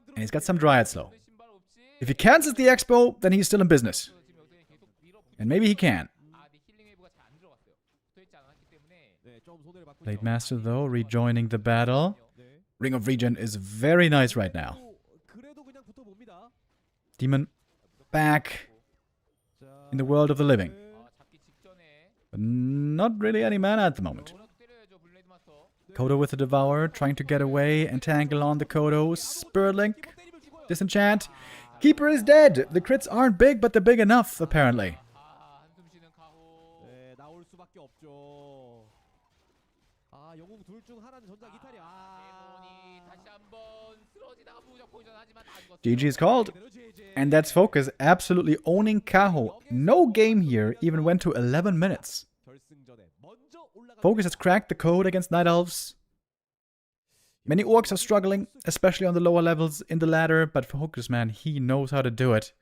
And he's got some Dryad slow. If he cancels the Expo, then he's still in business. And maybe he can. Blade Master, though, rejoining the battle. Ring of Regen is very nice right now. Demon back in the world of the living. But not really any mana at the moment. Kodo with the Devourer, trying to get away. Entangle on the Kodo. Spurlink. Disenchant. Keeper is dead. The crits aren't big, but they're big enough, apparently. GG is called. And that's Focus absolutely owning Kaho. No game here even went to 11 minutes. Focus has cracked the code against Night Elves. Many orcs are struggling, especially on the lower levels in the ladder, but Focus, man, he knows how to do it.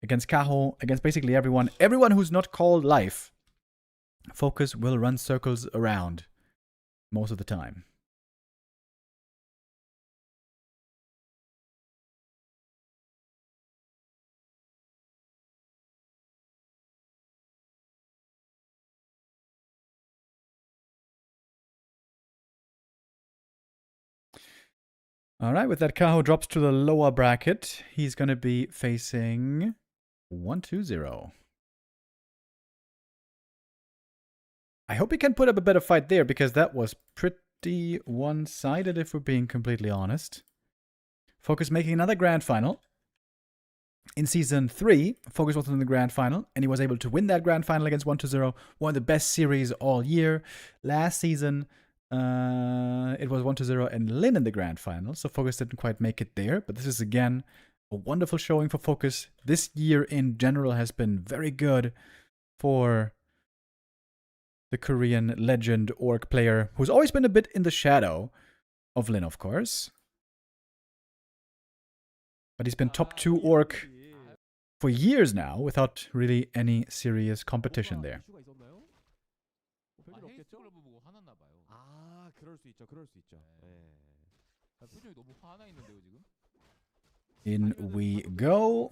Against Kaho, against basically everyone. Everyone who's not called life. Focus will run circles around most of the time. Alright, with that, Kaho drops to the lower bracket. He's going to be facing 1-2-0. I hope he can put up a better fight there, because that was pretty one-sided, if we're being completely honest. Focus making another grand final. In Season 3, Focus was in the grand final, and he was able to win that grand final against 1-0. One of the best series all year. Last season... it was 1-0 and Lin in the grand final, so Focus didn't quite make it there. But this is, again, a wonderful showing for Focus. This year in general has been very good for the Korean legend orc player, who's always been a bit in the shadow of Lin, of course. But he's been top 2 orc for years now, without really any serious competition there. In we go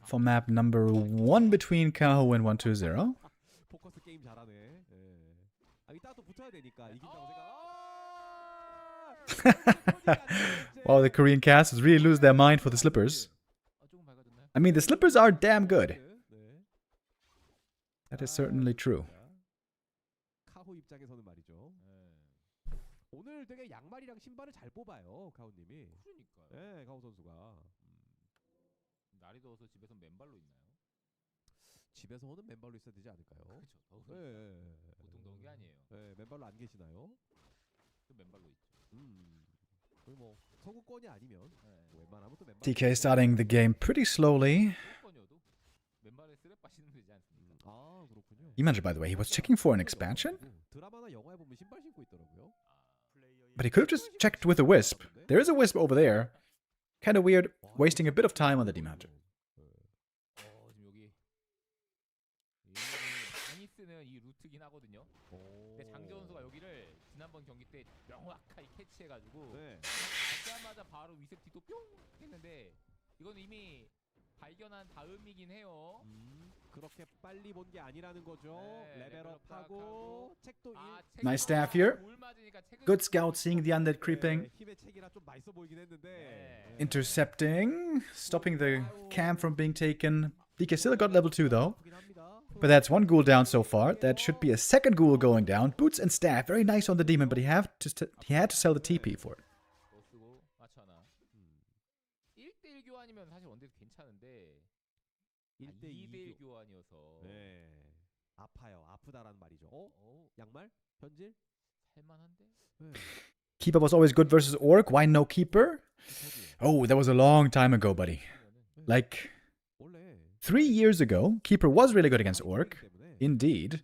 for map number 1 between Kaho and 1-2-0. Wow, the Korean casters really lose their mind for the slippers. I mean, the slippers are damn good. That is certainly true. 오늘 되게 양말이랑 신발을 잘 뽑아요, 가오님이. 그러니까요. 네, 가오 선수가. 날이 더워서 집에서 맨발로 있나요? 집에서는 맨발로 있어야 되지 않을까요? 그렇죠. 네, 보통 더운 게 아니에요. 네, 맨발로 안 계시나요? 또 맨발로 있죠. 거의 뭐 서구권이 아니면 웬만하면 또 맨발. DK starting the game pretty slowly. 맨발에 쓰레빠 신으면 되지 않습니까? 아, 그렇군요. You mentioned, by the way, he was checking for an expansion? 드라마나 영화에 보면 신발 신고 있더라고요. But he could have just checked with a Wisp. There is a Wisp over there. Kind of weird, wasting a bit of time on the Demon Hunter. 많이 쓰는 이 루트긴 하거든요. 근데 장재 선수가 여기를 지난번 경기 때 명확하게 캐치해가지고 가자마자 바로 위세티도 뿅 했는데 이건 이미 발견한 다음이긴 해요. 그렇게 빨리 본 게 아니라는 거죠. 레벨업하고 책도 Nice staff here. Good scout seeing the undead creeping. 힘의 책이라 좀 맛있어 보이긴 했는데. Intercepting, stopping the camp from being taken. DK still got level 2 though. But that's one ghoul down so far. That should be a second ghoul going down. Boots and staff, very nice on the demon, but he had to sell the TP for it. 1대 2대1 2 교환이어서 네. 아파요. 아프다라는 말이죠. 양말? 현질? 살만한데? 네. Keeper was always good versus Orc. Why no Keeper? Oh, that was a long time ago, buddy. Like 원래 3 years ago, Keeper was really good against Orc. Indeed.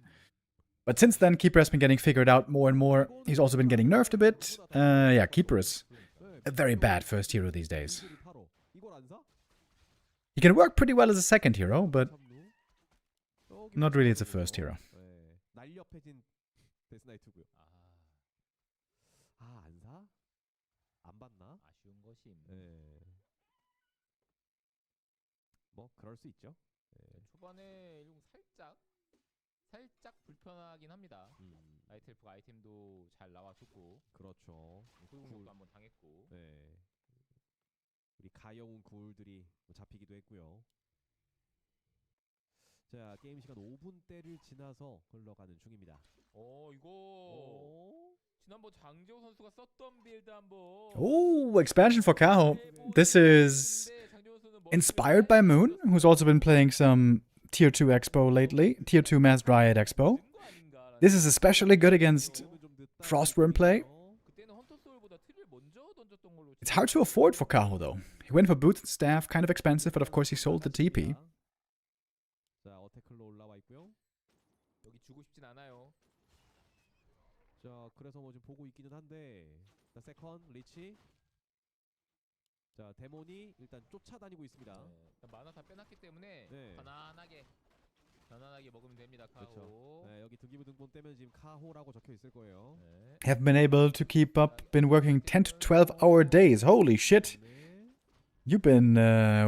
But since then, Keeper has been getting figured out more and more. He's also been getting nerfed a bit. Yeah, Keeper is a very bad first hero these days. 이걸 안 사? He can work pretty well as a second hero, but not really as a first hero. 네. 날렵해진 데스나이트고요. 안 사? 안 받나? 아쉬운 것임. 네. 뭐 그럴 수 있죠. 초반에 1공 살짝 불편하긴 합니다. 나이트엘프가 아이템도 잘 나와줬고 그렇죠. 소용력도 한번 당했고. 네. 우리 가여운 굴들이 잡히기도 했고요. 자, 게임 시간 5분대를 지나서 흘러가는 중입니다. 이거 지난번 장재호 선수가 썼던 빌드 한번. Oh, expansion for Kaho. This is inspired by Moon, who's also been playing some Tier 2 Expo lately. Tier 2 Mass Dryad Expo. This is especially good against Frostworm play. It's hard to afford for Kaho, though. He went for boots and staff, kind of expensive, but of course he sold the TP. 자, 어태클로 올라와 있고요. 여기 주고 싶진 않아요. 자, 그래서 뭐 좀 보고 있기는 한데. 자, 세컨 리치. 자, 데몬이 일단 쫓아다니고 있습니다. 만화 다 빼놨기 때문에 네. 편안하게 먹으면 됩니다. 카호. 그렇죠. 네, 여기 등기부 등본 떼면 지금 카호라고 적혀 있을 거예요. Have been able to keep up, been working 10 to 12-hour days. Holy shit. You've been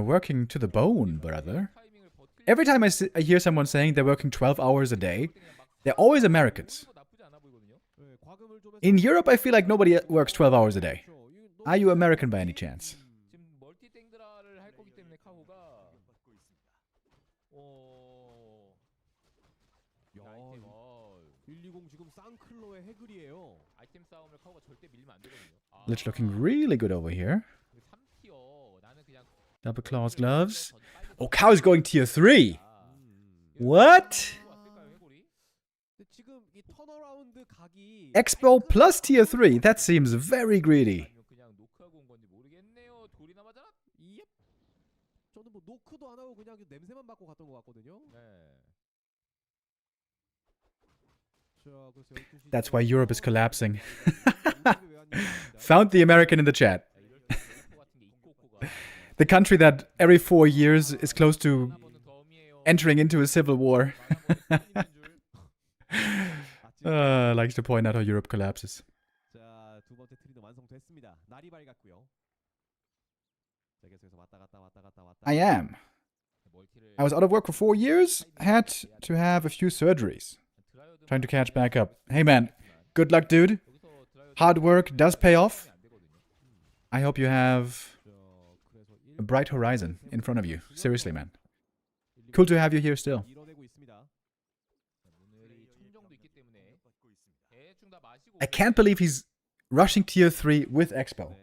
working to the bone, brother. Every time I hear someone saying they're working 12 hours a day, they're always Americans. In Europe, I feel like nobody works 12 hours a day. Are you American by any chance? 지금 멀티 땡드라를 할 거기 때문에 카호가 아이템 120 지금 쌍클로의 해글이에요. 아이템 싸움을 카호가 절대 밀면 안 되거든요. Lich looking really good over here. 3티어 나는 그냥 Double claws gloves. Oh, Cow's going tier 3. What? 지금 이 턴어라운드 각이 Expo plus tier 3. That seems very greedy. 그냥 노크하고 온 건지 모르겠네요. 돌이나 맞아라. 예. 저는 뭐 노크도 안 하고 그냥 냄새만 맡고 갔던 것 같거든요. 네. 자, 그래서 12시 That's why Europe is collapsing. Found the American in the chat. The country that every 4 years is close to entering into a civil war. Likes to point out how Europe collapses. 자, 두 번째 트리는 완성됐습니다. 날이 밝았고요. 자, 계속해서 왔다 갔다. I am. I was out of work for 4 years. Had to have a few surgeries. Trying to catch back up. Hey man, good luck, dude. Hard work does pay off. I hope you have a bright horizon in front of you. Seriously, man. Cool to have you here still. I can't believe he's rushing tier 3 with Expo.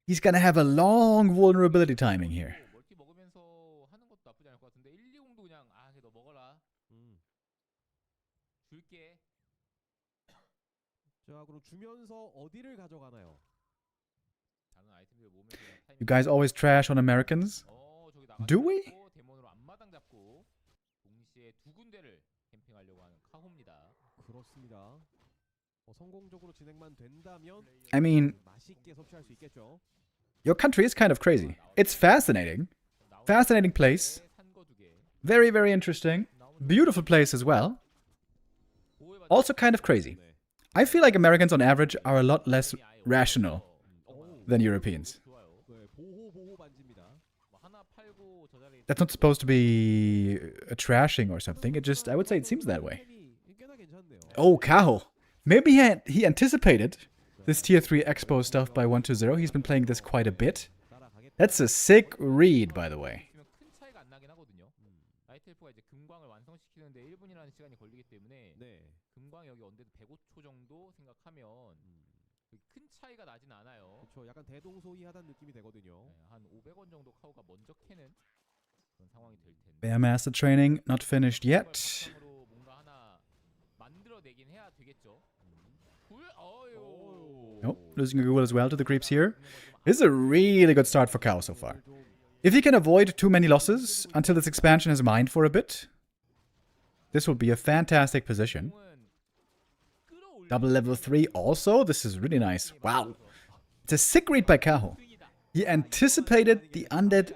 He's gonna have a long vulnerability timing here. 멀티 먹으면서 하는 것도 나쁘지 않을 것 같은데 120도 그냥 너 먹어라. 줄게. 자, 그럼 주면서 어디를 가져가나요? 다른 아이템들 모으면서 그냥 You guys always trash on Americans? 저기 Do we? 데몬으로 앞마당 잡고 동시에 두 군데를 캠핑하려고 하는 카호입니다. 그렇습니다. 성공적으로 진행만 된다면 I mean, 맛있게 섭취할 수 있겠죠. your country is kind of crazy. It's fascinating. Fascinating place. Very, very interesting. Beautiful place as well. Also kind of crazy. I feel like Americans on average are a lot less rational than Europeans. That's not supposed to be a trashing or something. It just, I would say it seems that way. Oh, Kaho. Maybe he anticipated this tier 3 Expo stuff by 120. He's been playing this quite a bit. That's a sick read, by the way. 큰 차이가 안 나긴 하거든요. 나이트엘프가 이제 금광을 완성시키는데 1분이라는 시간이 걸리기 때문에 금광 여기 언제도 105초 정도 생각하면 큰 차이가 나진 않아요. 그렇죠. 약간 대동소이하다는 느낌이 되거든요. 한 500원 정도 카우가 먼저 캐는 그런 상황이 될 텐데. Bear Master training not finished yet. 바탕으로 뭔가 하나 만들어내긴 해야 되겠죠. Oh, losing a ghoul as well to the creeps here. This is a really good start for Kao so far. If he can avoid too many losses until this expansion has mined for a bit, this will be a fantastic position. Double level 3 also. This is really nice. Wow. It's a sick read by Kao. He anticipated the undead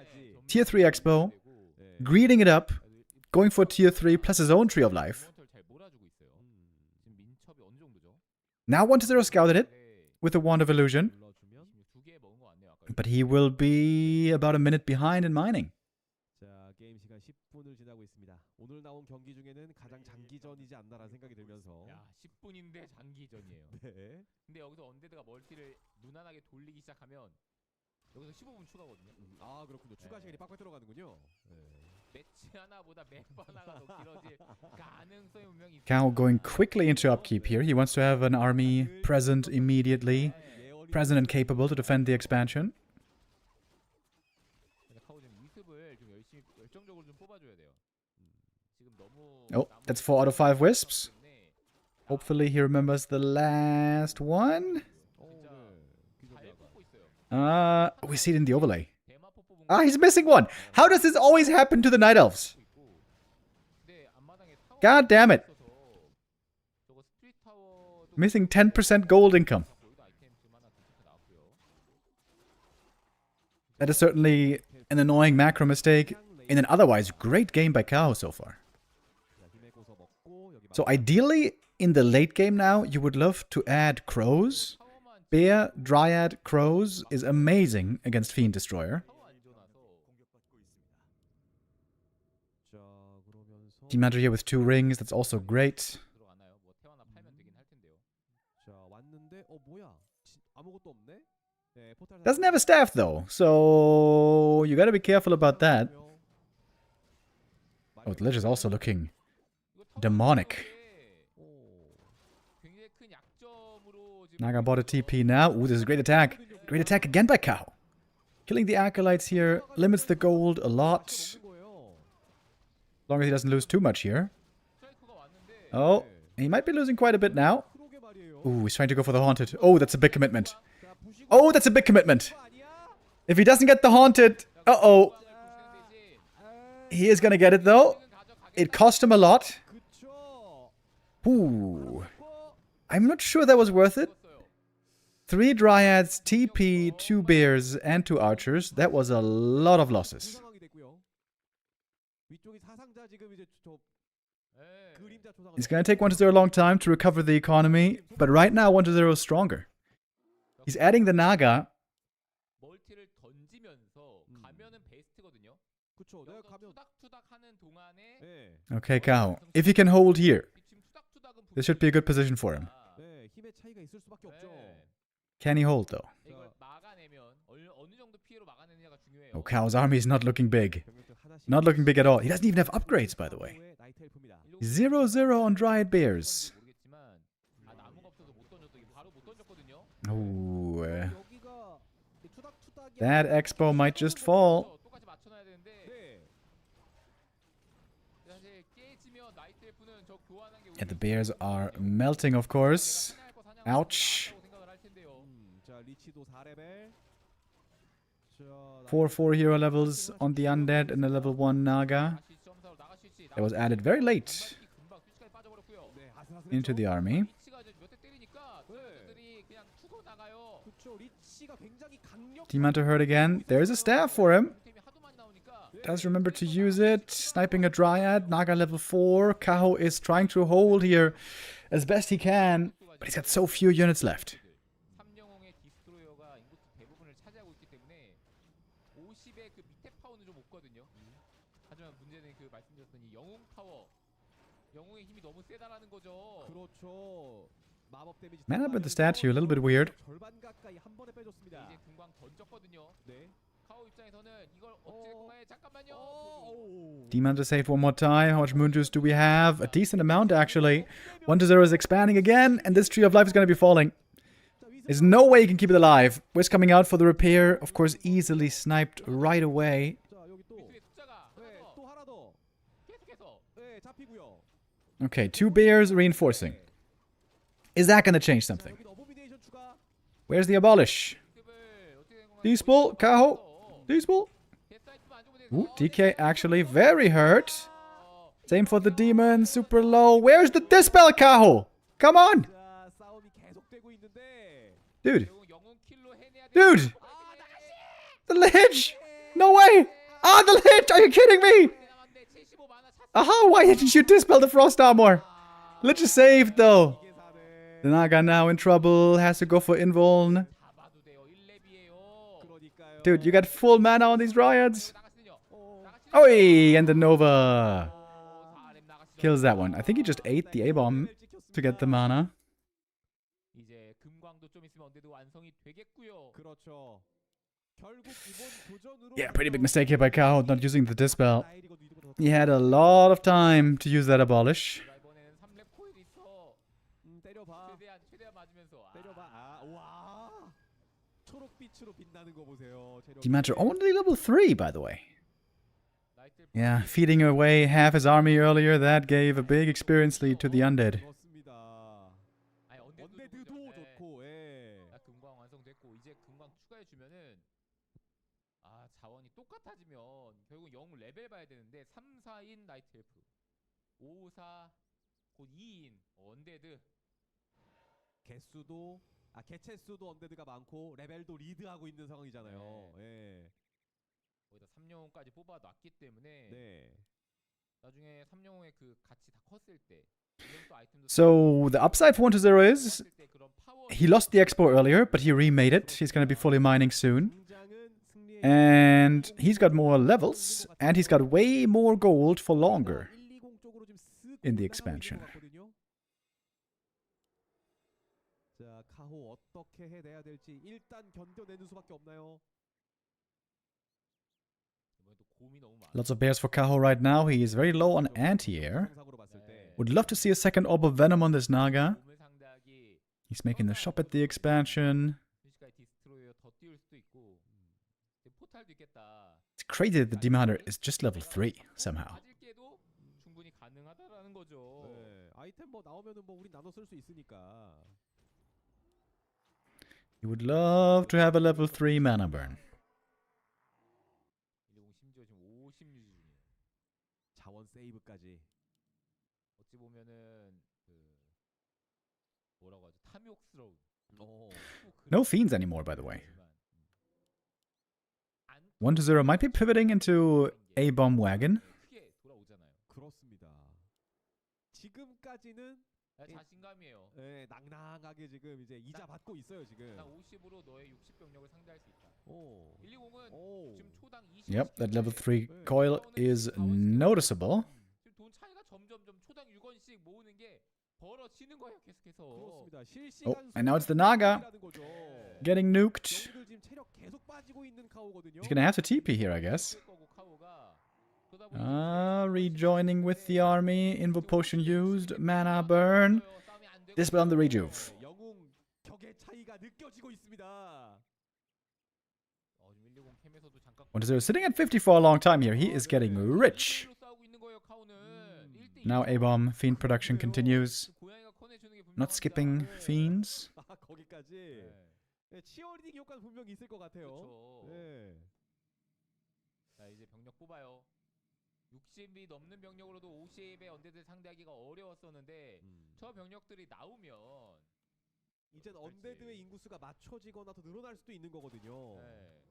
tier 3 expo, greeting it up, going for tier 3 plus his own tree of life. Now 1-0 scouted it with the Wand of Illusion. But he will be about a minute behind in mining. 자, 게임 시간 10분을 지나고 있습니다. 오늘 나온 경기 중에는 가장 장기전이지 않나라는 생각이 들면서. 야, 10분인데 장기전이에요. 네. 근데 여기서 언데드가 멀티를 무난하게 돌리기 시작하면 여기서 15분 추가거든요. 아, 그렇군요. 추가 시간이 빡빡 들어가는군요. 네. 매치 하나보다 맵 하나가 더 길어질 가능성이 분명히 있어요. Kao going quickly into upkeep here. He wants to have an army present immediately. Present and capable to defend the expansion. Oh, that's 4 out of 5 wisps. Hopefully he remembers the last one. We see it in the overlay. Ah, he's missing one. How does this always happen to the Night Elves? God damn it. Missing 10% gold income. That is certainly an annoying macro mistake in an otherwise great game by Kao so far. So ideally, in the late game now, you would love to add crows. Bear, Dryad, crows is amazing against Fiend Destroyer. Team Hunter here with 2 rings, that's also great. Doesn't have a staff though, so you gotta be careful about that. Oh, the Lich is also looking demonic. Naga bought a TP now. Ooh, this is a great attack. Great attack again by Kao. Killing the Acolytes here limits the gold a lot. As long as he doesn't lose too much here. Oh, he might be losing quite a bit now. Ooh, he's trying to go for the Haunted. Oh, that's a big commitment. Oh, that's a big commitment. If he doesn't get the Haunted, uh-oh. He is gonna get it though. It cost him a lot. Ooh. I'm not sure that was worth it. 3 Dryads, TP, 2 Bears, and 2 Archers. That was a lot of losses. It's gonna take 1-0 a long time to recover the economy, but right now 1-0 is stronger. He's adding the Naga. Okay, Kao. If he can hold here, this should be a good position for him. Can he hold though? Oh, Kao's army is not looking big. Not looking big at all. He doesn't even have upgrades, by the way. 0-0 on Dryad Bears. Ooh. That expo might just fall. And the bears are melting, of course. Ouch. 4-4 hero levels on the undead and a level 1 Naga. That was added very late into the army. Team Hunter hurt again. There's a staff for him. Does remember to use it. Sniping a Dryad. Naga level 4. Kao is trying to hold here as best he can. But he's got so few units left. Man up with the statue, a little bit weird. Demon to save one more time. How much moon juice do we have? A decent amount, actually. 1-0 is expanding again, and this tree of life is going to be falling. There's no way you can keep it alive. Wiz coming out for the repair. Of course, easily sniped right away. 네, 잡히고요. Okay, 2 bears reinforcing. Is that gonna change something? 여기도 어보미네이션 추가. Where's the abolish? Diesel, Kaho. Diesel. Ooh, DK actually very hurt. Same for the demon, super low. Where's the dispel, Kaho? Come on! 자, 싸움이 계속되고 있는데. Dude. Dude! The lich! No way! Ah, the lich! Are you kidding me? Aha, why didn't you dispel the frost armor? Lich is saved though. The Naga now in trouble, has to go for invuln. Dude, you got full mana on these dryads. Oi! And the Nova kills that one. I think he just ate the A-bomb to get the mana. 이제 금광도 좀 있으면 언제도 완성이 되겠고요. 그렇죠. 결국 이번 도전으로 Yeah, pretty big mistake here by Kao, not using the dispel. He had a lot of time to use that abolish. 이번에는 3렙 코일이 있어. 때려봐. 최대한 맞으면서. 때려봐. 아, 와. 초록빛으로 빛나는 거 보세요. Demanter only level 3, by the way. Yeah, feeding away half his army earlier, that gave a big experience lead to the undead. 그렇습니다. 아니 언데드도 좋고, 예. 금광 완성됐고 이제 금광 추가해 주면은 아 자원이 똑같아지면 결국 0 레벨 봐야 되는데 3, 4인 나이트 엘프 5, 4, 곧 2인 언데드 개수도 개체 수도 언데드가 많고 레벨도 리드하고 있는 상황이잖아요. 예. 거기다 3영웅까지 뽑아놨기 때문에 네. 나중에 3영웅의 그 가치 다 컸을 때 So the upside for 1-0 is he lost the expo earlier, but he remade it. He's going to be fully mining soon. And he's got more levels, and he's got way more gold for longer in the expansion. 자, 카호 어떻게 해내야 될지 일단 견뎌내는 수밖에 없나요? Lots of bears for Kaho right now. He is very low on anti-air. Would love to see a second orb of venom on this Naga. He's making the shop at the expansion. It's crazy that the Demon Hunter is just level 3 somehow. 아이템 뭐 나오면은 뭐 우리 나눠 쓸 수 있으니까. He would love to have a level 3 mana burn. 자원 세이브까지. 어찌 보면은 그 뭐라고 하죠? 탐욕스러운. No fiends anymore, by the way. 1-0 might be pivoting into A-bomb wagon. 그렇습니다. 지금까지는 자신감이에요. 예, 낭낭하게 지금 이제 이자 받고 있어요, 지금. 나 50으로 너의 60병력을 상대할 수 있다. 오. 120은 지금 초당 20. Yep, that level 3 coil is noticeable. 지금 돈 차이가 점점점 초당 6원씩 모으는 게 벌어지는 거예요, 계속해서. 그렇습니다. Oh, and now it's the Naga getting nuked. 지금 체력 계속 빠지고 있는 카오거든요. He's gonna have to TP here, I guess. Rejoining with the army. Invo potion used. Mana burn. Dispel on the rejuve. 영웅 격의 차이가 느껴지고 있습니다. 1-0 sitting at 50 for a long time here. He is getting rich. Now A-bomb. Fiend production continues. Not skipping fiends. 거기까지. 네, 치어리딩 효과는 분명히 있을 것 같아요. 네. 자, 이제 병력 뽑아요. 60이 넘는 병력으로도 50의 언데드 상대하기가 어려웠었는데 저 병력들이 나오면 이젠 언데드의 인구수가 맞춰지거나 더 늘어날 수도 있는 거거든요. 네.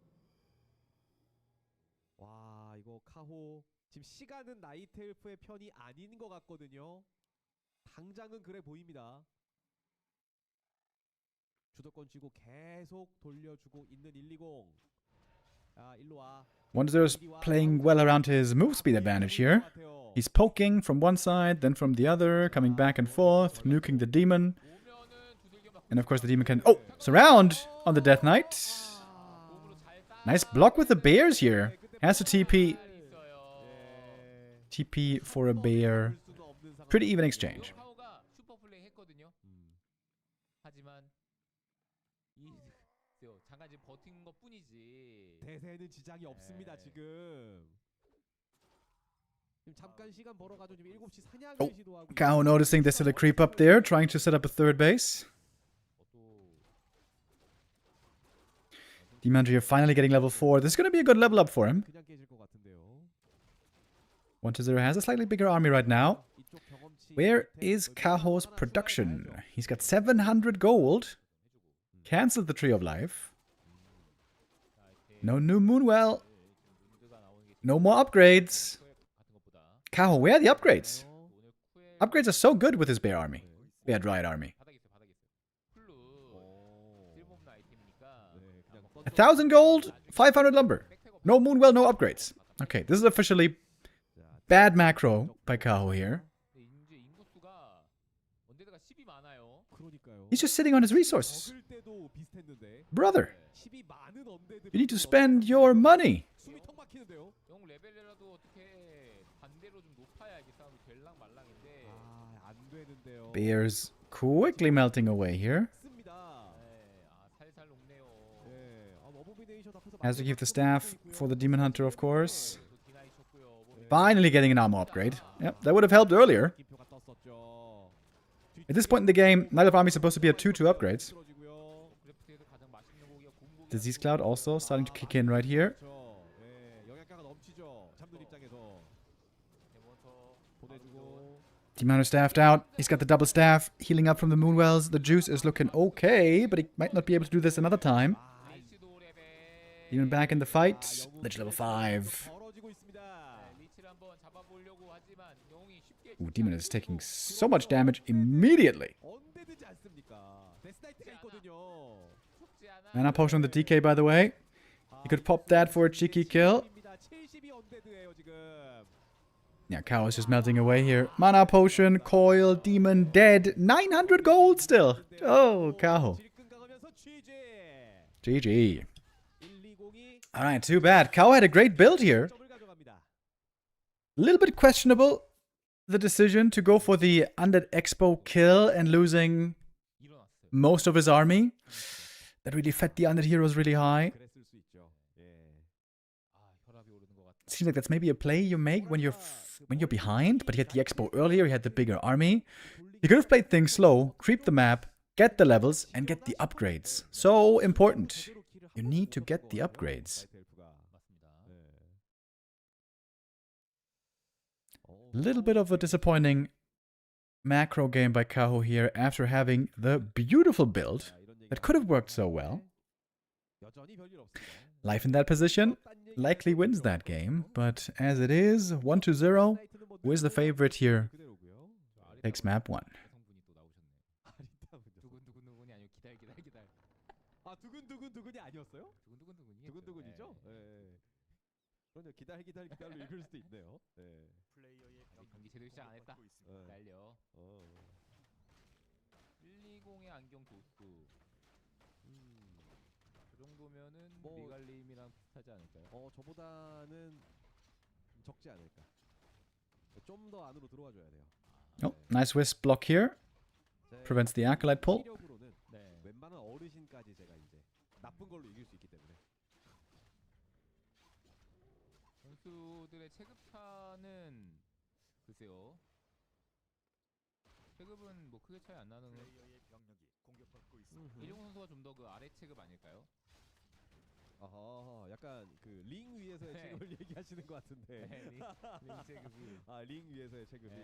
와, 이거 카호 지금 시간은 나이트 엘프의 편이 아닌 것 같거든요. 당장은 그래 보입니다. 주도권 쥐고 계속 돌려주고 있는 120. 아, 일로 와. 1-0 is playing well around his move speed advantage here. He's poking from one side, then from the other, coming back and forth, nuking the demon. And of course the demon can... Oh! Surround on the Death Knight. Nice block with the bears here. Has to TP. TP for a bear. Pretty even exchange. 잠깐 지금 버틴 것뿐이지. 대세는 지장이 없습니다, 지금. Oh, Kao noticing there's still a creep up there, trying to set up a third base. Demon Hunter here finally getting level 4. This is going to be a good level up for him. 1-0 has a slightly bigger army right now. Where is Kaho's production? He's got 700 gold. Cancelled the Tree of Life. No new Moonwell. No more upgrades. Kaho, where are the upgrades? Upgrades are so good with his Bear army. Bear Dryad army. 1,000 gold, 500 lumber. No Moonwell, no upgrades. Okay, this is officially bad macro by Kaho here. He's just sitting on his resources. Brother, you need to spend your money. Bear's quickly melting away here. Has to keep the staff for the Demon Hunter, of course. Finally getting an armor upgrade. Yep, that would have helped earlier. At this point in the game, Knight of Army is supposed to be at 2 upgrades. Disease Cloud also starting to kick in right here. Demon Hunter staffed out. He's got the double staff, healing up from the Moonwells. The juice is looking okay, but he might not be able to do this another time. Demon back in the fight. Lich level 5. Ooh, Demon is taking so much damage immediately. Mana potion on the DK, by the way. He could pop that for a cheeky kill. Yeah, Kao is just melting away here. Mana potion, coil, demon dead. 900 gold still. Oh, Kao. GG. Alright, too bad. Kao had a great build here. A little bit questionable, the decision to go for the Undead Expo kill and losing most of his army. That really fed the Undead heroes really high. Seems like that's maybe a play you make when you're behind, but he had the Expo earlier, he had the bigger army. He could have played things slow, creep the map, get the levels, and get the upgrades. So important. You need to get the upgrades. Little bit of a disappointing macro game by Kaho here after having the beautiful build that could have worked so well. Life in that position likely wins that game, but as it is, 1-0, who is the favorite here? Takes map 1. 경기 제대로 시작 안 했다. 날려. 120의 안경 도수. 그 정도면은 미갈림이랑 비슷하지 않을까요? 저보다는 적지 않을까. 좀 더 안으로 들어와 줘야 돼요. Oh, nice wisp block here. Prevents the Acolyte pull. 웬만한 어르신까지 제가 이제 나쁜 걸로 이길 수 있기 때문에. 선수들의 체급차는 글쎄요. 체급은 뭐 크게 차이 안 나는. 이종 선수가 좀 더 그 아래 체급 아닐까요? 약간 그 링 위에서의 체급을 얘기하시는 것 같은데. 링 체급이. 링 위에서의 체급이.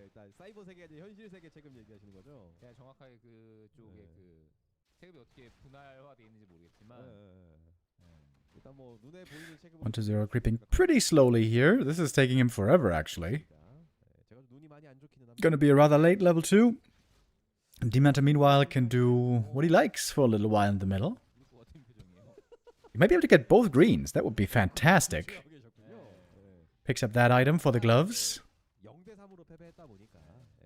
일단 사이버 세계 아니라 현실 세계 체급 얘기하시는 거죠? 제가 정확하게 그쪽에 그 체급이 어떻게 분할화되어 있는지 모르겠지만. 일단 뭐 눈에 보이는 체급. 1-0 creeping pretty slowly here. This is taking him forever, actually. Gonna be a rather late level 2. Demon Hunter, meanwhile, can do what he likes for a little while in the middle. You might be able to get both greens. That would be fantastic. Picks up that item for the gloves. 0대3으로 패배했다 보니까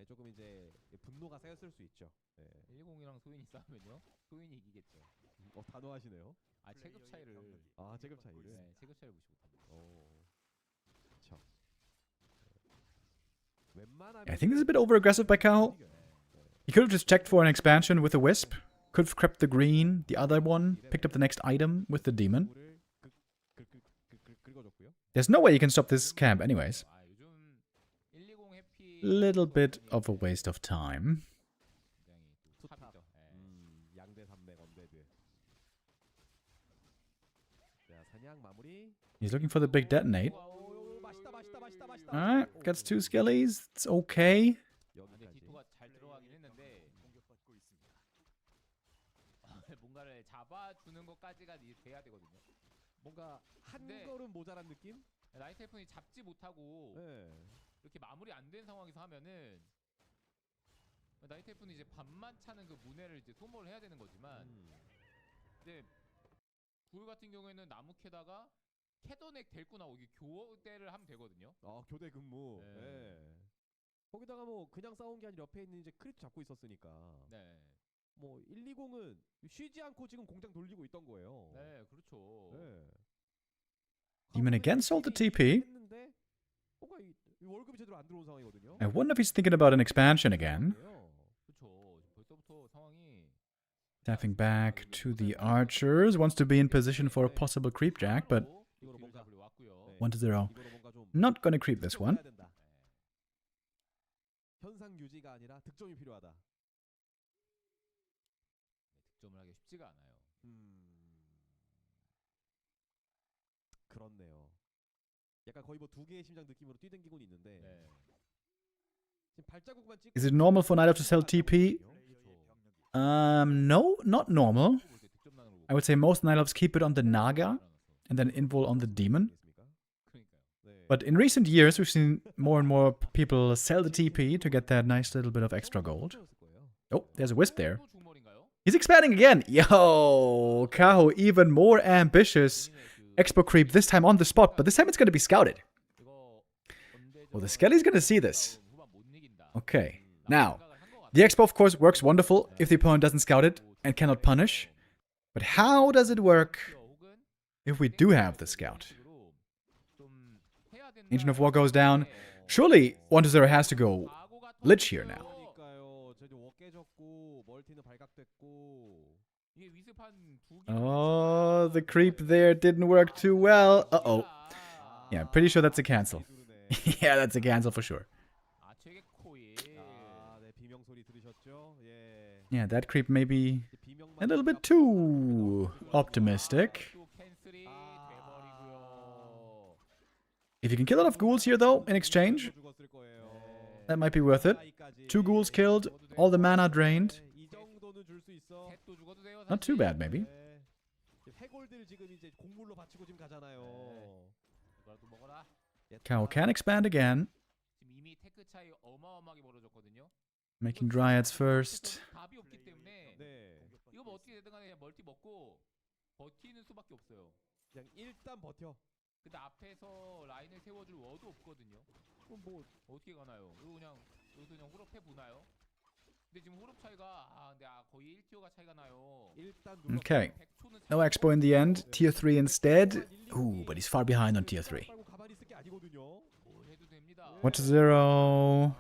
조금 이제 분노가 쌓였을 수 있죠. 110이랑 소인이 싸우면요? 소인이 이기겠죠. 단호하시네요. 체급 차이를. 체급 차이를. 네, 체급 차이를 무시 못합니다. 그렇죠. I think this is a bit over-aggressive by Kao. He could have just checked for an expansion with a Wisp. Could have crept the green, the other one, picked up the next item with the demon. There's no way you can stop this camp anyways. little bit of a waste of time. 투탑. 양대 산맥 언데드. 자, 사냥 마무리. He's looking for the big detonate. 맛있다, 맛있다, 맛있다, 맛있다. Alright, gets 2 skellies. It's okay. 근데 디토가 잘 들어가긴 했는데 공격받고 있습니다. 뭔가를 잡아주는 것까지가 돼야 되거든요. 뭔가 한 근데 걸음 모자란 느낌? 나이트 헬픈이 잡지 못하고 이렇게 마무리 안 된 상황에서 하면은 나이트 헬픈이 이제 반만 차는 그 문해를 이제 소모를 해야 되는 거지만 이제 구울 같은 경우에는 나무 캐다가 캐더넥 데리고 나오기 교대를 하면 되거든요. 교대 근무. 거기다가 뭐 그냥 싸운 게 아니라 옆에 있는 이제 크립 잡고 있었으니까. 네. 뭐 120은 쉬지 않고 지금 공장 돌리고 있던 거예요. 네, 그렇죠. Demon again sold the TP. 했는데 뭔가 이 월급이 제대로 안 들어온 상황이거든요. I wonder if he's thinking about an expansion again. 그렇죠. 벌써부터 상황이 Tapping back to the archers. Wants to be in position for a possible creep jack, but 이거로 뭔가 1-0. 이거로 뭔가 좀 Not gonna creep this one. 현상 유지가 아니라 득점이 필요하다. 득점을 하기 쉽지가 않아요. 그렇네요. 약간 거의 뭐 두 개의 심장 느낌으로 뛰댕기곤 있는데 지금 발자국만 찍고 Is it normal for Night Elf to sell TP? No, not normal. I would say most Night Elves keep it on the Naga and then invul on the Demon. But in recent years, we've seen more and more people sell the TP to get that nice little bit of extra gold. Oh, there's a Wisp there. He's expanding again. Yo, Kaho, even more ambitious. Expo creep this time on the spot, but this time it's going to be scouted. Well, the Skelly's going to see this. Okay, now, the Expo, of course, works wonderful if the opponent doesn't scout it and cannot punish. But how does it work if we do have the scout? Ancient of War goes down. Surely 1-0 has to go Lich here now. Oh, the creep there didn't work too well. Uh-oh. Yeah, I'm pretty sure that's a cancel. Yeah, that's a cancel for sure. Yeah, that creep may be a little bit too optimistic. If you can kill a lot of ghouls here, though, in exchange, that might be worth it. 2 ghouls killed, all the mana drained. Not too bad, maybe. Cow can expand again. Making dryads first. 근데 앞에서 라인을 세워줄 워도 없거든요. 그럼 뭐 어떻게 가나요? 이거 그냥 여기서 그냥 호럽해 보나요? 근데 지금 호럽 차이가 거의 1티어가 차이가 나요. Okay. No Expo in the end. Tier 3 instead. Ooh, but he's far behind on Tier 3. 1-0.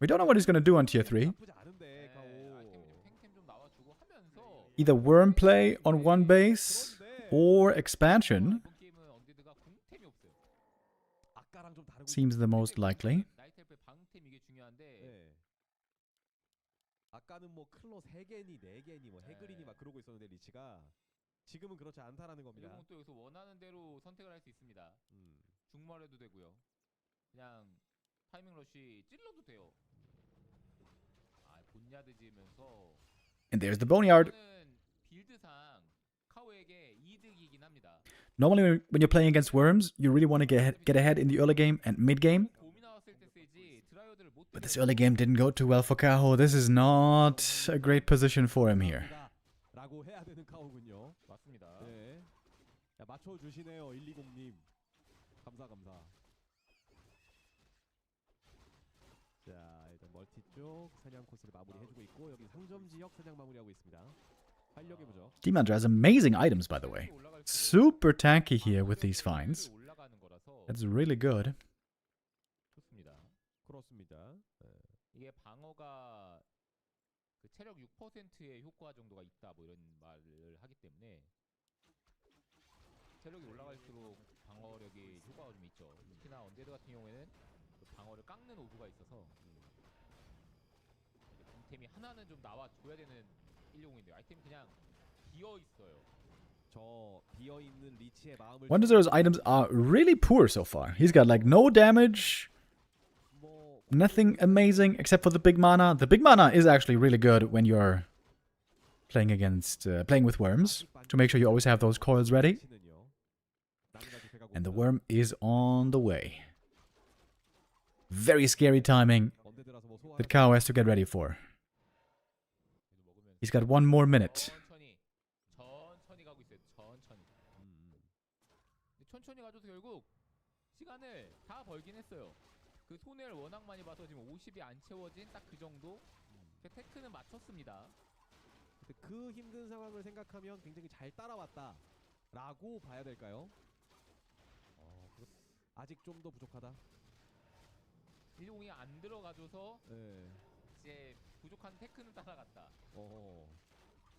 We don't know what he's going to do on Tier 3. Either worm play on one base or expansion. Seems the most likely. 아까는 뭐 클로 3개니 4개니 뭐 해그리니 막 그러고 있었는데 리치가 지금은 그렇지 않다라는 겁니다. 그리고 또 여기서 원하는 대로 선택을 할 수 있습니다. 중말해도 되고요. 그냥 타이밍 러쉬 찔러도 돼요. 본야드 지으면서 And there's the Boneyard. 빌드상 카오에게 이득이긴 합니다. Normally, when you're playing against worms, you really want to get ahead in the early game and mid game. But this early game didn't go too well for Kaho. This is not a great position for him here. 라고 해야 되는 카오군요. 맞습니다. 네. 야, 맞춰 주시네요. 120님. 감사. 자, 일단 멀티 쪽 사냥 코스를 마무리해 주고 있고 여기 상점 지역 사냥 마무리하고 있습니다. 활력해 보죠. Demandra has amazing items, by the way. Super tanky here with these finds. That's really good. 그렇습니다. 이게 방어가 그 체력 6%의 효과 정도가 있다 뭐 이런 말을 하기 때문에 체력이 올라갈수록 방어력이 효과가 좀 있죠. 특히나 언데드 같은 경우에는 방어를 깎는 오브가 있어서 공템이 하나는 좀 나와줘야 되는 120인데요. 아이템 그냥 비어있어요. 저 비어 있는 리치의 마음을 1-0's items are really poor so far. He's got like no damage, 뭐 nothing amazing except for the big mana. The big mana is actually really good when you're playing against playing with worms to make sure you always have those coils ready. 치는요. 난이가 좁혀가고 And the 있습니다. worm is on the way. Very scary timing 언제 들어서 뭐 소화 that Kao has to get ready for. He's got 1 more minute. 천천히 가고 있어요. 천천히. 천천히 가줘서 결국 시간을 다 벌긴 했어요. 그 손해를 워낙 많이 봐서 지금 50이 안 채워진 딱 그 정도. 테크는 맞췄습니다. 근데 그 힘든 상황을 생각하면 굉장히 잘 따라왔다라고 봐야 될까요? 아직 좀 더 부족하다. 120이 안 들어가줘서 네. 이제 부족한 테크는 따라갔다.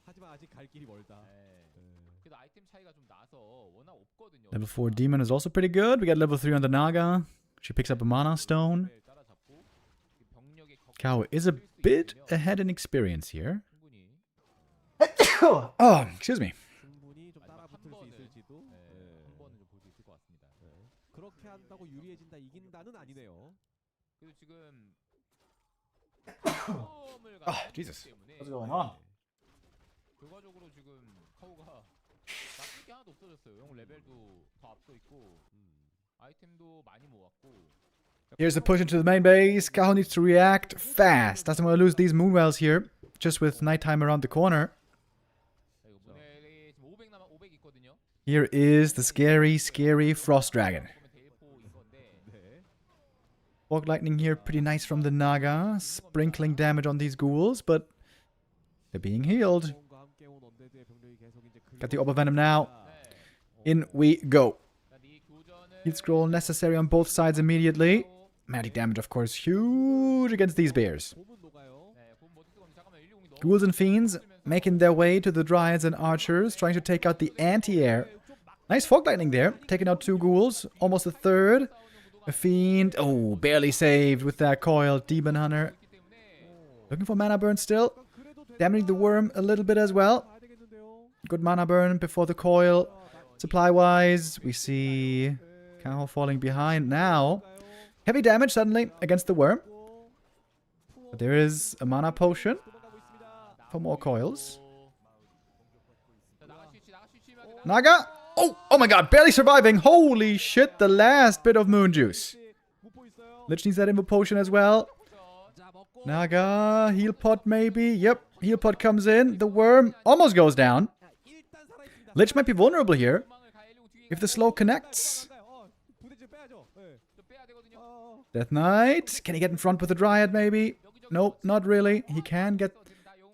하지만 아직 갈 길이 멀다. 그래도 아이템 차이가 좀 나서 워낙 없거든요. Level 4 demon is also pretty good. We got level 3 on the Naga. She picks up a mana stone. Kao is a bit ahead in experience here. Oh, excuse me. 충분히 좀 따라 붙을 수 있을지도. 한 번은 좀 볼 수 있을 것 같습니다. 그렇게 한다고 유리해진다, 이긴다는 아니네요. 그리고 지금 처음을 가는 Jesus. 때문에 What's going on? 결과적으로 지금 카우가 나쁠 게 하나도 없어졌어요. 영 레벨도 더 앞서 있고 아이템도 많이 모았고. Here's the push into the main base. Kao needs to react fast. Doesn't want to lose these moonwells here. Just with nighttime around the corner. 문헬이 지금 500 남아 500 있거든요. Here is the scary, scary Frost Dragon. Fog Lightning here, pretty nice from the Naga. Sprinkling damage on these ghouls, but they're being healed. Got the Orb of Venom now. In we go. Heal scroll necessary on both sides immediately. Magic damage, of course, huge against these bears. Ghouls and fiends making their way to the dryads and archers, trying to take out the anti-air. Nice fog lightning there, taking out 2 ghouls, almost a third. A fiend, oh, barely saved with that coil. Demon Hunter. Looking for mana burn still. Damaging the worm a little bit as well. Good mana burn before the coil. Supply-wise, we see Kao falling behind now. Heavy damage suddenly against the worm. But there is a mana potion for more coils. Naga! Oh my god, barely surviving! Holy shit, the last bit of moon juice. Lich needs that Imbu potion as well. Naga, heal pot maybe. Yep, heal pot comes in. The worm almost goes down. Lich might be vulnerable here. If the slow connects. Death Knight. Can he get in front with the Dryad maybe? Nope, not really. He can get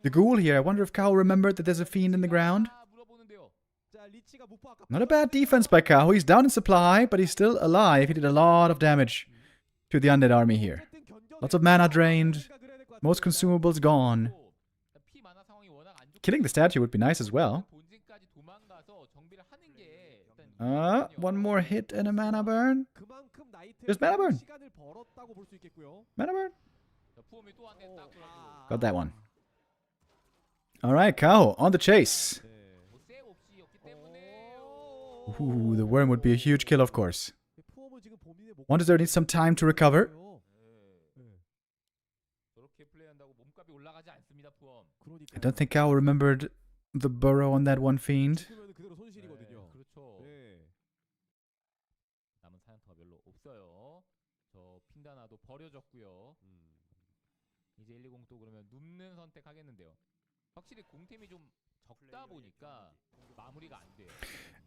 the ghoul here. I wonder if Kao remembered that there's a fiend in the ground. Not a bad defense by Kao. He's down in supply, but he's still alive. He did a lot of damage to the undead army here. Lots of mana drained. Most consumables gone. Killing the statue would be nice as well. One more hit and a mana burn. Just mana burn. Mana burn. Got that one. Alright, Kao, on the chase. Ooh, the worm would be a huge kill, of course. 1-0 needs some time to recover. I don't think Kao remembered the burrow on that one fiend.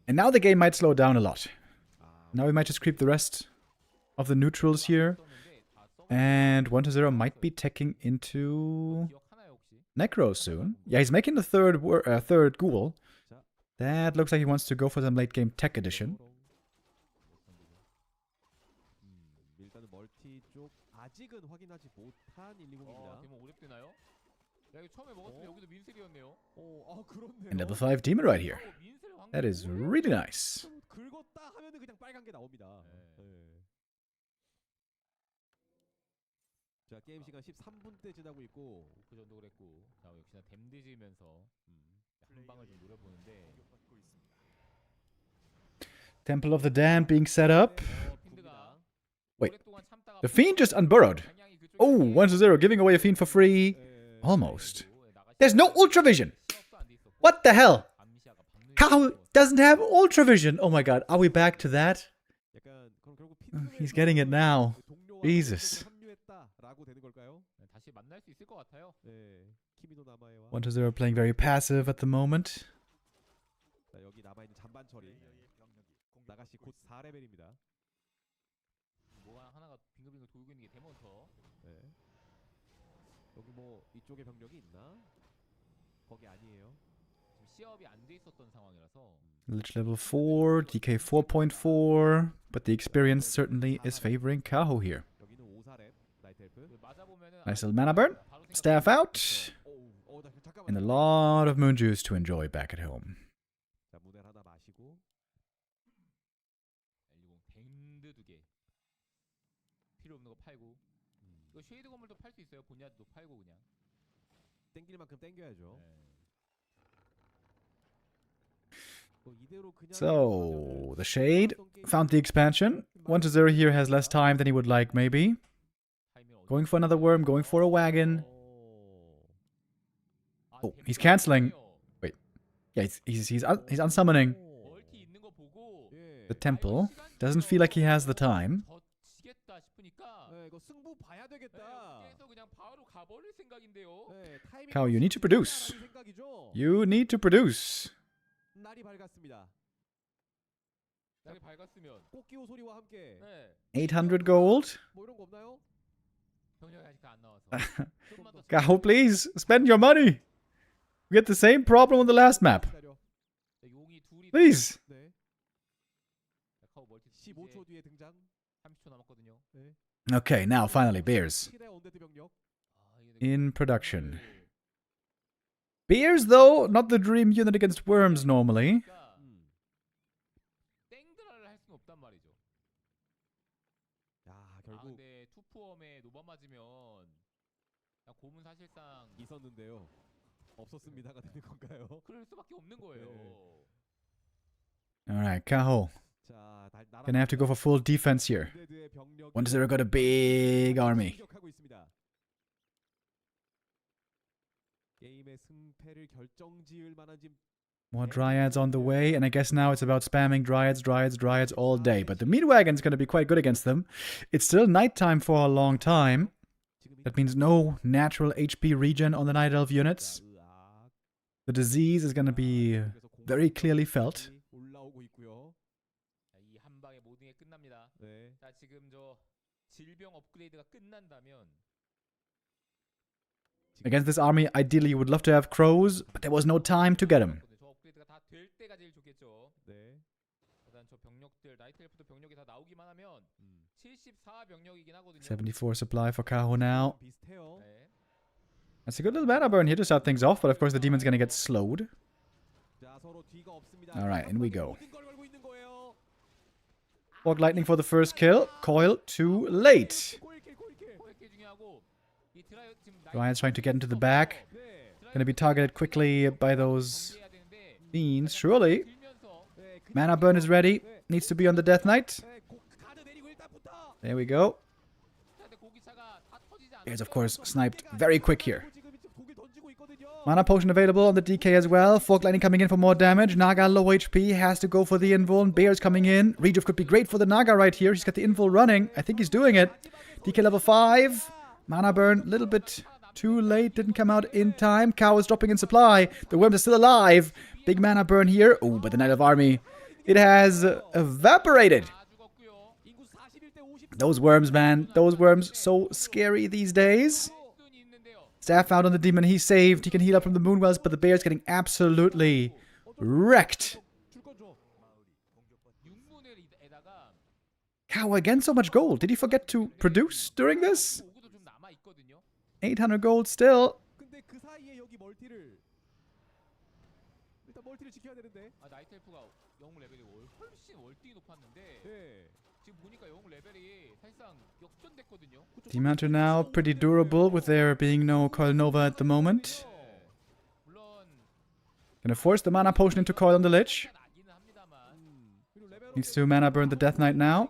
And now the game might slow down a lot. Now we might just creep the rest of the neutrals here. And 1-0 might be teching into Necro soon. Yeah, he's making the third ghoul. That looks like he wants to go for some late game tech edition. And level 5 demon right here. That is really nice. 자, 게임 시간 13분대 지나고 있고 그 정도 그랬고, 자 역시나 댐 뒤지면서 한 방을 좀 노려보는데. Temple of the Damned being set up. 핀드가 Wait, 오랫동안 참다가 the Fiend just unburrowed. 방향이 그쪽에 Oh, 1-0, giving away a Fiend for free. Almost. There's no Ultra Vision. What the hell? How doesn't have Ultra Vision? Oh my god, are we back to that? 약간 그럼 결국 핀드의 He's getting it now. 동료와 Jesus. 합류했다라고 되는 걸까요? 다시 만날 수 있을 것 같아요. 네. 키미노 나마에와 1-0 playing very passive at the moment. 자, 여기 남아 있는 잔반 처리. 나가시 곧 4레벨입니다. 뭐가 하나가 빙글빙글 돌고 있는 게 데몬터. 네. 여기 뭐 이쪽에 병력이 있나? 거기 아니에요. 지금 시업이 안 돼 있었던 상황이라서. Lich level 4, DK 4.4, but the experience certainly is favoring Kaho here. 여기는 5사렙 나이트 엘프. 맞아보면은 Nice little mana burn. Staff out. And a lot of moon juice to enjoy back at home. 자, 문을 하나 마시고. 밴드 2개. 필요 없는 거 팔고. 이거 쉐이드 건물도 팔 수 있어요. 본야도 팔고 그냥. 땡길 만큼 땡겨야죠. So, the Shade found the expansion. 1-0 here has less time than he would like, maybe. Going for another worm, going for a wagon. Oh, he's canceling. Wait. Yeah, he's unsummoning the temple. Doesn't feel like he has the time. Kao, you need to produce. You need to produce. 날이 밝았습니다. 날이 밝았으면 꽃기호 소리와 함께 800 gold. 뭐 이런 거 없나요? 병력이 아직 안 나와서. Kao, please spend your money. We had the same problem on the last map. Please. 15초 뒤에 등장. 30초 남았거든요. Okay, now finally bears in production. Bears, though, not the dream unit against worms normally. 땡드라를 할 수는 없단 말이죠. 야, 결국 근데 투포엄에 노바 맞으면 곰은 사실상 있었는데요. 없었습니다가 되는 건가요? 그럴 수밖에 없는 거예요. Alright, Kaho. Gonna have to go for full defense here. 1-0 got a big army. 게임의 승패를 결정지을 만한 지금 More Dryads on the way, and I guess now it's about spamming Dryads all day. But the Meat Wagon's gonna be quite good against them. It's still nighttime for a long time. That means no natural HP regen on the Night Elf units. The disease is gonna be very clearly felt. 올라오고 있고요. 이 한 방에 모든 게 끝납니다. 네. 자, 지금 저 질병 업그레이드가 끝난다면 Against this army, ideally you would love to have crows, but there was no time to get them. 저 업그레이드가 다 될 때가 제일 좋겠죠. 네. 일단 저 병력들 나이트 엘프도 병력이 다 나오기만 하면 74 병력이긴 하거든요. 74 supply for Kaho now. 비슷해요. 네. That's a good little mana burn here to start things off, but of course the demon's gonna get slowed. 자, 서로 뒤가 없습니다. Alright, in we go. 모든 걸 걸고 있는 거예요. Fog Lightning for the first kill. Coil too late. 코엑기 중요하고 이 드라이어 지금 Ryan's trying to get into the back. Gonna be targeted quickly by those fiends, surely. Mana burn is ready. Needs to be on the Death Knight. There we go. There's, of course, sniped very quick here. Mana potion available on the DK as well. Fork Lightning coming in for more damage. Naga low HP. Has to go for the invul. Bears coming in. Rejuve could be great for the Naga right here. He's got the invul running. I think he's doing it. DK level 5. Mana burn a little bit too late. Didn't come out in time. Cow is dropping in supply. The worms are still alive. Big mana burn here. Oh, but the Night Elf army, it has evaporated. Those worms, man. Those worms, so scary these days. Staff out on the demon. He's saved. He can heal up from the Moonwells, but the bear's getting absolutely wrecked. Cow, again, so much gold. Did he forget to produce during this? 800 gold still. 근데 그 사이에 여기 멀티를 일단 멀티를 지켜야 되는데. 나이트 엘프가 영웅 레벨이 훨씬 월등히 높았는데. 네. 지금 보니까 영웅 레벨이 사실상 역전됐거든요. Demon Hunter now pretty durable with there being no Coil Nova at the moment. 물론 Gonna force the mana potion into Coil on the Lich. 나기는 합니다만 Needs to mana burn the Death Knight now.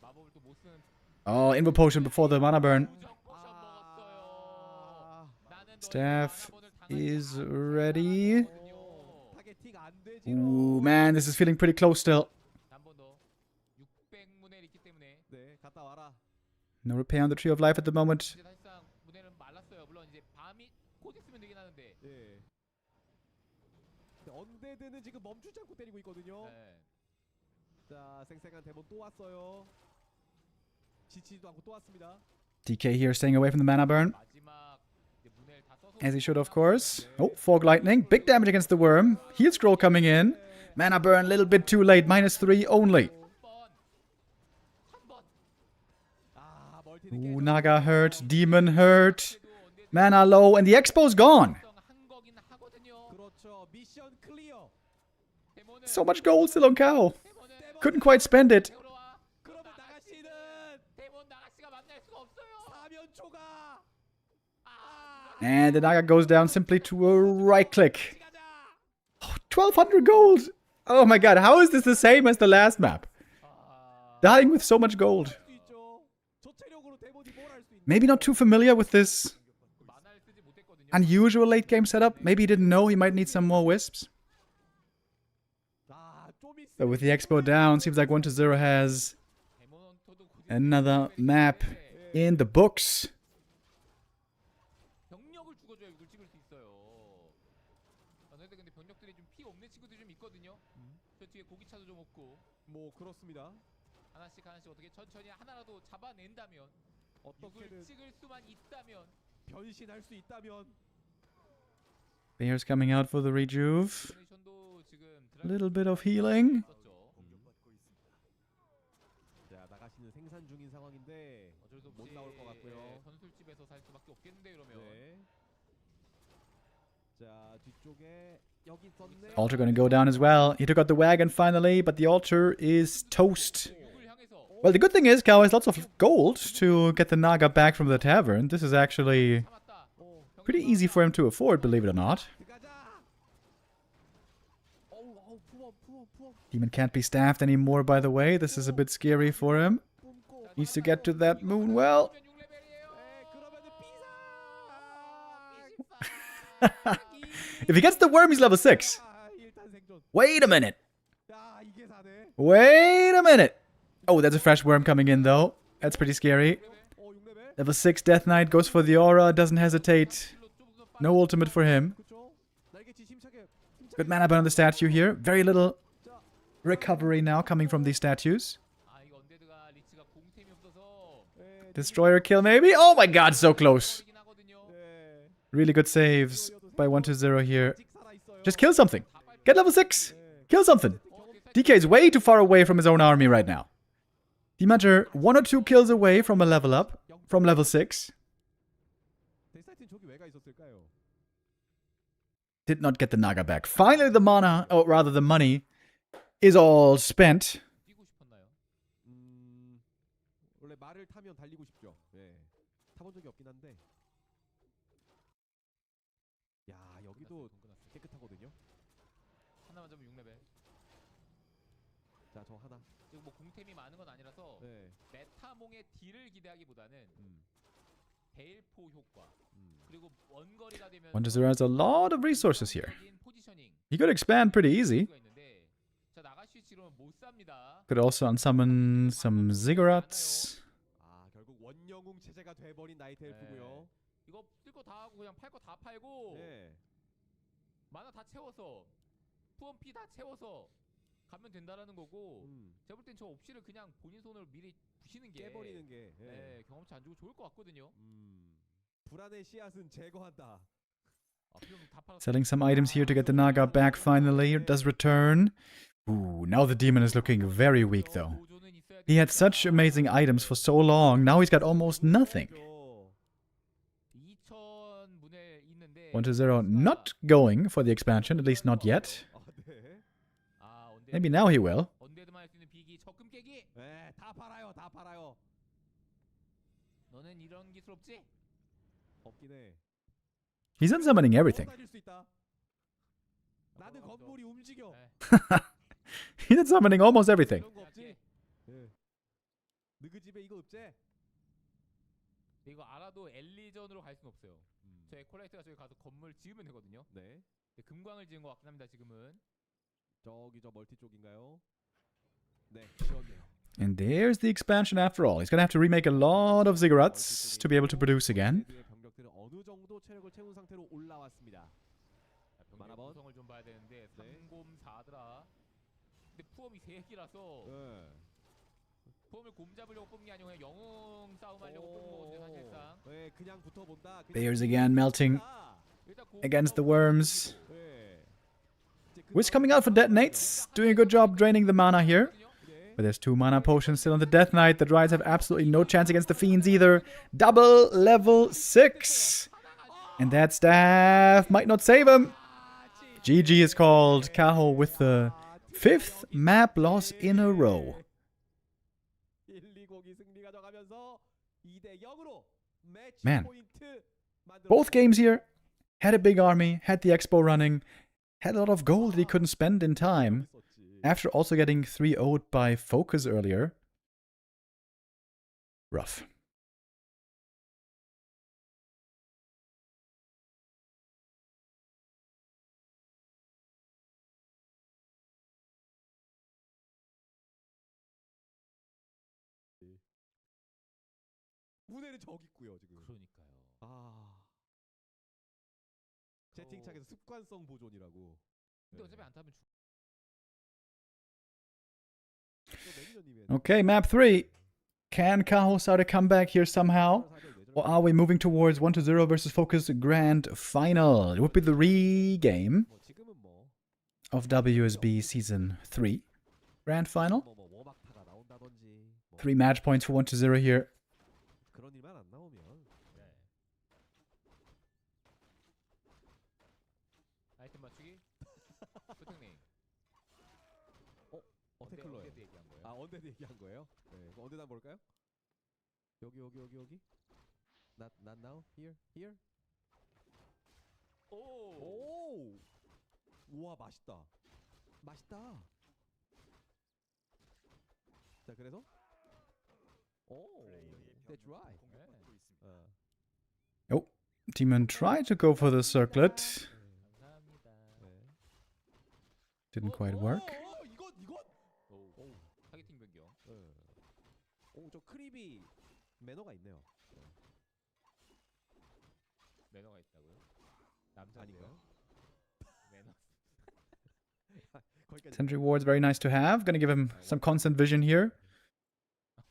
마법을 또 못 쓰는 Oh, Invo Potion before the mana burn. 무적 포션 먹었어요. 나는 Staff is ready. Ooh, man, this is feeling pretty close still. 한번 더 600문에 있기 때문에 네, 갔다 와라. No repair on the Tree of Life at the moment. 이제 사실상 문에는 말랐어요. 물론 이제 밤이 곧 있으면 되긴 하는데. 예. 근데 언데드는 지금 멈추지 않고 때리고 있거든요. 네. 자, 생생한 데몬 또 왔어요. 지치지도 않고 또 왔습니다. DK here staying away from the mana burn. 마지막 이제 문을 다 써서 As he should, of course. Oh, Fog Lightning. Big damage against the Worm. Heal Scroll coming in. Mana burn a little bit too late. -3 only. 아, 멀티는 Ooh, Naga hurt. Demon hurt. Mana low. And the Expo's gone. 한 거긴 하거든요. 그렇죠. 미션 클리어. 데몬은 So much gold still on Cow. Couldn't quite spend it. 들어와. 그러면 나가씨는 데몬 나가씨가 만날 수가 없어요. 사면초가. And the Naga goes down simply to a right click. Oh, 1200 gold. Oh my god, how is this the same as the last map? Dying with so much gold. 저체력으로 데몬이 뭘 할 수 있는. Maybe not too familiar with this 만화를 쓰지 못했거든요. unusual late game setup. Maybe he didn't know he might need some more wisps. 아, 좀 있어. But with the Expo down, seems like 1-0 has another map in the books. 병력을 죽어줘야 이걸 찍을 수 있어요. 근데 병력들이 좀 피 없는 친구들이 좀 있거든요. 저 뒤에 고기차도 좀 없고 뭐 그렇습니다. 하나씩 어떻게 천천히 하나라도 잡아낸다면 어떻게든 이걸 찍을 수만 있다면 변신할 수 있다면. Bears coming out for the rejuve. 포지션도 지금 A little bit of healing. 있었죠. 자, 나가시는 생산 중인 상황인데 어쩔 수 없이 못 나올 것 같고요. 선술집에서 살 수밖에 없겠는데 이러면 네. 자, 뒤쪽에 여기 있었네. Altar gonna go down as well. He took out the wagon finally, but the altar is toast. 욕을 향해서 Well, the good thing is, Cow has lots of gold to get the Naga back from the tavern. This is actually 참았다. pretty easy for him to afford, believe it or not. 들어가자. 어우, 푸엄. Demon can't be staffed anymore, by the way. This is a bit scary for him. 뿜고. Needs to get to that moon well. 네, 그러면은 If he gets the worm, he's level 6. 아, 일단 생존. Wait a minute. 야, 이게 사네. Wait a minute. Oh, there's a fresh worm coming in, though. That's pretty scary. 6레벨. Level 6 Death Knight goes for the aura, doesn't hesitate. No ultimate for him. 그렇죠. 날개치 힘차게. Good mana burn on the statue here. Very little recovery now coming from these statues. 아 이거 언데드가 리치가 공템이 없어서 네, Destroyer kill, maybe? Oh my god, so close. 이긴 하거든요. 네. Really good saves by 1-0 here. 아직 살아 있어요. Just kill something. Get level 6. Kill something. DK is way too far away from his own army right now. Demonter 1 or 2 kills away from a level up. From level 6. 데스타이트는 저기 왜 가 있었을까요? Did not get the Naga back. Finally the mana, or rather the money, is all spent. 뛰고 싶었나요? 원래 말을 타면 달리고 싶죠. 예. 타본 적이 없긴 한데. 야, 여기도 깨끗하거든요. 하나만 잡으면 6레벨. 자, 저 하나. 지금 뭐 공템이 많은 건 아니라서 네. 메타몽의 딜을 기대하기보다는 베일포 효과 그리고 원거리가 되면 1-0 has a lot of resources here. 포지셔닝 He could expand pretty easy. 가 있는데 자 나가시 지로는 못 삽니다. Could also unsummon some ziggurats. 아, 결국 원영웅 체제가 돼버린 나이트 엘프고요. 이거 쓸 거 다 하고 그냥 팔 거 다 팔고 네. 만화 다 채워서 푸엄피 다 채워서 가면 된다라는 거고 제가 볼 땐 저 옵시를 그냥 본인 손으로 미리 부시는 게 깨버리는 게. 예. 네, 경험치 안 주고 좋을 것 같거든요. 불안의 씨앗은 제거한다. 아, 필요면 다 팔았어. Selling some items here to get the Naga back finally. It does return. Ooh, now the demon is looking very weak though. 보조는 있어야 He had such amazing items for so long. Now he's got almost nothing. 2000문에 있는데 1-0 not going for the expansion, at least not yet. 아, 네. 아, 언데드 Maybe now he will. 언데드만 할 수 있는 빅이 깨기, 적금 깨기. 네, 다 팔아요, 다 팔아요. 너는 이런 기술 없지? 없긴 해. He's unsummoning everything. 다닐 수 있다. 나는 건물이 움직여. He's unsummoning almost everything. 이런 거 없지? 예. 너그 집에 이거 없지? 이거 알아도 엘리전으로 갈 수는 없어요. 저희 콜라이트가 저기 가서 건물 지으면 되거든요. 네. 금광을 지은 것 같긴 합니다. 지금은. 저기 저 멀티 쪽인가요? 네, 지었네요. And there's the expansion after all. He's gonna have to remake a lot of ziggurats to be able to produce again. 병력들은 어느 정도 체력을 채운 상태로 올라왔습니다. 병력 구성을 좀 봐야 되는데 3곰 4드라. 근데 푸엄이 3개라서 푸엄을 곰 잡으려고 뽑는 게 아니고 그냥 영웅 싸움하려고 뽑는 거거든요, 사실상. 네, 그냥 붙어본다. Bears again melting against the worms. Wiz coming out for detonates. Doing a good job draining the mana here. But there's 2 mana potions still on the Death Knight. The Druids have absolutely no chance against the Fiends either. Double level 6. And that staff might not save him. GG is called. Kaho with the 5th map loss in a row. 120이 승리 가져가면서 2대 0으로 매치 Man. 포인트 만들어. Both games here had a big army, had the expo running, had a lot of gold that he couldn't spend in time. After also getting 3-0'd by Focus earlier. Rough. 문에는 저기 있고요, 지금. 그러니까요. 아. 채팅창에서 습관성 보존이라고. 근데 어차피 안 타면 Okay, map 3. Can Kaho start a comeback here somehow? Or are we moving towards 1-0 versus Focus Grand Final? It would be the re-game of WSB Season 3 Grand Final. 3 match points for 1-0 here. 그런 일만 안 나오면. 아이템 맞추기. 부탁님. 어테클러요. 언데드 얘기한 거예요? 아, 언데드 얘기한 거예요? 네. 언데드 한번 볼까요? 여기. Not now. Here. 오. 우와, 맛있다. 자, 그래서 that's right. Oh, Demon tried to go for the circlet. Didn't quite work. 이건. 타겟팅 변경. 저 크립이 매너가 있네요. 매너가 있다고요? 아닌가요? 매너. Sentry Ward's very nice to have. Gonna give him some constant vision here.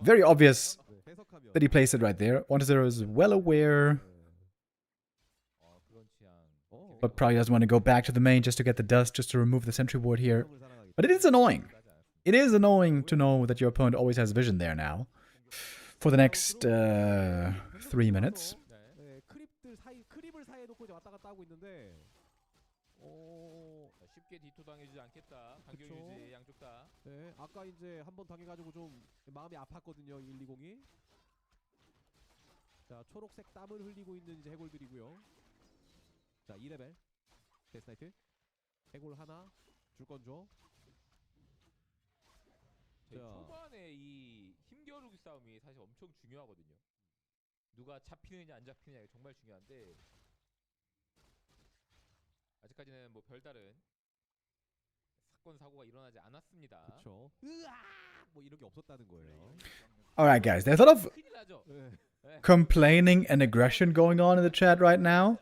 Very obvious that he placed it right there. 1-0 is well aware. But probably doesn't want to go back to the main just to get the dust, just to remove the Sentry Ward here. But it is annoying. It is annoying to know that your opponent always has vision there now. For the next 3 minutes. 크립을 사이에 놓고 이제 왔다 갔다 하고 있는데. 쉽게 디토 당해주지 않겠다. 간격 유지 양쪽 다. 네, 아까 이제 한번 당해가지고 좀 마음이 아팠거든요, 120이. 자, 초록색 땀을 흘리고 있는 이제 해골들이고요. 자, 2레벨 데스나이트. 해골 하나 줄 건 줘. 초반에 이 힘겨루기 싸움이 사실 엄청 중요하거든요. 누가 잡히느냐 안 잡히느냐 정말 중요한데 아직까지는 뭐 별다른 사건 사고가 일어나지 않았습니다. 그렇죠. 으악! 뭐 이런 게 없었다는 거예요. Alright guys, there's a lot of complaining and aggression going on in the chat right now.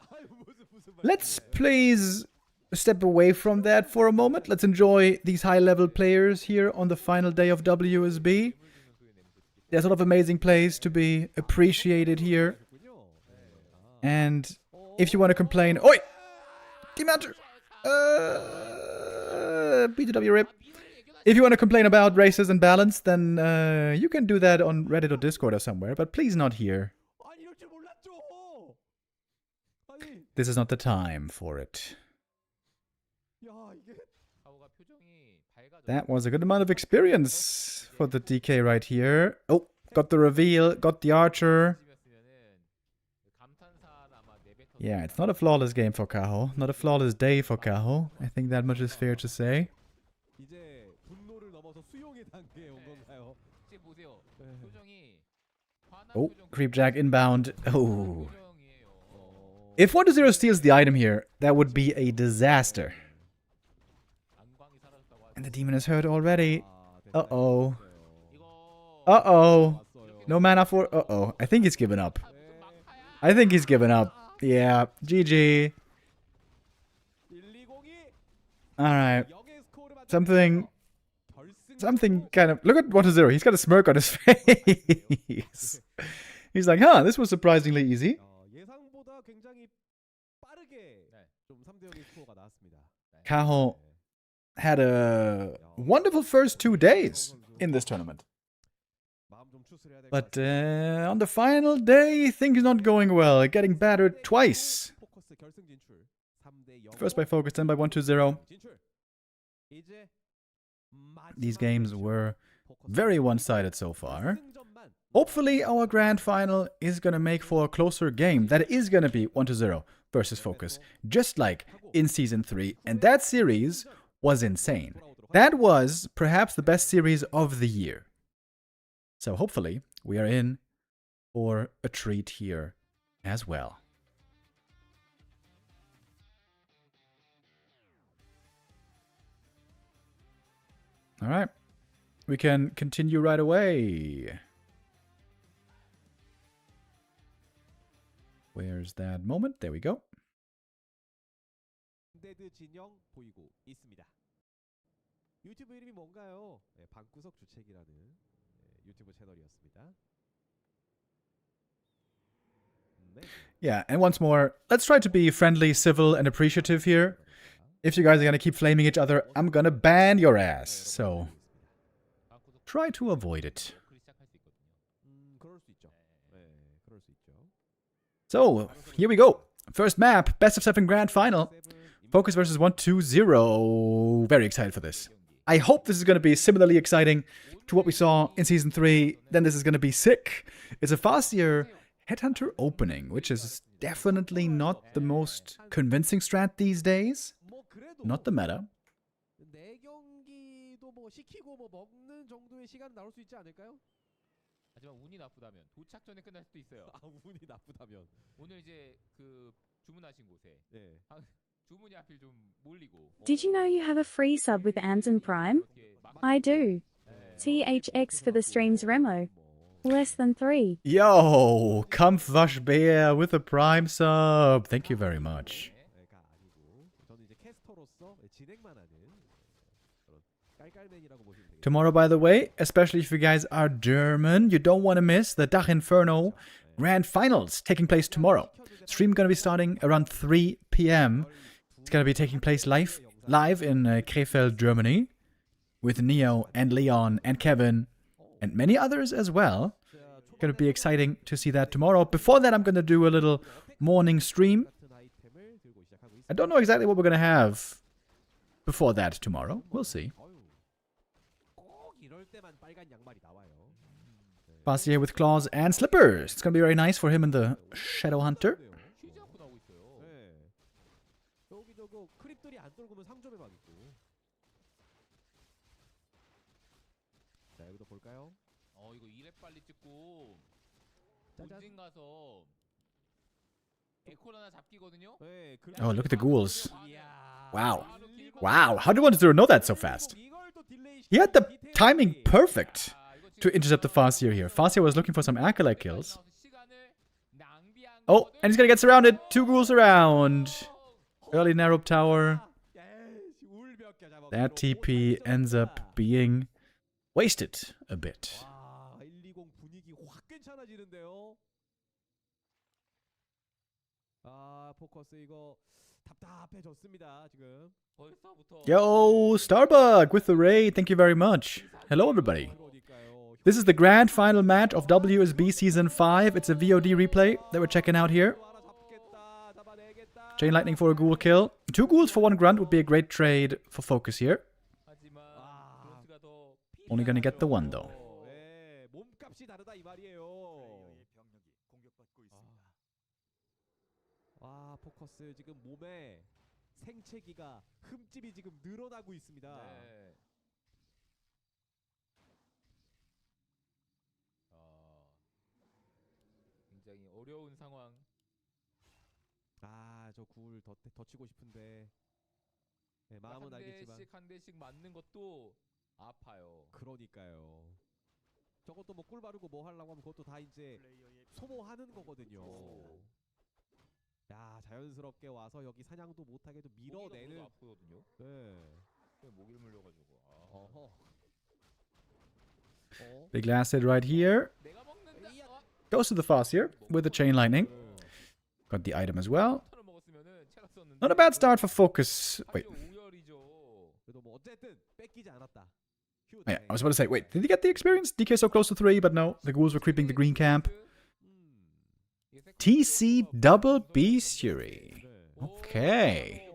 Let's please step away from that for a moment. Let's enjoy these high-level players here on the final day of WSB. There's a lot of amazing plays to be appreciated here. And if you want to complain... Oi! Demanter! BTW rip. If you want to complain about races and balance, then you can do that on Reddit or Discord or somewhere, but please not here. This is not the time for it. That was a good amount of experience for the DK right here. Oh, got the reveal, got the archer. Yeah, it's not a flawless game for Kaho. Not a flawless day for Kaho. I think that much is fair to say. Oh, Creepjack inbound. Oh. If 1-0 steals the item here, that would be a disaster. And the demon is hurt already. Uh-oh. Uh-oh. No mana for... Uh-oh. I think he's given up. I think he's given up. Yeah. GG. Alright. Something kind of... Look at 1-0. He's got a smirk on his face. He's like, huh, this was surprisingly easy. Kaho had a wonderful first 2 days in this tournament. But on the final day, things not going well. Getting battered twice. First by Focus, then by 1-0. These games were very one-sided so far. Hopefully our grand final is going to make for a closer game. That is going to be 1-0 versus Focus. Just like in Season 3. And that series was insane. That was perhaps the best series of the year. So hopefully we are in for a treat here as well. All right. We can continue right away. Where's that moment? There we go. 유튜브 이름이 뭔가요? 방구석 주책이라는 유튜브 채널이었습니다. Yeah, and once more, let's try to be friendly, civil, and appreciative here. If you guys are gonna keep flaming each other, I'm gonna ban your ass. So, try to avoid it. So, here we go. First map, best of 7 grand final. Focus versus 1-2-0. Very excited for this. I hope this is going to be similarly exciting to what we saw in Season 3. Then this is going to be sick. It's a Farseer Headhunter opening, which is definitely not the most convincing strat these days. Not the meta. 하지만 운이 나쁘다면 도착 전에 끝날 수도 있어요. 아, 운이 나쁘다면. 오늘 이제 그 주문하신 곳에 주문이 하필 좀 몰리고. Did you know you have a free sub with Amazon Prime? I do. THX for the streams Remo. Less than 3. Yo, Kampfwaschbär with a Prime sub. Thank you very much. Tomorrow, by the way, especially if you guys are German, you don't want to miss the Dach Inferno Grand Finals taking place tomorrow. Stream going to be starting around 3 p.m. It's going to be taking place live in Krefeld, Germany, with Neo and Leon and Kevin and many others as well. Going to be exciting to see that tomorrow. Before that, I'm going to do a little morning stream. I don't know exactly what we're going to have before that tomorrow. We'll see. Farseer with claws and slippers. It's going to be very nice for him and the Shadow Hunter. 이거 2렙 빨리 찍고 본진 가서 에콜 하나 잡기거든요. Oh, look at the ghouls. Wow. Wow, how did 1-0 know that so fast? He had the timing perfect to intercept the Farseer here. Farseer was looking for some Acolyte kills. Oh, and he's gonna get surrounded. 2 ghouls around. Early narrow tower. That TP ends up being wasted a bit. Yo, Starbuck with the raid. Thank you very much. Hello, everybody. This is the grand final match of WSB Season 5. It's a VoD replay that we're checking out here. Chain Lightning for a ghoul kill. 2 ghouls for 1 grunt would be a great trade for focus here. Only gonna get the 1 though. 네, 몸값이 다르다 이 말이에요. 와, 포커스 지금 몸에 생채기가 흠집이 지금 늘어나고 있습니다. 네. 굉장히 어려운 상황. 아, 저 굴 더 치고 싶은데. 네, 마음은 알겠지만. 한 대씩 맞는 것도 아파요. 그러니까요. 저것도 뭐 꿀 바르고 뭐 하려고 하면 그것도 다 이제 소모하는 거거든요. 야, 자연스럽게 와서 여기 사냥도 못하게도 밀어내는. 아프거든요. 네. 목이 물려가지고. 어허. Big last hit right here. Goes to the Farseer with the Chain Lightning. Got the item as well. Not a bad start for focus. Wait. 그래도 뭐 어쨌든 뺏기지 않았다. Yeah, I was about to say, wait, did he get the experience? DK so close to 3, but no. The ghouls were creeping the green camp. TC double Beastery. Okay.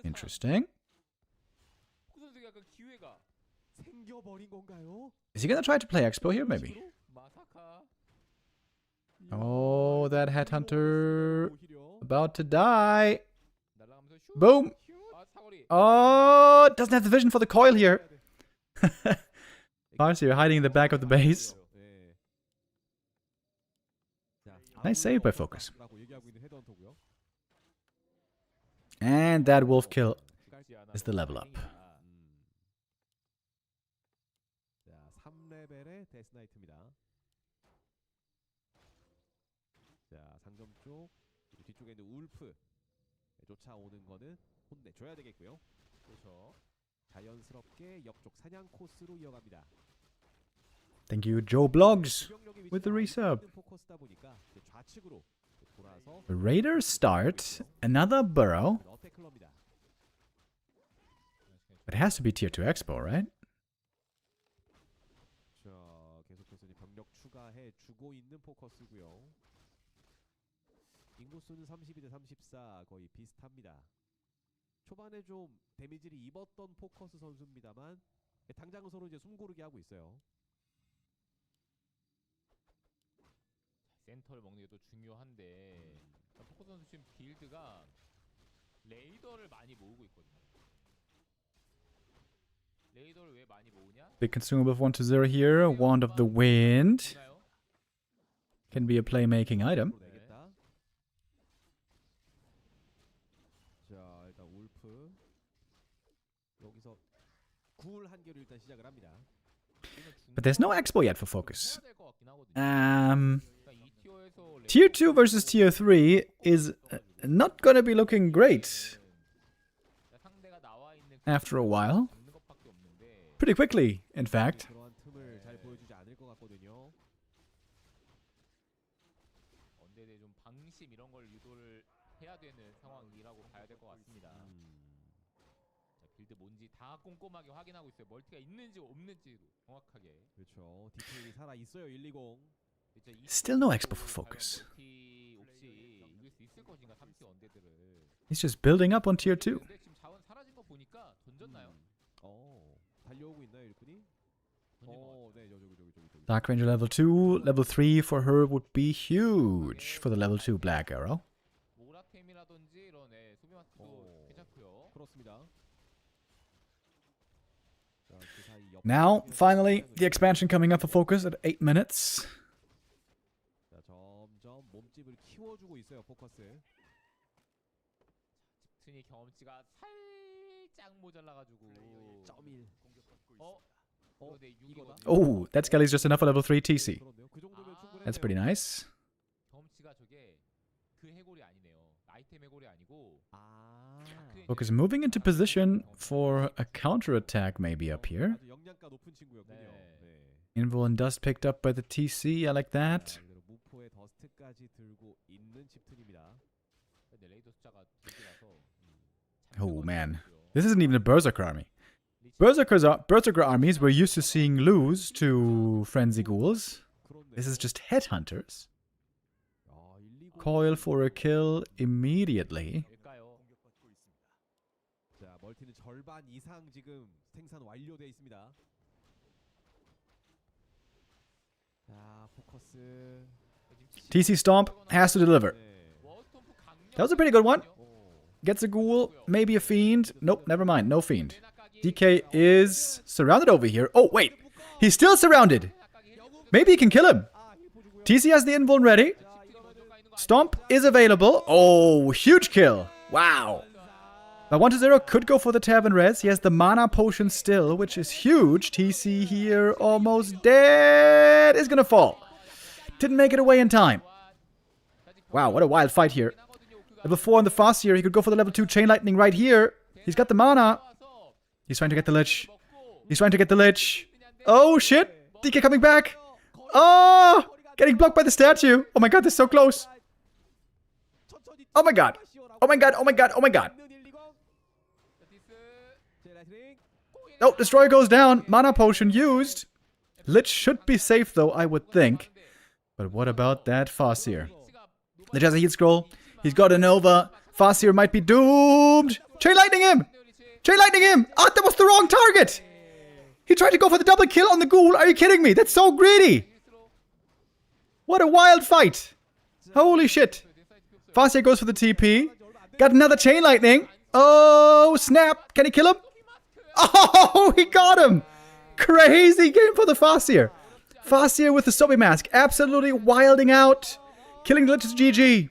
Interesting. Is he gonna try to play Expo here, maybe? Oh, that headhunter about to die. Boom. Oh, doesn't have the vision for the coil here. Farseer hiding in the back of the base. Nice save by Focus. And that wolf kill is the level up. 자, 3레벨의 데스나이트입니다. 자, 상점 쪽 그리고 뒤쪽에 있는 울프 쫓아오는 거는 혼내줘야 되겠고요. 그렇죠. 자연스럽게 옆쪽 사냥 코스로 이어갑니다. Thank you, Joe Blogs, with the resub. The Raiders start another burrow. It has to be tier 2 Expo, right? 자, 계속해서 병력 추가해 주고 있는 포커스고요. 인구수는 32대 34 거의 비슷합니다. 초반에 좀 데미지를 입었던 포커스 선수입니다만 당장은 서로 이제 숨고르게 하고 있어요. 센터를 먹는 게 또 중요한데 포커 선수 지금 빌드가 레이더를 많이 모으고 있거든요. 레이더를 왜 많이 모으냐? Big consumable 1-0 here. Wand of the Wind. Can be a playmaking item. 자, 일단 울프 여기서 굴 한 개로 일단 시작을 합니다. But there's no Expo yet for Focus. Tier 2 versus Tier 3 is not gonna be looking great after a while. Pretty quickly, in fact. 그러한 틈을 잘 보여주지 않을 것 같거든요. 언제든 좀 방심 이런 걸 유도를 해야 되는 상황이라고 봐야 될 것 같습니다. 자, 빌드 뭔지 다 꼼꼼하게 확인하고 있어요. 멀티가 있는지 없는지도 정확하게. 그렇죠. 디테일이 살아 있어요. 120. Still no Expo for Focus. 멀티 혹시 이길 수 있을 것인가 3티 언데드를. He's just building up on Tier 2. 근데 지금 자원 사라진 거 보니까 던졌나요? 달려오고 있나요, 일꾼이? 네, 저기. Dark Ranger level 2. Level 3 for her would be huge for the level 2 Black Arrow. 모라템이라든지 이런 소비 마스크도 괜찮고요. 그렇습니다. 자, 그 사이 Now, finally, the expansion coming up for Focus at 8 minutes. 자, 점점 몸집을 키워주고 있어요, 포커스. 집순이 경험치가 살짝 모자라가지고 1.1. Oh, that Skelly's just enough for level 3 TC. That's pretty nice. 경험치가 저게 그 해골이 아니네요. 아이템 해골이 아니고. Focus moving into position for a counterattack maybe up here. 영양가 높은 친구였군요. Invul and Dust picked up by the TC. I like that. 무포에 더스트까지 들고 있는 집틀입니다. 레이더 숫자가 두개라서. Oh man, this isn't even a Berserker army. Berserker armies we're used to seeing lose to Frenzy Ghouls. This is just Headhunters. Coil for a kill immediately. 멀티는 절반 이상 지금 생산 완료돼 있습니다. 자, 포커스. TC Stomp has to deliver. That was a pretty good one. Gets a ghoul, maybe a fiend. Nope, never mind, no fiend. DK is surrounded over here. Oh, wait. He's still surrounded. Maybe he can kill him. TC has the invuln ready. Stomp is available. Oh, huge kill. Wow. But 1-0 could go for the tab and res. He has the mana potion still, which is huge. TC here almost dead. Is gonna fall. Didn't make it away in time. Wow, what a wild fight here. Level 4 on the Farseer. He could go for the level 2 Chain Lightning right here. He's got the mana. He's trying to get the Lich. He's trying to get the Lich. Oh, shit. DK coming back. Oh, getting blocked by the statue. Oh my god, they're so close. Oh my god. Oh my god, oh my god, oh my god. Oh, Destroyer goes down. Mana potion used. Lich should be safe though, I would think. But what about that Farseer? Lich has a heal scroll. He's got a Nova. Farseer might be doomed. Chain Lightning him! Chain Lightning him! Ah, that was the wrong target! He tried to go for the double kill on the ghoul. Are you kidding me? That's so greedy! What a wild fight! Holy shit! Farseer goes for the TP. Got another Chain Lightning. Oh, snap! Can he kill him? Oh, he got him! Crazy game for the Farseer. Farseer with the Sobi Mask. Absolutely wilding out. Killing the Lich is GG.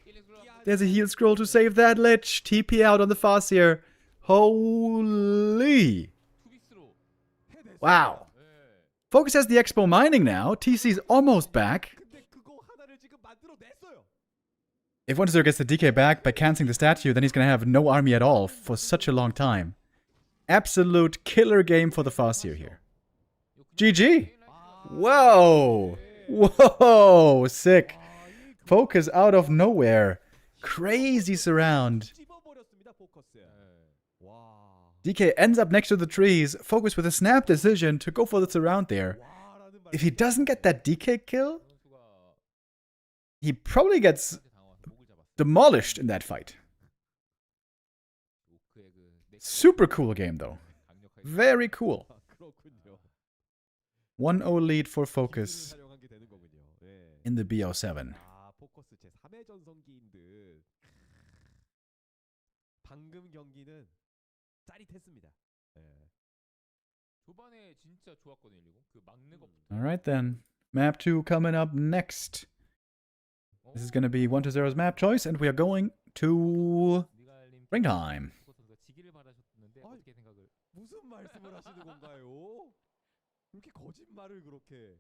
There's a heal scroll to save that Lich. TP out on the Farseer. Holy. Wow. Focus has the Expo mining now. TC's almost back. If 1-0 gets the DK back by cancelling the statue, then he's going to have no army at all for such a long time. Absolute killer game for the Farseer here. GG. Whoa. Whoa. Sick. Focus out of nowhere. Crazy surround. DK ends up next to the trees. Focus with a snap decision to go for the surround there. If he doesn't get that DK kill, he probably gets demolished in that fight. Super cool game though. Very cool. 1-0 lead for Focus in the BO7. 방금 경기는 짜릿했습니다. 초반에 진짜 좋았거든요. 그 막는 것부터. All right then. Map 2 coming up next. This is going to be 1-0's map choice, and we are going to ring time. 무슨 말씀을 하시는 건가요? 이렇게 거짓말을 그렇게.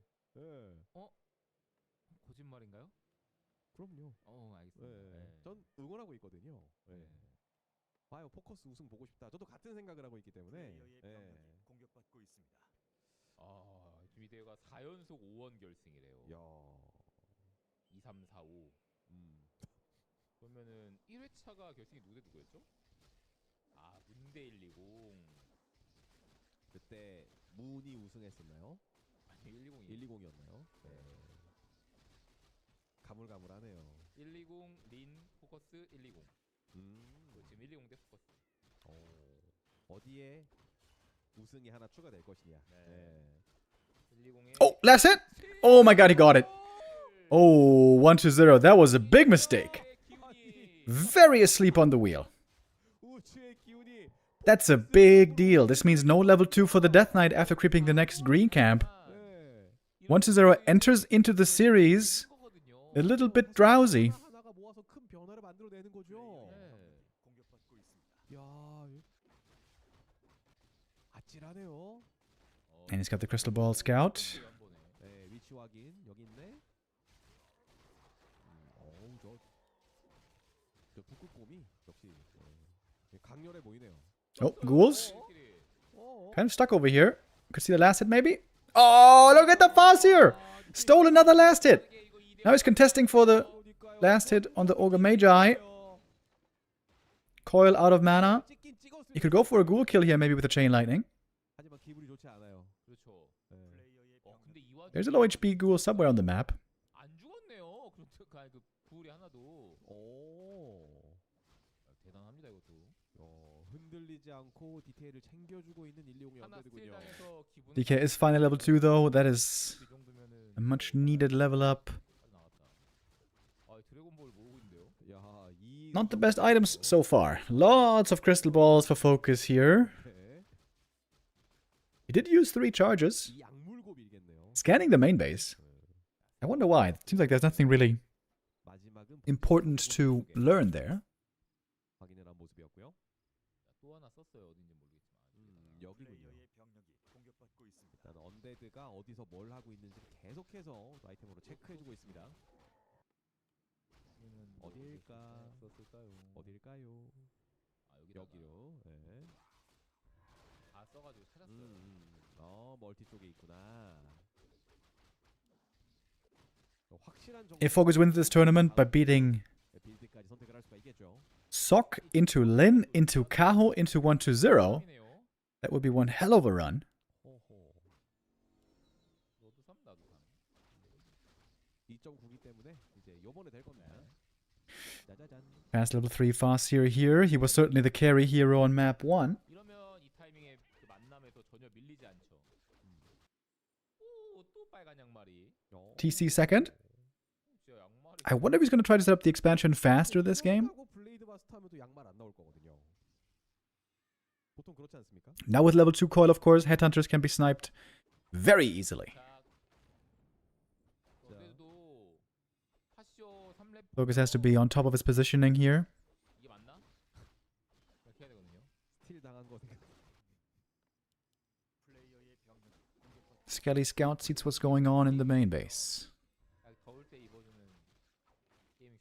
거짓말인가요? 그럼요. 알겠습니다. 전 응원하고 있거든요. 봐요, 포커스 우승 보고 싶다. 저도 같은 생각을 하고 있기 때문에. 공격받고 있습니다. 지금 이 대회가 4연속 5원 결승이래요. 2, 3, 4, 5. 그러면은 1회차가 결승이 누구였죠? 문대 120. 그때 문이 우승했었나요? 아니 120이었나요? 가물가물하네요. 120 린 포커스 120. 지금 120 대 포커스. 어디에 우승이 하나 추가될 것이냐. 120에 Oh, last hit! Oh my god, he got it. Oh, 1-0. That was a big mistake. Very asleep on the wheel. That's a big deal. This means no level 2 for the Death Knight after creeping the next green camp. 1-0 enters into the series a little bit drowsy. And he's got the Crystal Ball Scout. Oh, ghouls. Kind of stuck over here. Could see the last hit maybe. Oh, look at the Farseer! Stole another last hit. Now he's contesting for the last hit on the Ogre Magi. Coil out of mana. He could go for a ghoul kill here maybe with a Chain Lightning. There's a low HP ghoul somewhere on the map. 대단합니다 이것도. 흔들리지 않고 디테일을 챙겨주고 있는 120의 하나 스틸 연대들군요. 당해서 기분 DK is finally level 2 though. That is 이 정도면은 a much needed level up. 빨리 나왔다. 아, 드래곤볼 모으고 있는데요. 야, 이 Not the best items so far. Lots of crystal balls for focus here. 네. He did use 3 charges. 이 약물고 밀겠네요. Scanning the main base. I wonder why. It seems like there's nothing really 마지막은 important to learn there. 확인을 한 모습이었고요. 또 하나 썼어요. 어딘지 모르겠지만. 여기군요. 일단 언데드가 어디서 뭘 하고 있는지 계속해서 아이템으로 체크해주고 있습니다. 어딜까? 썼을까요? 어딜까요? 아, 여기요. 네. 다 써가지고 찾았어요. 멀티 쪽에 있구나. 확실한 If Focus wins this tournament by beating 빌드까지 선택을 할 수가 있겠죠. Sok into Lin into Kaho into 1-0, that would be one hell of a run. 너도 3 나도 3. 2.9기 때문에 이제 요번에 될 겁니다. 짜자잔. Past level 3 Farseer here. He was certainly the carry hero on map 1. 이러면 이 타이밍에 그 만남에서 전혀 밀리지 않죠. 오, 또 빨간 양말이. TC second. 진짜 양말이. I wonder if he's going to try to set up the expansion faster this game. 블레이드 바스트 하면도 양말 안 나올 거거든요. 보통 그렇지 않습니까? Now with level 2 coil, of course, headhunters can be sniped very easily. 그래도 파쇼 3렙 Focus has to be on top of his positioning here. 이게 맞나? 이렇게 해야 되거든요. 스틸 당한 거 생각. Skelly Scout sees what's going on in the main base. 더울 때 입어주는 게임이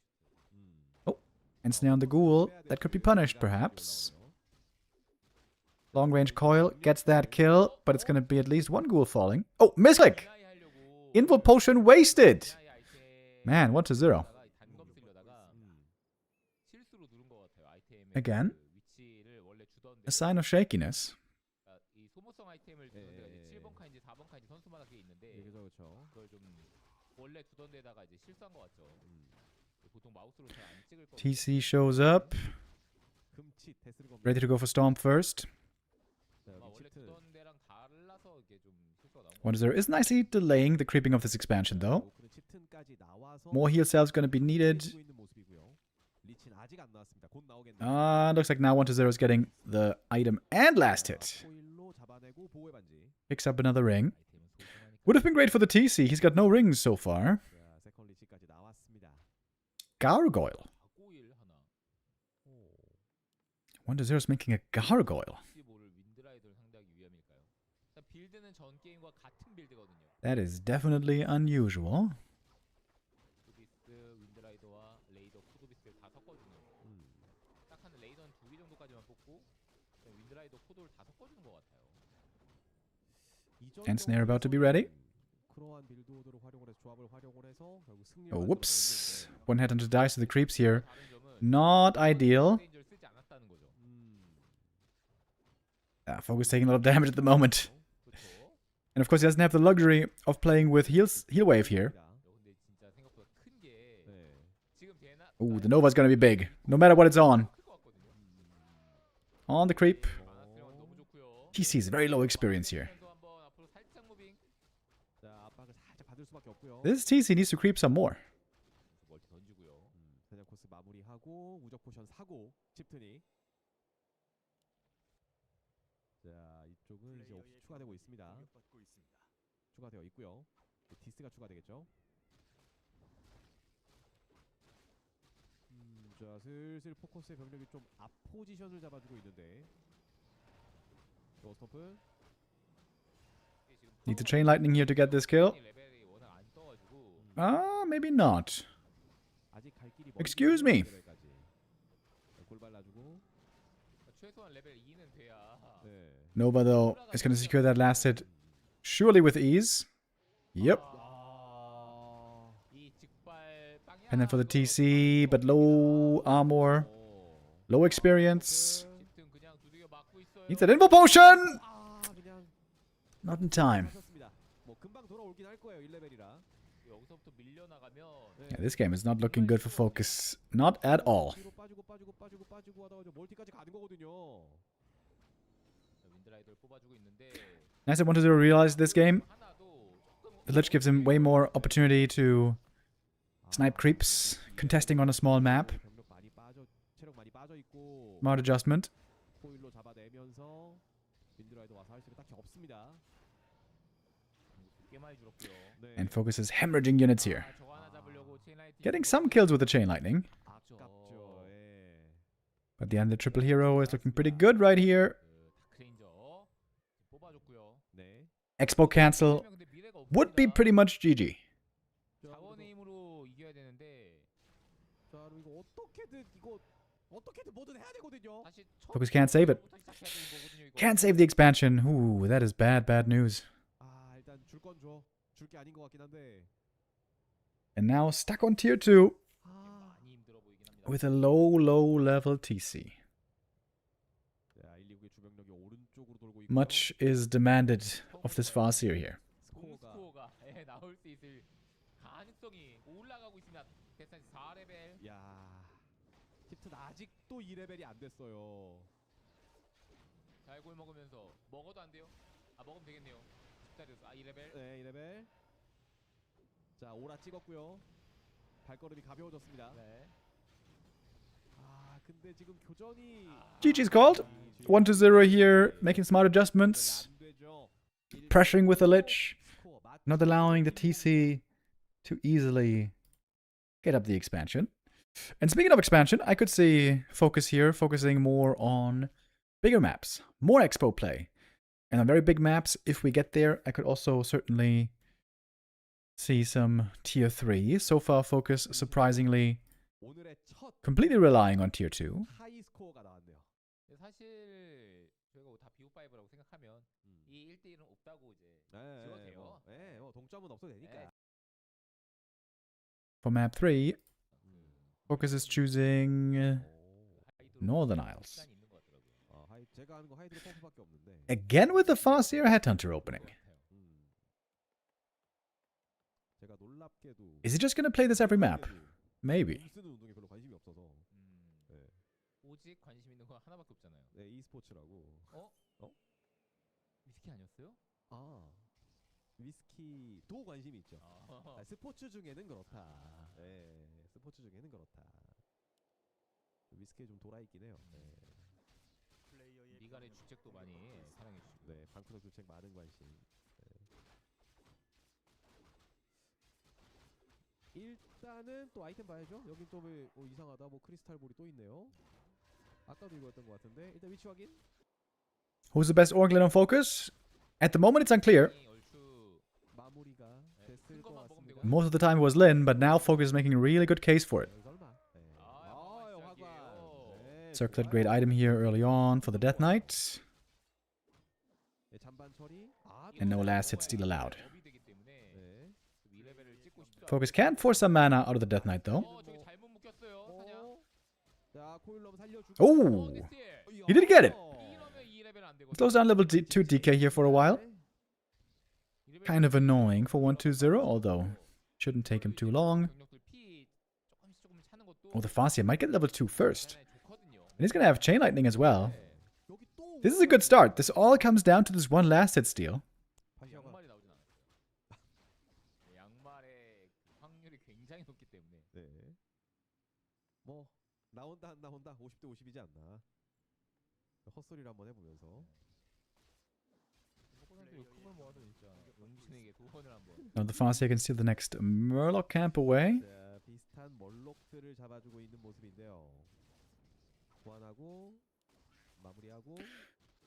Oh, ensnare on the ghoul. That could be punished, perhaps. Long range coil gets that kill, but it's going to be at least one ghoul falling. Oh, misclick! Invul potion wasted! Man, 1-0. Again, a sign of shakiness. 이 소모성 아이템을 두던 데가 이제 7번 칸인지 4번 칸인지 선수마다 그게 있는데 그렇죠. 그걸 좀 원래 두던 데다가 이제 실수한 것 같죠. 보통 마우스로 잘 안 찍을 거. TC shows up, 금치 테스를 겁니다. ready to go for Storm first. 원래 두던 데랑 달라서 이게 좀 실수가 나온 거. 1-0 is nicely delaying the creeping of this expansion, though. More heal cells going to be needed. Looks like now 1-0 is getting the item and last hit. Picks up another ring. Would have been great for the TC. He's got no rings so far. Gargoyle. 1-0 is making a gargoyle. 빌드는 전 게임과 같은 빌드거든요. That is definitely unusual. 쿠도비스, 윈드라이더와 레이더, 쿠도비스를 다 섞어주는. 딱 한 레이더는 2개 정도까지만 뽑고 윈드라이더, 코도를 다 섞어주는 것 같아요. Ensnare about to be ready. 그러한 빌드오더를 활용을 해서 조합을 활용을 해서 결국 승리를 Oh, whoops. One headhunter dies to the creeps here. Not ideal. Focus taking a lot of damage at the moment. And of course, he doesn't have the luxury of playing with heal wave here. Ooh, the Nova's gonna be big, no matter what it's on. On the creep. He sees very low experience here. This TC needs to creep some more. 마무리하고 무적 포션 사고 집트니. 자, 이쪽은 이제 옵시 추가되고 있습니다. 추가되어 있고요. 디스가 추가되겠죠. 자, 슬슬 포커스의 병력이 좀 앞 포지션을 잡아주고 있는데. 스톰프. Need the chain lightning here to get this kill. Maybe not. Excuse me. Nova, though, is going to secure that last hit surely with ease. Yep. And then for the TC, but low armor, low experience. Needs that invul potion! Not in time. Yeah, this game is not looking good for Focus. Not at all. 빠지고 하다가 저 멀티까지 가는 거거든요. 윈드라이더를 뽑아주고 있는데 Nice I wanted to realize this game. The Lich gives him way more opportunity to snipe creeps, contesting on a small map. 병력 많이 빠져 체력 많이 빠져 있고 Smart adjustment. 코일로 잡아내면서 윈드라이더 와서 할 수 있는 게 딱히 없습니다. 꽤 많이 줄었고요. 네. And focuses hemorrhaging units here. 저거 하나 잡으려고 체인 라이팅 Getting some kills with the chain lightning. 아깝죠. 예. But the end, the triple hero is looking pretty good right here. 다크레인저 뽑아줬고요. 네. Expo cancel 근데 미래가 would be 없습니다. pretty much GG. 자원의 힘으로 이겨야 되는데 자, 그리고 어떻게든 뭐든 해야 되거든요. 다시 Focus can't save it. Can't save the expansion. Ooh, that is bad, bad news. 아, 일단 줄 건 줘. 줄 게 아닌 것 같긴 한데. And now stuck on tier 2 아, 많이 힘들어 보이긴 합니다. with a low level TC. 자, 129의 주병력이 오른쪽으로 돌고 있고. Much is demanded of this Farseer here. 스코어가 나올 수 있을 가능성이 올라가고 있습니다. 대산 4레벨. 야. 힙튼 아직도 2레벨이 안 됐어요. 달골 먹으면서 먹어도 안 돼요? 아 먹으면 되겠네요. 10달이었어. 아 2레벨. 네, 2레벨. 자, 오라 찍었고요. 발걸음이 가벼워졌습니다. 네. 아, 근데 지금 교전이 GG's called. 1-0 here, making smart adjustments. 안 되죠. Pressuring with the Lich. 스코어 맞- Not allowing the TC to easily get up the expansion. And speaking of expansion, I could see Focus here focusing more on bigger maps, more expo play. And on very big maps, if we get there, I could also certainly see some tier 3. So far, Focus surprisingly 오늘의 첫 completely relying on tier 2. 하이 스코어가 나왔네요. 사실 저희가 다 BO5라고 생각하면 이 1대1은 없다고 이제 지워도 돼요. 네, 동점은 없어도 되니까. For map 3, Focus is choosing Northern Isles. 제가 하는 거 하이드로 펌프밖에 없는데. Again with the Farseer Headhunter opening. 제가 놀랍게도 Is he just going to play this every map? Maybe. 쓰는 운동에 별로 관심이 없어서. 네. 오직 관심 있는 거 하나밖에 없잖아요. 네, e스포츠라고. 위스키 아니었어요? 아, 위스키도 관심이 있죠. 아, 스포츠 중에는 그렇다. 네, 스포츠 중에는 그렇다. 위스키에 좀 돌아 있긴 해요. 네. 미갈의 주책도 많이 사랑해 주시고. 네, 방구석 주책 많은 관심. 네. 일단은 또 아이템 봐야죠. 여긴 또 이상하다. 뭐 크리스탈 볼이 또 있네요. 아까도 이거였던 것 같은데. 일단 위치 확인. Who's the best Orglin on Focus? At the moment, it's unclear. 마무리가 됐을 것 같습니다. Most of the time it was Lin, but now Focus is making a really good case for it. 설마. 네. 네. Circlet, great item here early on for the Death Knight. 네, 잔반 처리. And no last hit steal allowed. 네. Focus can force some mana out of the Death Knight, though. 저기 잘못 묶였어요. 사냥. 자, 코일럼 살려주고. Oh! He did get it! 이러면 2레벨 안 되거든요. Slows down level 2 DK here for a while. Kind of annoying for 1-2-0, although shouldn't take him too long. Oh, the Farseer might get level 2 first. And he's going to have Chain Lightning as well. This is a good start. This all comes down to this one last hit steal. 양말이 나오진 않았어요. 양말의 확률이 굉장히 높기 때문에. 네. 뭐 나온다 안 나온다 50대 50이지 않나. 헛소리를 한번 해보면서. 금을 모아서 진짜 용신에게 도원을 한번. Now the Farseer can steal the next Murloc camp away. 자, 비슷한 멀록들을 잡아주고 있는 모습인데요. 보완하고 마무리하고.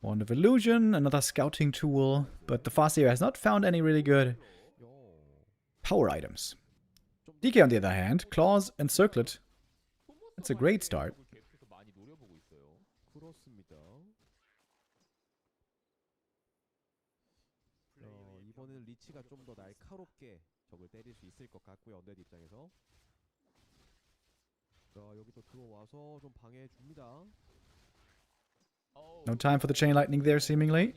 Wand of Illusion, another scouting tool. But the Farseer has not found any really good power items. DK on the other hand, Claws and Circlet. That's a great start. 많이 노려보고 있어요. 그렇습니다. 이번에는 리치가 좀 더 날카롭게 적을 때릴 수 있을 것 같고요. 언데드 입장에서. 자, 여기 또 들어와서 좀 방해해 줍니다. No time for the Chain Lightning there, seemingly.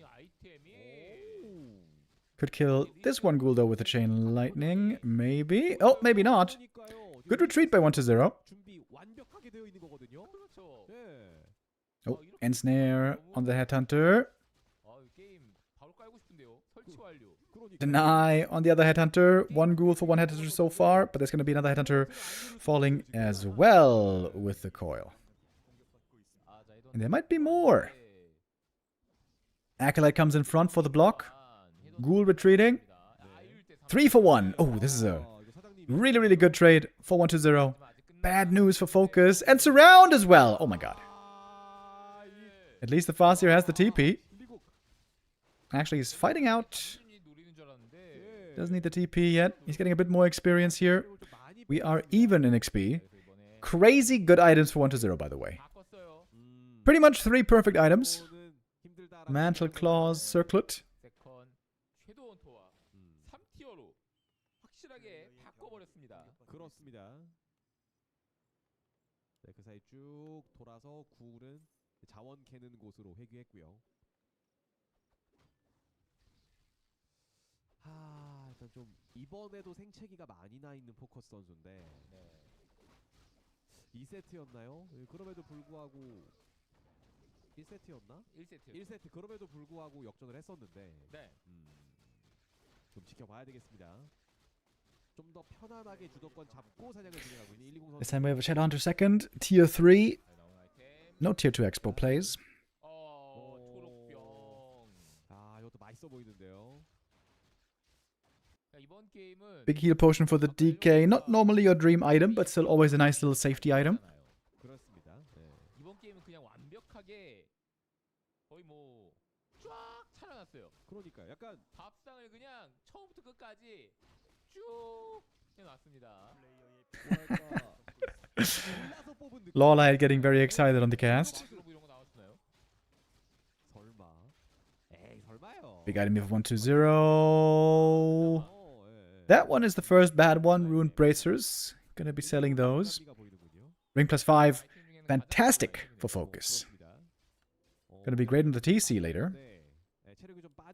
Could kill this one ghoul, though, with the Chain Lightning. Maybe. Oh, maybe not. Good retreat by 1-0. 완벽하게 되어 있는 거거든요. 그렇죠. 예. Oh, ensnare on the headhunter. 이 게임 바로 깔고 싶은데요. 설치 완료. Deny on the other headhunter. One ghoul for one headhunter so far, but there's going to be another headhunter falling as well with the coil. And there might be more. Acolyte comes in front for the block. Ghoul retreating. 3 for 1. Oh, this is a really, really good trade. 4-1-2-0. Bad news for Focus. And Surround as well. Oh my god. At least the Farseer has the TP. Actually, he's fighting out. Doesn't need the TP yet. He's getting a bit more experience here. We are even in XP. Crazy good items for 1-0, by the way. Pretty much 3 perfect items. Mantle, Claws, Circlet. 그렇습니다. 네, 그 사이 쭉 돌아서 구울은 자원 캐는 곳으로 회귀했고요. 일단 좀 이번에도 생채기가 많이 나 있는 포커스 선수인데. 네. 2세트였나요? 그럼에도 불구하고 1세트였나? 1세트. 그럼에도 불구하고 역전을 했었는데. 네. 좀 지켜봐야 되겠습니다. 좀 더 편안하게 주도권 잡고 사냥을 진행하고 있는 120 선수. This time we have a Shadowhunter second. Tier 3. No Tier 2 Expo plays. 초록병. 이것도 맛있어 보이는데요. 이번 게임은 Big heal potion for the DK. Not normally your dream item, but still always a nice little safety item. 그렇습니다. 네. 이번 게임은 그냥 완벽하게 거의 쫙 차려놨어요. 그러니까 약간 밥상을 그냥 처음부터 끝까지 쭉 해놨습니다. Lawlight getting very excited on the cast. 설마. 에이, 설마요. Big item of 1-2-0. That one is the first bad one. Ruined Bracers. Gonna be selling those. Ring +5. Fantastic for Focus. Gonna be great in the TC later.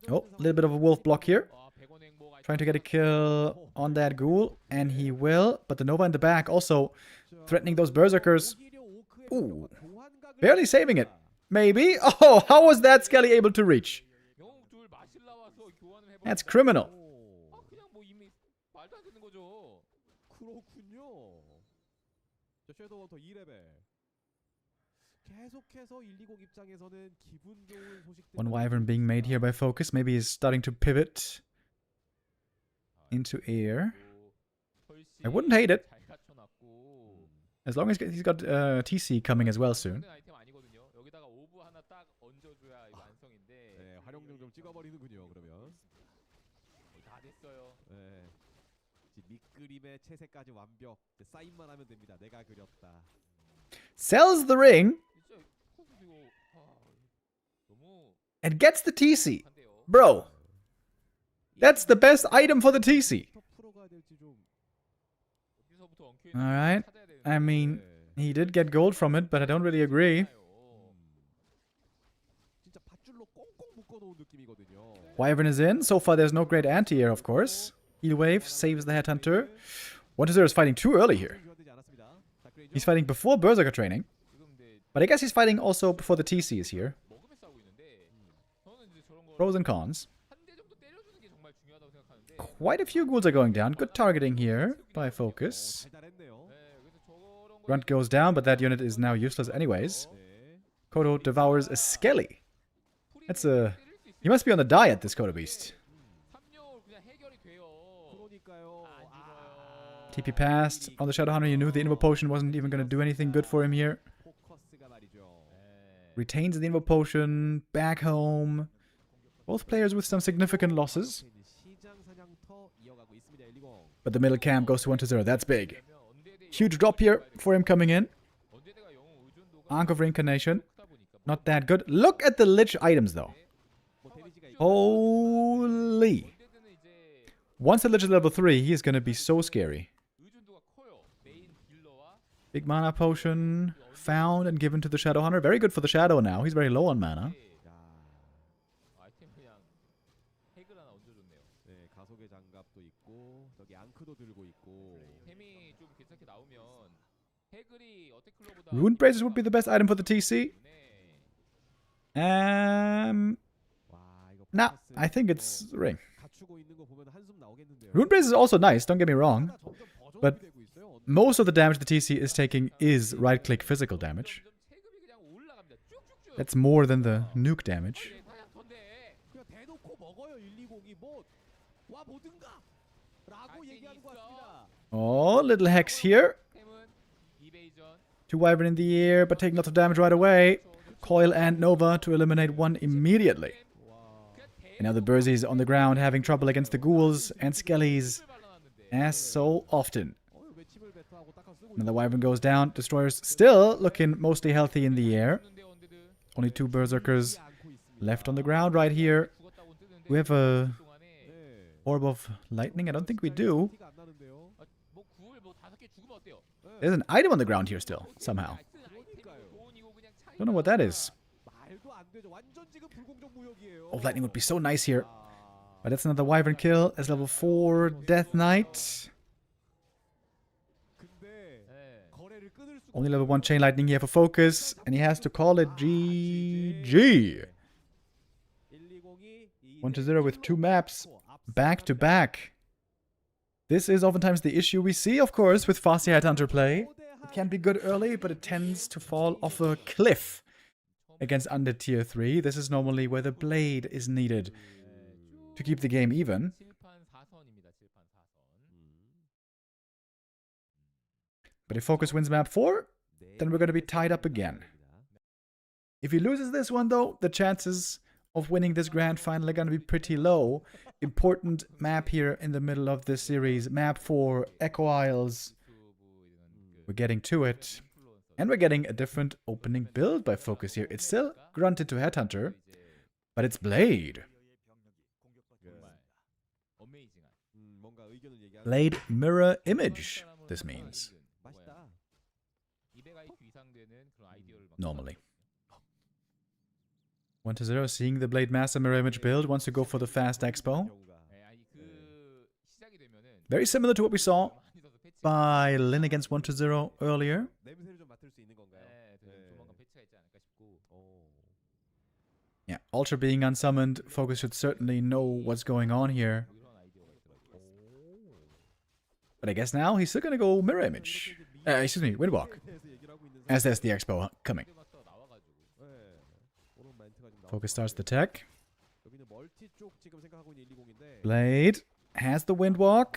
Oh, a little bit of a wolf block here. Trying to get a kill on that ghoul. And he will. But the Nova in the back also threatening those Berserkers. Ooh. Barely saving it. Maybe. Oh, how was that Skelly able to reach? That's criminal. 그렇군요. 자, 섀도우헌터 2레벨. 계속해서 120 입장에서는 기분 좋은 소식들. One Wyvern being made here by Focus. Maybe he's starting to pivot into air. I wouldn't hate it. As long as he's got TC coming as well soon. 네, 활용력 좀 찍어버리는군요. 그러면. 다 됐어요. 네. 밑그림의 채색까지 완벽. 사인만 하면 됩니다. 내가 그렸다. Sells the ring. And gets the TC. Bro. That's the best item for the TC. Alright. I mean, he did get gold from it, but I don't really agree. Wyvern is in. So far, there's no great anti-air, of course. Heal wave saves the Headhunter. 1-0 is fighting too early here. He's fighting before Berserker training. But I guess he's fighting also before the TC is here. Pros and cons. Quite a few ghouls are going down. Good targeting here by Focus. Grunt goes down, but that unit is now useless anyways. Kodo devours a Skelly. That's a... He must be on the diet, this Kodo Beast. TP passed. On the Shadowhunter, you knew the Invo Potion wasn't even going to do anything good for him here. Retains the Invo Potion. Back home. Both players with some significant losses. But the middle camp goes to 1-0. That's big. Huge drop here for him coming in. Ankh of Reincarnation. Not that good. Look at the Lich items, though. Holy. Once the Lich is level 3, he is going to be so scary. Big mana potion. Found and given to the Shadowhunter. Very good for the Shadow now. He's very low on mana. Rune Braces would be the best item for the TC. Nah, I think it's Ring. Rune Braces is also nice, don't get me wrong. But most of the damage the TC is taking is right-click physical damage. That's more than the nuke damage. Oh, little hex here. 2 Wyvern in the air, but taking lots of damage right away. Coil and Nova to eliminate one immediately. And now the Burzies on the ground having trouble against the ghouls and skellies, as so often. Another Wyvern goes down. Destroyers still looking mostly healthy in the air. Only 2 Berserkers left on the ground right here. We have a Orb of Lightning? I don't think we do. There's an item on the ground here still, somehow. Don't know what that is. Oh, Lightning would be so nice here. But that's another Wyvern kill. As level 4 Death Knight. Only level 1 Chain Lightning here for focus. And he has to call it GG. 1-0 with 2 maps. Back to back. This is oftentimes the issue we see, of course, with Fasty Headhunter play. It can be good early, but it tends to fall off a cliff against under tier 3. This is normally where the blade is needed to keep the game even. But if Focus wins map 4, then we're going to be tied up again. If he loses this one, though, the chances of winning this grand final are going to be pretty low. Important map here in the middle of this series. Map 4, Echo Isles. We're getting to it. And we're getting a different opening build by Focus here. It's still grunted to Headhunter, but it's Blade. Blade mirror image, this means. Normally. 1-0, seeing the Blade Master mirror image build, wants to go for the fast expo. Very similar to what we saw by Lin against 1-0 earlier. Yeah, Ultra being unsummoned, Focus should certainly know what's going on here. But I guess now he's still gonna go mirror image. Excuse me, Windwalk. As there's the expo coming. Focus starts the tech. Blade has the Windwalk.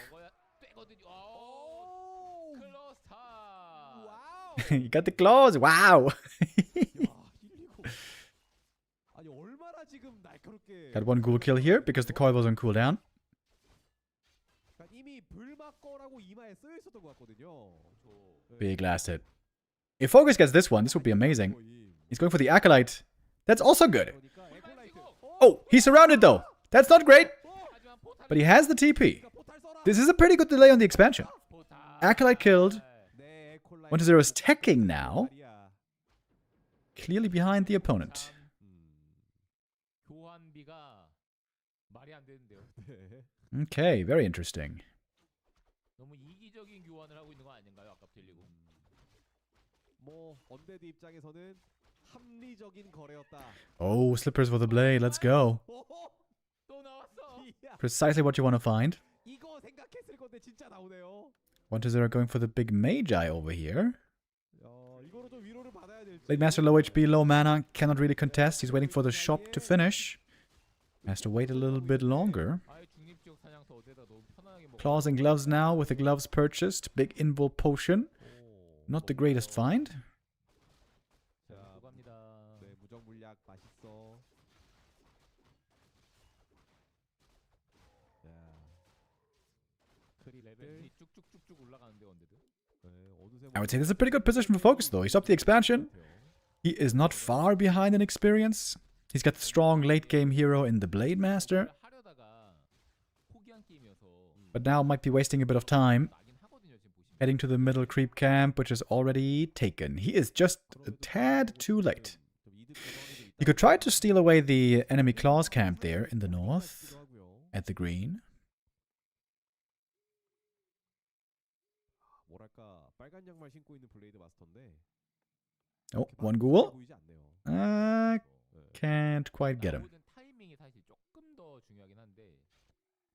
You got the claws. Wow. Got one ghoul kill here because the coil was on cooldown. Big last hit. If Focus gets this one, this would be amazing. He's going for the Acolyte. That's also good. Oh, he's surrounded though. That's not great. But he has the TP. This is a pretty good delay on the expansion. Acolyte killed. 1-0 is teching now. Clearly behind the opponent. Okay, very interesting. Oh, slippers for the blade. Let's go. Precisely what you want to find. 1-0 going for the big Magi over here. Blade Master low HP, low mana. Cannot really contest. He's waiting for the shop to finish. Has to wait a little bit longer. Claws and gloves now with the gloves purchased. Big invul potion. Not the greatest find. I would say this is a pretty good position for Focus though. He stopped the expansion. He is not far behind in experience. He's got the strong late game hero in the Blade Master. But now might be wasting a bit of time. Heading to the middle creep camp, which is already taken. He is just a tad too late. He could try to steal away the enemy claws camp there in the north. At the green. 빨간 양말 신고 있는 블레이드 마스터인데. Oh, one ghoul. 보이지 않네요. Can't quite get him. 나오는 타이밍이 사실 조금 더 중요하긴 한데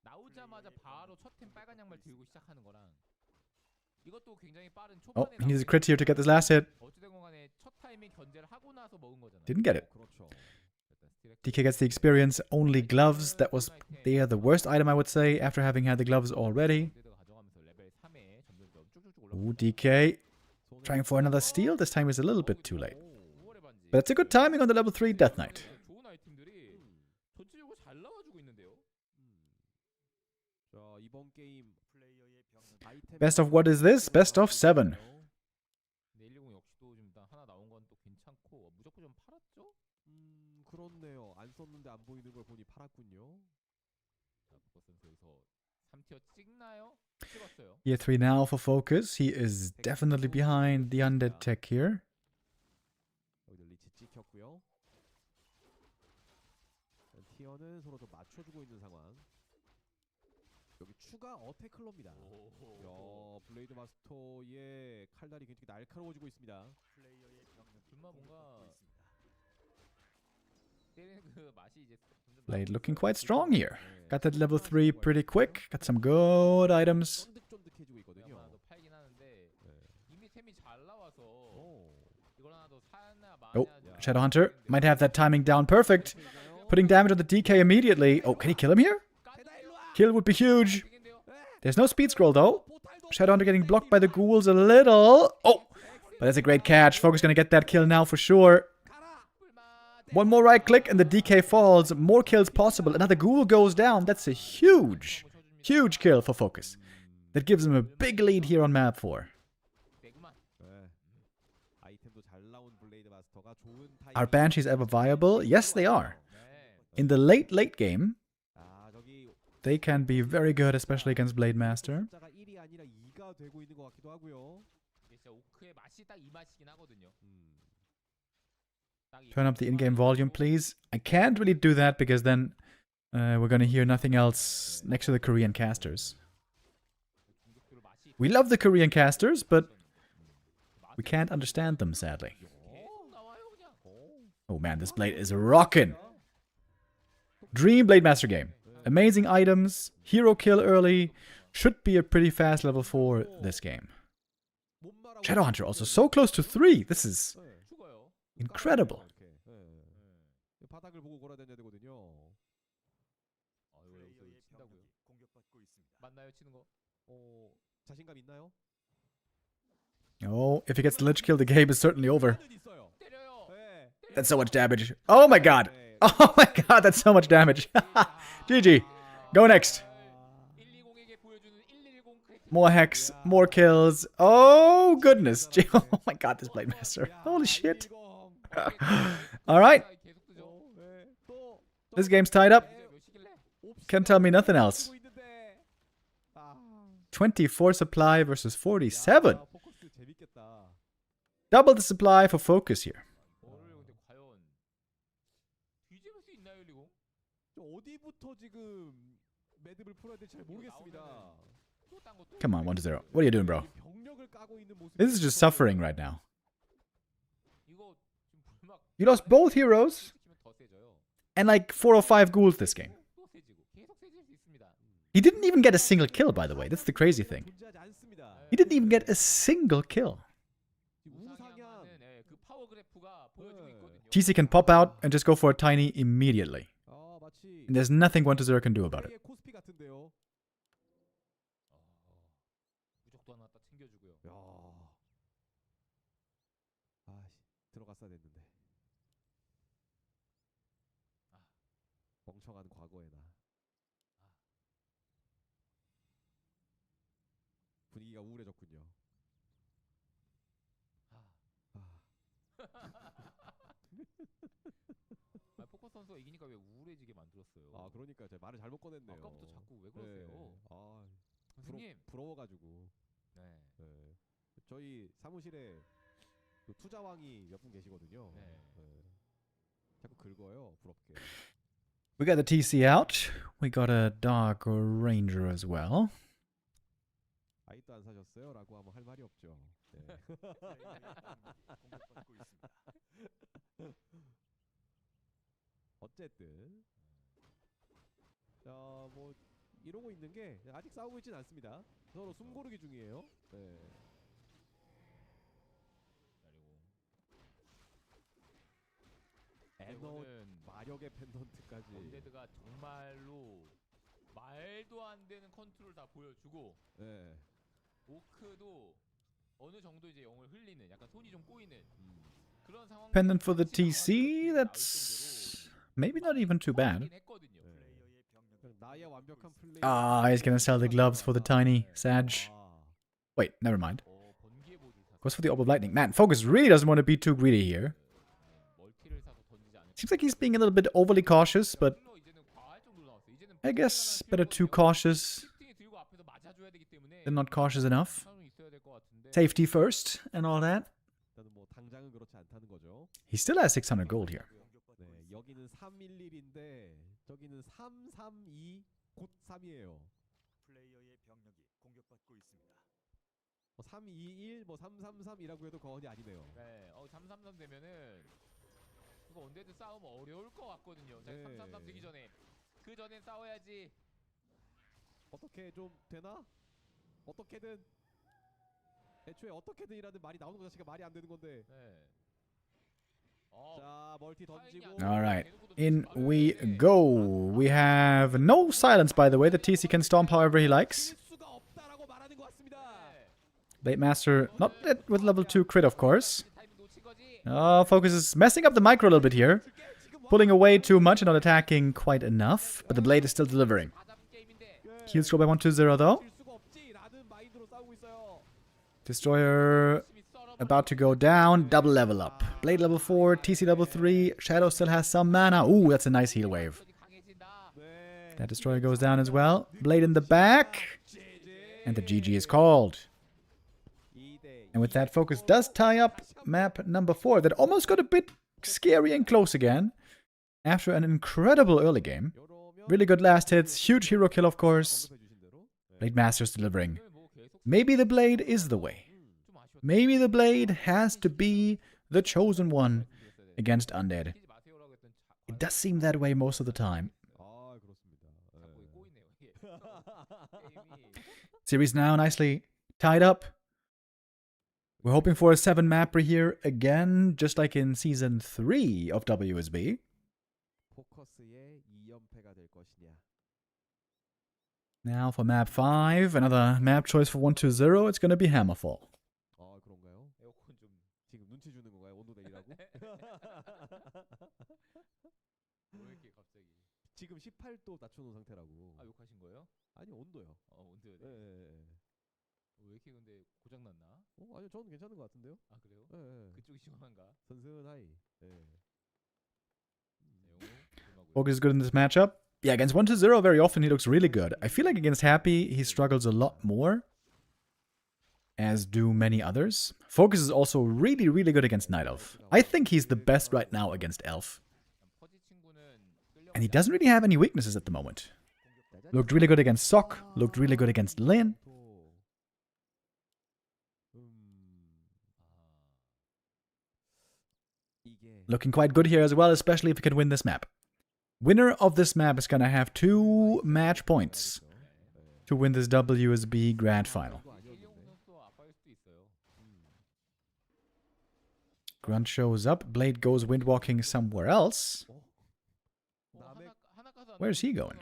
나오자마자 바로 첫 템 빨간 양말 들고 시작하는 거랑 이것도 굉장히 빠른 Oh, 초반에 he needs a crit here to get this last hit. 어찌된 간에 첫 타이밍 견제를 하고 나서 먹은 거잖아요. Didn't get it. 그렇죠. DK gets the experience. Only gloves. That was the worst item, I would say, after having had the gloves already. Ooh, DK trying for another steal. This time is a little bit too late. But it's a good timing on the level 3 Death Knight. 좋은 아이템들이 전체적으로 잘 나와주고 있는데요. 자, 이번 게임 Best of what is this? Best of 7. 근데 110 역시도 좀 일단 하나 나온 건 또 괜찮고 무조건 좀 팔았죠? 그렇네요. 안 썼는데 안 보이는 걸 보니 팔았군요. 자, 포커 선수 여기서 3티어 찍나요? 찍었어요. Year 3 now for focus. He is definitely behind the undead tech here. 여기도 리치 찍혔고요. 티어는 서로 좀 맞춰주고 있는 상황. 여기 추가 어태클러입니다. 야, 블레이드 마스터의 칼날이 굉장히 날카로워지고 있습니다. 정말 뭔가 때리는 그 맛이 이제 점점 Blade looking quite strong here. Got that level 3 pretty quick. Got some good items. 쫀득쫀득해지고 있거든요. 하나 더 팔긴 하는데 이미 템이 잘 나와서 이걸 하나 더 사나 Oh, 마냐. Shadowhunter might have that timing down perfect. Putting damage on the DK immediately. Oh, can he kill him here? Kill would be huge. There's no speed scroll though. Shadowhunter getting blocked by the ghouls a little. Oh, but that's a great catch. Focus gonna get that kill now for sure. One more right click and the DK falls. More kills possible. Another ghoul goes down. That's a huge, huge kill for Focus. That gives him a big lead here on map 4. Are Banshees ever viable? Yes, they are. In the late game, they can be very good, especially against Blade Master. Turn up the in-game volume, please. I can't really do that because then we're gonna hear nothing else next to the Korean casters. We love the Korean casters, but we can't understand them, sadly. Oh man, this Blade is rockin'. Dream Blade Master game. Amazing items, hero kill early. Should be a pretty fast level 4 this game. Shadowhunter also so close to 3. This is incredible. Oh, if he gets the Lich kill, the game is certainly over. That's so much damage. Oh my god. Oh my god, that's so much damage. GG. Go next. More hex, more kills. Oh goodness. Oh my god, this Blade Master. Holy shit. Alright. This game's tied up. Can't tell me nothing else. 24 supply versus 47. Double the supply for Focus here. Come on, 1-0. What are you doing, bro? This is just suffering right now. You lost both heroes and like 4 or 5 ghouls this game. He didn't even get a single kill, by the way. That's the crazy thing. He didn't even get a single kill. TC can pop out and just go for a tiny immediately. And there's nothing 1-0 can do about it. 분위기가 우울해졌군요. 포커 선수가 이기니까 왜 우울해지게 만들었어요? 아, 그러니까 제가 말을 잘못 꺼냈네요. 아까부터 자꾸 왜 그러세요? 아, 선생님 부러워가지고. 네. 저희 사무실에 그 투자왕이 몇 분 계시거든요. 자꾸 긁어요, 부럽게. We got the TC out. We got a Dark Ranger as well. 아직도 안 사셨어요? 라고 하면 할 말이 없죠. 어쨌든 자, 뭐 이러고 있는 게 아직 싸우고 있진 않습니다. 서로 숨 고르기 중이에요. 네. 에너 마력의 펜던트까지. 언데드가 정말로 말도 안 되는 컨트롤 다 보여주고. 네. 오크도 어느 정도 이제 영을 흘리는, 약간 손이 좀 꼬이는 그런 상황. Pendant for the TC. That's maybe not even too bad. 나의 완벽한 플레이. Ah, he's gonna sell the gloves for the tiny Sag. Wait, never mind. Goes for the orb of lightning. Man, Focus really doesn't want to be too greedy here. Seems like he's being a little bit overly cautious, but I guess better too cautious than not cautious enough. Safety first and all that. 뭐 당장은 그렇지 않다는 거죠. He still has 600 gold here. 네, 여기는 311인데 저기는 332 곧 3이에요. 플레이어의 병력이 공격받고 있습니다. 321, 뭐 333이라고 해도 거언이 아니네요. 네, 333 되면은 이거 언데드 싸움 어려울 것 같거든요. 자, 네. 333 되기 전에 그 전엔 싸워야지. 어떻게 좀 되나? 어떻게든 애초에 어떻게든이라는 말이 나오는 것 자체가 말이 안 되는 건데. 네. 자, 멀티 던지고. All right, in we go. We have no silence, by the way. The TC can stomp however he likes. Blade Master, not yet with level 2 crit, of course. Focus is messing up the micro a little bit here. Pulling away too much and not attacking quite enough. But the Blade is still delivering. Heal scroll by 120 though. Destroyer about to go down. Double level up. Blade level 4, TC level 3. Shadow still has some mana. Ooh, that's a nice heal wave. That Destroyer goes down as well. Blade in the back. And the GG is called. And with that, Focus does tie up map number 4. That almost got a bit scary and close again. After an incredible early game. Really good last hits. Huge hero kill, of course. Blade Master's delivering. Maybe the Blade is the way. Maybe the Blade has to be the chosen one against Undead. It does seem that way most of the time. Series now nicely tied up. We're hoping for a 7 mapper here again, just like in Season 3 of WSB. Now for map 5, another map choice for 120, it's going to be Hammerfall. 그런가요? 에어컨 좀 지금 눈치 주는 건가요? 온도 내리라고? 왜 이렇게 갑자기? 지금 18도 낮춰놓은 상태라고. 아, 욕하신 거예요? 아니, 온도요. 온도요? 네. 왜 이렇게 근데 고장 났나? 아니요, 저는 괜찮은 것 같은데요. 아, 그래요? 네. 그쪽이 시원한가? 선선하이. 네. Focus is good in this matchup. Yeah, against 120 very often he looks really good. I feel like against Happy he struggles a lot more, as do many others. Focus is also really, really good against Night Elf. I think he's the best right now against Elf. And he doesn't really have any weaknesses at the moment. Looked really good against Sok, looked really good against Lin. Looking quite good here as well, especially if he can win this map. Winner of this map is going to have 2 match points to win this WSB Grand Final. Grunt shows up. Blade goes windwalking somewhere else. Where's he going?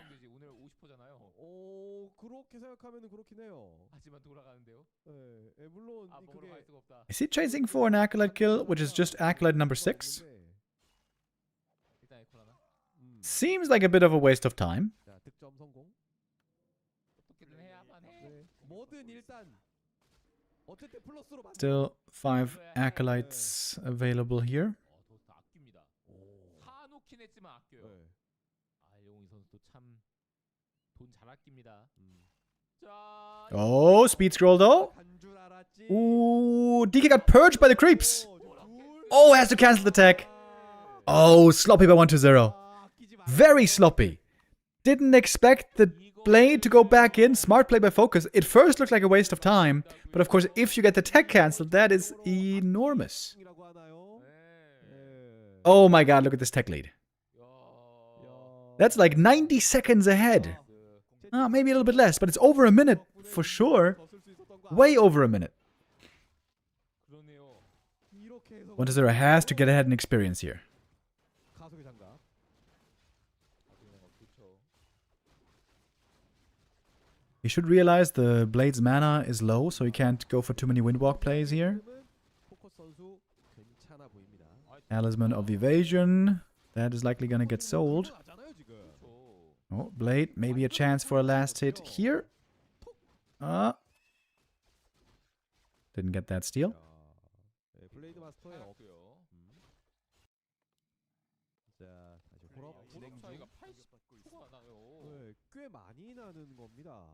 그렇게 생각하면은 그렇긴 해요. 하지만 돌아가는데요. 네, 물론 그게 Is he chasing for an Acolyte kill, which is just Acolyte number 6? Seems like a bit of a waste of time. 자, 득점 성공. 어떻게든 해야만 해. 뭐든 일단 어쨌든 플러스로 만들. Still 5 Acolytes available here. 사놓긴 했지만 아껴요. 아, 영웅이 선수도 참 돈 잘 아낍니다. Oh, speed scroll though. Ooh, DK got purged by the creeps. Oh, has to cancel the tech. Oh, sloppy by 120. Very sloppy. Didn't expect the Blade to go back in. Smart play by Focus. It first looked like a waste of time, but of course, if you get the tech cancelled, that is enormous. Oh my god, look at this tech lead. That's like 90 seconds ahead. Maybe a little bit less, but it's over a minute for sure. Way over a minute. 1-0 has to get ahead in experience here. You should realize the Blade's mana is low, so you can't go for too many windwalk plays here. Talisman of Evasion. That is likely going to get sold. Oh, Blade. Maybe a chance for a last hit here. Didn't get that steal. 꽤 많이 나는 겁니다.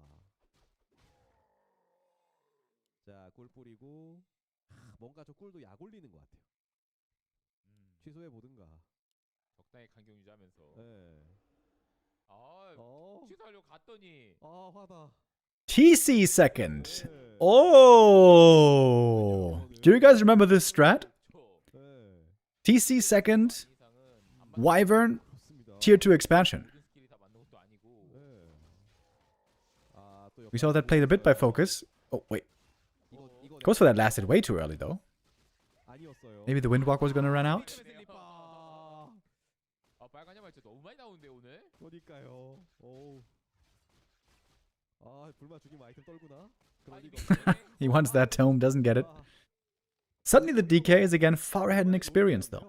자, 꿀 뿌리고 뭔가 저 꿀도 약 올리는 것 같아요. 취소해 보든가. 적당히 강경 유지하면서. 네. 취소하려고 갔더니. 화다. TC second. Oh! Do you guys remember this strat? TC second, Wyvern, tier 2 expansion. We saw that played a bit by Focus. Oh, wait. Goes for that last hit way too early, though. Maybe the Windwalk was going to run out? He wants that tome, doesn't get it. Suddenly the DK is again far ahead in experience, though.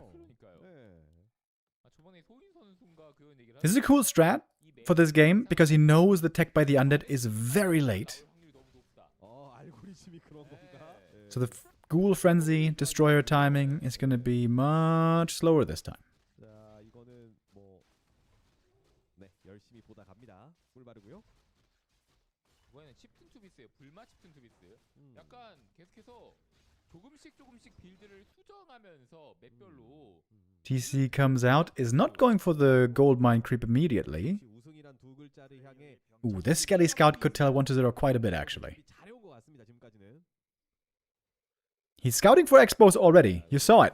This is a cool strat for this game, because he knows the tech by the undead is very late. So the Ghoul Frenzy, Destroyer timing is going to be much slower this time. TC comes out, is not going for the gold mine creep immediately. Ooh, this Skelly Scout could tell 1-0 quite a bit, actually. He's scouting for expos already. You saw it.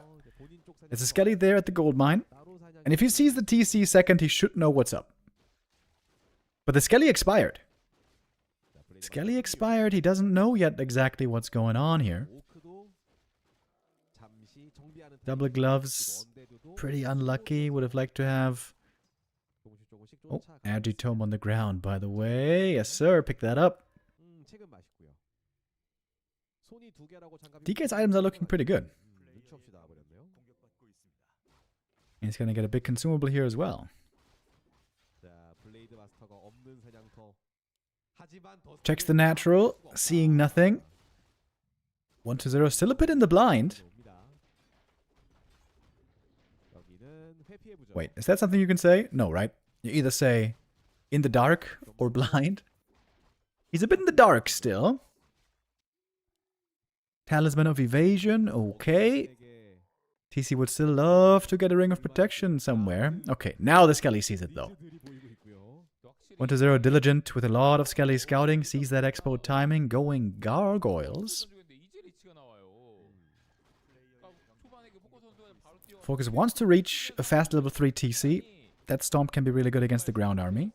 There's a Skelly there at the gold mine. And if he sees the TC second, he should know what's up. But the Skelly expired. Skelly expired. He doesn't know yet exactly what's going on here. Double gloves. Pretty unlucky. Would have liked to have... Oh, Agitome on the ground, by the way. Yes, sir. Pick that up. DK's items are looking pretty good. And he's going to get a big consumable here as well. Checks the natural, seeing nothing. 1-0, still a bit in the blind. Wait, is that something you can say? No, right? You either say in the dark or blind. He's a bit in the dark still. Talisman of Evasion, okay. TC would still love to get a Ring of Protection somewhere. Okay, now the Skelly sees it though. 1-0 Diligent with a lot of Skelly scouting. Sees that expo timing. Going Gargoyles. Focus wants to reach a fast level 3 TC. That Stomp can be really good against the ground army.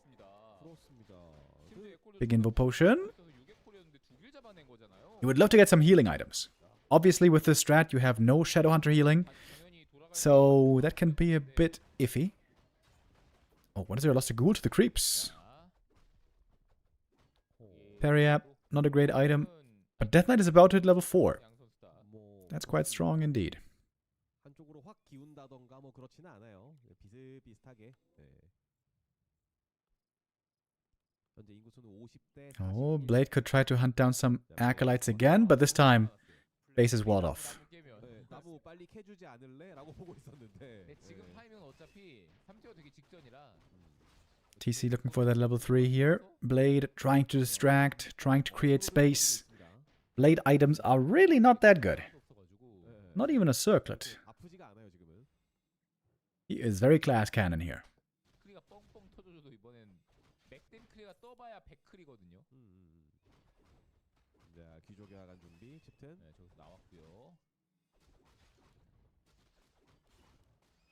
Big Invo Potion. You would love to get some healing items. Obviously with this strat you have no Shadowhunter healing. So that can be a bit iffy. Oh, 1-0 lost a Ghoul to the creeps. Periap, not a great item. But Death Knight is about to hit level 4. That's quite strong indeed. Oh, Blade could try to hunt down some Acolytes again, but this time, base is walled off. TC looking for that level 3 here. Blade trying to distract, trying to create space. Blade items are really not that good. Not even a circlet. He is very class cannon here. 써봐야 100클이거든요. 자, 귀족의 하간 준비, 칩튼. 네, 저기서 나왔고요.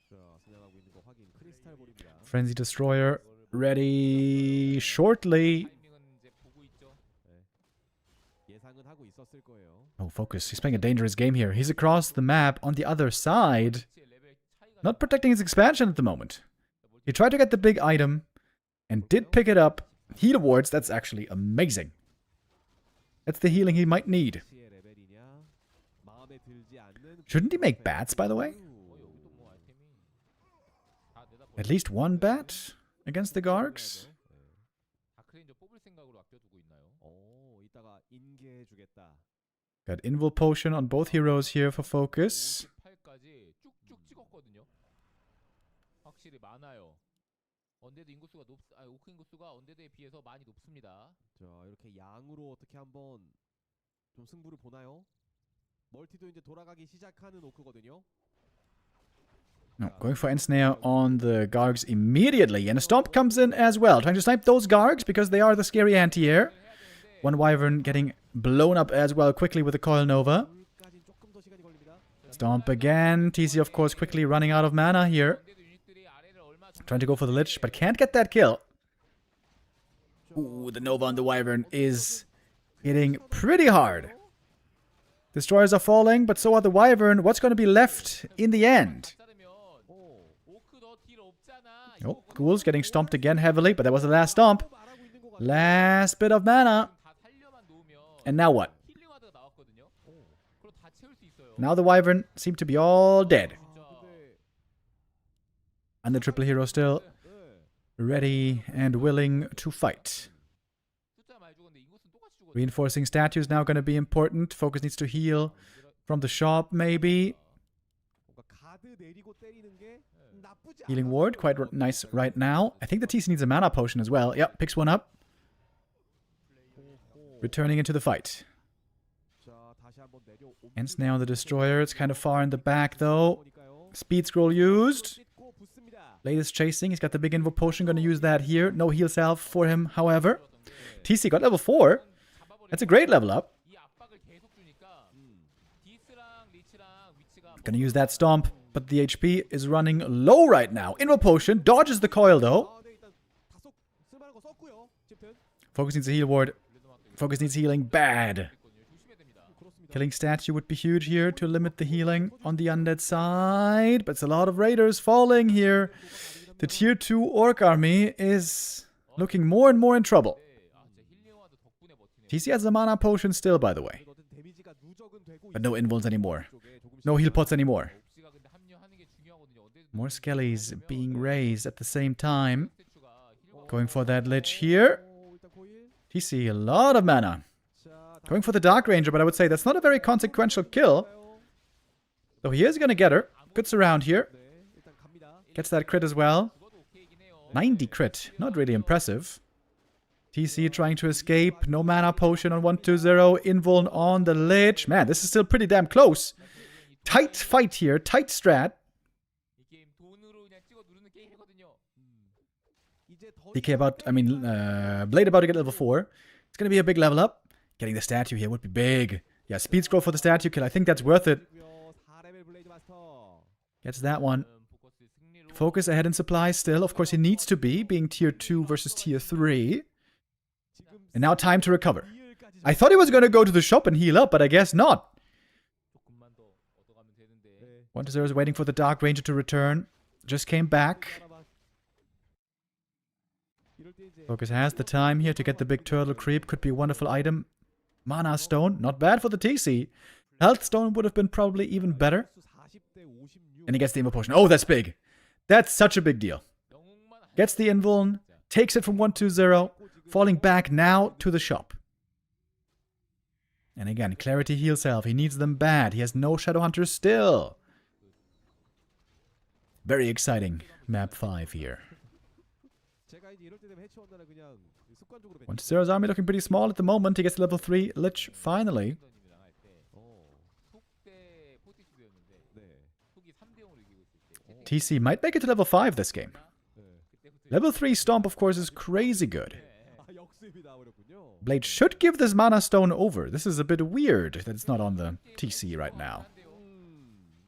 자, 사냥하고 있는 거 확인. 크리스탈 볼입니다. Frenzy Destroyer ready shortly. 타이밍은 이제 보고 있죠. 예상은 하고 있었을 거예요. Oh, focus. He's playing a dangerous game here. He's across the map on the other side. Not protecting his expansion at the moment. He tried to get the big item and did pick it up. Heal wards, that's actually amazing. That's the healing he might need. Shouldn't he make bats, by the way? At least one bat against the Gargs? Got Invul Potion on both heroes here for focus. 확실히 많아요. 언데드 인구수가 오크 인구수가 언데드에 비해서 많이 높습니다. 자, 이렇게 양으로 어떻게 한번 좀 승부를 보나요? 멀티도 이제 돌아가기 시작하는 오크거든요. No, going for Ensnare on the Gargs immediately. And a Stomp comes in as well. Trying to snipe those Gargs because they are the scary anti-air. One Wyvern getting blown up as well quickly with the Coil Nova. Stomp again. TC, of course, quickly running out of mana here. Trying to go for the Lich, but can't get that kill. Ooh, the Nova on the Wyvern is hitting pretty hard. Destroyers are falling, but so are the Wyvern. What's going to be left in the end? Oh, Ghoul's getting stomped again heavily, but that was the last stomp. Last bit of mana. And now what? Now the Wyvern seem to be all dead. And the triple hero still ready and willing to fight. Reinforcing statues now going to be important. Focus needs to heal from the shop, maybe. Healing ward, quite nice right now. I think the TC needs a mana potion as well. Yep, picks one up. Returning into the fight. Ensnare on the Destroyer. It's kind of far in the back, though. Speed scroll used. Latest chasing. He's got the big Invo potion. Going to use that here. No heal salve for him, however. TC got level 4. That's a great level up. Going to use that stomp, but the HP is running low right now. Invo potion. Dodges the coil, though. Focus needs a heal ward. Focus needs healing bad. Killing statue would be huge here to limit the healing on the undead side. But it's a lot of raiders falling here. The tier 2 orc army is looking more and more in trouble. TC has a mana potion still, by the way. But no invuls anymore. No heal pots anymore. More skellies being raised at the same time. Going for that lich here. TC, a lot of mana. Going for the Dark Ranger, but I would say that's not a very consequential kill. Though he is going to get her. Good surround here. Gets that crit as well. 90 crit. Not really impressive. TC trying to escape. No mana potion on 120. Invuln on the Lich. Man, this is still pretty damn close. Tight fight here. Tight strat. DK Blade about to get level 4. It's going to be a big level up. Getting the statue here would be big. Yeah, speed scroll for the statue kill. I think that's worth it. Gets that one. Focus ahead in supplies still. Of course, he needs to be, being tier 2 versus tier 3. And now time to recover. I thought he was going to go to the shop and heal up, but I guess not. 1-0 is waiting for the Dark Ranger to return. Just came back. Focus has the time here to get the big turtle creep. Could be a wonderful item. Mana Stone, not bad for the TC. Health Stone would have been probably even better. And he gets the Invo Potion. Oh, that's big. That's such a big deal. Gets the Invuln, takes it from 120, falling back now to the shop. And again, Clarity heals self. He needs them bad. He has no Shadowhunters still. Very exciting map 5 here. 1-0's army looking pretty small at the moment. He gets level 3 Lich finally. TC might make it to level 5 this game. Level 3 Stomp, of course, is crazy good. Blade should give this Mana Stone over. This is a bit weird that it's not on the TC right now.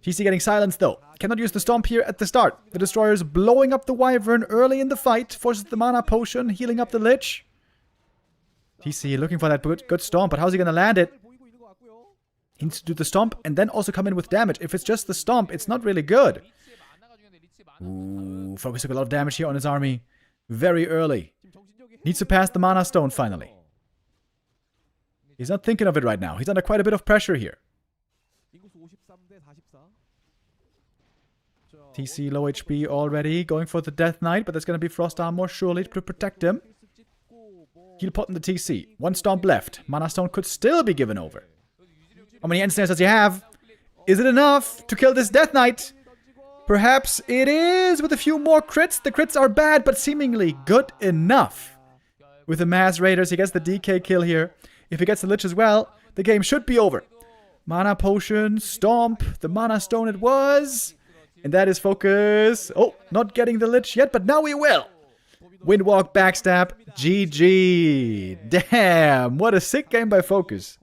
TC getting silenced though. Cannot use the Stomp here at the start. The Destroyer is blowing up the Wyvern early in the fight. Forces the Mana Potion, healing up the Lich. TC looking for that good Stomp, but how's he gonna land it? He needs to do the Stomp and then also come in with damage. If it's just the Stomp, it's not really good. Ooh, Focus took a lot of damage here on his army. Very early. Needs to pass the Mana Stone finally. He's not thinking of it right now. He's under quite a bit of pressure here. TC low HP already. Going for the Death Knight, but there's going to be Frost Armor surely to protect him. Heal pot in the TC. One Stomp left. Mana Stone could still be given over. How many Ensnares does he have? Is it enough to kill this Death Knight? Perhaps it is with a few more crits. The crits are bad, but seemingly good enough. With the Mass Raiders, he gets the DK kill here. If he gets the Lich as well, the game should be over. Mana Potion, Stomp, the Mana Stone it was. And that is Focus. Oh, not getting the Lich yet, but now we will. Windwalk, Backstab, GG. Damn, what a sick game by Focus.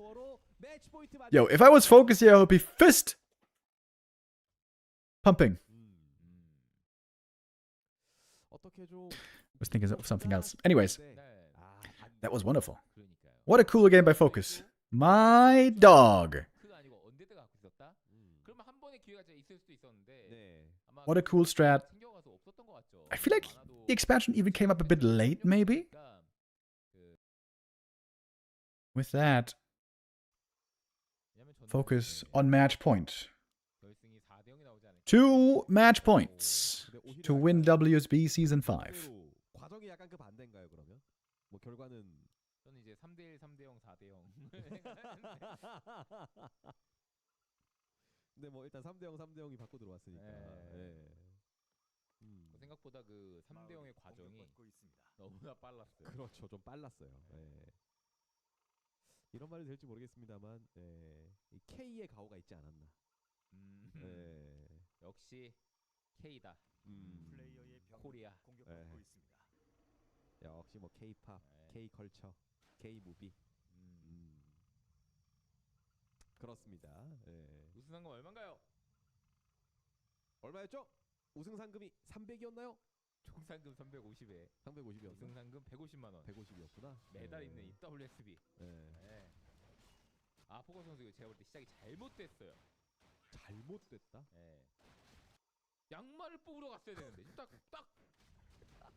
Yo, if I was Focus here, I would be fist pumping. I was thinking of something else. Anyways, that was wonderful. What a cool game by Focus. My dog. What a cool strat. I feel like the expansion even came up a bit late, maybe? With that, Focus on match point. 2 match points to win WSB Season 5. 근데 뭐 일단 3대0 3대0이 받고 들어왔으니까. 생각보다 그 3대0의 과정이 너무나 빨랐어요. 그렇죠. 좀 빨랐어요. 이런 말이 될지 모르겠습니다만 이 K의 가오가 있지 않았나. 역시 K다. 플레이어의 코리아 공격받고 있습니다. 역시 뭐 K-팝, K-컬처, K-무비. 그렇습니다. 우승 상금 얼마인가요? 얼마였죠? 우승 상금이 300이었나요? 총 상금 350에 350이었나? 우승 상금 150만 원. 150이었구나. 매달 있는 이 WSB. 아, 포커 선수 제가 볼 때 시작이 잘못됐어요. 잘못됐다? 양말을 뽑으러 갔어야 되는데 딱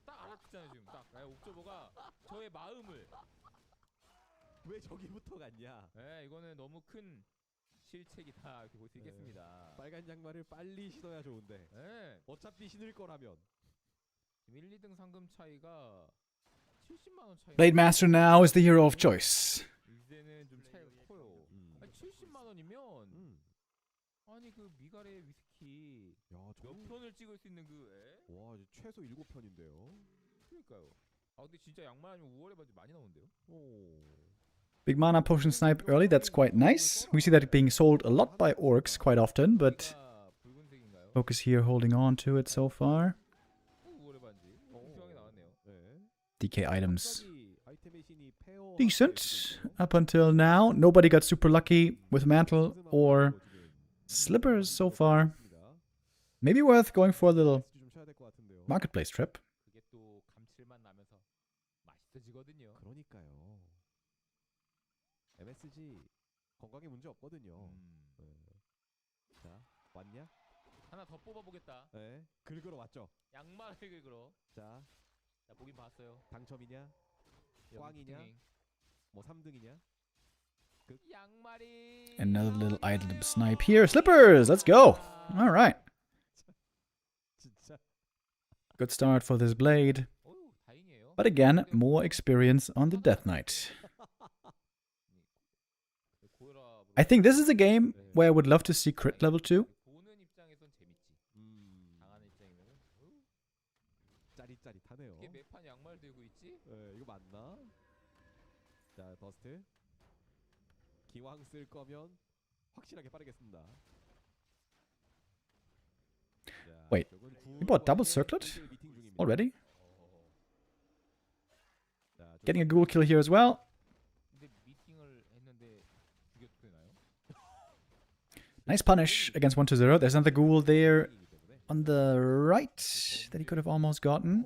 알아듣잖아요 지금 딱. 옥저버가 저의 마음을 왜 저기부터 갔냐? 이거는 너무 큰 실책이다 이렇게 볼 수 있겠습니다. 빨간 양말을 빨리 신어야 좋은데. 어차피 신을 거라면. 지금 1, 2등 상금 차이가 70만 원 차이. Blade Master now is the hero of choice. 이제는 좀 차이가 커요. 아니 70만 원이면 아니 그 미갈의 위스키 몇 편을 찍을 수 있는 와, 최소 7편인데요. 그러니까요. 아 근데 진짜 양말 아니면 5월에 반지 많이 나오는데요? Big Mana Potion Snipe early, that's quite nice. We see that being sold a lot by orcs quite often, but Focus here holding on to it so far. DK items. Decent. Up until now, nobody got super lucky with Mantle or Slippers so far. Maybe worth going for a little marketplace trip. 그러니까요. MSG 건강에 문제 없거든요. 자, 왔냐? 하나 더 뽑아보겠다. 긁으러 왔죠. 양말을 긁으러. 자, 보긴 봤어요. 당첨이냐? 꽝이냐? 뭐 3등이냐? 양말이. Another little item snipe here. Slippers! Let's go! Alright. Good start for this blade. But again, more experience on the Death Knight. I think this is a game where I would love to see crit level 2. 짜릿짜릿하네요. 이게 매판 양말 들고 있지? 이거 맞나? 자, 더스트. 기왕 쓸 거면 확실하게 빠르겠습니다. Wait, you bought double circlet already? getting a ghoul kill here as well. Nice punish against 1-0. There's another ghoul there on the right that he could have almost gotten.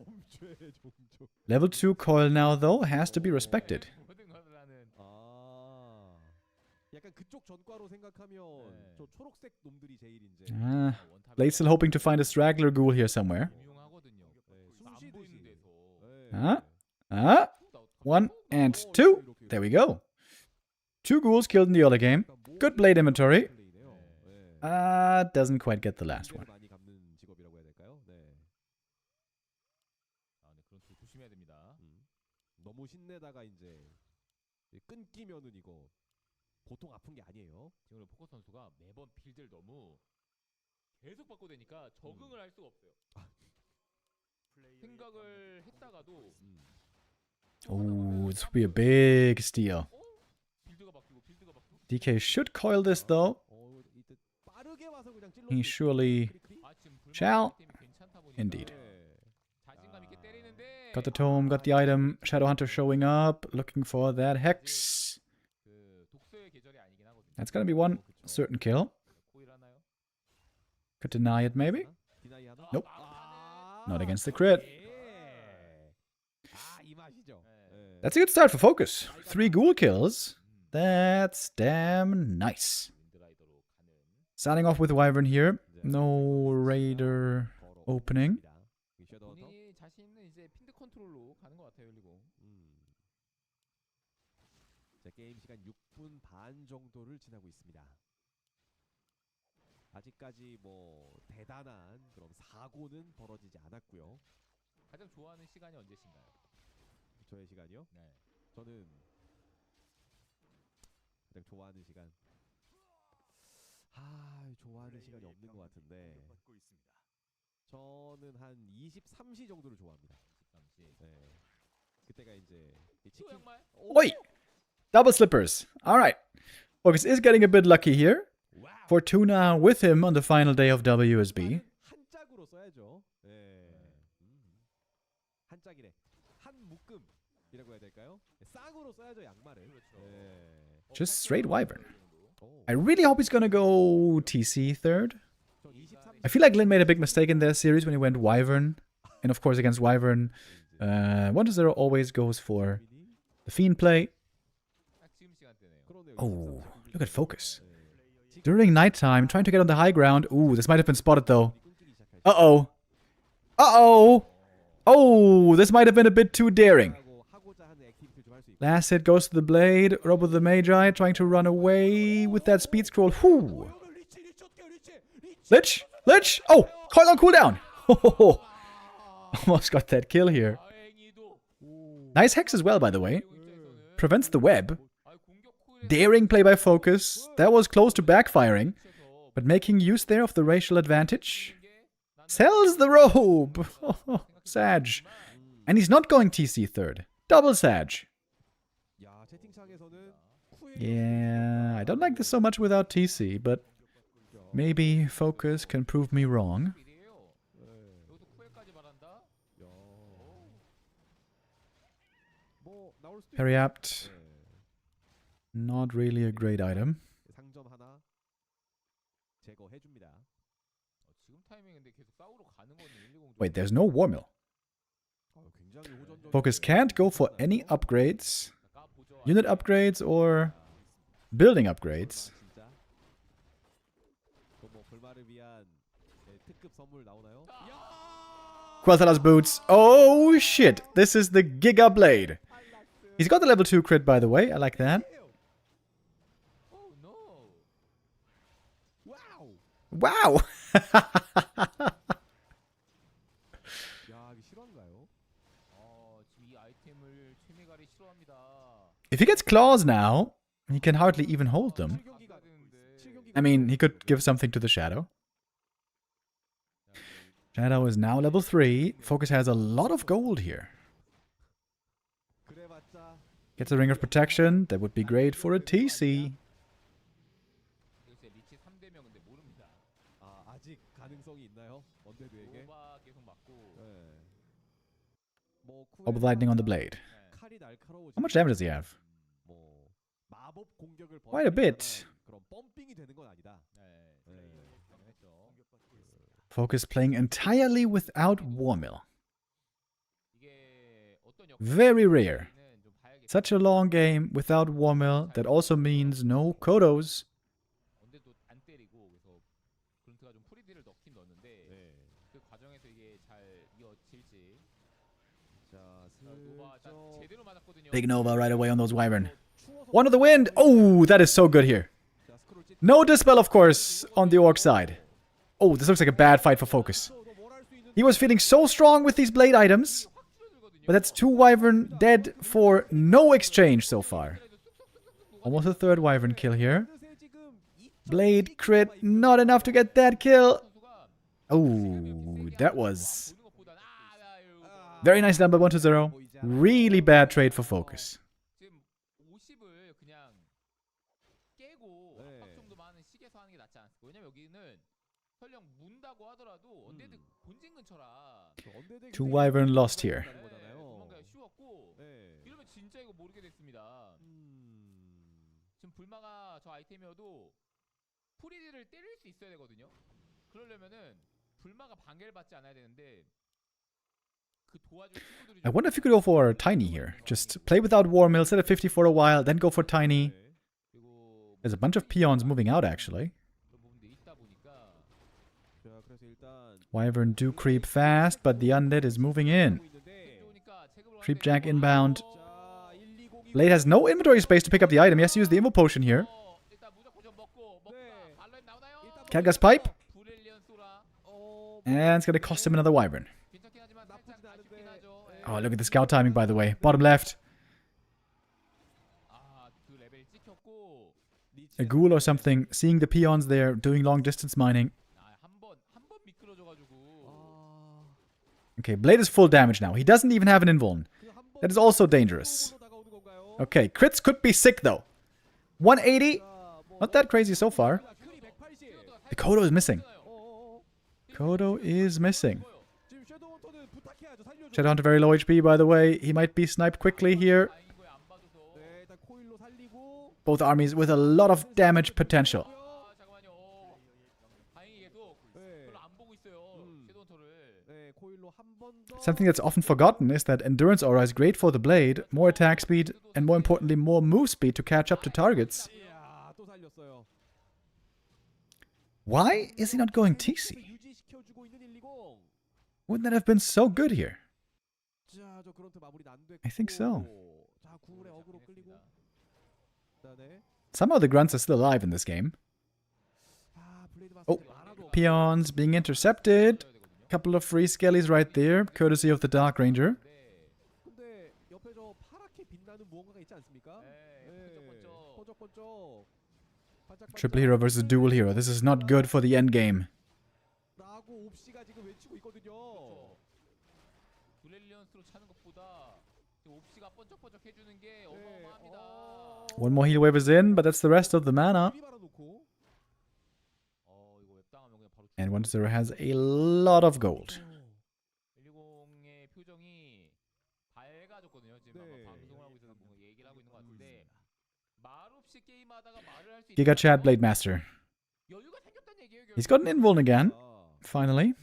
Level 2 coil now, though, has to be respected. Blade's still hoping to find a straggler ghoul here somewhere. 1 and 2. There we go. 2 ghouls killed in the other game. Good blade inventory. Doesn't quite get the last one. 너무 신내다가 이제 끊기면은 이거 보통 아픈 게 아니에요. 지금 포커 선수가 매번 빌드를 너무 계속 바꿔대니까 적응을 할 수가 없어요. 생각을 했다가도 Oh, this would be a big steal. DK should coil this though. He surely shall. Indeed. Got the tome, got the item. Shadowhunter showing up, looking for that hex. That's gonna be one certain kill. Could deny it maybe. Nope. Not against the crit. That's a good start for Focus. 3 ghoul kills. That's damn nice. Starting off with Wyvern here. No Raider opening. 게임 시간 6분 반 정도를 지나고 있습니다. 아직까지 뭐 대단한 그런 사고는 벌어지지 않았고요. 가장 좋아하는 시간이 언제신가요? 저의 시간이요? 네. 저는 가장 좋아하는 시간. 좋아하는 시간이 없는 것 같은데. 저는 한 23시 정도를 좋아합니다. 23시. 네. 그때가 이제 치킨. Oi! Double slippers. Alright. Focus is getting a bit lucky here. Fortuna with him on the final day of WSB. 한짝으로 써야죠. 네. 한짝이래. 한 묶음이라고 해야 될까요? 쌍으로 써야죠, 양말을. 네. Just straight Wyvern. I really hope he's gonna go TC third. I feel like Lin made a big mistake in their series when he went Wyvern. And of course against Wyvern, 1-0 always goes for the Fiend play. Oh, look at Focus. During nighttime, trying to get on the high ground. Ooh, this might have been spotted though. Uh-oh. Uh-oh. Oh, this might have been a bit too daring. Last hit goes to the blade. Robo the Magi trying to run away with that speed scroll. Whew. Lich? Lich? Oh, coil on cooldown. Almost got that kill here. Nice hex as well, by the way. Prevents the web. Daring play by Focus. That was close to backfiring. But making use there of the racial advantage. Sells the robe. Sag. And he's not going TC third. Double Sag. Yeah, I don't like this so much without TC, but maybe Focus can prove me wrong. Very apt. Not really a great item. Wait, there's no War Mill. Focus can't go for any upgrades, unit upgrades, or building upgrades. Quel'Thala's boots. Oh shit, this is the Giga Blade. He's got the level 2 crit, by the way. I like that. Wow! If he gets claws now, he can hardly even hold them. I mean, he could give something to the Shadow. Shadow is now level 3. Focus has a lot of gold here. Gets a Ring of Protection. That would be great for a TC. Orb of Lightning on the blade. How much damage does he have? Quite a bit. Focus playing entirely without Warmill. Very rare. Such a long game without Warmill. That also means no Kodos. Big Nova right away on those Wyvern. One of the wind. Oh, that is so good here. No Dispel, of course, on the Orc side. Oh, this looks like a bad fight for Focus. He was feeling so strong with these blade items. But that's 2 Wyvern dead for no exchange so far. Almost a 3rd Wyvern kill here. Blade crit, not enough to get that kill. Oh, that was very nice done by 1-0. Really bad trade for Focus. Two Wyvern lost here. I wonder if you could go for Tiny here. Just play without Warmill, set at 50 for a while, then go for Tiny. There's a bunch of peons moving out, actually. Wyvern do creep fast, but the undead is moving in. Creepjack inbound. Blade has no inventory space to pick up the item. He has to use the Invo Potion here. Khadga's Pipe. And it's going to cost him another Wyvern. Oh, look at the scout timing, by the way. Bottom left. A ghoul or something. Seeing the peons there, doing long distance mining. Okay, Blade is full damage now. He doesn't even have an invuln. That is also dangerous. Okay, crits could be sick though. 180. Not that crazy so far. The Kodo is missing. Kodo is missing. Shadowhunter very low HP, by the way. He might be sniped quickly here. Both armies with a lot of damage potential. Something that's often forgotten is that Endurance Aura is great for the Blade, more attack speed, and more importantly, more move speed to catch up to targets. Why is he not going TC? Wouldn't that have been so good here? I think so. Somehow the grunts are still alive in this game. Oh, peons being intercepted. Couple of free skellies right there, courtesy of the Dark Ranger. Triple hero versus dual hero. This is not good for the end game. One more heal wave is in, but that's the rest of the mana. And 1-0 has a lot of gold. Giga Chad Blade Master. He's got an invuln again. Finally.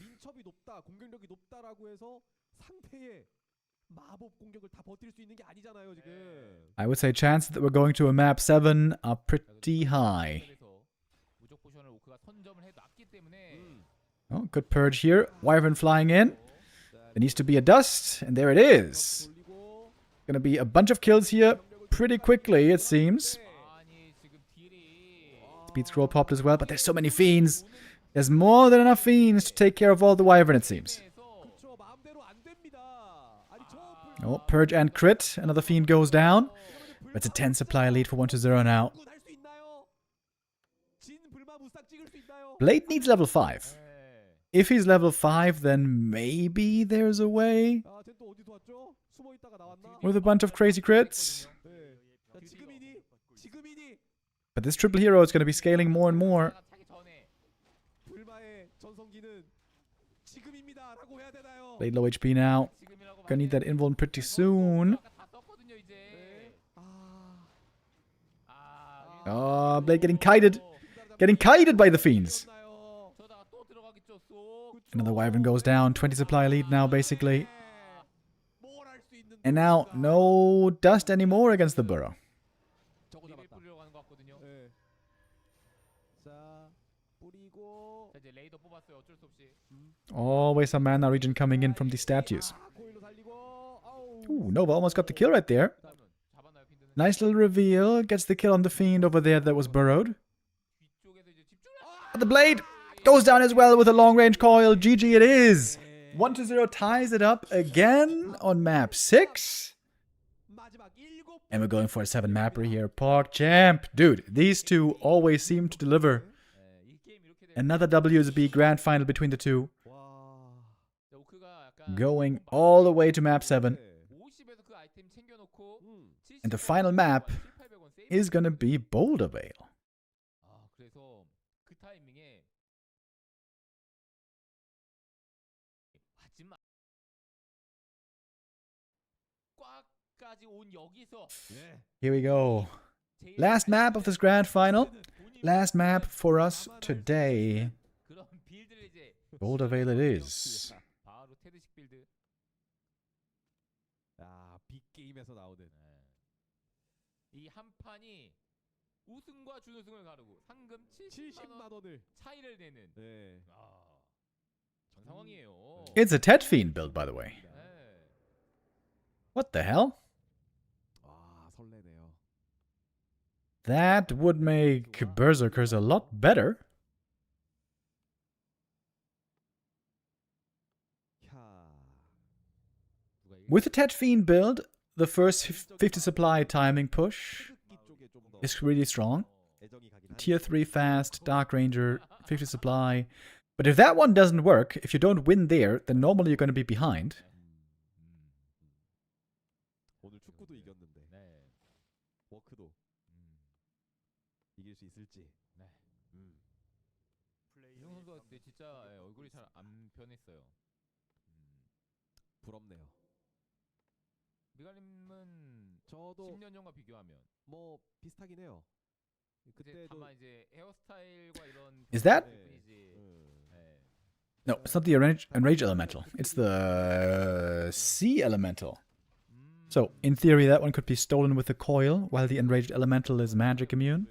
I would say chances that we're going to a map 7 are pretty high. Oh, good purge here. Wyvern flying in. There needs to be a dust, and there it is. Gonna be a bunch of kills here pretty quickly, it seems. Speed scroll popped as well, but there's so many fiends. There's more than enough fiends to take care of all the Wyvern, it seems. Oh, purge and crit. Another fiend goes down. It's a 10 supply lead for 1-0 now. Blade needs level 5. If he's level 5, then maybe there's a way. With a bunch of crazy crits. But this triple hero is going to be scaling more and more. 지금입니다라고 해야 되나요? Blade low HP now. Gonna need that invuln pretty soon. Oh, Blade getting kited. Getting kited by the fiends. Another wyvern goes down. 20 supply lead now, basically. And now, no dust anymore against the burrow. Always some mana regen coming in from these statues. Ooh, Nova almost got the kill right there. Nice little reveal. Gets the kill on the fiend over there that was burrowed. The blade goes down as well with a long-range coil. GG it is. 1-0 ties it up again on map 6. And we're going for a 7 mapper here. PogChamp. Dude, these two always seem to deliver. Another WSB grand final between the two. Going all the way to map 7. And the final map is gonna be Boulder Vale. Here we go. Last map of this grand final. Last map for us today. Boulder Vale it is. 빅게임에서 나오는 이 한 판이 우승과 준우승을 가르고 상금 70만 원을 차이를 내는 전 상황이에요. It's a Tet Fiend build, by the way. What the hell? 설레네요. That would make Berserkers a lot better. With the Tet Fiend build, the first 50 supply timing push is really strong. Tier 3 fast, Dark Ranger, 50 supply. But if that one doesn't work, if you don't win there, then normally you're going to be behind. 오늘 축구도 이겼는데. 워크도 이길 수 있을지. 이성 선수가 근데 진짜 얼굴이 잘 안 변했어요. 부럽네요. 미갈님은 저도 10년 전과 비교하면 뭐 비슷하긴 해요. 그때도 다만 이제 헤어스타일과 이런 Is that? No, it's not the Enrage Elemental. It's the Sea Elemental. So, in theory, that one could be stolen with the coil, while the Enraged Elemental is magic immune.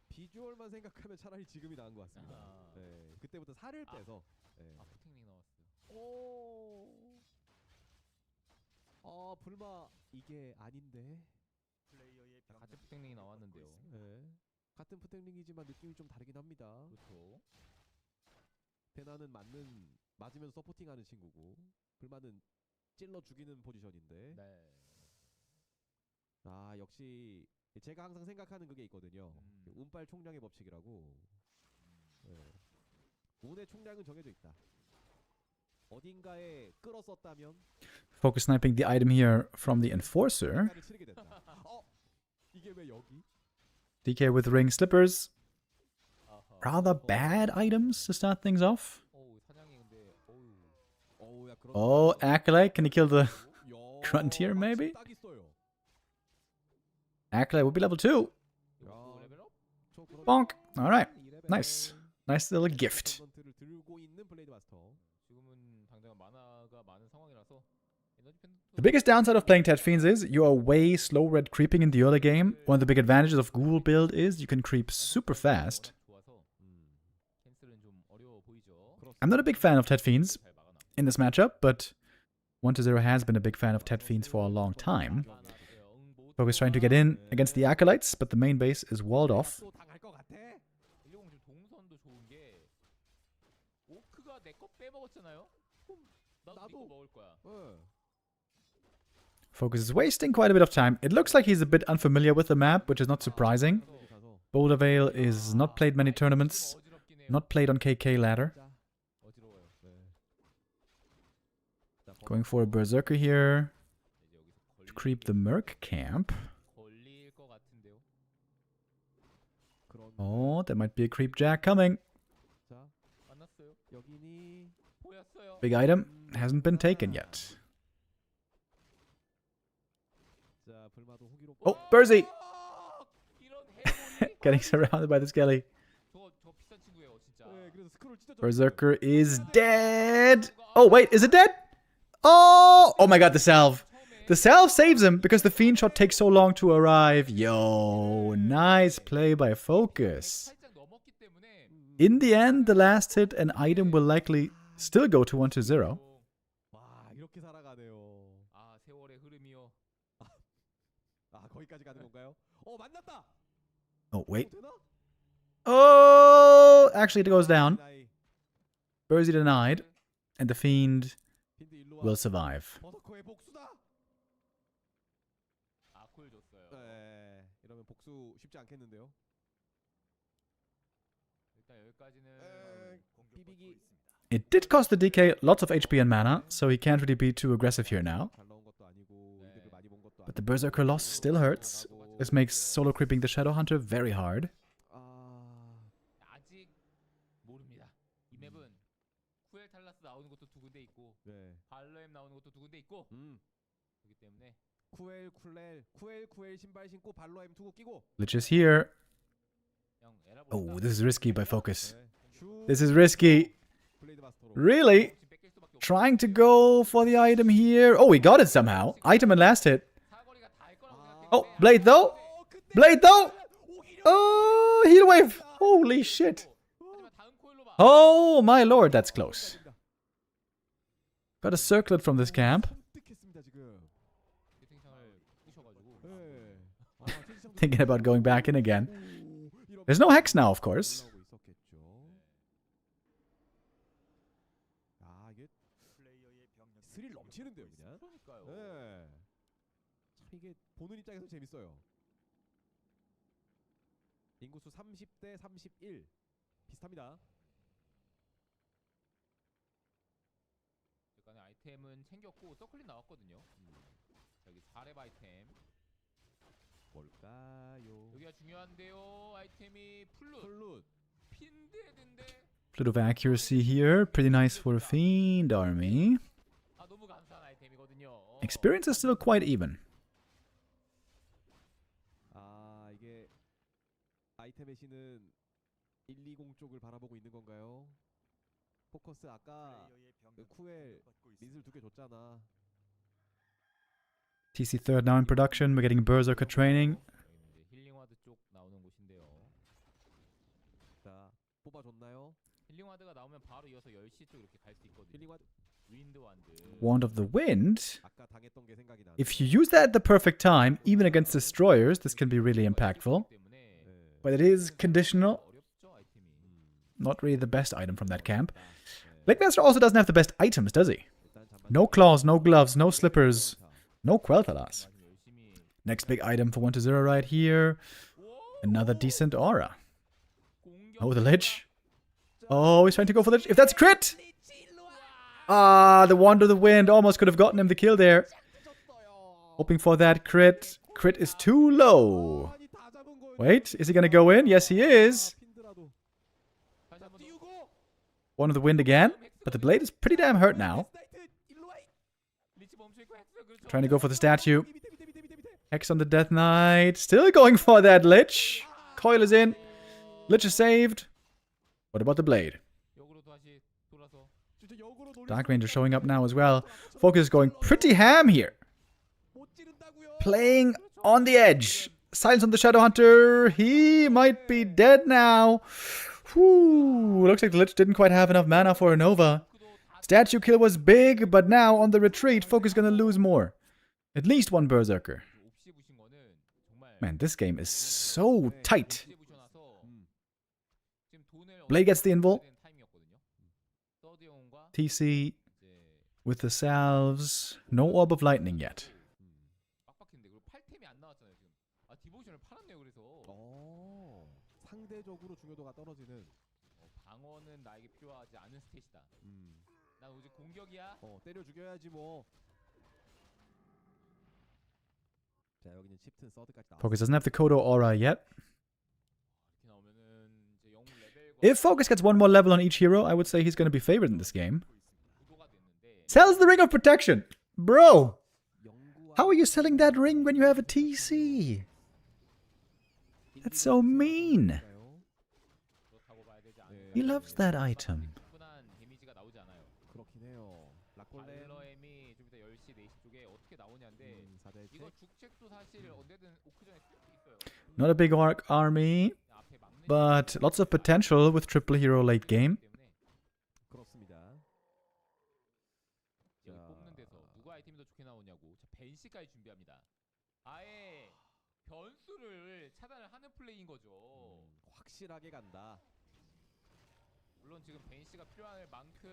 비주얼만 생각하면 차라리 지금이 나은 것 같습니다. 네, 그때부터 살을 빼서. 포팅링 나왔어요. 불마 이게 아닌데. 같은 포팅링이 나왔는데요. 네, 같은 포팅링이지만 느낌이 좀 다르긴 합니다. 그렇죠. 대나는 맞으면서 서포팅하는 친구고, 불마는 찔러 죽이는 포지션인데. 네. 아, 역시 제가 항상 생각하는 그게 있거든요. 운빨 총량의 법칙이라고. 네. 운의 총량은 정해져 있다. 어딘가에 끌었었다면. Focus sniping the item here from the Enforcer. 이게 왜 여기? DK with ring slippers. Rather bad items to start things off. Oh, Acolyte, can he kill the Gruntier maybe? Acolyte would be level 2. Bonk. Alright. Nice. Nice little gift. The biggest downside of playing Tet Fiends is you are way slow red creeping in the early game. One of the big advantages of Ghoul build is you can creep super fast. I'm not a big fan of Tet Fiends in this matchup, but 1-0 has been a big fan of Tet Fiends for a long time. Focus trying to get in against the Acolytes, but the main base is walled off. Focus is wasting quite a bit of time. It looks like he's a bit unfamiliar with the map, which is not surprising. Boulder Vale is not played many tournaments, not played on KK ladder. Going for a Berserker here to creep the Merc camp. Oh, there might be a creep jack coming. Big item hasn't been taken yet. Oh, Burzy! Getting surrounded by the skelly. Berserker is dead. Oh, wait, is it dead? Oh! Oh my god, the salve. The salve saves him because the fiend shot takes so long to arrive. Yo, nice play by Focus. In the end, the last hit, an item will likely still go to 1-0. Oh, wait. Oh! Actually, it goes down. Burzy denied. And the fiend will survive. It did cost the DK lots of HP and mana, so he can't really be too aggressive here now. But the Berserker loss still hurts. This makes solo creeping the Shadow Hunter very hard. Lich is here. Oh, this is risky by Focus. This is risky. Really? Trying to go for the item here. Oh, he got it somehow. Item and last hit. Oh, Blade though. Blade though. Oh, heal wave. Holy shit. Oh, my lord, that's close. Got a circlet from this camp. Thinking about going back in again. There's no hex now, of course. 인구수 30대 31 비슷합니다. 약간의 아이템은 챙겼고 서클린 나왔거든요. 여기 4렙 아이템 뭘까요? 여기가 중요한데요. 아이템이 플룻 핀데드인데. Bit of accuracy here. Pretty nice for a Fiend army. 아 너무 감사한 아이템이거든요. Experience is still quite even. 아 이게 아이템의 신은 120 쪽을 바라보고 있는 건가요? 포커스 아까 그 쿠엘 린슬 2개 줬잖아. TC third now in production. We're getting Berserker training. 힐링와드 쪽 나오는 곳인데요. 자 뽑아줬나요? 힐링와드가 나오면 바로 이어서 10시 쪽 이렇게 갈 수 있거든요. 힐링와드 Wand of the Wind. If you use that at the perfect time, even against destroyers, this can be really impactful. But it is conditional. Not really the best item from that camp. Blackmaster also doesn't have the best items, does he? No claws, no gloves, no slippers, no Quel'Thalas. Next big item for 1-0 right here. Another decent aura. Oh, the Lich. Oh, he's trying to go for the Lich. If that's crit! Ah, the Wand of the Wind almost could have gotten him the kill there. Hoping for that crit. Crit is too low. Wait, is he gonna go in? Yes, he is. Wand of the Wind again. But the blade is pretty damn hurt now. Trying to go for the statue. Hex on the Death Knight. Still going for that Lich. Coil is in. Lich is saved. What about the blade? Dark Ranger showing up now as well. Focus is going pretty ham here. Playing on the edge. Silence on the Shadow Hunter. He might be dead now. Whew. Looks like the Lich didn't quite have enough mana for a Nova. Statue kill was big, but now on the retreat, Focus is gonna lose more. At least one Berserker. Man, this game is so tight. Blade gets the invul. TC with the salves. No Orb of Lightning yet. 상대적으로 중요도가 떨어지는 방어는 나에게 필요하지 않은 스탯이다. 난 오직 공격이야. 때려 죽여야지 뭐. 자, 여기는 칩튼 서드까지 나왔어. Focus doesn't have the Kodo aura yet. If Focus gets one more level on each hero, I would say he's going to be favored in this game. Sells the Ring of Protection. Bro, how are you selling that ring when you have a TC? That's so mean. He loves that item. Not a big army, but lots of potential with triple hero late game.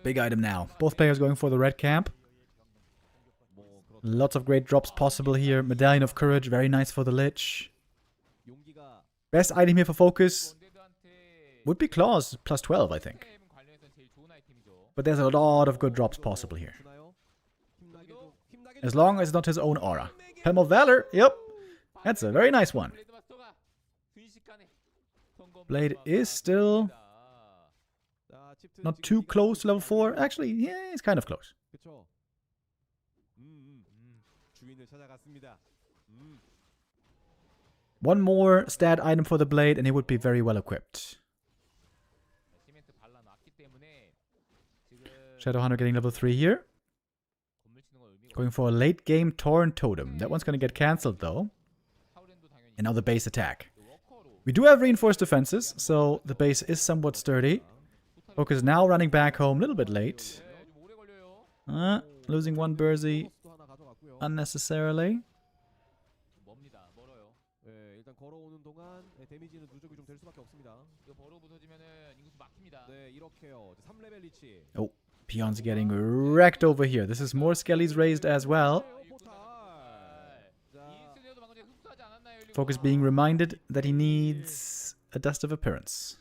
Big item now. Both players going for the red camp. Lots of great drops possible here. Medallion of Courage, very nice for the Lich. Best item here for Focus would be Claws, plus 12, I think. But there's a lot of good drops possible here. As long as it's not his own aura. Helm of Valor, yep. That's a very nice one. Blade is still not too close to level 4. Actually, yeah, it's kind of close. One more stat item for the Blade and he would be very well equipped. Shadowhunter getting level 3 here. Going for a late game Torrent Totem. That one's going to get cancelled though. And now the base attack. We do have reinforced defenses, so the base is somewhat sturdy. Focus now running back home, a little bit late. Losing one Bursey unnecessarily. Oh, Peon's getting wrecked over here. This is more Skellies raised as well. Focus being reminded that he needs a Dust of Appearance.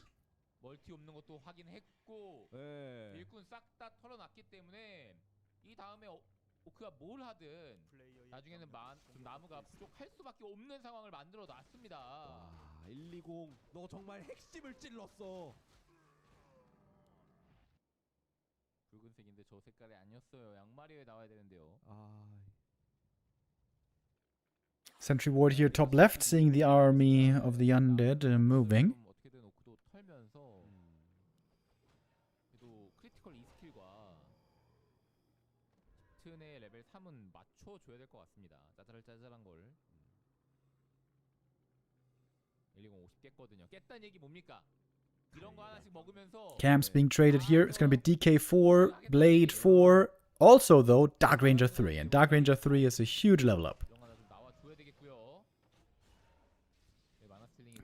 Sentry Ward here top left, seeing the army of the undead moving. Camps being traded here. It's going to be DK4, Blade 4. Also, though, Dark Ranger 3. And Dark Ranger 3 is a huge level up.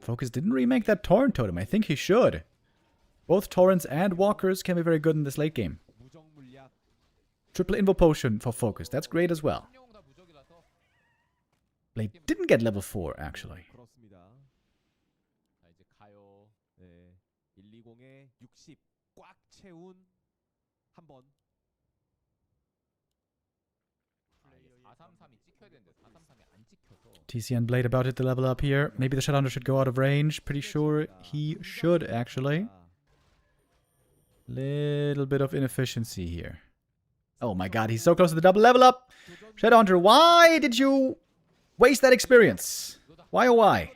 Focus didn't remake that Torrent Totem. I think he should. Both Torrents and Walkers can be very good in this late game. Triple Invo Potion for Focus. That's great as well. Blade didn't get level 4, actually. TC and Blade about to hit the level up here. Maybe the Shadowhunter should go out of range. Pretty sure he should, actually. Little bit of inefficiency here. Oh my god, he's so close to the double level up. Shadowhunter, why did you waste that experience? Why oh why?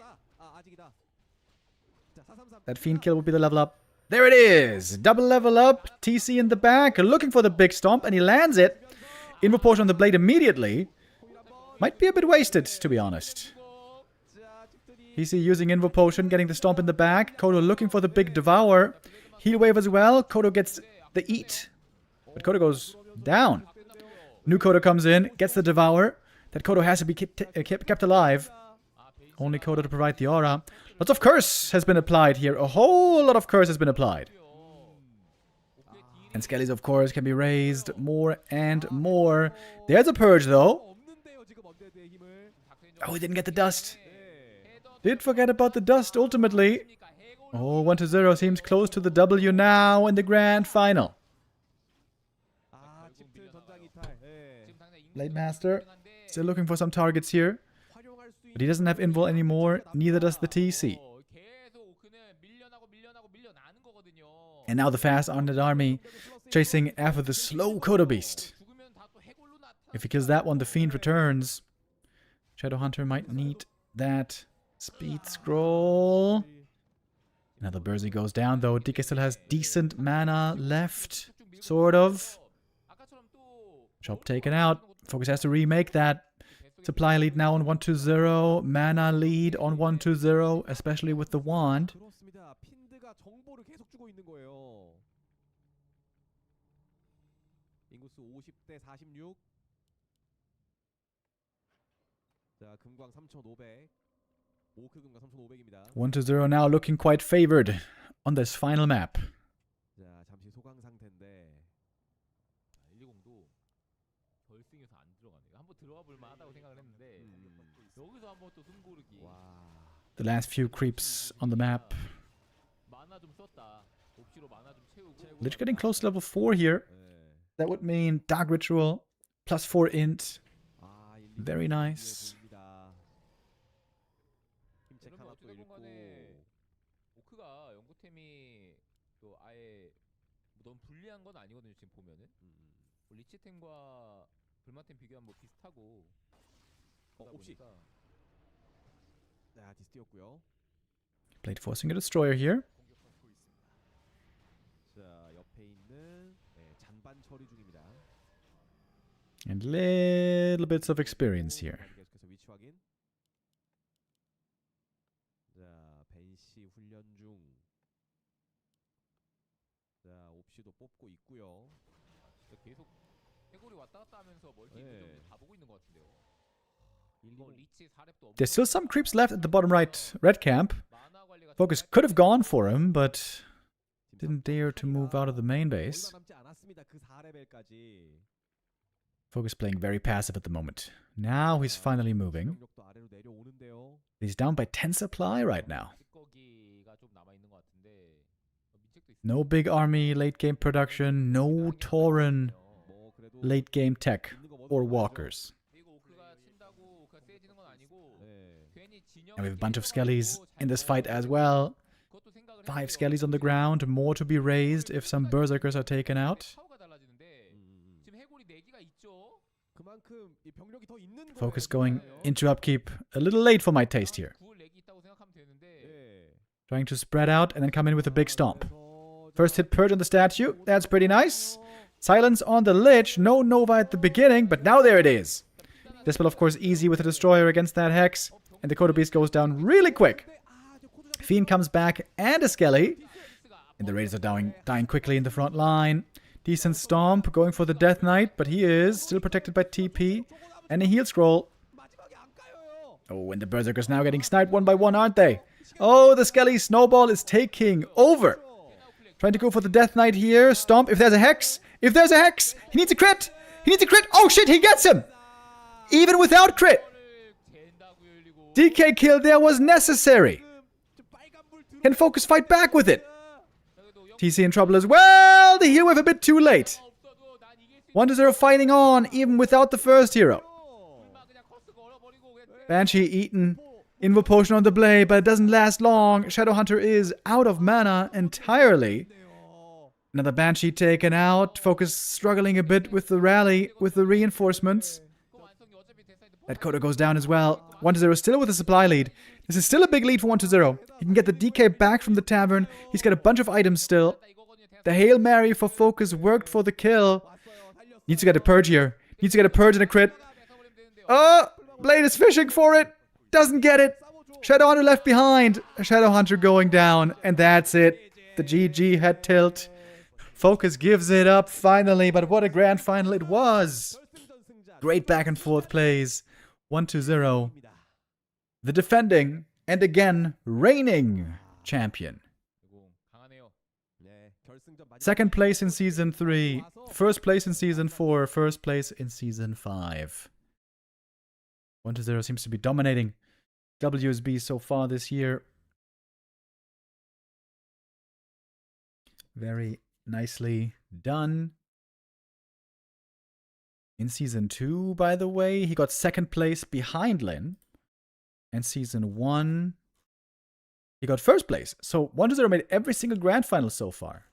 That Fiend kill will be the level up. There it is! Double level up. TC in the back, looking for the big stomp, and he lands it. Invo Potion on the Blade immediately. Might be a bit wasted, to be honest. TC using Invo Potion, getting the stomp in the back. Kodo looking for the big devour. Heal wave as well. Kodo gets the eat. But Kodo goes down. New Kodo comes in, gets the devour. That Kodo has to be kept alive. Only Kodo to provide the aura. Lots of curse has been applied here. A whole lot of curse has been applied. And Skellies, of course, can be raised more and more. There's a purge, though. Oh, he didn't get the dust. Did forget about the dust, ultimately. Oh, 1-0 seems close to the W now in the grand final. Blade Master still looking for some targets here. But he doesn't have Invul anymore, neither does the TC. And now the fast undead army chasing after the slow Kodo Beast. If he kills that one, the Fiend returns. Shadowhunter might need that speed scroll. Another Berserker goes down, though. DK still has decent mana left. Sort of. Shop taken out. Focus has to remake that. Supply lead now on 1-2-0. Mana lead on 1-2-0, especially with the wand. 그렇습니다. 핀드가 정보를 계속 주고 있는 거예요. 인구수 50대 46. 자, 금광 3,500. 오크 금광 3,500입니다. 1-2-0 now looking quite favored on this final map. 자, 잠시 소강 상태인데 120도 결승에서 안 들어가네요. 한번 들어와 볼 만하다고 생각을 했는데 여기서 한번 또 숨 고르기. The last few creeps on the map. 만화 좀 썼다. 옵시로 만화 좀 채우고. Lich getting close to level 4 here. That would mean Dark Ritual plus 4 int. Very nice. 그러면 어찌됐건 간에 오크가 연구템이 또 아예 너무 불리한 건 아니거든요. 지금 보면은 리치템과 불마템 비교하면 뭐 비슷하고 옵시. 자, 디스 띄웠고요. Played forcing a destroyer here. 자, 옆에 있는 잔반 처리 중입니다. And little bits of experience here. 계속해서 위치 확인. 자, 벤시 훈련 중. 자, 옵시도 뽑고 있고요. 계속 해골이 왔다 갔다 하면서 멀티 다 보고 있는 것 같은데요. There's still some creeps left at the bottom right red camp. Focus could have gone for him, but didn't dare to move out of the main base. Focus playing very passive at the moment. Now he's finally moving. He's down by 10 supply right now. No big army late game production, no Tauren late game tech or walkers. And we have a bunch of skellies in this fight as well. 5 skellies on the ground, more to be raised if some berserkers are taken out. Focus going into upkeep a little late for my taste here. Trying to spread out and then come in with a big stomp. First hit purge on the statue, that's pretty nice. Silence on the Lich, no Nova at the beginning, but now there it is. Dispel of course easy with a destroyer against that Hex. And the Kodo Beast goes down really quick. Fiend comes back and a Skelly. And the Raiders are dying quickly in the front line. Decent stomp, going for the Death Knight, but he is still protected by TP. And a heal scroll. Oh, and the Berserkers now getting sniped one by one, aren't they? Oh, the Skelly snowball is taking over. Trying to go for the Death Knight here. Stomp, if there's a Hex. If there's a Hex, he needs a crit. He needs a crit. Oh shit, he gets him. Even without crit. DK kill there was necessary. Can Focus fight back with it? TC in trouble as well. The heal wave a bit too late. 1-0 fighting on, even without the first hero. Banshee eaten. Invo potion on the blade, but it doesn't last long. Shadowhunter is out of mana entirely. Another Banshee taken out. Focus struggling a bit with the rally, with the reinforcements. That Kodo goes down as well. 1-0 still with a supply lead. This is still a big lead for 1-0. He can get the DK back from the tavern. He's got a bunch of items still. The Hail Mary for Focus worked for the kill. Needs to get a purge here. Needs to get a purge and a crit. Oh! Blade is fishing for it. Doesn't get it. Shadowhunter left behind. Shadowhunter going down. And that's it. The GG head tilt. Focus gives it up finally. But what a grand final it was. Great back and forth plays. 1-0. The defending and again reigning champion. Second place in Season 3. First place in Season 4. First place in Season 5. 1-0 seems to be dominating WSB so far this year. Very nicely done. In Season 2, by the way, he got second place behind Lin. And Season 1, he got first place. So 1-0 made every single grand final so far.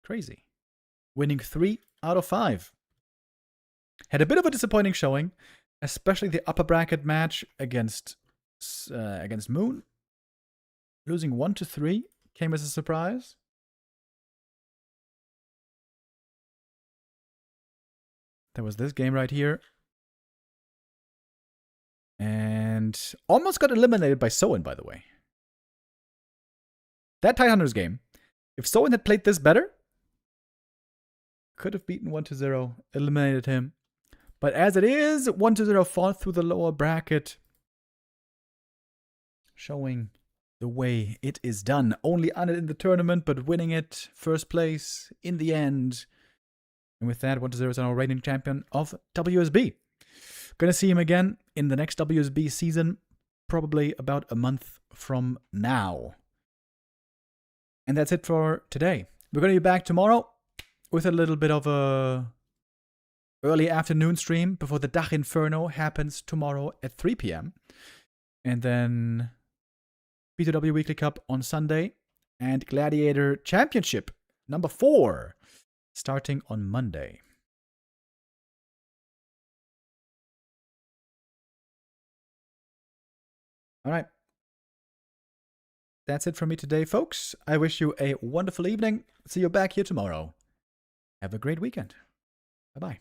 Crazy. Winning 3 out of 5. Had a bit of a disappointing showing, especially the upper bracket match against Moon. Losing 1-3 came as a surprise. There was this game right here. And almost got eliminated by Soen, by the way. That Tidehunters game, if Soen had played this better, could have beaten 1-0, eliminated him. But as it is, 1-0 fought through the lower bracket, showing the way it is done. Only on it in the tournament, but winning it first place in the end. And with that, 1-0 is our reigning champion of WSB. Gonna see him again in the next WSB season, probably about a month from now. And that's it for today. We're gonna be back tomorrow with a little bit of a early afternoon stream before the Dach Inferno happens tomorrow at 3 p.m. And then B2W Weekly Cup on Sunday and Gladiator Championship number 4 starting on Monday. All right. That's it from me today, folks. I wish you a wonderful evening. See you back here tomorrow. Have a great weekend. Bye-bye.